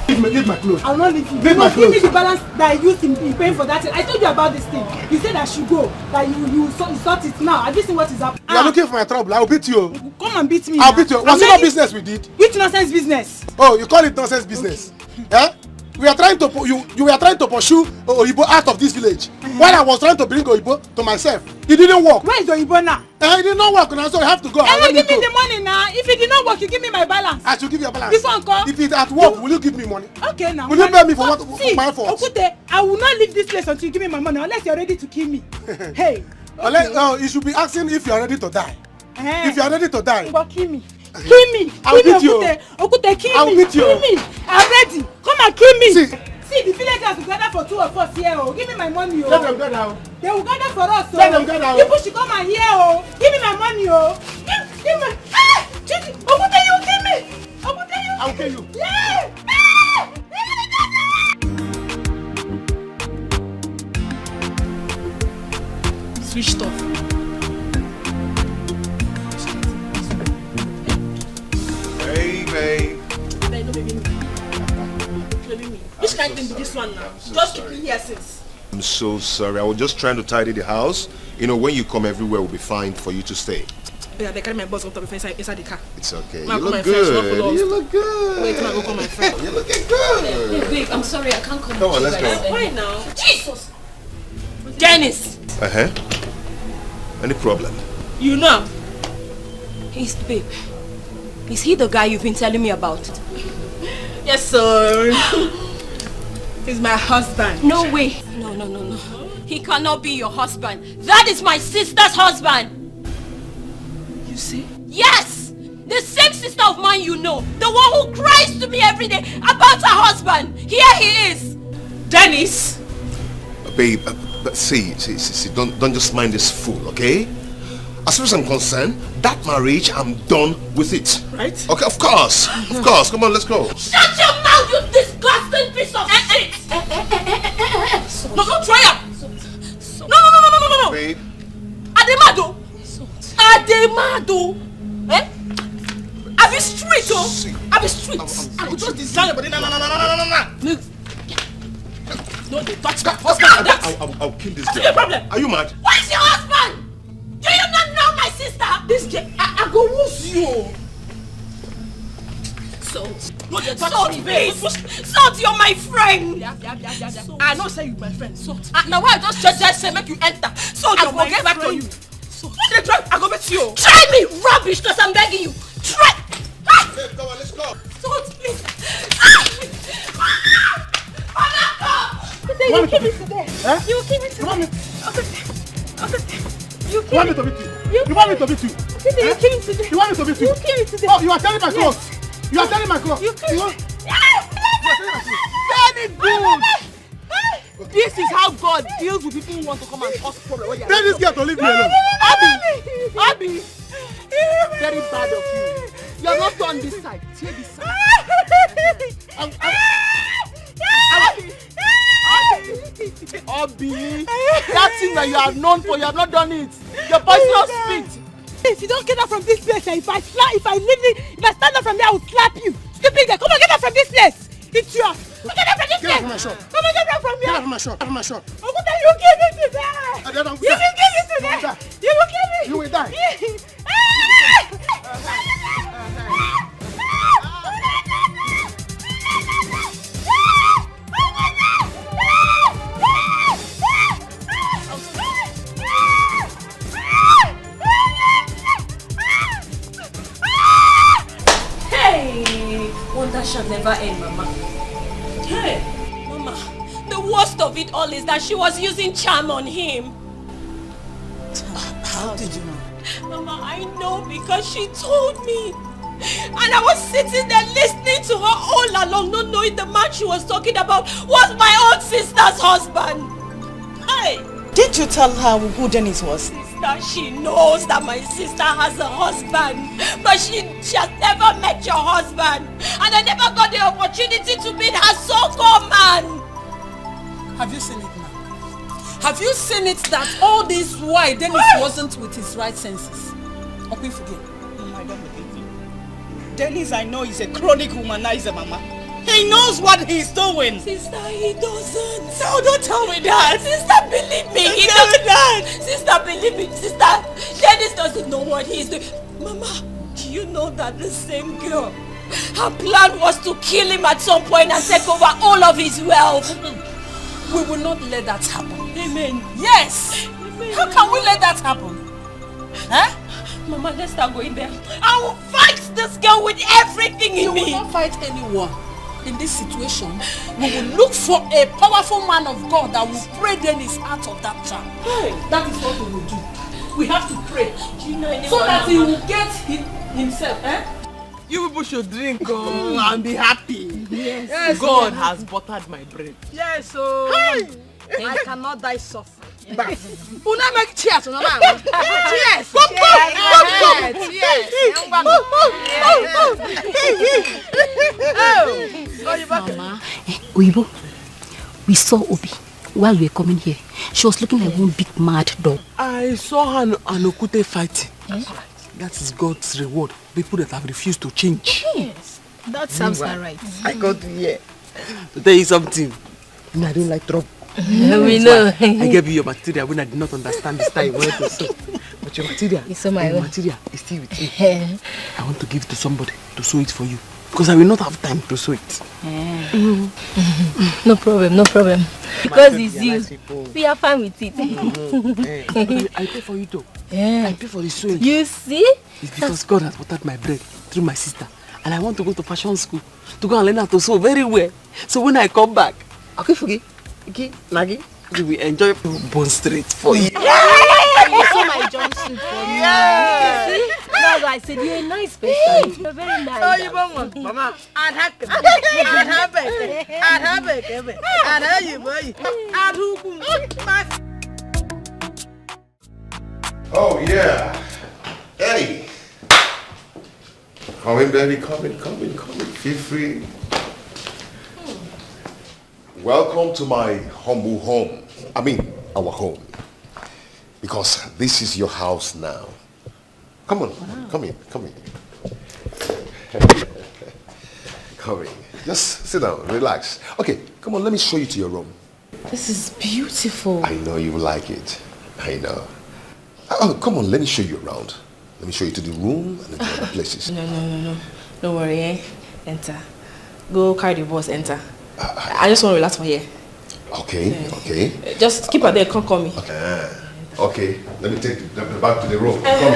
Give my clothes. I'll not leave you. Leave my Give me clothes. the balance that I used in paying for that thing. I told you about this thing. You said I should go. That you sort it now. Have you seen what is happening? You are looking for my trouble. I will beat you. Come and beat me. I'll now. beat you. Was it not business we did? Which nonsense business? Oh, you call it nonsense business? Okay. We are trying to you were trying to pursue Oyibo out of this village. While I was trying to bring Oyibo to myself, it didn't work. Where is Oyibo now? It did not work, now so you have to go. Hey, give me the money now. If it did not work, you give me my balance. I should give you a balance. Before uncle. If it's at work, will you give me money? Okay now. Will you pay me for what? See, my fault? Okute, I will not leave this place until you give me my money unless you're ready to kill me. Hey. You should be asking if you are ready to die. If you are ready to die. But kill me. Kill me. I'll Kill beat me, you. Okute, kill I'll me. beat you. Kill me. I'm ready. Come and kill me. See, the villagers will gather for 2 of us here. Oh. Give me my money. Oh. Let them gather. Oh. They will gather for us. Let them gather. People should come and hear. Oh. Give me my money. Oh. Give me. Ah! Okute, you kill me. Okute, you. I'll kill you. Yeah. Switched off. Hey, babe. Which kind of thing be this one now? Just keep me here since. I'm so sorry. I was just trying to tidy the house. You know, when you come, everywhere will be fine for you to stay. Yeah, they carry my boss on top of inside the car. It's okay. Ma, You call my look friend, she not good. follow us. You look good. Wait till I go call my friend. You're looking good. Hey, babe, I'm sorry, I can't come. Come on, let's go. Why now? Jesus! Dennis! Uh-huh. Any problem? You know. He's babe. Is he the guy you've been telling me about? Yes, sir. He's my husband. No way. No. He cannot be your husband. That is my sister's husband. You see? Yes! The same sister of mine you know. The one who cries to me every day about her husband. Here he is. Dennis! Babe, but see, don't just mind this fool, okay? As far as I'm concerned, that marriage, I'm done with it. Right? Okay, of course. Of course. Come on, let's go. Shut your mouth, you disgusting piece of shit! No, don't try it! No! Babe. Ademado! Eh? I be street, oh! I be street! I will just design your body. No. No, they touch my husband. I'll kill this What's girl. your problem? Are you mad? Where's your husband? Do you not know my sister? This girl, I go lose you. Salt. No, they touch Salt, me. please. Salt, you're my friend. Yeah. I know say you my friend. Salt. Now why I just say make you enter? Salt, you're my get back to friend. you. Salt. What they try? I go back to you. Try me, rubbish, cause I'm begging you. Try. Babe, come on, let's go. Salt, please. You kill me today. Huh? You kill me today. You want me? You You want me to beat you? You want me to beat you? You kill me today. You want me to beat you? You kill me today. Oh, you are telling my clothes. You are telling my clothes. You kill me. Very good. This is how God deals with people who want to come and cause problems. Tell this girl to leave me alone. Abby, very bad of you. You have not done this side. Take this side. Abby, that thing that you are known for, you have not done it. Your poisonous spit. If you don't get out from this place, if I stand up from there, I will slap you. Stupid girl, come on, get out from this place. It's yours. Get out from this place. Get out from my shop. Come on, get out from here. Get out from my shop. Get out from my shop. Okuta, you kill me today. You will kill me today. You will kill me. You will die. Hey, wonder shall never end, Mama. Hey, Mama, the worst of it all is that she was using charm on him. How did you know? Mama, I know because she told me. And I was sitting there listening to her all along, not knowing the man she was talking about was my own sister's husband. Hey! Didn't you tell her who Dennis was? That she knows that my sister has a husband, but she has never met your husband, and I never got the opportunity to meet her so-called man. Have you seen it now? Have you seen it that all this while Dennis wasn't with his right senses? Okay, forget. I don't believe you. Dennis, I know, is a chronic womanizer, Mama. He knows what he's doing. Sister, he doesn't. No, don't tell me that. Sister, believe me. He tell me that. Sister, believe me. Sister, Dennis doesn't know what he's doing. Mama, do you know that the same girl, her plan was to kill him at some point and take over all of his wealth? We will not let that happen. Amen. Yes. Amen. How can we let that happen? Huh? Mama, let's start going there. I will fight this girl with everything in me. You will not fight anyone. In this situation, we will look for a powerful man of God that will pray Dennis out of that trap. Hey, that is what we will do. We have to pray. Do you know anyone? So that he will get himself. You people should drink and be happy. Yes. God has buttered my bread. Yes, so Hey. I cannot die suffering. Una make cheers, no man. Cheers. Mama, Oyibo, we saw Obi while we were coming here. She was looking like one big mad dog. I saw her and Okute fighting. That is God's reward. People that have refused to change. Yes, that sounds right. I got to hear. To tell you something, I don't like trouble. We know. I gave you your material when I did not understand the style you wanted to sew. But your material, is still with me. I want to give it to somebody to sew it for you. Because I will not have time to sew it. No problem. Because it's you. We are fine with it. I pay for you too. I pay for the sewing. You see? It's because God has buttered my bread through my sister. And I want to go to fashion school to go and learn how to sew very well. So when I come back, Nagi, we will enjoy Bone Street for you. You saw my jumpsuit for me. You see? That's why I said you're a nice person. You're very nice. Oh, you want Mama? I'd have it. Oh, yeah. Eddie. Come in, baby. Come in. Feel free. Welcome to my humble home. I mean, our home. Because this is your house now. Come on. Wow. Come in. Come in. Just sit down, relax. Okay, come on, let me show you to your room. This is beautiful. I know you like it. I know. Oh, come on, let me show you around. Let me show you to the room and the other places. No. Don't worry, eh? Enter. Go carry the boss, enter. I just want to relax for here. Okay. Just keep her there, come call me. Okay, let me take the back to the room. Come.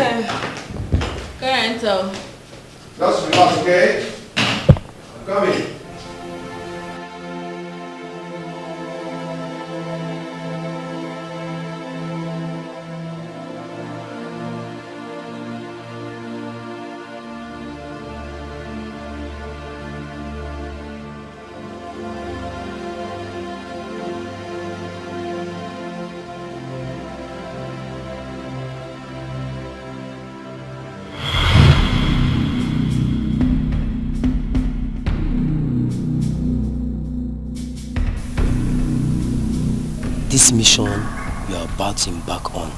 Go enter. Just relax, okay? I'm coming. This mission you are about to embark on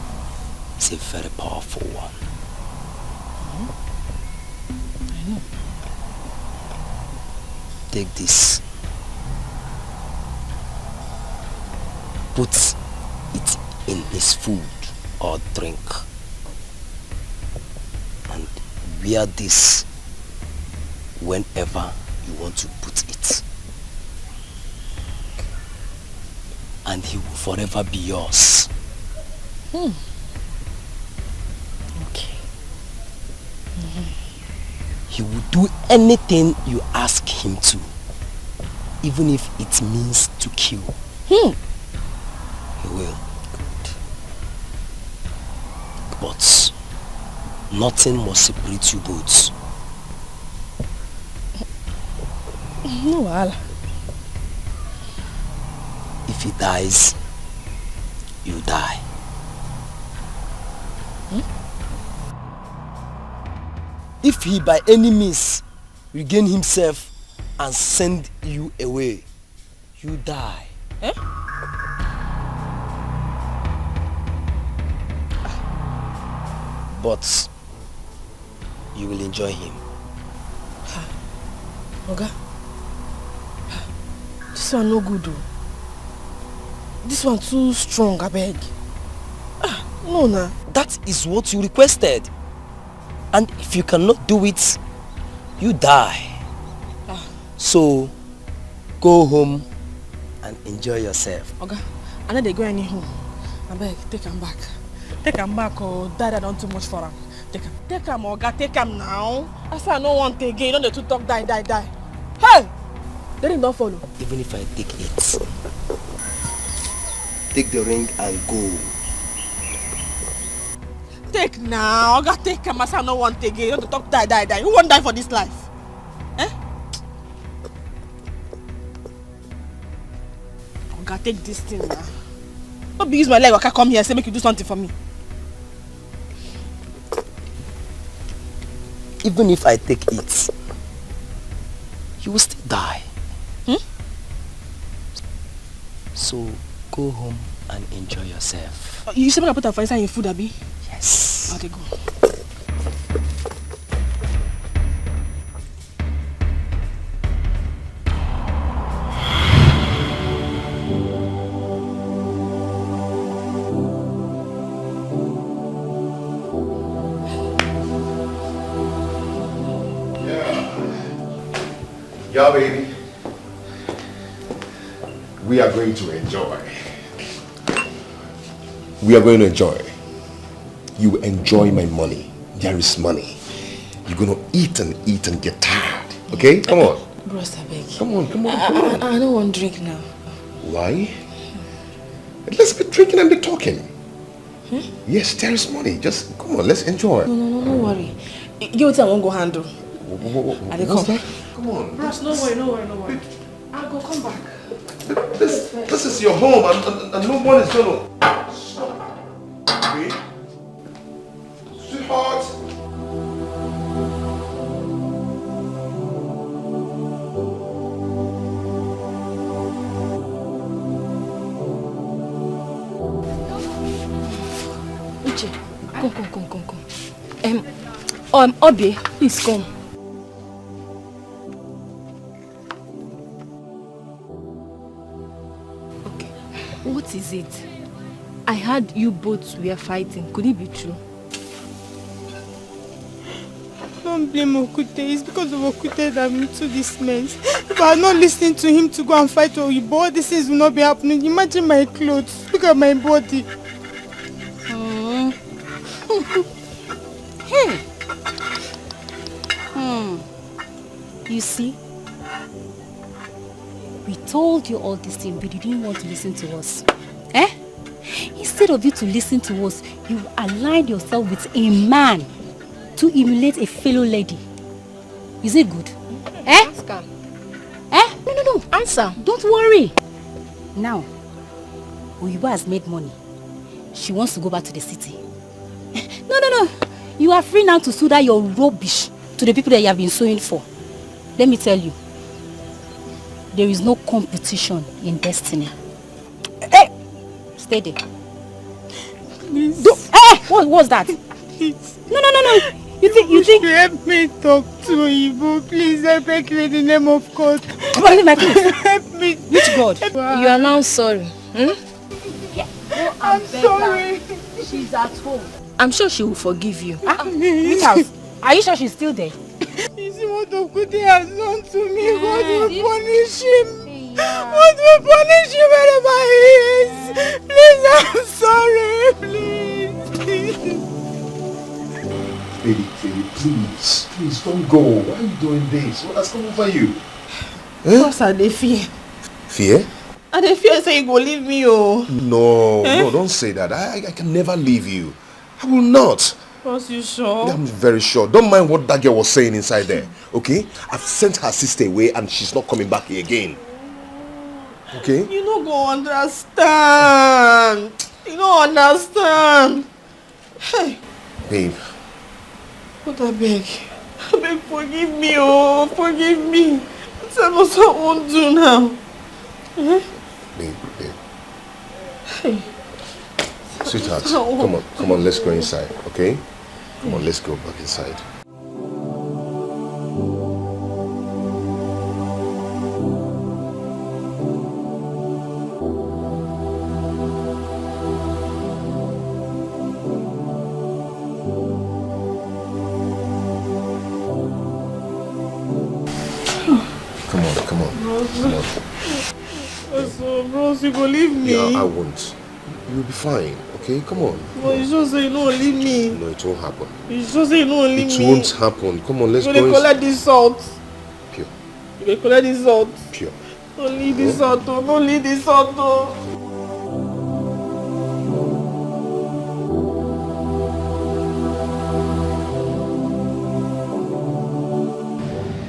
is a very powerful one. I know. Take this. Put it in his food or drink. And wear this whenever you want to put it. And he will forever be yours. Okay. He will do anything you ask him to, even if it means to kill. He will. But nothing must separate you both. No, Al. If he dies, you die. If he by any means regain himself and send you away, you die. But you will enjoy him. Oga, this one no good though. This one too strong, I beg. No, nah. That is what you requested. And if you cannot do it, you die. So, go home and enjoy yourself. Oga, I know they go any home. I beg, take him back. Take him back or die done too much for him. Take him, Oga, take him now. I say I don't want to again. You don't to talk, die. Hey! Let him don't follow. Even if I take it, take the ring and go. Take now, Oga, take him. I say I don't want to again. You don't to talk, die. Who won't die for this life? Oga, take this thing now. Don't be use my leg, Oga, come here and say make you do something for me. Even if I take it, you will still die. So go home and enjoy yourself. You said I put a fire inside your food, Abi? Yes. Okay, go. Yeah, baby. We are going to enjoy. We are going to enjoy. You enjoy my money. There is money. You're going to eat and get tired. Okay? Come on. Bros, I beg. Come on. I don't want to drink now. Why? Let's be drinking and be talking. Yes, there is money. Just come on, let's enjoy. No worry. You tell I won't go handle. What's that? Come on. Bros, no worry. I'll go come back. This is your home and no one is gonna stop. Okay? Sweetheart. Uche, come. Obi, please come. What is it? I heard you both were fighting. Could it be true? Don't blame Okute. It's because of Okute that I'm into this mess. If I had not listened to him to go and fight Oyibo, all these things will not be happening. Imagine my clothes. Look at my body. Hey! You see? We told you all this thing, but you didn't want to listen to us. Instead of you to listen to us, you aligned yourself with a man to emulate a fellow lady. Is it good? Ask her. No. Answer. Don't worry. Now, Oyibo has made money. She wants to go back to the city. No. You are free now to sue that your rubbish to the people that you have been suing for. Let me tell you. There is no competition in destiny. Stay there. Please. What's that? Please. No. You think help me talk to Oyibo, please. I beg you in the name of God. Come on, leave my clothes. Help me. Which God? You are now sorry. I'm sorry. She's at home. I'm sure she will forgive you. Which house? Are you sure she's still there? You see what Okute has done to me? God will punish him. God will punish him wherever he is. Please, I'm sorry. Please. Baby, please don't go. Why are you doing this? What has come over you? Because I dey fear. Fear? I dey fear say you go leave me, oh. No, don't say that. I can never leave you. I will not. Was you sure? I'm very sure. Don't mind what that girl was saying inside there. Okay? I've sent her sister away and she's not coming back here again. Okay? You no go understand. You don't understand. Hey. Babe. What I beg? I beg, forgive me, oh, forgive me. Tell us what I won't do now. Babe. Hey. Sweetheart, come on, let's go inside, okay? Come on, let's go back inside. Come on. So, bros, you go leave me? Yeah, I won't. You'll be fine, okay? Come on. But you just say you don't leave me. No, it won't happen. You just say you don't leave me. It won't happen. Come on, let's go. You collect this salt. Pure. You collect this salt. Pure. Don't leave this salt, oh. Don't leave this salt, oh.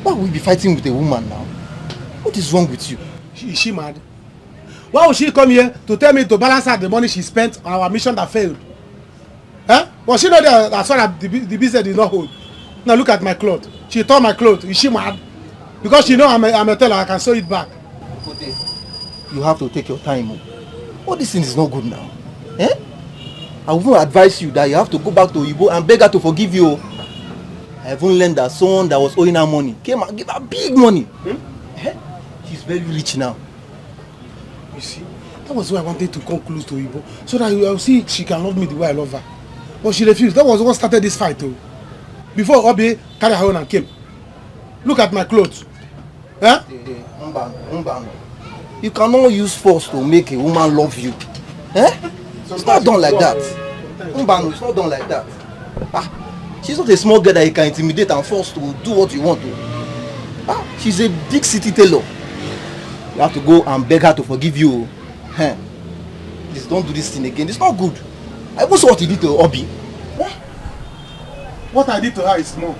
Why will we be fighting with a woman now? What is wrong with you? Is she mad? Why would she come here to tell me to balance out the money she spent on our mission that failed? Huh? Was she not there as far as the business did not hold? Now look at my clothes. She tore my clothes. Is she mad? Because she know I'm a teller, I can sew it back. You have to take your time. All this thing is not good now. Eh? I will even advise you that you have to go back to Igbo and beg her to forgive you. I even learned that someone that was owing her money came and gave her big money. She's very rich now. You see, that was why I wanted to come close to Igbo, so that I'll see she can love me the way I love her. But she refused. That was what started this fight too. Before Obi carried her own and came. Look at my clothes. Huh? You cannot use force to make a woman love you. Eh? It's not done like that. It's not done like that. She's not a small girl that you can intimidate and force to do what you want to. She's a big city tailor. You have to go and beg her to forgive you. Please don't do this thing again. It's not good. I even saw what you did to Obi. What I did to her is small.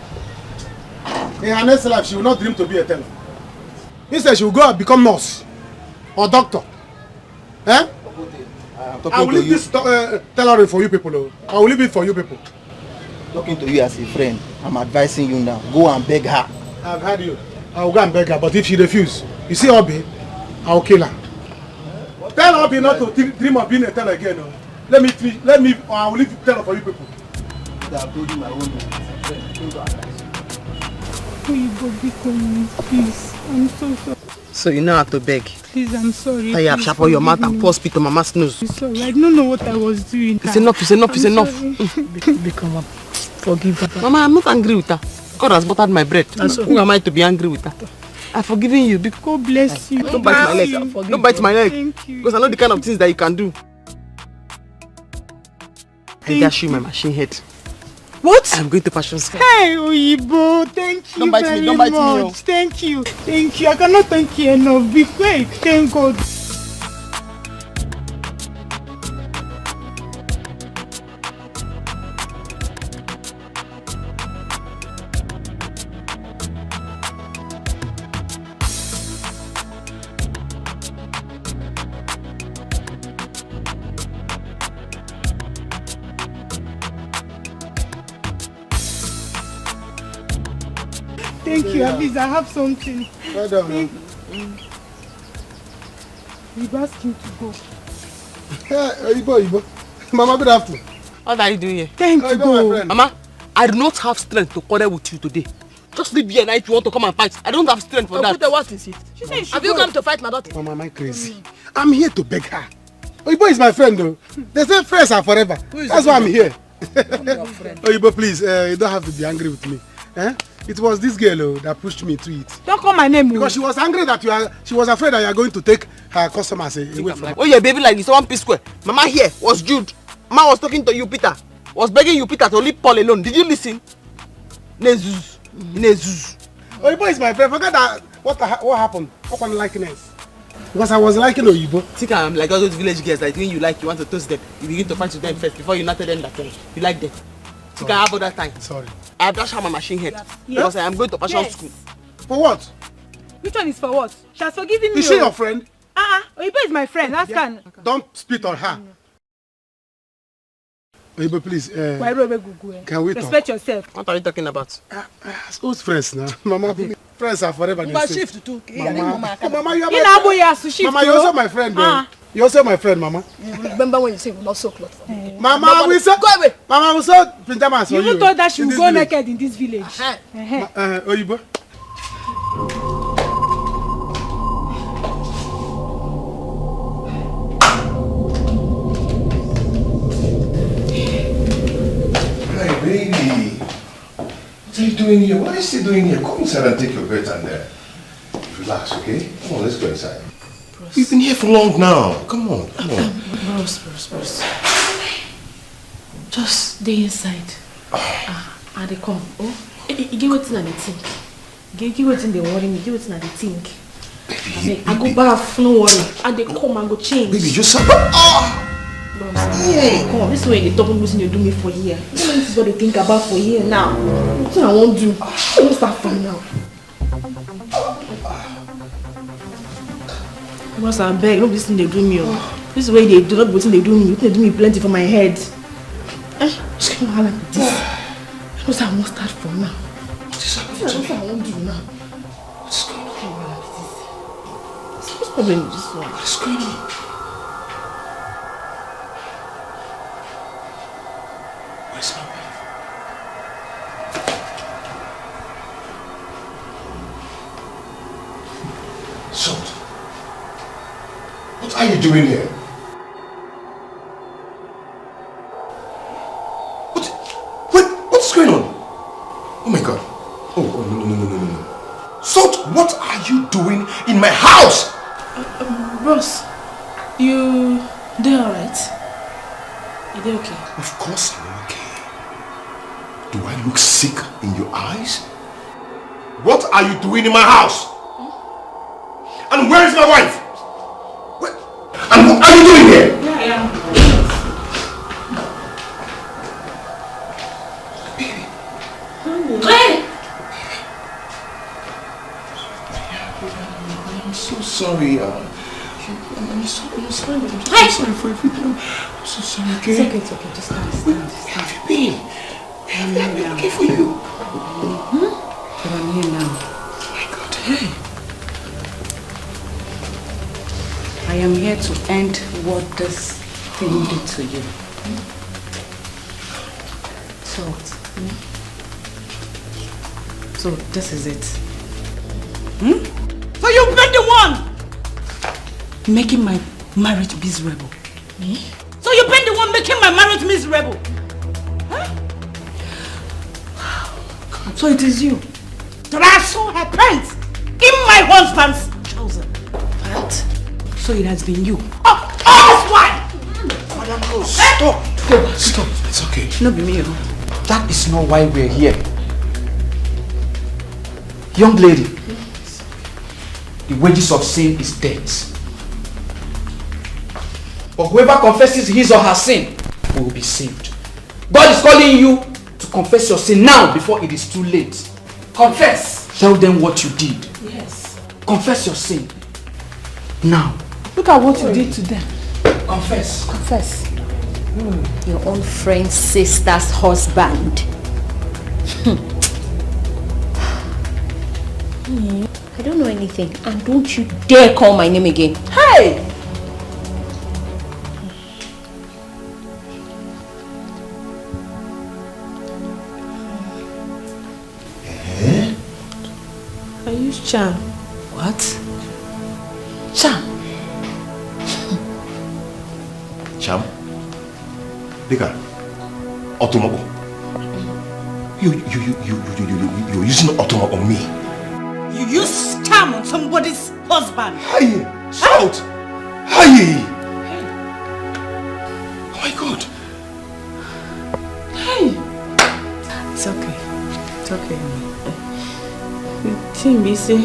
In her next life, she will not dream to be a teller. Instead, she will go and become nurse or doctor. I will leave this tailoring for you people. I will leave it for you people. Talking to you as a friend, I'm advising you now. Go and beg her. I've heard you. I will go and beg her, but if she refuses, you see Obi, I will kill her. Tell Obi not to dream of being a teller again. Let me, I will leave teller for you people. I told you my own name. Please, I'm so sorry. So you know how to beg? Please, I'm sorry. You have sharp on your mouth and pour spit on mama's nose. I'm sorry, I don't know what I was doing. It's enough. Become up. Forgive her. Mama, I'm not angry with her. God has buttered my bread. Who am I to be angry with her? I've forgiven you. God bless you. Don't bite my leg. Don't bite my leg. Because I know the kind of things that you can do. I dash you my machine head. What? I'm going to fashion school. Hey, Oyibo, thank you very much. Thank you. I cannot thank you enough. Be quick. Thank God. Thank you, at least I have something. Well done. We've asked him to go. Hey, Ibo. Mama, good afternoon. What are you doing here? Thank you, God. Mama, I do not have strength to quarrel with you today. Just leave here now if you want to come and fight. I don't have strength for that. What is it? She said have you come to fight my daughter? Mama, am I crazy? I'm here to beg her. Oyibo is my friend though. They say friends are forever. That's why I'm here. Oyibo, please, you don't have to be angry with me. It was this girl that pushed me to it. Don't call my name. Because she was angry that she was afraid that you are going to take her customers away from her. Oh yeah, baby, like this one piece square. Mama here was Jude. Mama was talking to you, Peter. Was begging you, Peter, to leave Paul alone. Did you listen? Nezuz. Oyibo is my friend. Forget that. What happened? What on likeness? Because I was liking Oyibo. Think I'm like all those village girls that when you like, you want to toast them. You begin to fight with them first before you not tell them that you like them. Think I have all that time. Sorry. I have just had my machine head. Because I am going to fashion school. For what? Which one is for what? She has forgiven me. Is she your friend? Oyibo is my friend. Ask her. Don't spit on her. Oyibo, please. Can we talk? Respect yourself. What are you talking about? Who's friends now? Mama, friends are forever. Mama, shift too. Mama, you are my friend. Mama, you're also my friend. You're also my friend, Mama. Remember when you say we not sew clothes for me? Mama, we saw. Go away. Mama, we saw pajamas for you. You even told that she will go naked in this village. Oyibo. Baby, what are you doing here? What are you still doing here? Come inside and take your bed and relax, okay? Come on, let's go inside. Bruce. We've been here for long now. Come on, come on. Bruce. Just stay inside. And they come. Oh, you get what's in the think. Get what's in the worry me. Get what's in the think. Baby, I go bath, no worry. And they come and go change. Baby, just Come on, this way they double losing you do me for a year. This is what they think about for a year now. What I won't do. I won't start from now. Because I beg, look this thing they do me. This way they do not what they do me. They do me plenty for my head. Just can't have like this. Because I won't start from now. This is what I won't do now. What's going on? What's the problem with this one? What's going on? Where's my wife? Salt, what are you doing here? What's going on? Oh my God. Oh, no. Salt, what are you doing in my house? Ross, they're alright? Are they okay? Of course I'm okay. Do I look sick in your eyes? What are you doing in my house? And where is my wife? And what are you doing here? Yeah. Hey! I'm so sorry. I'm sorry for everything. I'm so sorry, okay? It's okay. Just stand. Where have you been? Where have I been looking for you? But I'm here now. Oh my God, hey. I am here to end what this thing did to you. So this is it. So you've been the one making my marriage miserable. Me? So you've been the one making my marriage miserable. Huh? So it is you that I saw her pants in my husband's trouser. What? So it has been you. Oh, that's why. Madam Rose, stop. Stop. It's okay. No, be me. That is not why we're here. Young lady, the wages of sin is death. But whoever confesses his or her sin will be saved. God is calling you to confess your sin now before it is too late. Confess. Tell them what you did. Yes. Confess your sin. Now. Look at what you did to them. Confess. Your own friend's sister's husband. I don't know anything, and don't you dare call my name again. Hey! I use charm. What? Charm. Cham? Dika, Otomobo. You're using Otomo on me. You use charm on somebody's husband. Hi! Shout! Hi! Oh my God! Hey! It's okay. It's okay. The thing be say,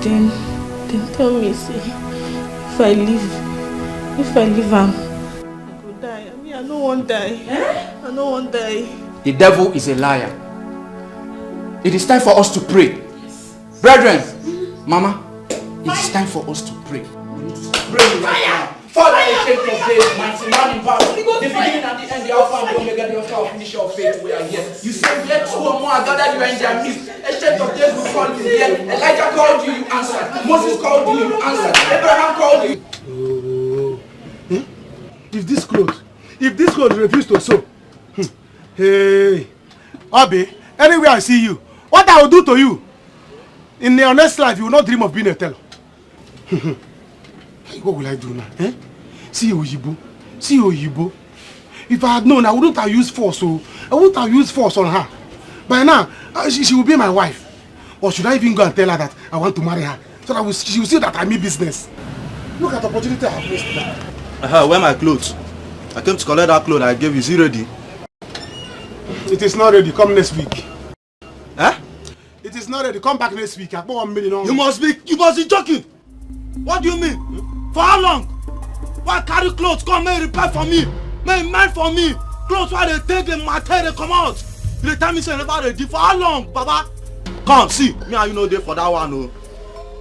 then tell me say, if I leave am, I go die. I mean, I don't want die. I don't want die. The devil is a liar. It is time for us to pray. Brethren, Mama, it is time for us to pray. We need to pray right now. Father, ancient of days, mighty man in battle, the beginning and the end, the Alpha and the Omega, the author and finisher of faith, we are here. You said, where two or more are gathered, you are in their midst. Ancient of days, we call you here. Elijah called you, you answered. Moses called you, you answered. Abraham called you. If this clothes refuse to sew, hey, Abi, anywhere I see you, what I will do to you, in your next life, you will not dream of being a teller. What will I do now? Eh? See Oyibo. If I had known, I wouldn't have used force. So I wouldn't have used force on her. By now, she will be my wife. Or should I even go and tell her that I want to marry her? So that she will see that I mean business. Look at the opportunity I have wasted now. Where my clothes? I came to collect that clothes I gave you. Is it ready? It is not ready. Come next week. Eh? It is not ready. Come back next week. I bought 1 million. You must be joking. What do you mean? For how long? Why carry clothes? Come make repair for me. Make mend for me. Clothes why they take them, my tail they come out. You tell me say never ready. For how long, Baba? Come see. Me and you know there for that one. No.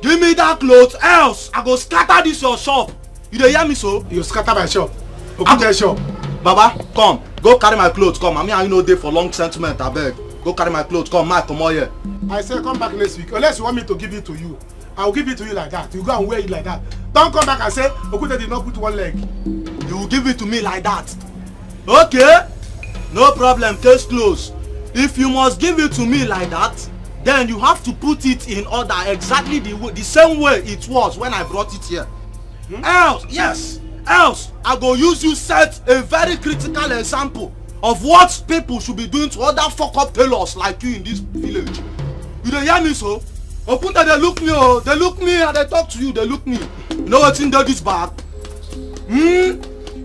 Give me that clothes, else I go scatter this your shop. You dey hear me so? You scatter my shop. Open shop. Baba, come. Go carry my clothes. Come. Me and you know there for long sentiment. I beg. Go carry my clothes. Come, Mike. Come on here. I say come back next week. Unless you want me to give it to you. I will give it to you like that. You go and wear it like that. Don't come back and say Okute did not put one leg. You will give it to me like that. Okay? No problem. Case closed. If you must give it to me like that, then you have to put it in order exactly the same way it was when I brought it here. Else I go use you set a very critical example of what people should be doing to other fuck up tailors like you in this village. You dey hear me so? Okunte they look me they look me and they talk to you, they look me. You know what's in there this bag? You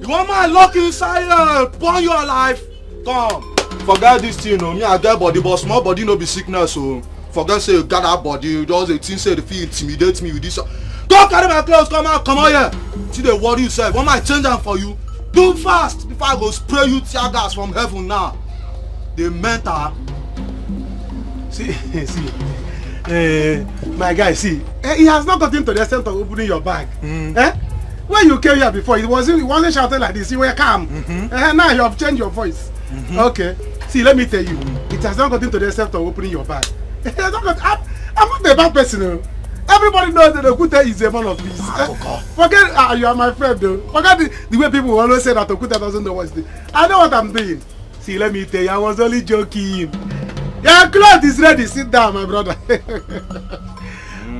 want my luck inside burn your life? Come, forget this thing, me I get body, but small body no be sickness, so forget say you got that body, just a thing say the feel intimidate me with this. Don't carry my clothes, come on here. See they worry yourself. Want my change them for you? Do fast before I go spray you tear gas from heaven now. The mental. See. My guy, see, he has not gotten to the extent of opening your bag. When you came here before, he wasn't shouting like this. You were calm. Now you have changed your voice. Okay. See, let me tell you, it has not gotten to the extent of opening your bag. I'm not a bad person. Everybody knows that Okute is a man of peace. Forget, you are my friend though. Forget the way people always say that Okute doesn't know what's doing. I know what I'm doing. See, let me tell you, I was only joking. Your cloth is ready. Sit down, my brother.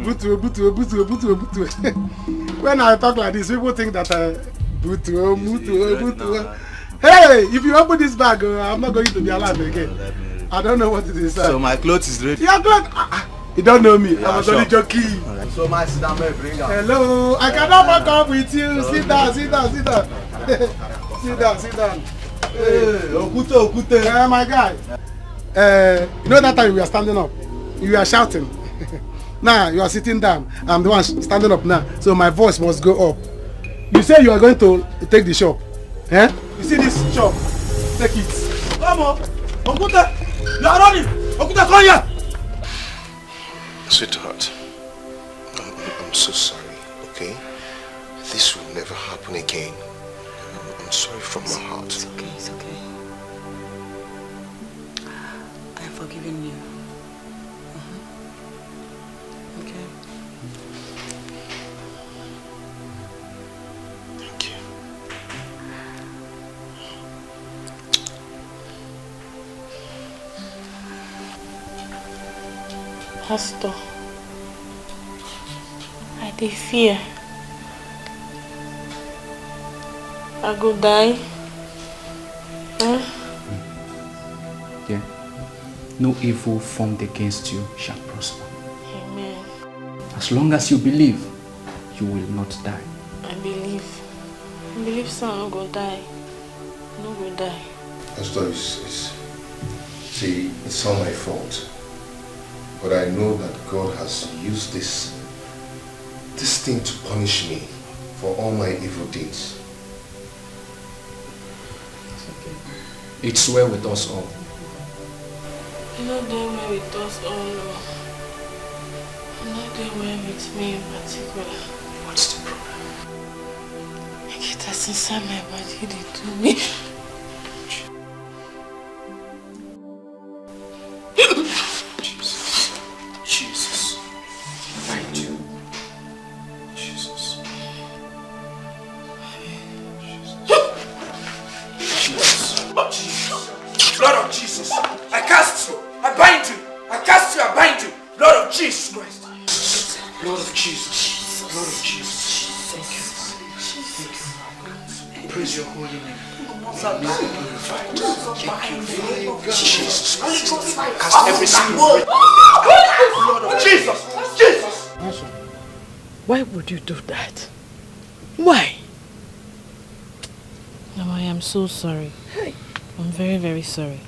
Butu. When I talk like this, people think that butu. Hey, if you open this bag, I'm not going to be alive again. I don't know what it is. So my clothes is ready. Your cloth? You don't know me. I was only joking. Right. So my sit down, bring her. Hello, I cannot walk up with you. Sit down. Sit down. Hey, Okute. My guy. You know that time we were standing up, you were shouting. Now you are sitting down. I'm the one standing up now, so my voice must go up. You say you are going to take the shop. You see this shop? Take it. Come on, Okute. You are running. Okute, come here. Sweetheart, I'm so sorry. Okay, this will never happen again. I'm sorry from my heart. It's okay. I'm forgiving you. Okay. Thank you. Pastor, I dey fear. I go die. Yeah. No evil formed against you shall prosper. Amen. As long as you believe, you will not die. I believe son no go die. No go die. Pastor, it's all my fault. But I know that God has used this thing to punish me for all my evil deeds. It's well with us all. You know they well with us all. You know they well with me in particular. What's the problem? Make What's inside my body they do me? Jesus. Thank you. Jesus. Jesus. Blood of Jesus. I cast you. I bind you. I cast you. I bind you. Blood of Jesus Christ. Blood of Jesus. Blood of Jesus. Thank you. Thank you. Praise your holy name. Jesus Christ. Cast every spirit. Blood of Jesus. Jesus. Why would you do that? Why? Mama, I am so sorry. I'm very, very sorry.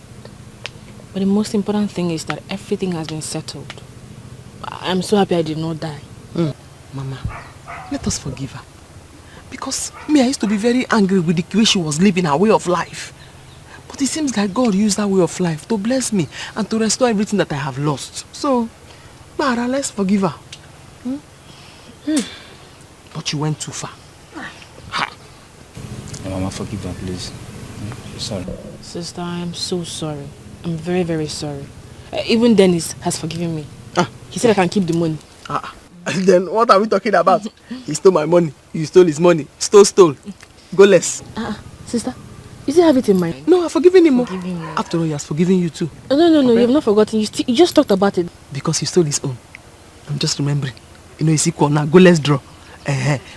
But the most important thing is that everything has been settled. I'm so happy I did not die. Mama, let us forgive her. Because me, I used to be very angry with the way she was living her way of life. But it seems like God used that way of life to bless me and to restore everything that I have lost. So, Mara, let's forgive her. But you went too far. Mama, forgive her, please. Sorry. Sister, I am so sorry. I'm very, very sorry. Even Dennis has forgiven me. He said I can keep the money. Then what are we talking about? He stole my money. You stole his money. Stole. Go less. Sister, you still have it in mind? No, I've forgiven him. After all, he has forgiven you too. No, you have not forgotten. You just talked about it. Because he stole his own. I'm just remembering. You know, it's equal now. Go, let's draw.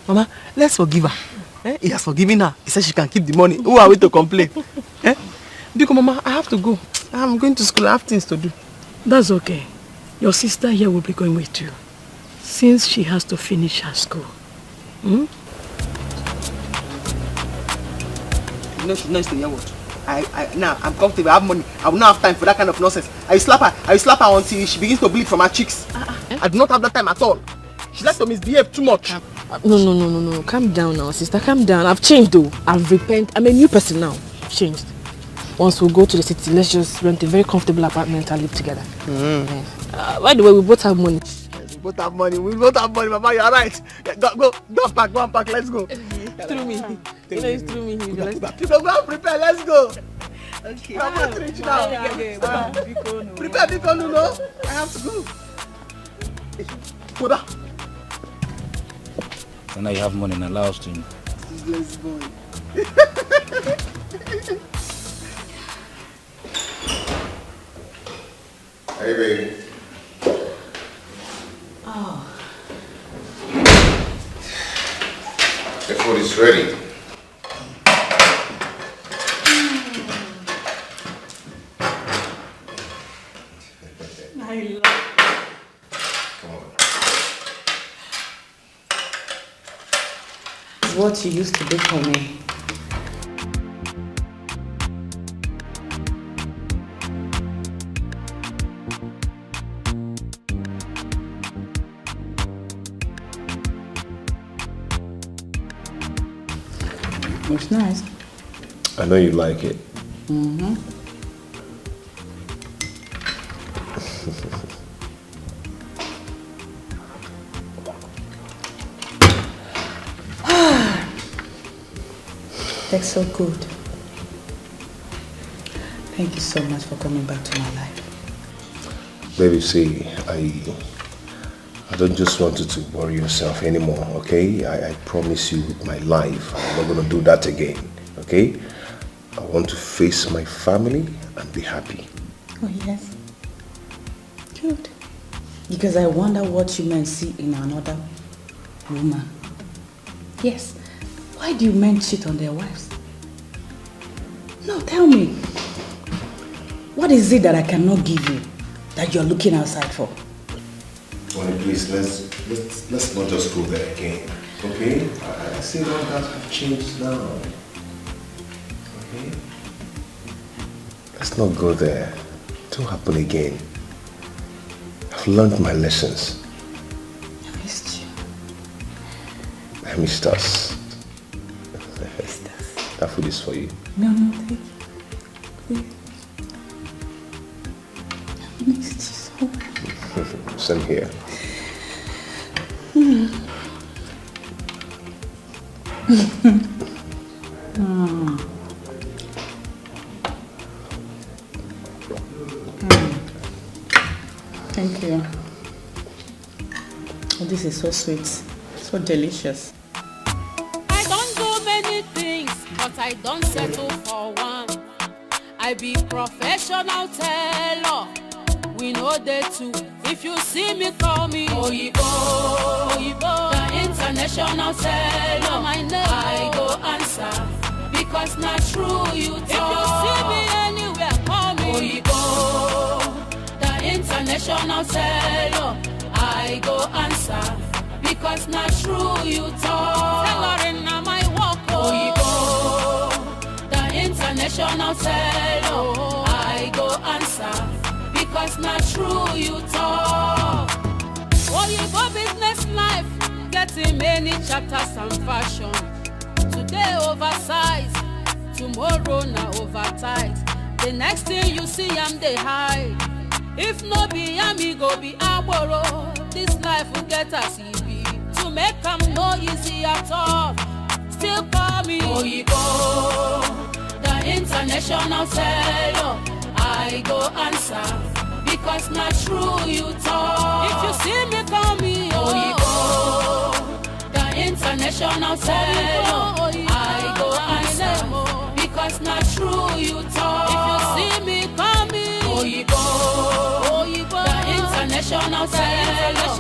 Mama, let's forgive her. He has forgiven her. He said she can keep the money. Who are we to complain? Because Mama, I have to go. I'm going to school. I have things to do. That's okay. Your sister here will be going with you, since she has to finish her school. You know she's not to hear what? Now I'm comfortable. I have money. I will not have time for that kind of nonsense. I will slap her until she begins to bleed from her cheeks. I do not have that time at all. She likes to misbehave too much. No. Calm down now, sister. Calm down. I've changed though. I've repented. I'm a new person now. I've changed. Once we go to the city, let's just rent a very comfortable apartment and live together. By the way, we both have money. Yes, we both have money, Mama, you're right. Go and pack, let's go. Through me. It's through me. Go and prepare, let's go. Okay. I'm not rich now. Prepare, because no, I have to go. Go back. So now you have money and allow us to. Let's go. Hey, baby. Oh. The food is ready. I love Come on. It's what you used to do for me. It's nice. I know you like it. That's so good. Thank you so much for coming back to my life. Baby, see, I don't just want you to worry yourself anymore, okay? I promise you with my life, I'm not going to do that again, okay? I want to face my family and be happy. Oh, yes. Good. Because I wonder what you men see in another woman. Yes. Why do men cheat on their wives? No, tell me. What is it that I cannot give you that you're looking outside for? Tony, please, let's not just go there again, okay? I say all that have changed now, okay? Let's not go there. It won't happen again. I've learned my lessons. I missed you. I missed us. That food is for you. No, thank you. Please. I missed you so much. Same here. Thank you. Oh, this is so sweet, so delicious. I don't do many things, but I don't settle for one. I be professional tailor. We know they too. If you see me, call me Oyibo, Oyibo, the international tailor. My name I go answer because not true you talk. If you see me anywhere, call me Oyibo, the international tailor. I go answer because not true you talk. Tailoring na my work, Oyibo, the international tailor. I go answer because not true you talk. Oyibo business life getting many chapters and fashion. Today oversized, tomorrow na oversized. The next thing you see I'm the high. If no be ami go be aboro. This life will get us easy. To make them no easy at all. Still call me Oyibo, the international tailor. I go answer because not true you talk. If you see me, call me Oyibo, the international tailor. I go answer because not true you talk. If you see me, call me Oyibo, Oyibo, the international tailor.